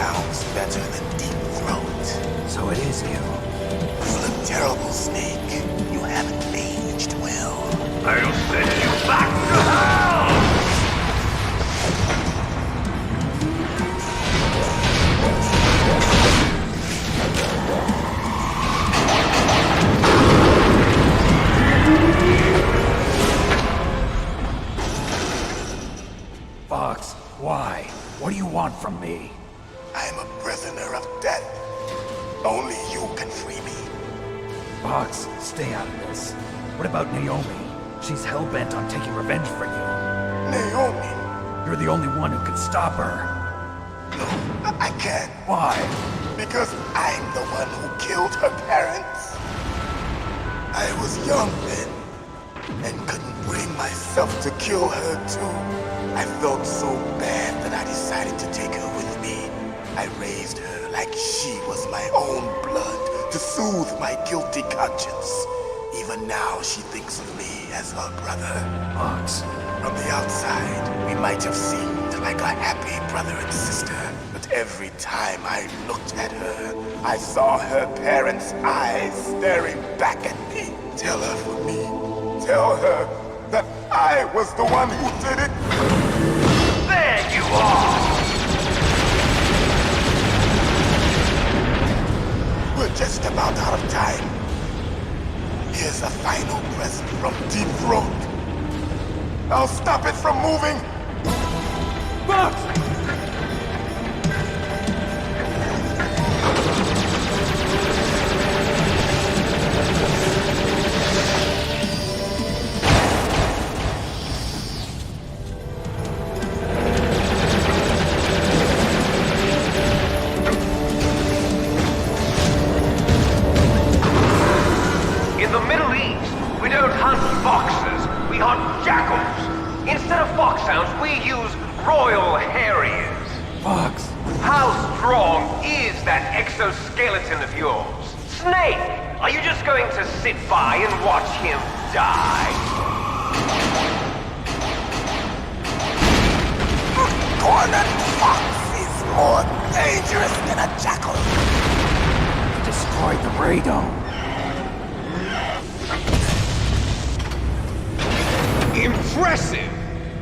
sounds better than Deepthroat. So it is you. You look terrible, Snake. You haven't aged well. I'll send you back to hell! Fox, why? What do you want from me? I'm a prisoner of death. Only you can free me. Fox, stay out of this. What about Naomi? She's hell-bent on taking revenge for you. Naomi? You're the only one who can stop her. No, I can't. Why? Because I'm the one who killed her parents. I was young then, and couldn't bring myself to kill her too. I felt so bad that I decided to take her with me. I raised her like she was my own blood to soothe my guilty conscience. Even now, she thinks of me as her brother. Fox. From the outside, we might have seemed like a happy brother and sister, but every time I looked at her, I saw her parents' eyes staring back at me. Tell her for me. Tell her that I was the one who did it. There you are! We're just about out of time. Here's a final present from Deepthroat. I'll stop it from moving. Fox! In the Middle East, we don't hunt foxes, we hunt jackals. Instead of foxhounds, we use royal harriers. Fox! How strong is that exoskeleton of yours? Snake, are you just going to sit by and watch him die? Cornered fox is more dangerous than a jackal. You destroyed the radome. Impressive!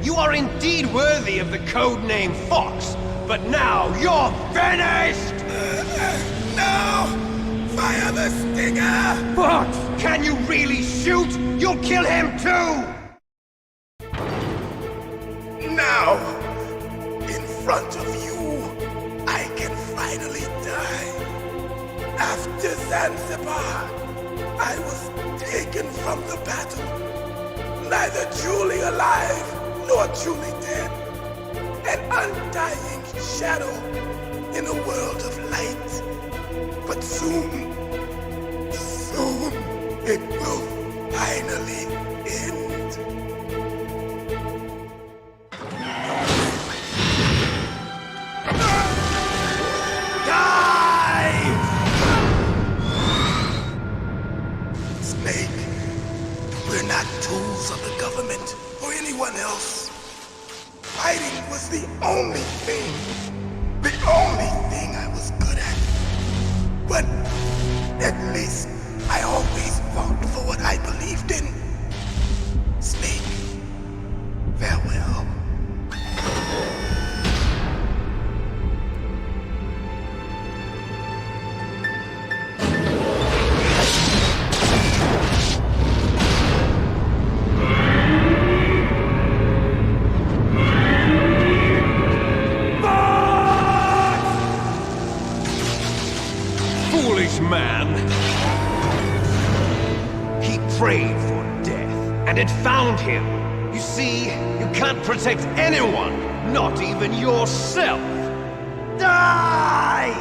You are indeed worthy of the codename Fox, but now you're finished! No! Fire the stinger! Fox! Can you really shoot? You'll kill him too! Now, in front of you, I can finally die. After Zanzibar, I was taken from the battle. Neither truly alive nor truly dead. An undying shadow in a world of light. But soon, soon, it will finally end. Die! Snake, we're not tools of the government or anyone else. Fighting was the only thing I was good at. But at least I always fought for what I believed in. Snake, farewell. Foolish man! He prayed for death, and it found him. You see, you can't protect anyone, not even yourself. Die!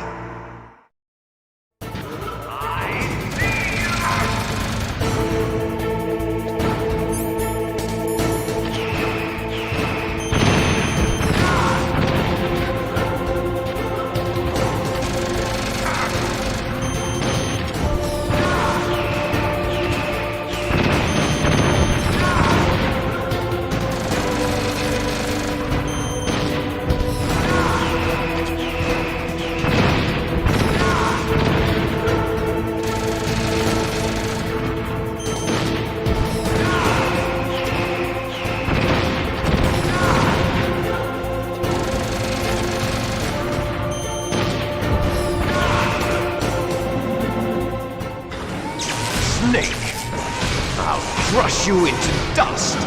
crush you into dust!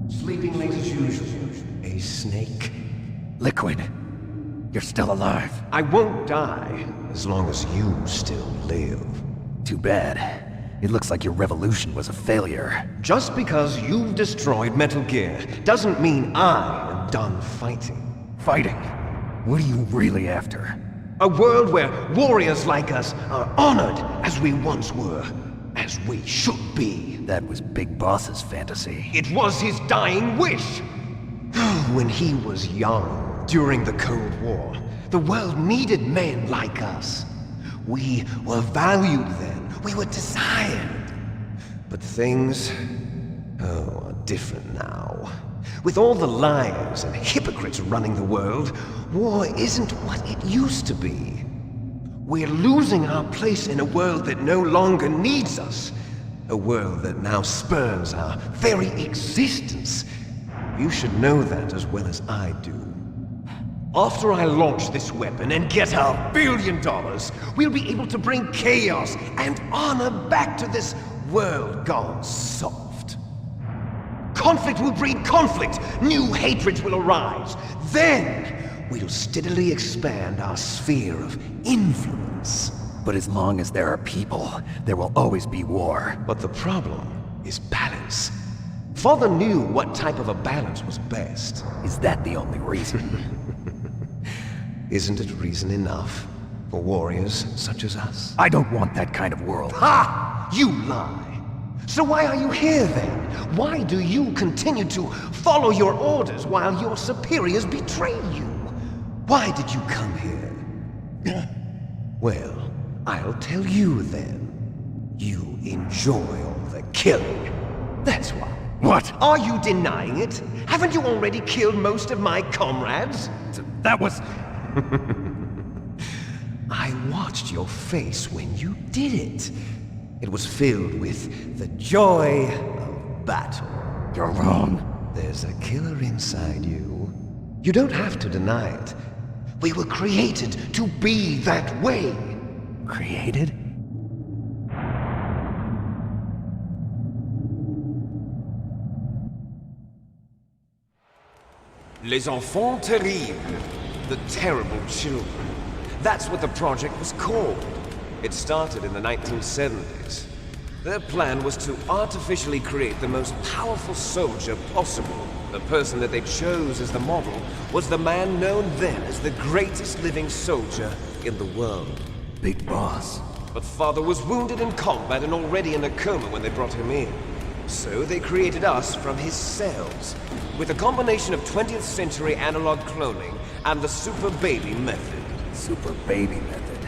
Sleeping late as usual. A snake. Liquid. You're still alive. I won't die as long as you still live. Too bad. It looks like your revolution was a failure. Just because you've destroyed Metal Gear doesn't mean I am done fighting. Fighting? What are you really after? A world where warriors like us are honored as we once were. As we should be. That was Big Boss's fantasy. It was his dying wish! When he was young, during the Cold War, the world needed men like us. We were valued then. We were desired. But things, are different now. With all the liars and hypocrites running the world, war isn't what it used to be. We're losing our place in a world that no longer needs us. A world that now spurns our very existence. You should know that as well as I do. After I launch this weapon and get our $1 billion, we'll be able to bring chaos and honor back to this world gone soft. Conflict will breed conflict. New hatreds will arise. Then we'll steadily expand our sphere of influence. But as long as there are people, there will always be war. But the problem is balance. Father knew what type of a balance was best. Is that the only reason? Isn't it reason enough for warriors such as us? I don't want that kind of world. Ha! You lie! So why are you here then? Why do you continue to follow your orders while your superiors betray you? Why did you come here? Well, I'll tell you then. You enjoy all the killing. That's why. What? Are you denying it? Haven't you already killed most of my comrades? That was... I watched your face when you did it. It was filled with the joy of battle. You're wrong. There's a killer inside you. You don't have to deny it. We were created to be that way. Created? Les enfants terribles. The terrible children. That's what the project was called. It started in the 1970s. Their plan was to artificially create the most powerful soldier possible. The person that they chose as the model was the man known then as the greatest living soldier in the world. Big Boss. But Father was wounded in combat and already in a coma when they brought him in. So they created us from his cells, with a combination of 20th century analog cloning and the super baby method. Super baby method.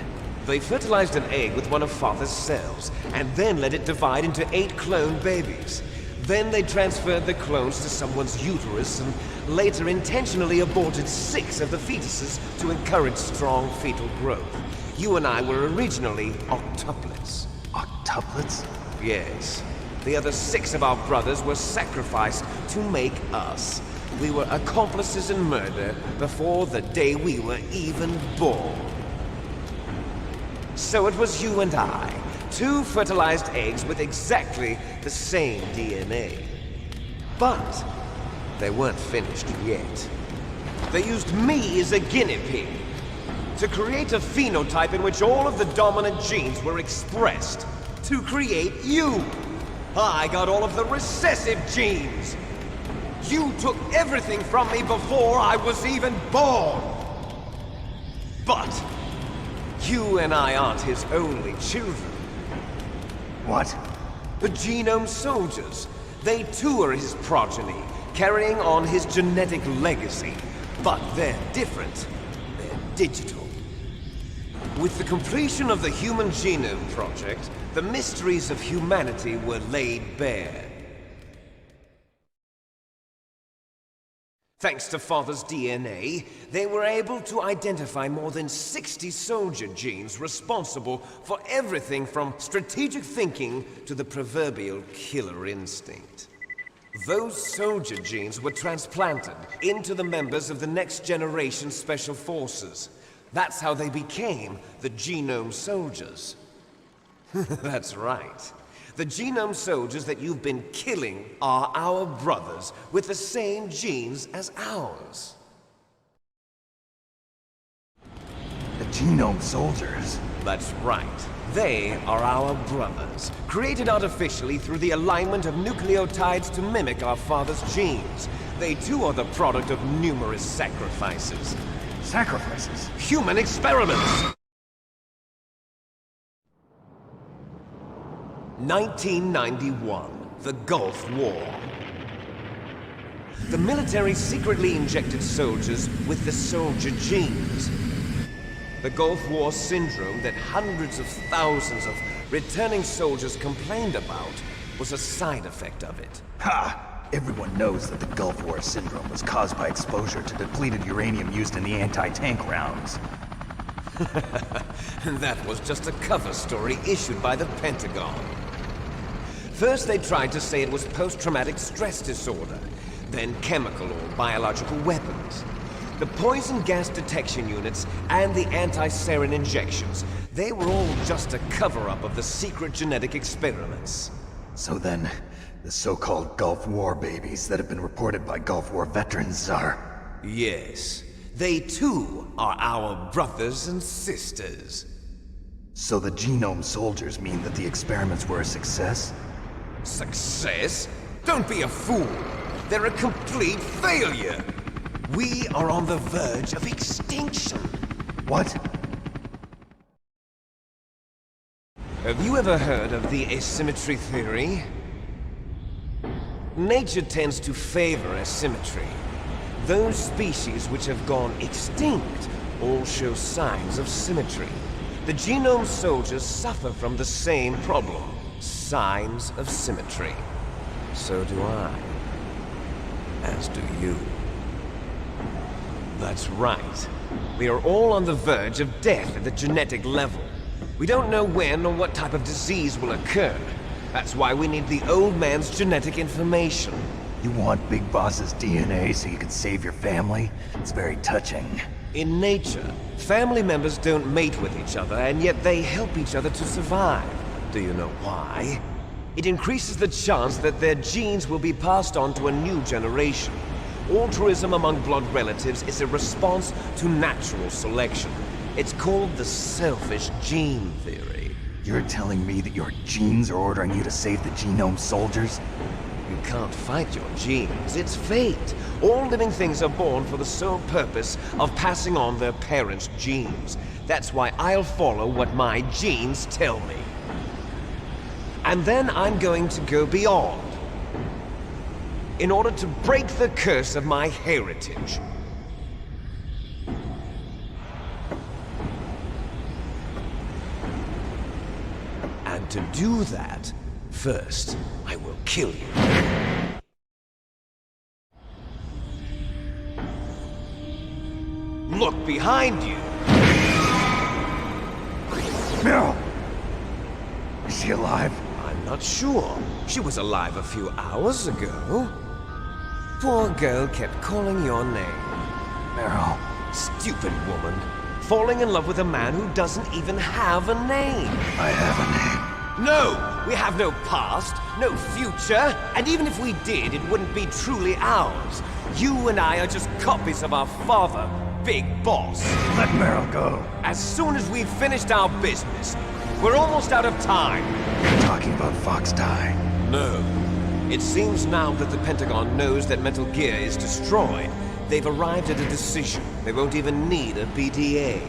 They fertilized an egg with one of Father's cells, and then let it divide into 8 clone babies. Then they transferred the clones to someone's uterus and later intentionally aborted 6 of the fetuses to encourage strong fetal growth. You and I were originally octuplets. Octuplets? Yes. The other 6 of our brothers were sacrificed to make us. We were accomplices in murder before the day we were even born. So it was you and I, 2 fertilized eggs with exactly the same DNA. But they weren't finished yet. They used me as a guinea pig to create a phenotype in which all of the dominant genes were expressed. To create you! I got all of the recessive genes! You took everything from me before I was even born! But you and I aren't his only children. What? The genome soldiers. They too are his progeny, carrying on his genetic legacy. But they're different. They're digital. With the completion of the Human Genome Project, the mysteries of humanity were laid bare. Thanks to Father's DNA, they were able to identify more than 60 soldier genes responsible for everything from strategic thinking to the proverbial killer instinct. Those soldier genes were transplanted into the members of the next generation special forces. That's how they became the genome soldiers. That's right. The genome soldiers that you've been killing are our brothers with the same genes as ours. The genome soldiers? That's right. They are our brothers, created artificially through the alignment of nucleotides to mimic our father's genes. They too are the product of numerous sacrifices. Sacrifices? Human experiments! 1991, the Gulf War. The military secretly injected soldiers with the soldier genes. The Gulf War syndrome that hundreds of thousands of returning soldiers complained about was a side effect of it. Ha! Everyone knows that the Gulf War syndrome was caused by exposure to depleted uranium used in the anti-tank rounds. That was just a cover story issued by the Pentagon. First they tried to say it was post-traumatic stress disorder, then chemical or biological weapons. The poison gas detection units and the anti-sarin injections, they were all just a cover-up of the secret genetic experiments. So then, the so-called Gulf War babies that have been reported by Gulf War veterans are... Yes. They too are our brothers and sisters. So the genome soldiers mean that the experiments were a success? Success? Don't be a fool! They're a complete failure! We are on the verge of extinction. What? Have you ever heard of the asymmetry theory? Nature tends to favor asymmetry. Those species which have gone extinct all show signs of symmetry. The genome soldiers suffer from the same problem. Signs of symmetry. So do I. As do you. That's right. We are all on the verge of death at the genetic level. We don't know when or what type of disease will occur. That's why we need the old man's genetic information. You want Big Boss's DNA so you can save your family? It's very touching. In nature, family members don't mate with each other, and yet they help each other to survive. Do you know why? It increases the chance that their genes will be passed on to a new generation. Altruism among blood relatives is a response to natural selection. It's called the selfish gene theory. You're telling me that your genes are ordering you to save the genome soldiers? You can't fight your genes. It's fate. All living things are born for the sole purpose of passing on their parents' genes. That's why I'll follow what my genes tell me. And then I'm going to go beyond. In order to break the curse of my heritage. And to do that, first, I will kill you. Look behind you! Meryl! Is she alive? I'm not sure. She was alive a few hours ago. Poor girl kept calling your name. Meryl. Stupid woman. Falling in love with a man who doesn't even have a name. I have a name. No! We have no past, no future, and even if we did, it wouldn't be truly ours. You and I are just copies of our father, Big Boss. Let Meryl go. As soon as we've finished our business, we're almost out of time. You're talking about Fox Die. No. It seems now that the Pentagon knows that Metal Gear is destroyed. They've arrived at a decision. They won't even need a BDA.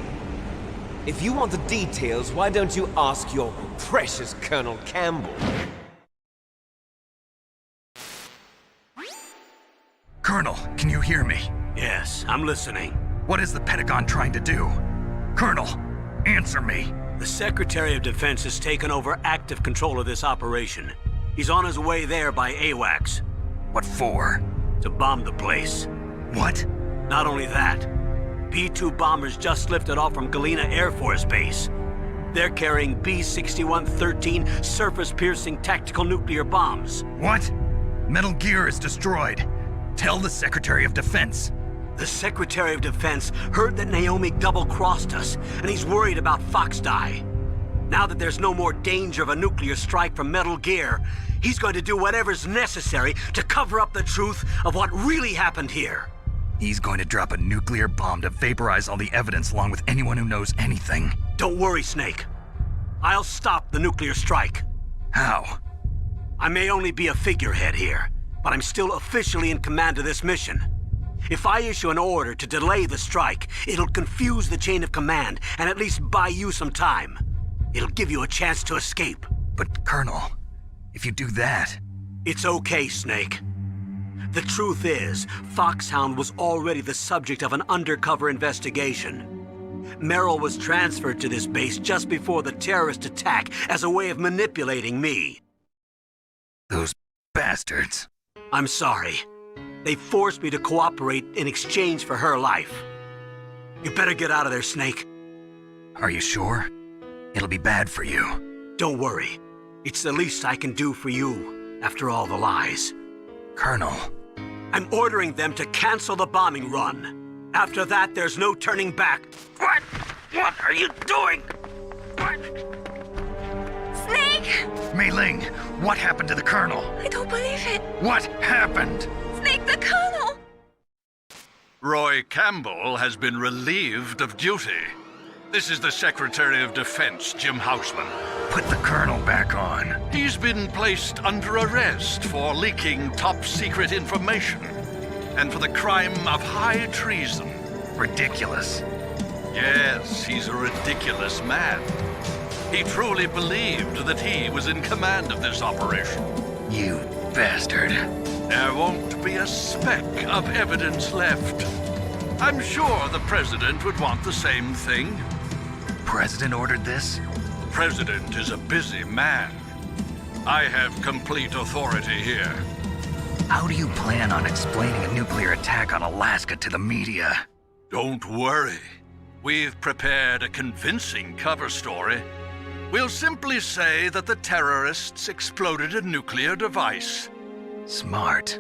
If you want the details, why don't you ask your precious Colonel Campbell? Colonel, can you hear me? Yes, I'm listening. What is the Pentagon trying to do? Colonel, answer me. The Secretary of Defense has taken over active control of this operation. He's on his way there by AWACS. What for? To bomb the place. What? Not only that, B-2 bombers just lifted off from Galena Air Force Base. They're carrying B-6113 surface-piercing tactical nuclear bombs. What? Metal Gear is destroyed. Tell the Secretary of Defense. The Secretary of Defense heard that Naomi double-crossed us, and he's worried about Fox Die. Now that there's no more danger of a nuclear strike from Metal Gear, he's going to do whatever's necessary to cover up the truth of what really happened here. He's going to drop a nuclear bomb to vaporize all the evidence along with anyone who knows anything. Don't worry, Snake. I'll stop the nuclear strike. How? I may only be a figurehead here, but I'm still officially in command of this mission. If I issue an order to delay the strike, it'll confuse the chain of command and at least buy you some time. It'll give you a chance to escape. But, Colonel, if you do that... It's okay, Snake. The truth is, Foxhound was already the subject of an undercover investigation. Meryl was transferred to this base just before the terrorist attack as a way of manipulating me. Those bastards. I'm sorry. They forced me to cooperate in exchange for her life. You better get out of there, Snake. Are you sure? It'll be bad for you. Don't worry. It's the least I can do for you, after all the lies. Colonel. I'm ordering them to cancel the bombing run. After that, there's no turning back. What? What are you doing? What? Snake! Mei Ling, what happened to the Colonel? I don't believe it. What happened? Snake, the Colonel! Roy Campbell has been relieved of duty. This is the Secretary of Defense, Jim Houseman. Put the Colonel back on. He's been placed under arrest for leaking top-secret information and for the crime of high treason. Ridiculous. Yes, he's a ridiculous man. He truly believed that he was in command of this operation. You bastard. There won't be a speck of evidence left. I'm sure the President would want the same thing. President ordered this? President is a busy man. I have complete authority here. How do you plan on explaining a nuclear attack on Alaska to the media? Don't worry. We've prepared a convincing cover story. We'll simply say that the terrorists exploded a nuclear device. Smart.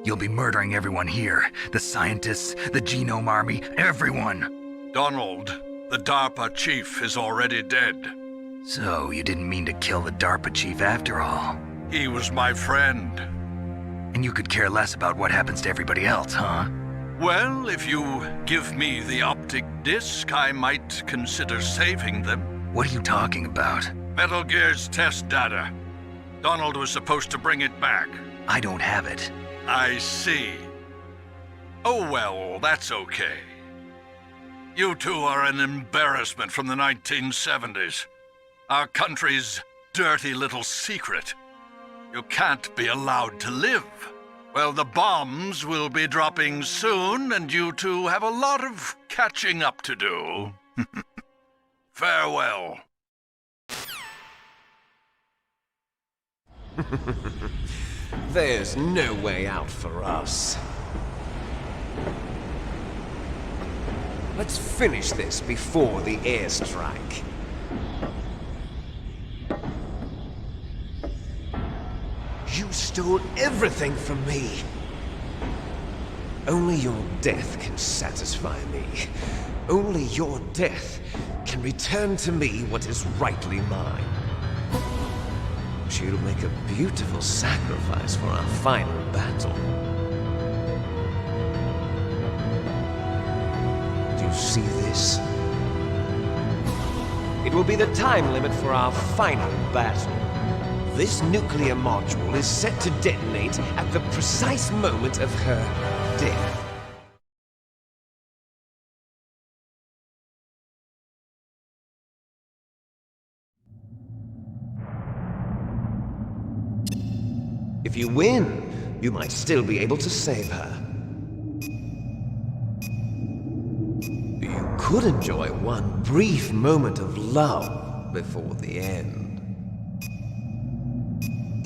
You'll be murdering everyone here. The scientists, the genome army, everyone. Donald, the DARPA chief, is already dead. So you didn't mean to kill the DARPA chief after all? He was my friend. And you could care less about what happens to everybody else, huh? Well, if you give me the optic disc, I might consider saving them. What are you talking about? Metal Gear's test data. Donald was supposed to bring it back. I don't have it. I see. Oh well, that's okay. You two are an embarrassment from the 1970s. Our country's dirty little secret. You can't be allowed to live. Well, the bombs will be dropping soon, and you two have a lot of catching up to do. Farewell. There's no way out for us. Let's finish this before the airstrike. You stole everything from me. Only your death can satisfy me. Only your death can return to me what is rightly mine. She'll make a beautiful sacrifice for our final battle. Do you see this? It will be the time limit for our final battle. This nuclear module is set to detonate at the precise moment of her death. If you win, you might still be able to save her. You could enjoy one brief moment of love before the end.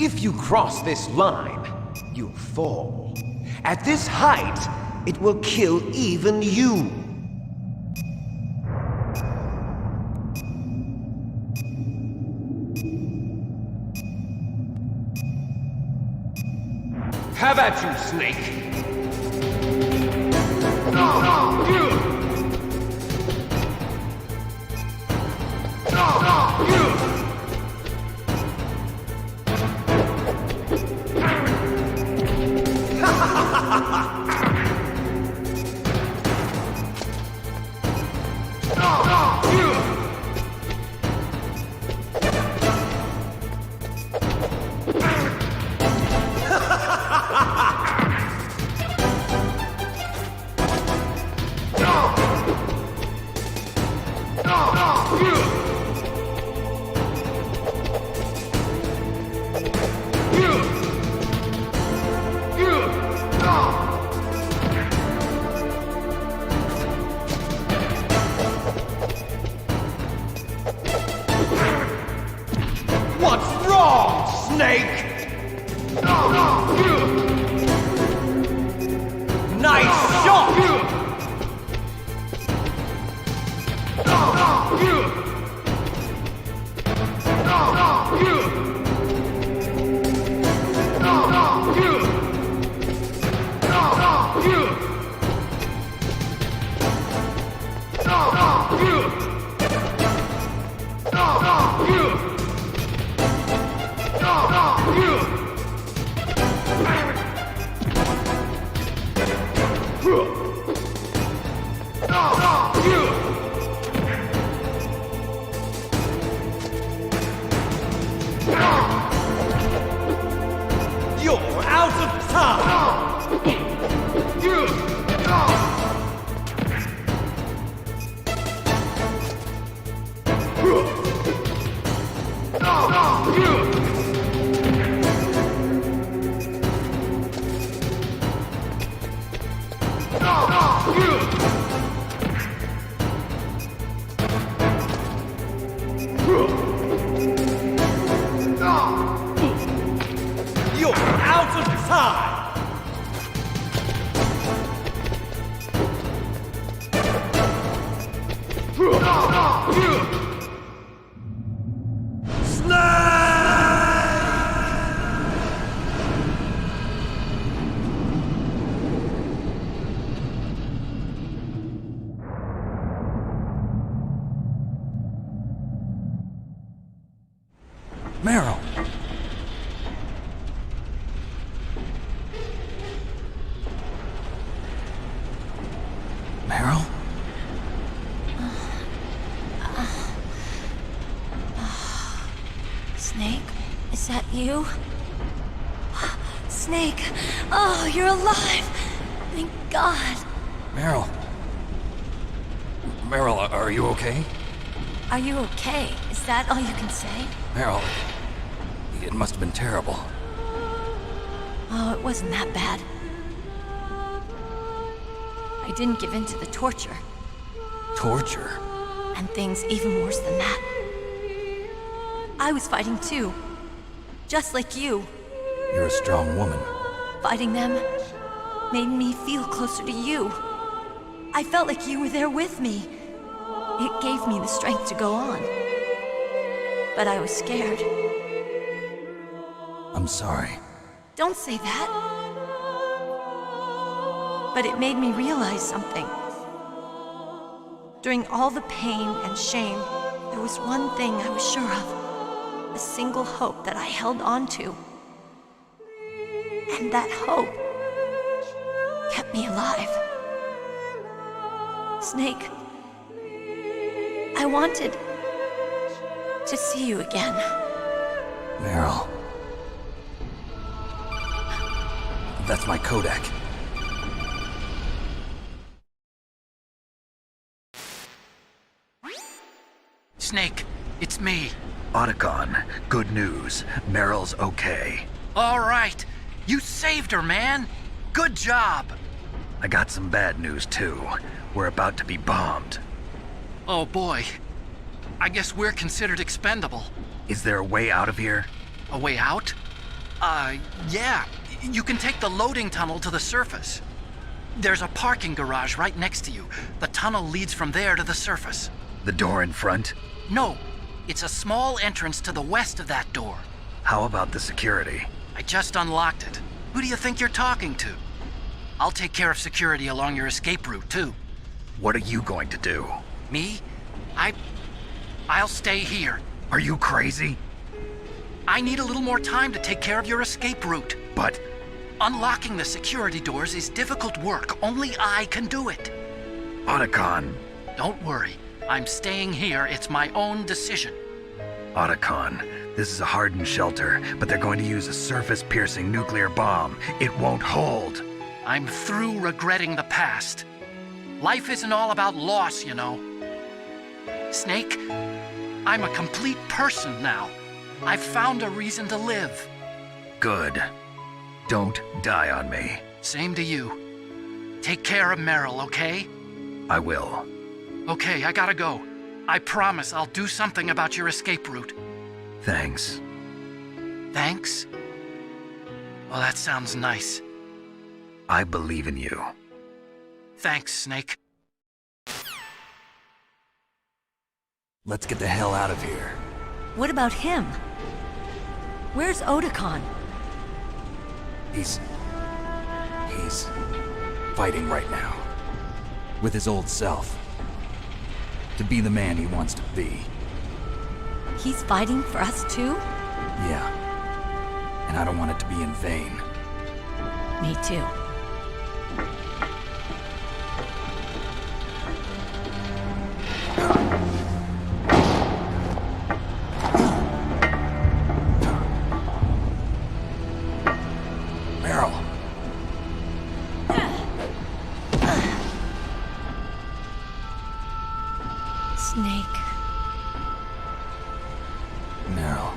If you cross this line, you'll fall. At this height, it will kill even you. Have at you, Snake! What's wrong, Snake? Nice shot! You're out of time! You're out of time! Meryl! Meryl? Snake, is that you? Snake, oh, you're alive! Thank God. Meryl. Meryl, are you okay? Are you okay? Is that all you can say? Meryl, it must have been terrible. Oh, it wasn't that bad. I didn't give in to the torture. Torture? And things even worse than that. I was fighting too. Just like you. You're a strong woman. Fighting them made me feel closer to you. I felt like you were there with me. It gave me the strength to go on. But I was scared. I'm sorry. Don't say that. But it made me realize something. During all the pain and shame, there was one thing I was sure of. the single hope that I held on to. And that hope kept me alive. Snake, I wanted to see you again. Meryl. That's my codec. Snake, it's me. Otacon, good news. Meryl's okay. All right. You saved her, man. Good job. I got some bad news, too. We're about to be bombed. Oh, boy. I guess we're considered expendable. Is there a way out of here? A way out? Yeah. You can take the loading tunnel to the surface. There's a parking garage right next to you. The tunnel leads from there to the surface. The door in front? No. It's a small entrance to the west of that door. How about the security? I just unlocked it. Who do you think you're talking to? I'll take care of security along your escape route, too. What are you going to do? Me? I'll stay here. Are you crazy? I need a little more time to take care of your escape route. But... unlocking the security doors is difficult work. Only I can do it. Otacon. Don't worry. I'm staying here. It's my own decision. Otacon, this is a hardened shelter, but they're going to use a surface-piercing nuclear bomb. It won't hold. I'm through regretting the past. Life isn't all about loss, you know. Snake, I'm a complete person now. I've found a reason to live. Good. Don't die on me. Same to you. Take care of Meryl, okay? I will. Okay, I gotta go. I promise I'll do something about your escape route. Thanks. Thanks? Well, that sounds nice. I believe in you. Thanks, Snake. Let's get the hell out of here. What about him? Where's Otacon? He's fighting right now. With his old self. To be the man he wants to be. He's fighting for us too? Yeah. And I don't want it to be in vain. Me too. Meryl. Snake. Meryl.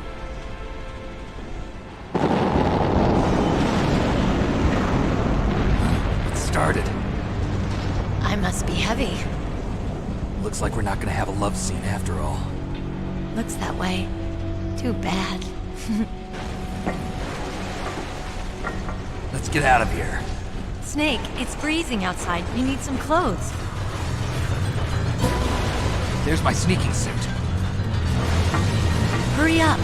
It started. I must be heavy. Looks like we're not gonna have a love scene after all. Looks that way. Too bad. Let's get out of here. Snake, it's freezing outside. You need some clothes. There's my sneaking suit. Hurry up.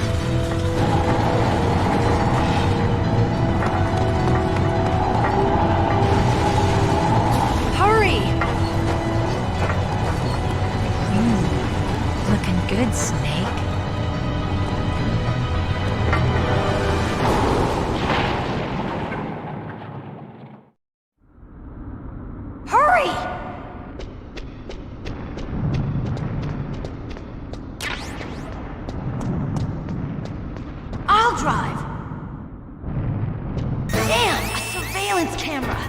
Hurry! Looking good, Snake. Hurry! I'll drive. Damn, a surveillance camera.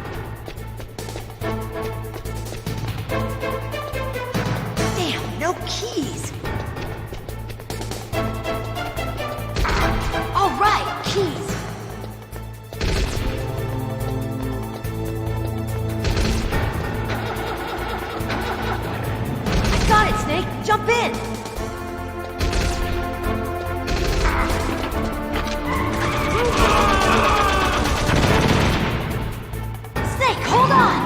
Damn, no keys. All right, keys. I got it, Snake. Jump in. Snake, hold on!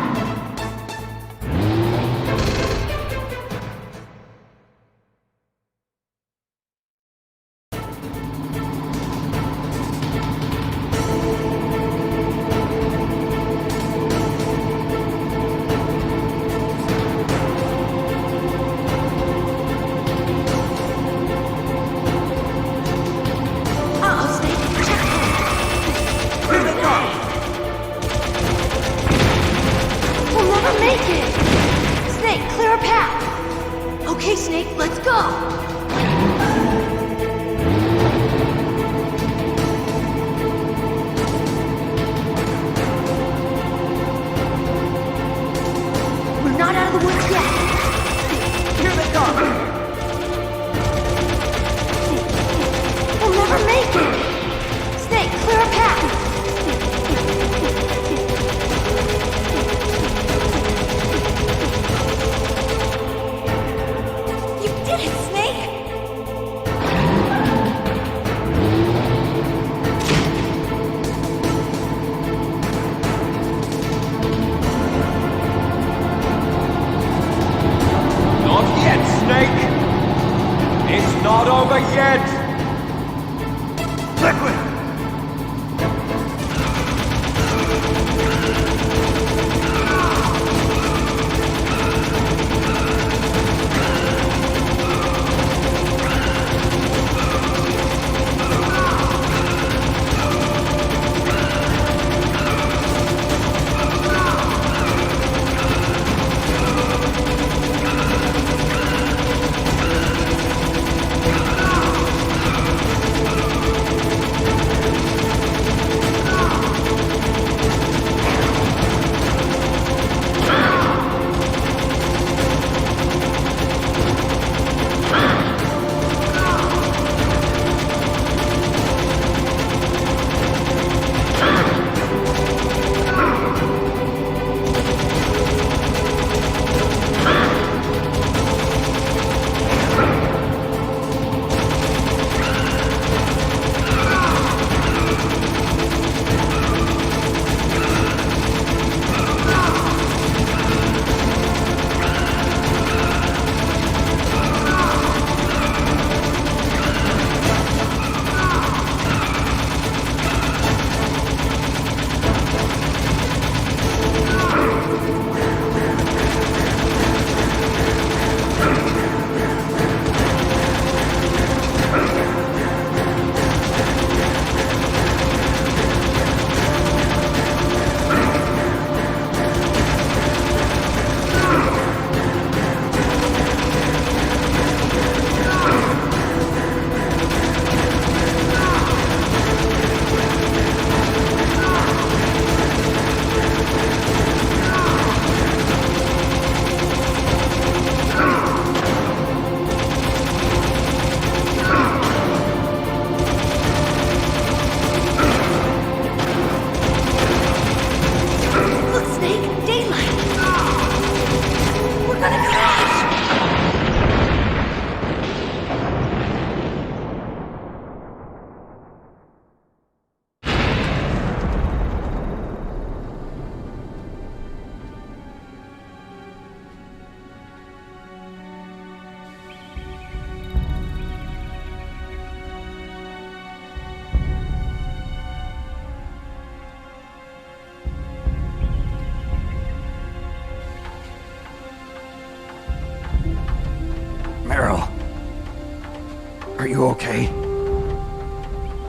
You okay?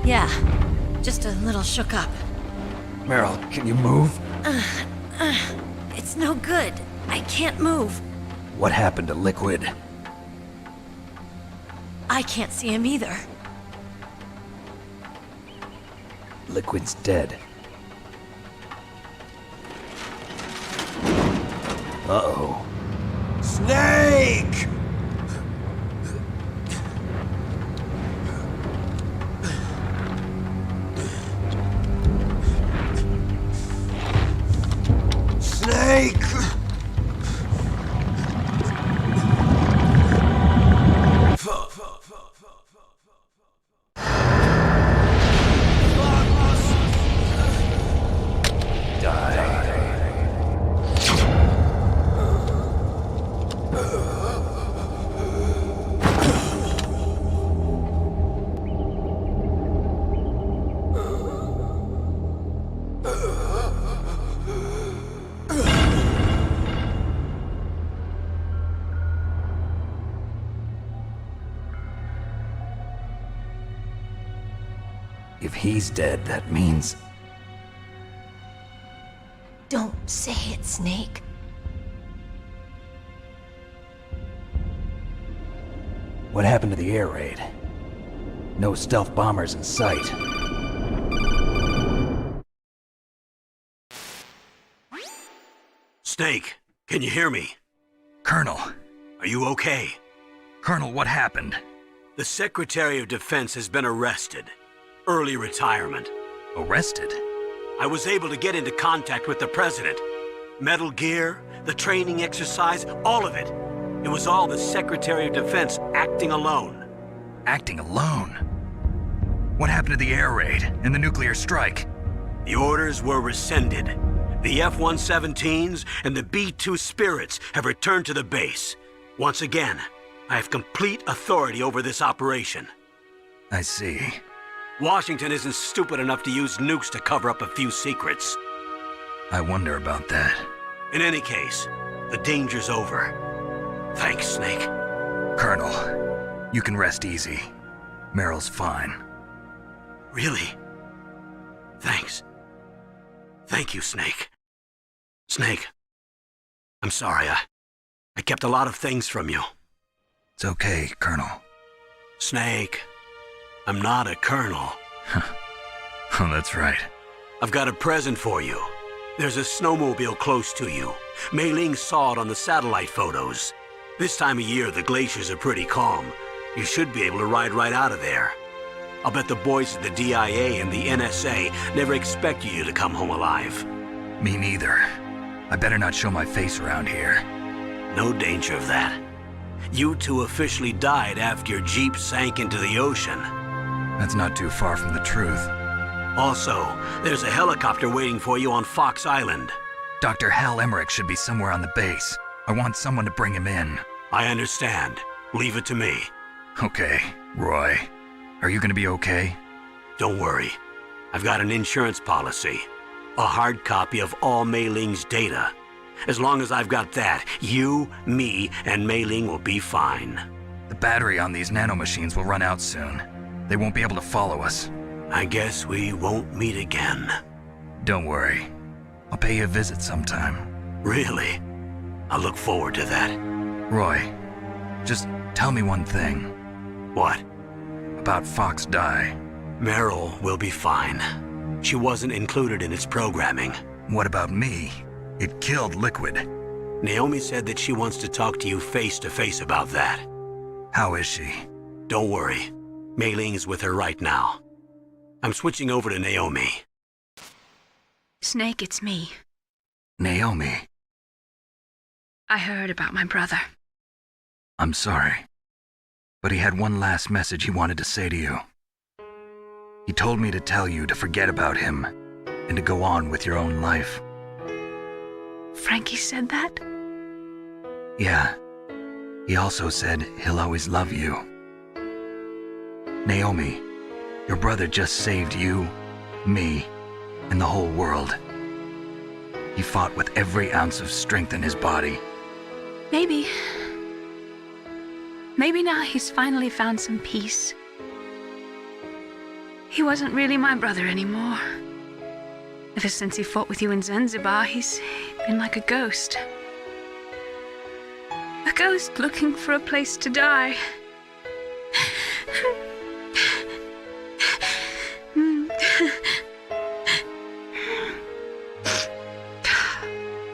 Yeah, just a little shook up. Meryl, can you move? It's no good. I can't move. What happened to Liquid? I can't see him either. Liquid's dead. Uh-oh. Snake! Snake! If he's dead, that means... Don't say it, Snake. What happened to the air raid? No stealth bombers in sight. Snake, can you hear me? Colonel. Are you okay? Colonel, what happened? The Secretary of Defense has been arrested. Early retirement. Arrested? I was able to get into contact with the President. Metal Gear, the training exercise, all of it. It was all the Secretary of Defense acting alone. Acting alone? What happened to the air raid and the nuclear strike? The orders were rescinded. The F-117s and the B-2 Spirits have returned to the base. Once again, I have complete authority over this operation. I see. Washington isn't stupid enough to use nukes to cover up a few secrets. I wonder about that. In any case, the danger's over. Thanks, Snake. Colonel, you can rest easy. Meryl's fine. Really? Thanks. Thank you, Snake. Snake, I'm sorry. I kept a lot of things from you. It's okay, Colonel. Snake, I'm not a colonel. Oh, that's right. I've got a present for you. There's a snowmobile close to you. Mei Ling saw it on the satellite photos. This time of year, the glaciers are pretty calm. You should be able to ride right out of there. I'll bet the boys at the DIA and the NSA never expected you to come home alive. Me neither. I better not show my face around here. No danger of that. You two officially died after your Jeep sank into the ocean. That's not too far from the truth. Also, there's a helicopter waiting for you on Fox Island. Dr. Hal Emmerich should be somewhere on the base. I want someone to bring him in. I understand. Leave it to me. Okay, Roy. Are you gonna be okay? Don't worry. I've got an insurance policy. A hard copy of all Mei Ling's data. As long as I've got that, you, me, and Mei Ling will be fine. The battery on these nanomachines will run out soon. They won't be able to follow us. I guess we won't meet again. Don't worry. I'll pay you a visit sometime. Really? I look forward to that. Roy, just tell me one thing. What? About Fox Die. Meryl will be fine. She wasn't included in its programming. What about me? It killed Liquid. Naomi said that she wants to talk to you face to face about that. How is she? Don't worry. Mei Ling is with her right now. I'm switching over to Naomi. Snake, it's me. Naomi. I heard about my brother. I'm sorry. But he had one last message he wanted to say to you. He told me to tell you to forget about him and to go on with your own life. Frankie said that? Yeah. He also said he'll always love you. Naomi, your brother just saved you, me, and the whole world. He fought with every ounce of strength in his body. Maybe. Maybe now he's finally found some peace. He wasn't really my brother anymore. Ever since he fought with you in Zanzibar, he's been like a ghost. A ghost looking for a place to die.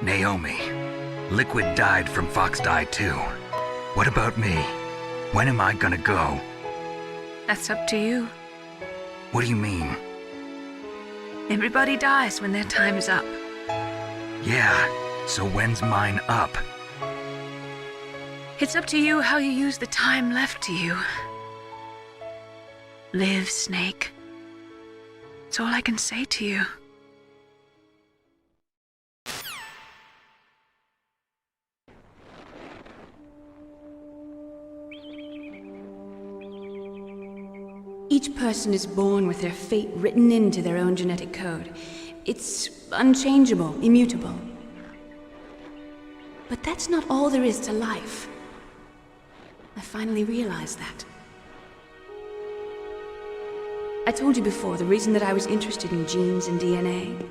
Naomi, Liquid died from Fox died too. What about me? When am I gonna go? That's up to you. What do you mean? Everybody dies when their time is up. Yeah, so when's mine up? It's up to you how you use the time left to you. Live, Snake. That's all I can say to you. Each person is born with their fate written into their own genetic code. It's unchangeable, immutable. But that's not all there is to life. I finally realized that. I told you before the reason that I was interested in genes and DNA.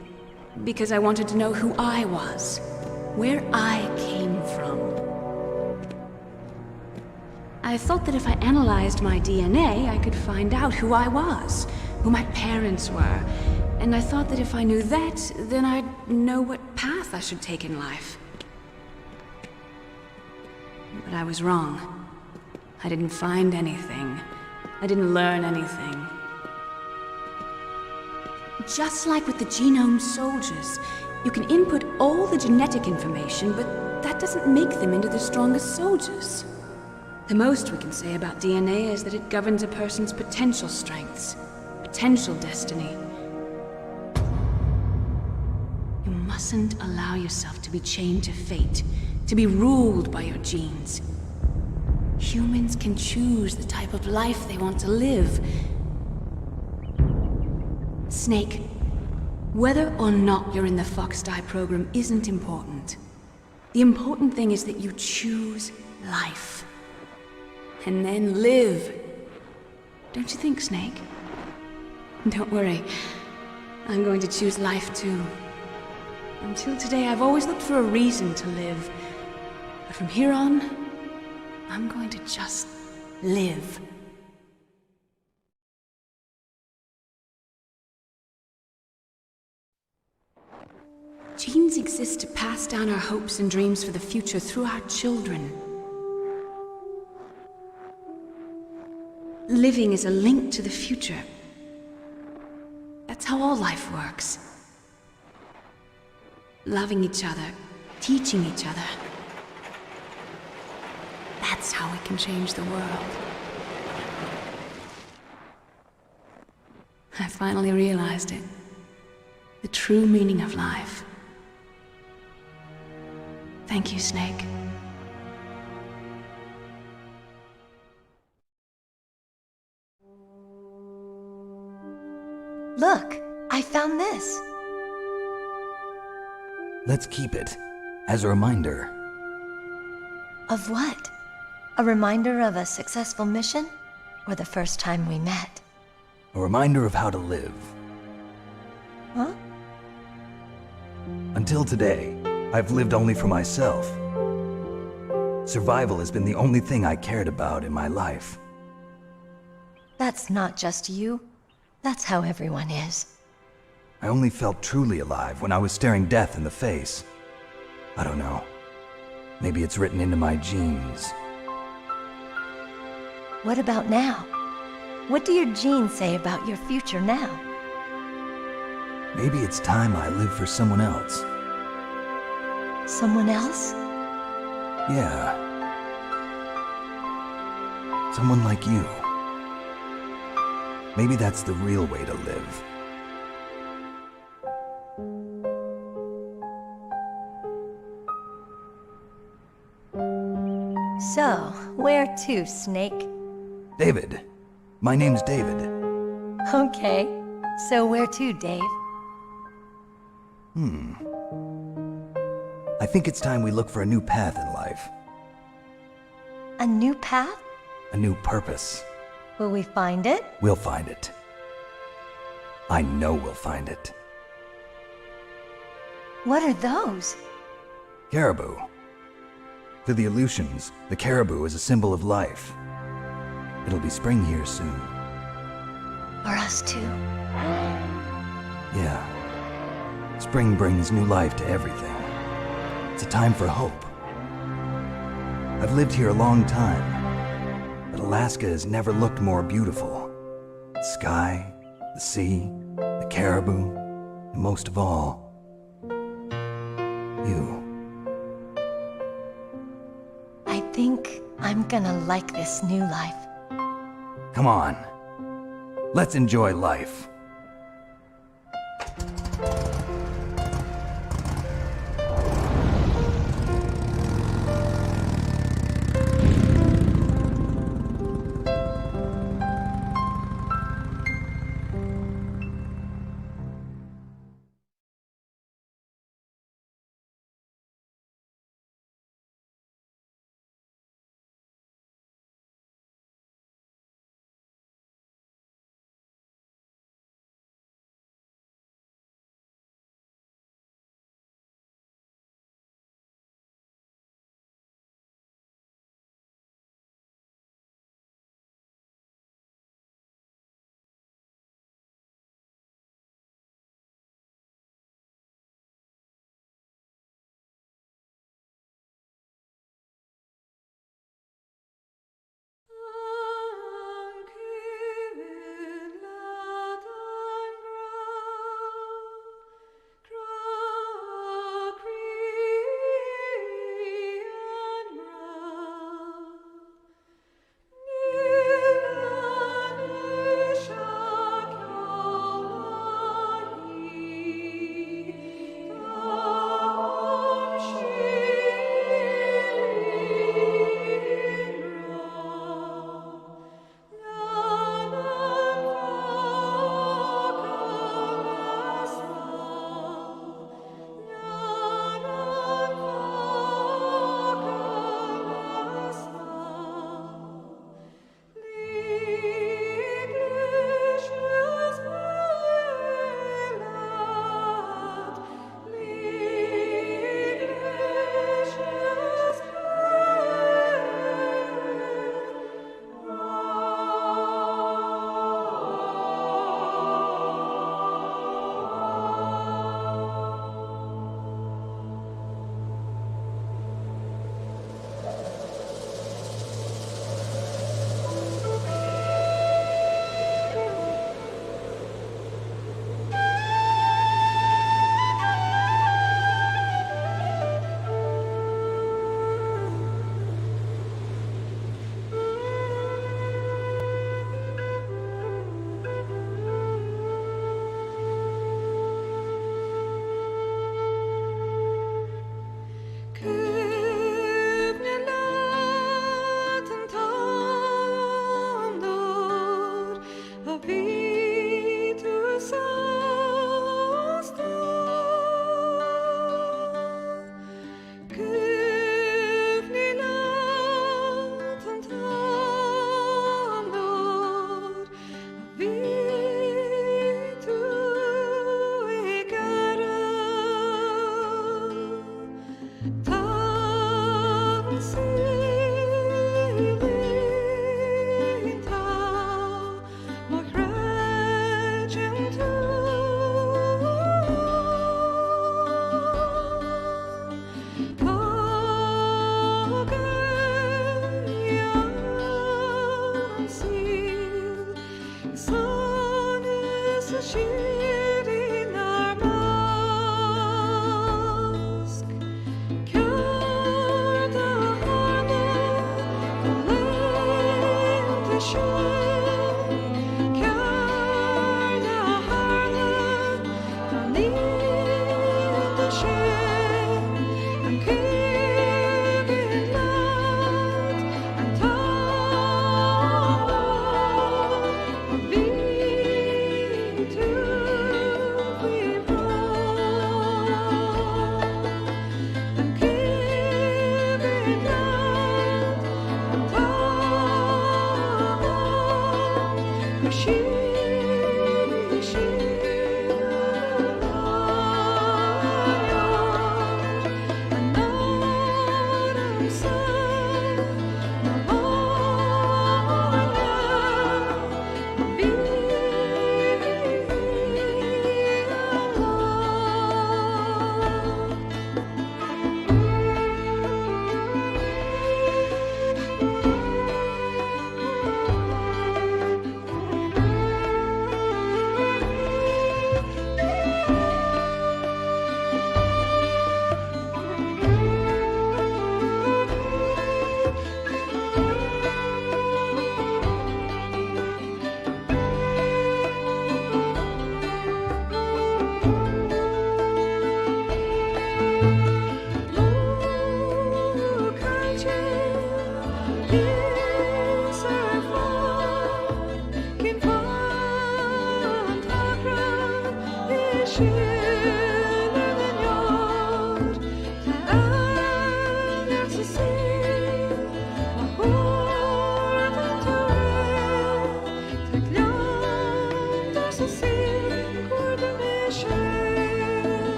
Because I wanted to know who I was, where I came from. I thought that if I analyzed my DNA, I could find out who I was, who my parents were. And I thought that if I knew that, then I'd know what path I should take in life. But I was wrong. I didn't find anything. I didn't learn anything. Just like with the genome soldiers, you can input all the genetic information, but that doesn't make them into the strongest soldiers. The most we can say about DNA is that it governs a person's potential strengths, potential destiny. You mustn't allow yourself to be chained to fate, to be ruled by your genes. Humans can choose the type of life they want to live. Snake, whether or not you're in the Foxdie program isn't important. The important thing is that you choose life. And then live. Don't you think, Snake? Don't worry. I'm going to choose life too. Until today, I've always looked for a reason to live. But from here on, I'm going to just live. Genes exist to pass down our hopes and dreams for the future through our children. Living is a link to the future. That's how all life works. Loving each other, teaching each other. That's how we can change the world. I finally realized it. The true meaning of life. Thank you, Snake. Look, I found this. Let's keep it as a reminder. Of what? A reminder of a successful mission? Or the first time we met? A reminder of how to live. Huh? Until today, I've lived only for myself. Survival has been the only thing I cared about in my life. That's not just you. That's how everyone is. I only felt truly alive when I was staring death in the face. I don't know. Maybe it's written into my genes. What about now? What do your genes say about your future now? Maybe it's time I live for someone else. Someone else? Yeah. Someone like you. Maybe that's the real way to live. So, where to, Snake? David. My name's David. Okay. So where to, Dave? I think it's time we look for a new path in life. A new path? A new purpose. Will we find it? We'll find it. I know we'll find it. What are those? Caribou. To the Aleutians, the caribou is a symbol of life. It'll be spring here soon. For us too? Yeah. Spring brings new life to everything. It's a time for hope. I've lived here a long time, but Alaska has never looked more beautiful. The sky, the sea, the caribou, and most of all, you. I think I'm gonna like this new life. Come on. Let's enjoy life.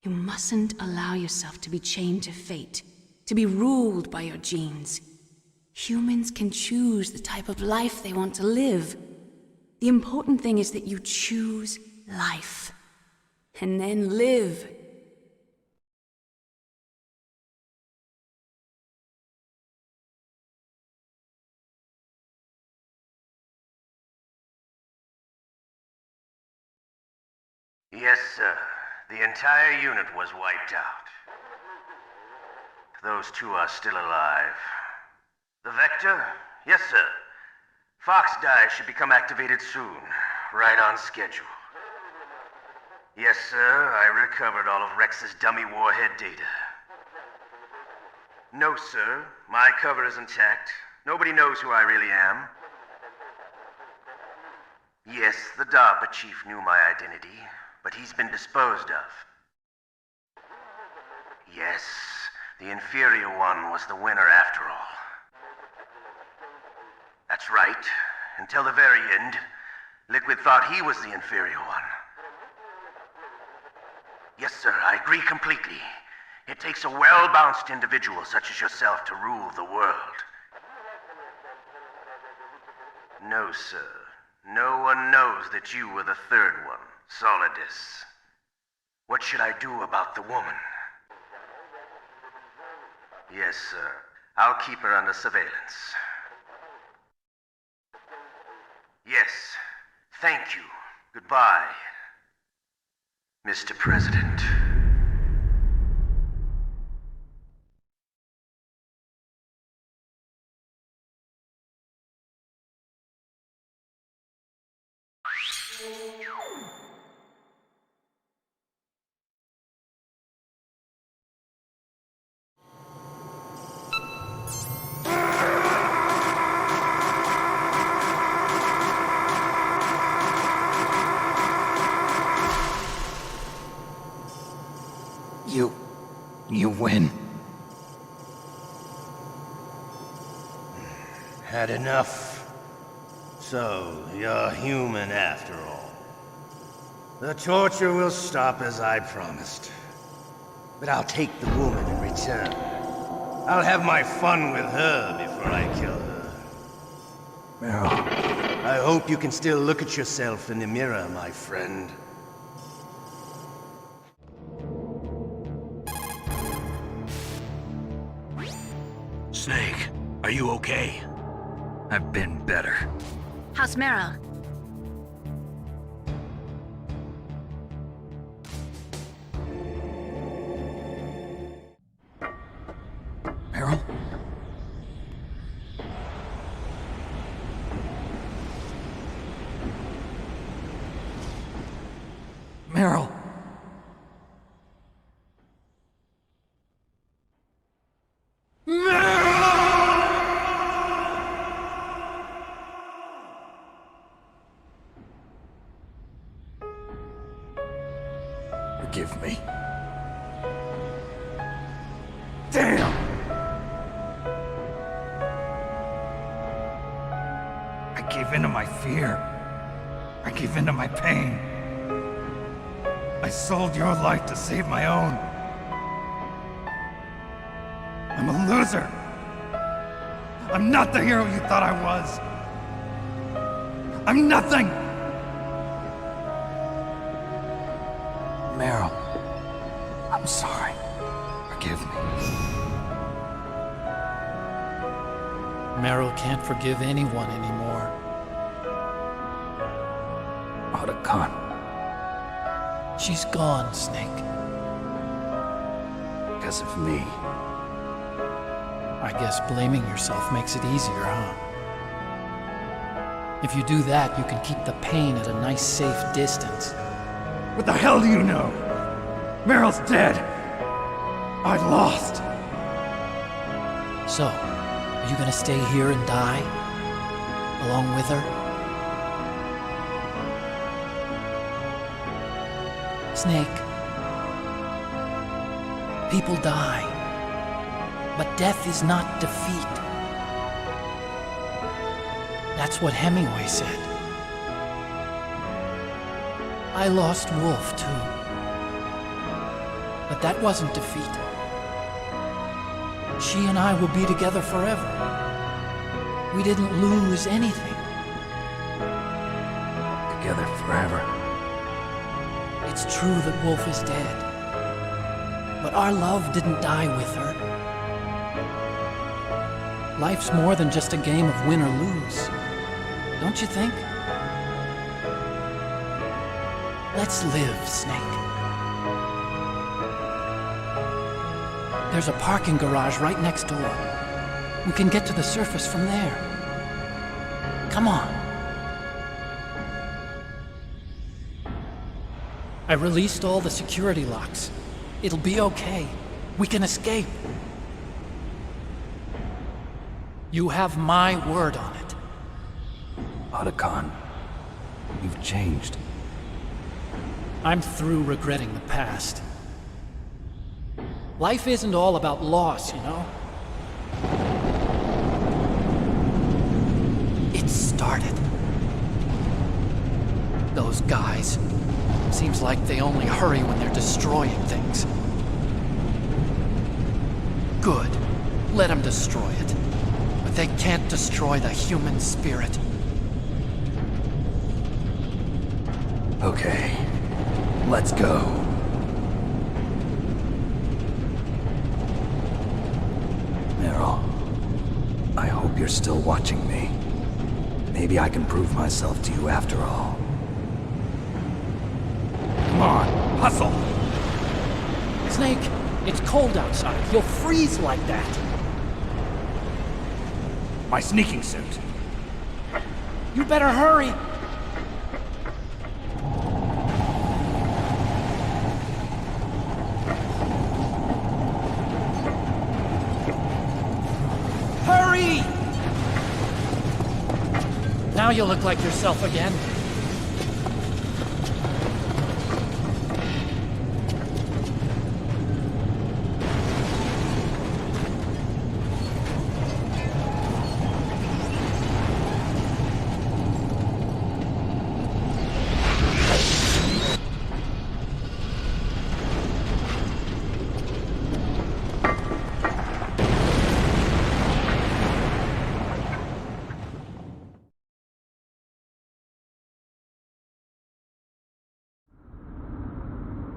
You mustn't allow yourself to be chained to fate, to be ruled by your genes. Humans can choose the type of life they want to live. The important thing is that you choose life. And then live. Yes, sir. The entire unit was wiped out. Those two are still alive. The Vector? Yes, sir. Fox Dive should become activated soon. Right on schedule. Yes, sir. I recovered all of Rex's dummy warhead data. No, sir. My cover is intact. Nobody knows who I really am. Yes, the DARPA chief knew my identity, but he's been disposed of. Yes, the inferior one was the winner after all. That's right. Until the very end, Liquid thought he was the inferior one. Yes, sir, I agree completely. It takes a well-balanced individual such as yourself to rule the world. No, sir. No one knows that you were the third one, Solidus. What should I do about the woman? Yes, sir. I'll keep her under surveillance. Yes. Thank you. Goodbye, Mr. President. You win. Had enough. So, you're human after all. The torture will stop as I promised. But I'll take the woman in return. I'll have my fun with her before I kill her. Meryl. I hope you can still look at yourself in the mirror, my friend. Snake, are you okay? I've been better. How's Meryl? Meryl? Meryl! Forgive me. Damn! I gave in to my fear. I gave in to my pain. I sold your life to save my own. I'm a loser. I'm not the hero you thought I was. I'm nothing! Meryl, I'm sorry. Forgive me. Meryl can't forgive anyone anymore. Otacon. She's gone, Snake. Because of me. I guess blaming yourself makes it easier, huh? If you do that, you can keep the pain at a nice, safe distance. What the hell do you know? Meryl's dead. I lost. So, are you gonna stay here and die? Along with her? Snake. People die. But death is not defeat. That's what Hemingway said. I lost Wolf, too. But that wasn't defeat. She and I will be together forever. We didn't lose anything. Together forever. It's true that Wolf is dead. But our love didn't die with her. Life's more than just a game of win or lose. Don't you think? Let's live, Snake. There's a parking garage right next door. We can get to the surface from there. Come on. I released all the security locks. It'll be okay. We can escape. You have my word on it. Otacon, you've changed. I'm through regretting the past. Life isn't all about loss, you know? It started. Those guys. Seems like they only hurry when they're destroying things. Good. Let them destroy it. But they can't destroy the human spirit. Okay. Let's go. Meryl, I hope you're still watching me. Maybe I can prove myself to you after all. Come on, hustle! Snake, it's cold outside. You'll freeze like that. My sneaking suit. You better hurry. Hurry! Now you look like yourself again.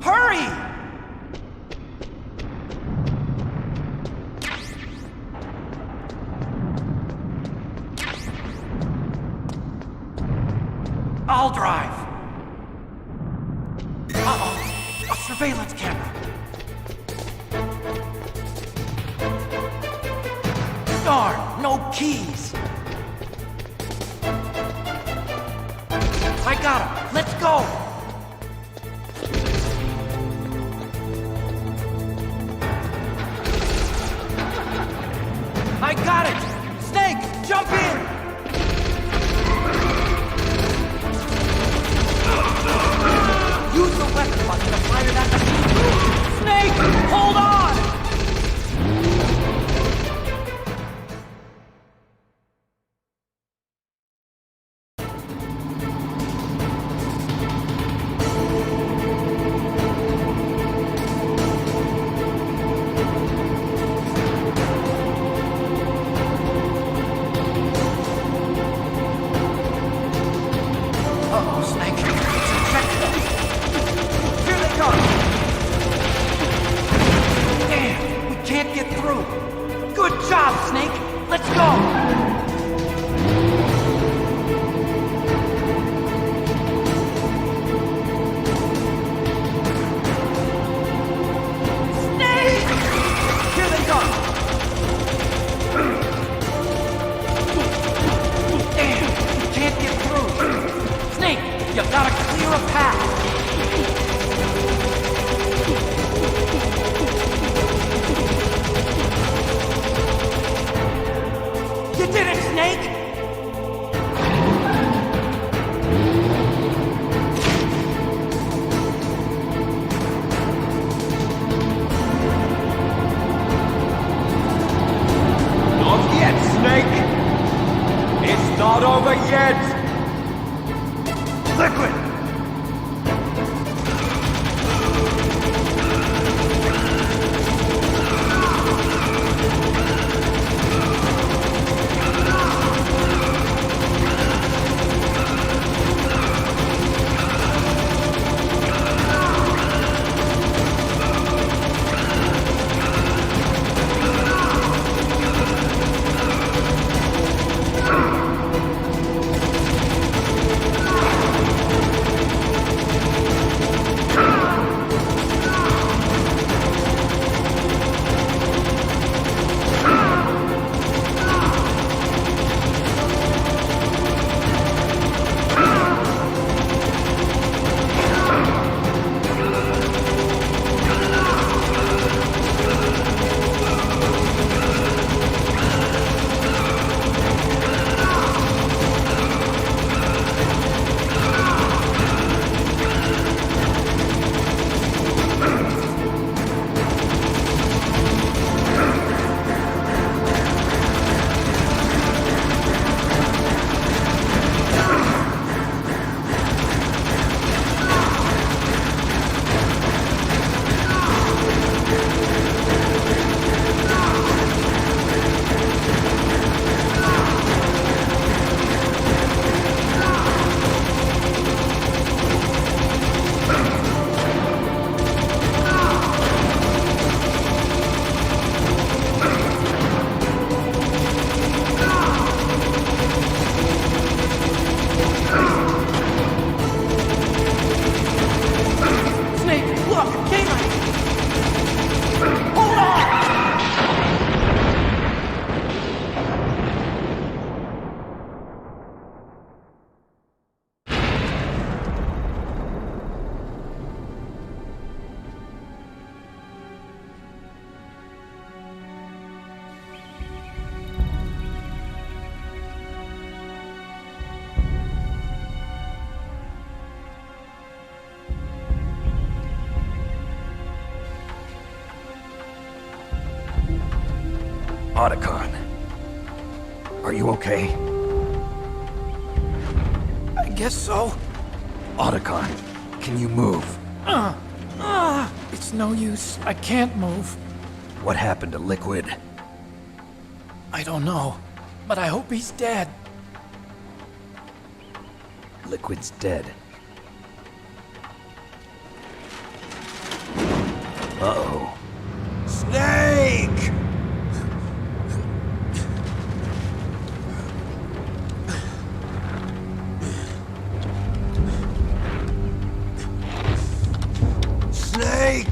Hurry! I'll drive. Uh-oh, a surveillance camera. Darn, no keys. I got him. Let's go. I got it! Snake, jump in! Use the weapon button to fire that machine. Snake, hold on! Otacon. Are you okay? I guess so. Otacon, can you move? It's no use. I can't move. What happened to Liquid? I don't know, but I hope he's dead. Liquid's dead. Uh-oh. Snake! Snake!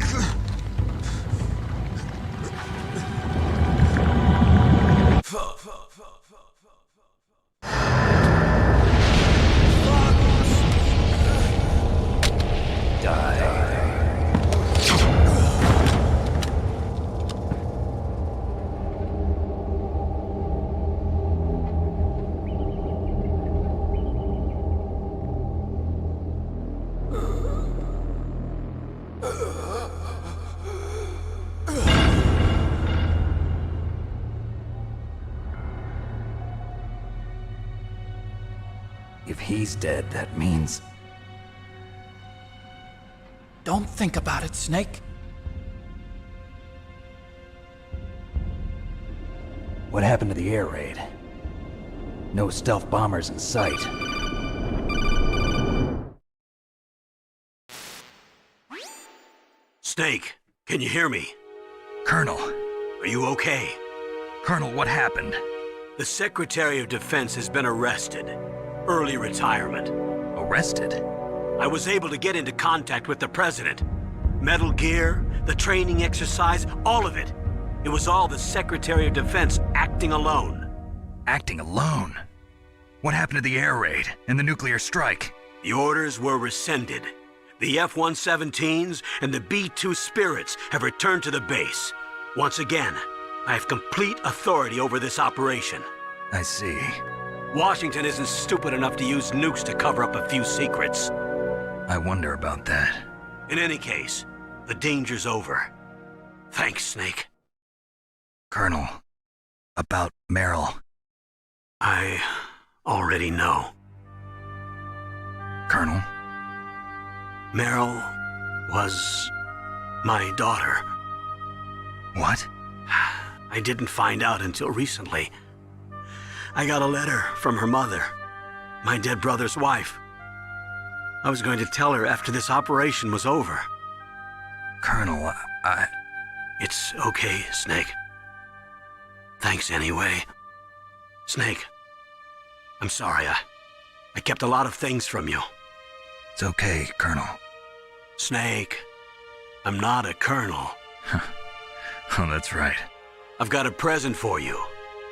If he's dead, that means... Don't think about it, Snake. What happened to the air raid? No stealth bombers in sight. Snake, can you hear me? Colonel. Are you okay? Colonel, what happened? The Secretary of Defense has been arrested. Early retirement. Arrested? I was able to get into contact with the President. Metal Gear, the training exercise, all of it. It was all the Secretary of Defense acting alone. Acting alone? What happened to the air raid and the nuclear strike? The orders were rescinded. The F-117s and the B-2 Spirits have returned to the base. Once again, I have complete authority over this operation. I see. Washington isn't stupid enough to use nukes to cover up a few secrets. I wonder about that. In any case, the danger's over. Thanks, Snake. Colonel, about Meryl. I already know. Colonel? Meryl was my daughter. What? I didn't find out until recently. I got a letter from her mother, my dead brother's wife. I was going to tell her after this operation was over. Colonel, It's okay, Snake. Thanks anyway. Snake, I'm sorry. I kept a lot of things from you. It's okay, Colonel. Snake, I'm not a colonel. Oh, that's right. I've got a present for you.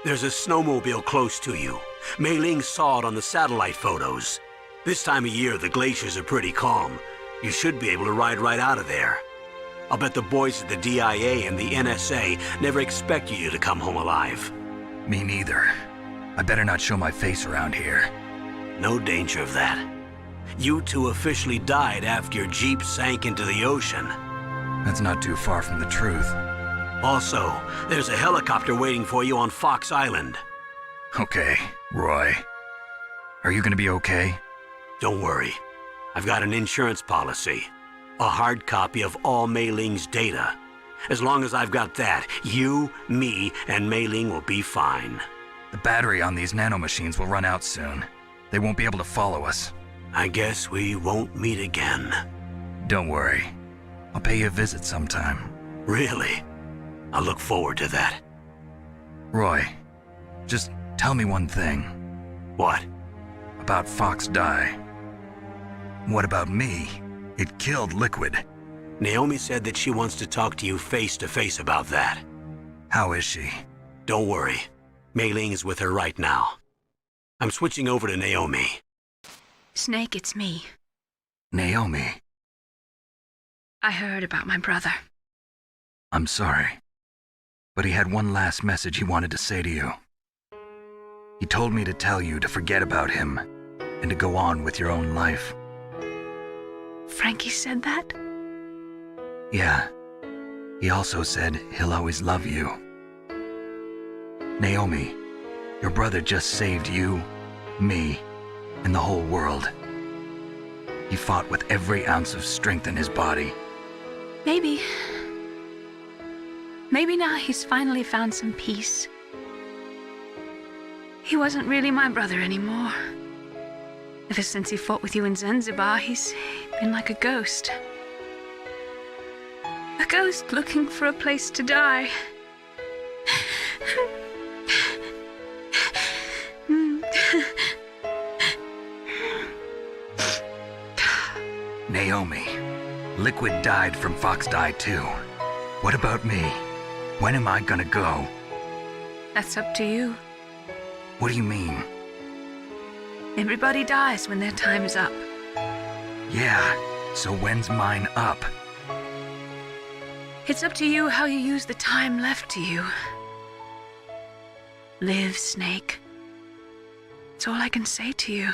There's a snowmobile close to you. Mei Ling saw it on the satellite photos. This time of year, the glaciers are pretty calm. You should be able to ride right out of there. I'll bet the boys at the DIA and the NSA never expect you to come home alive. Me neither. I better not show my face around here. No danger of that. You two officially died after your Jeep sank into the ocean. That's not too far from the truth. Also, there's a helicopter waiting for you on Fox Island. Okay, Roy. Are you gonna be okay? Don't worry. I've got an insurance policy. A hard copy of all Mei Ling's data. As long as I've got that, you, me, and Mei Ling will be fine. The battery on these nanomachines will run out soon. They won't be able to follow us. I guess we won't meet again. Don't worry. I'll pay you a visit sometime. Really? I look forward to that. Roy, just tell me one thing. What? About Fox Die. What about me? It killed Liquid. Naomi said that she wants to talk to you face to face about that. How is she? Don't worry. Mei Ling is with her right now. I'm switching over to Naomi. Snake, it's me. Naomi. I heard about my brother. I'm sorry. But he had one last message he wanted to say to you. He told me to tell you to forget about him and to go on with your own life. Frankie said that? Yeah. He also said he'll always love you. Naomi, your brother just saved you, me, and the whole world. He fought with every ounce of strength in his body. Maybe now he's finally found some peace. He wasn't really my brother anymore. Ever since he fought with you in Zanzibar, he's been like a ghost. A ghost looking for a place to die. Naomi, Liquid died from Fox died too. What about me? When am I gonna go? That's up to you. What do you mean? Everybody dies when their time is up. Yeah, so when's mine up? It's up to you how you use the time left to you. Live, Snake. That's all I can say to you.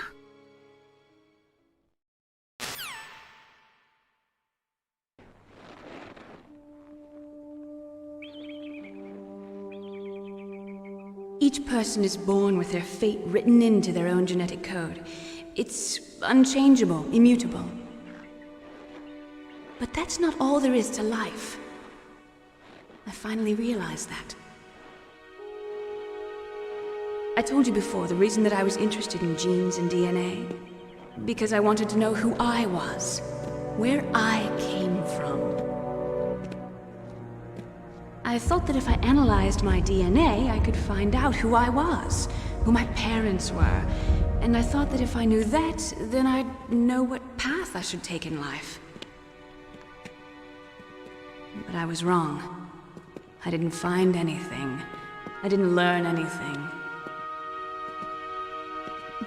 Each person is born with their fate written into their own genetic code. It's unchangeable, immutable. But that's not all there is to life. I finally realized that. I told you before the reason that I was interested in genes and DNA. Because I wanted to know who I was, where I came from. I thought that if I analyzed my DNA, I could find out who I was, who my parents were, and I thought that if I knew that, then I'd know what path I should take in life. But I was wrong. I didn't find anything. I didn't learn anything.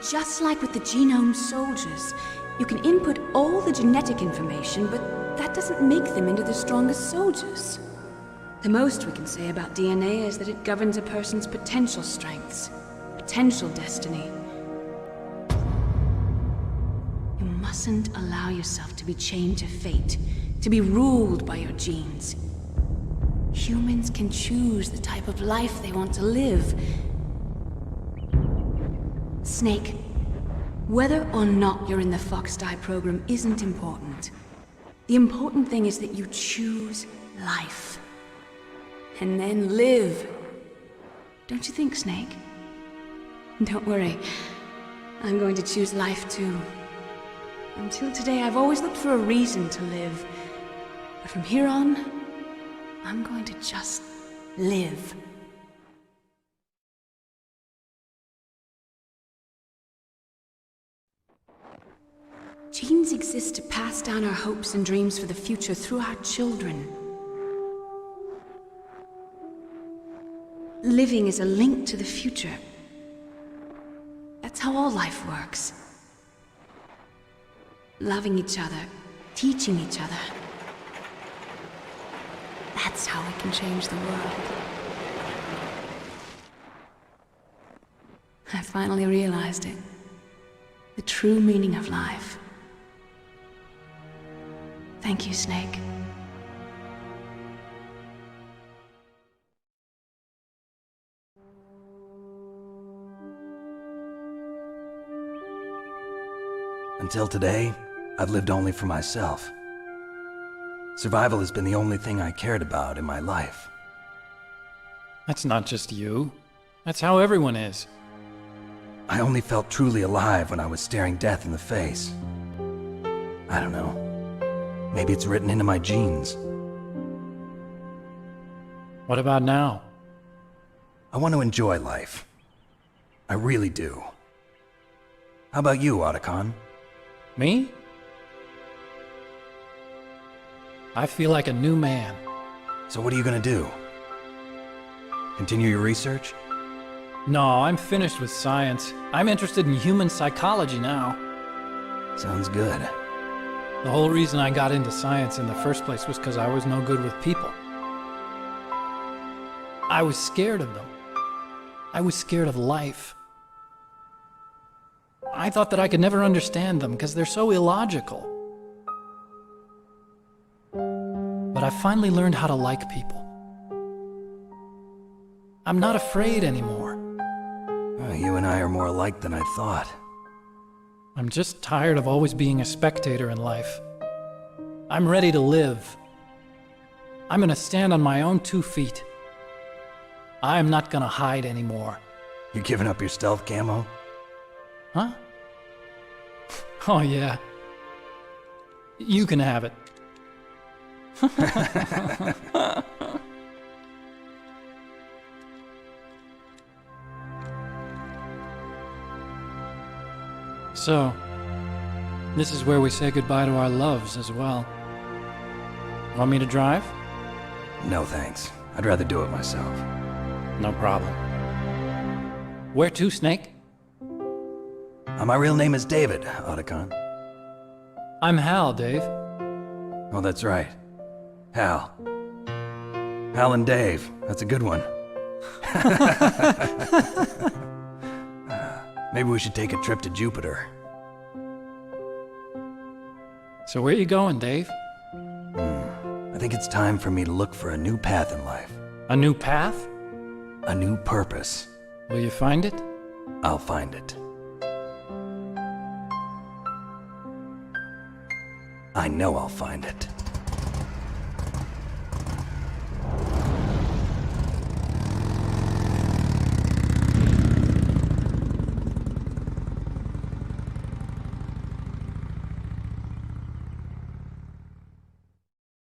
Just like with the genome soldiers, you can input all the genetic information, but that doesn't make them into the strongest soldiers. The most we can say about DNA is that it governs a person's potential strengths, potential destiny. You mustn't allow yourself to be chained to fate, to be ruled by your genes. Humans can choose the type of life they want to live. Snake, whether or not you're in the Fox-Die program isn't important. The important thing is that you choose life. And then live. Don't you think, Snake? Don't worry. I'm going to choose life too. Until today, I've always looked for a reason to live. But from here on, I'm going to just live. Genes exist to pass down our hopes and dreams for the future through our children. Living is a link to the future. That's how all life works. Loving each other, teaching each other. That's how we can change the world. I finally realized it. The true meaning of life. Thank you, Snake. Until today, I've lived only for myself. Survival has been the only thing I cared about in my life. That's not just you. That's how everyone is. I only felt truly alive when I was staring death in the face. I don't know. Maybe it's written into my genes. What about now? I want to enjoy life. I really do. How about you, Otacon? Me? I feel like a new man. So what are you gonna do? Continue your research? No, I'm finished with science. I'm interested in human psychology now. Sounds good. The whole reason I got into science in the first place was because I was no good with people. I was scared of them. I was scared of life. I thought that I could never understand them because they're so illogical. But I finally learned how to like people. I'm not afraid anymore. You and I are more alike than I thought. I'm just tired of always being a spectator in life. I'm ready to live. I'm gonna stand on my own 2 feet. I'm not gonna hide anymore. You giving up your stealth camo? Huh? Oh yeah. You can have it. So, this is where we say goodbye to our loves as well. Want me to drive? No thanks. I'd rather do it myself. No problem. Where to, Snake? My real name is David, Otacon. I'm Hal, Dave. Oh, that's right. Hal. Hal and Dave. That's a good one. Maybe we should take a trip to Jupiter. So where you going, Dave? I think it's time for me to look for a new path in life. A new path? A new purpose. Will you find it? I'll find it. I know I'll find it.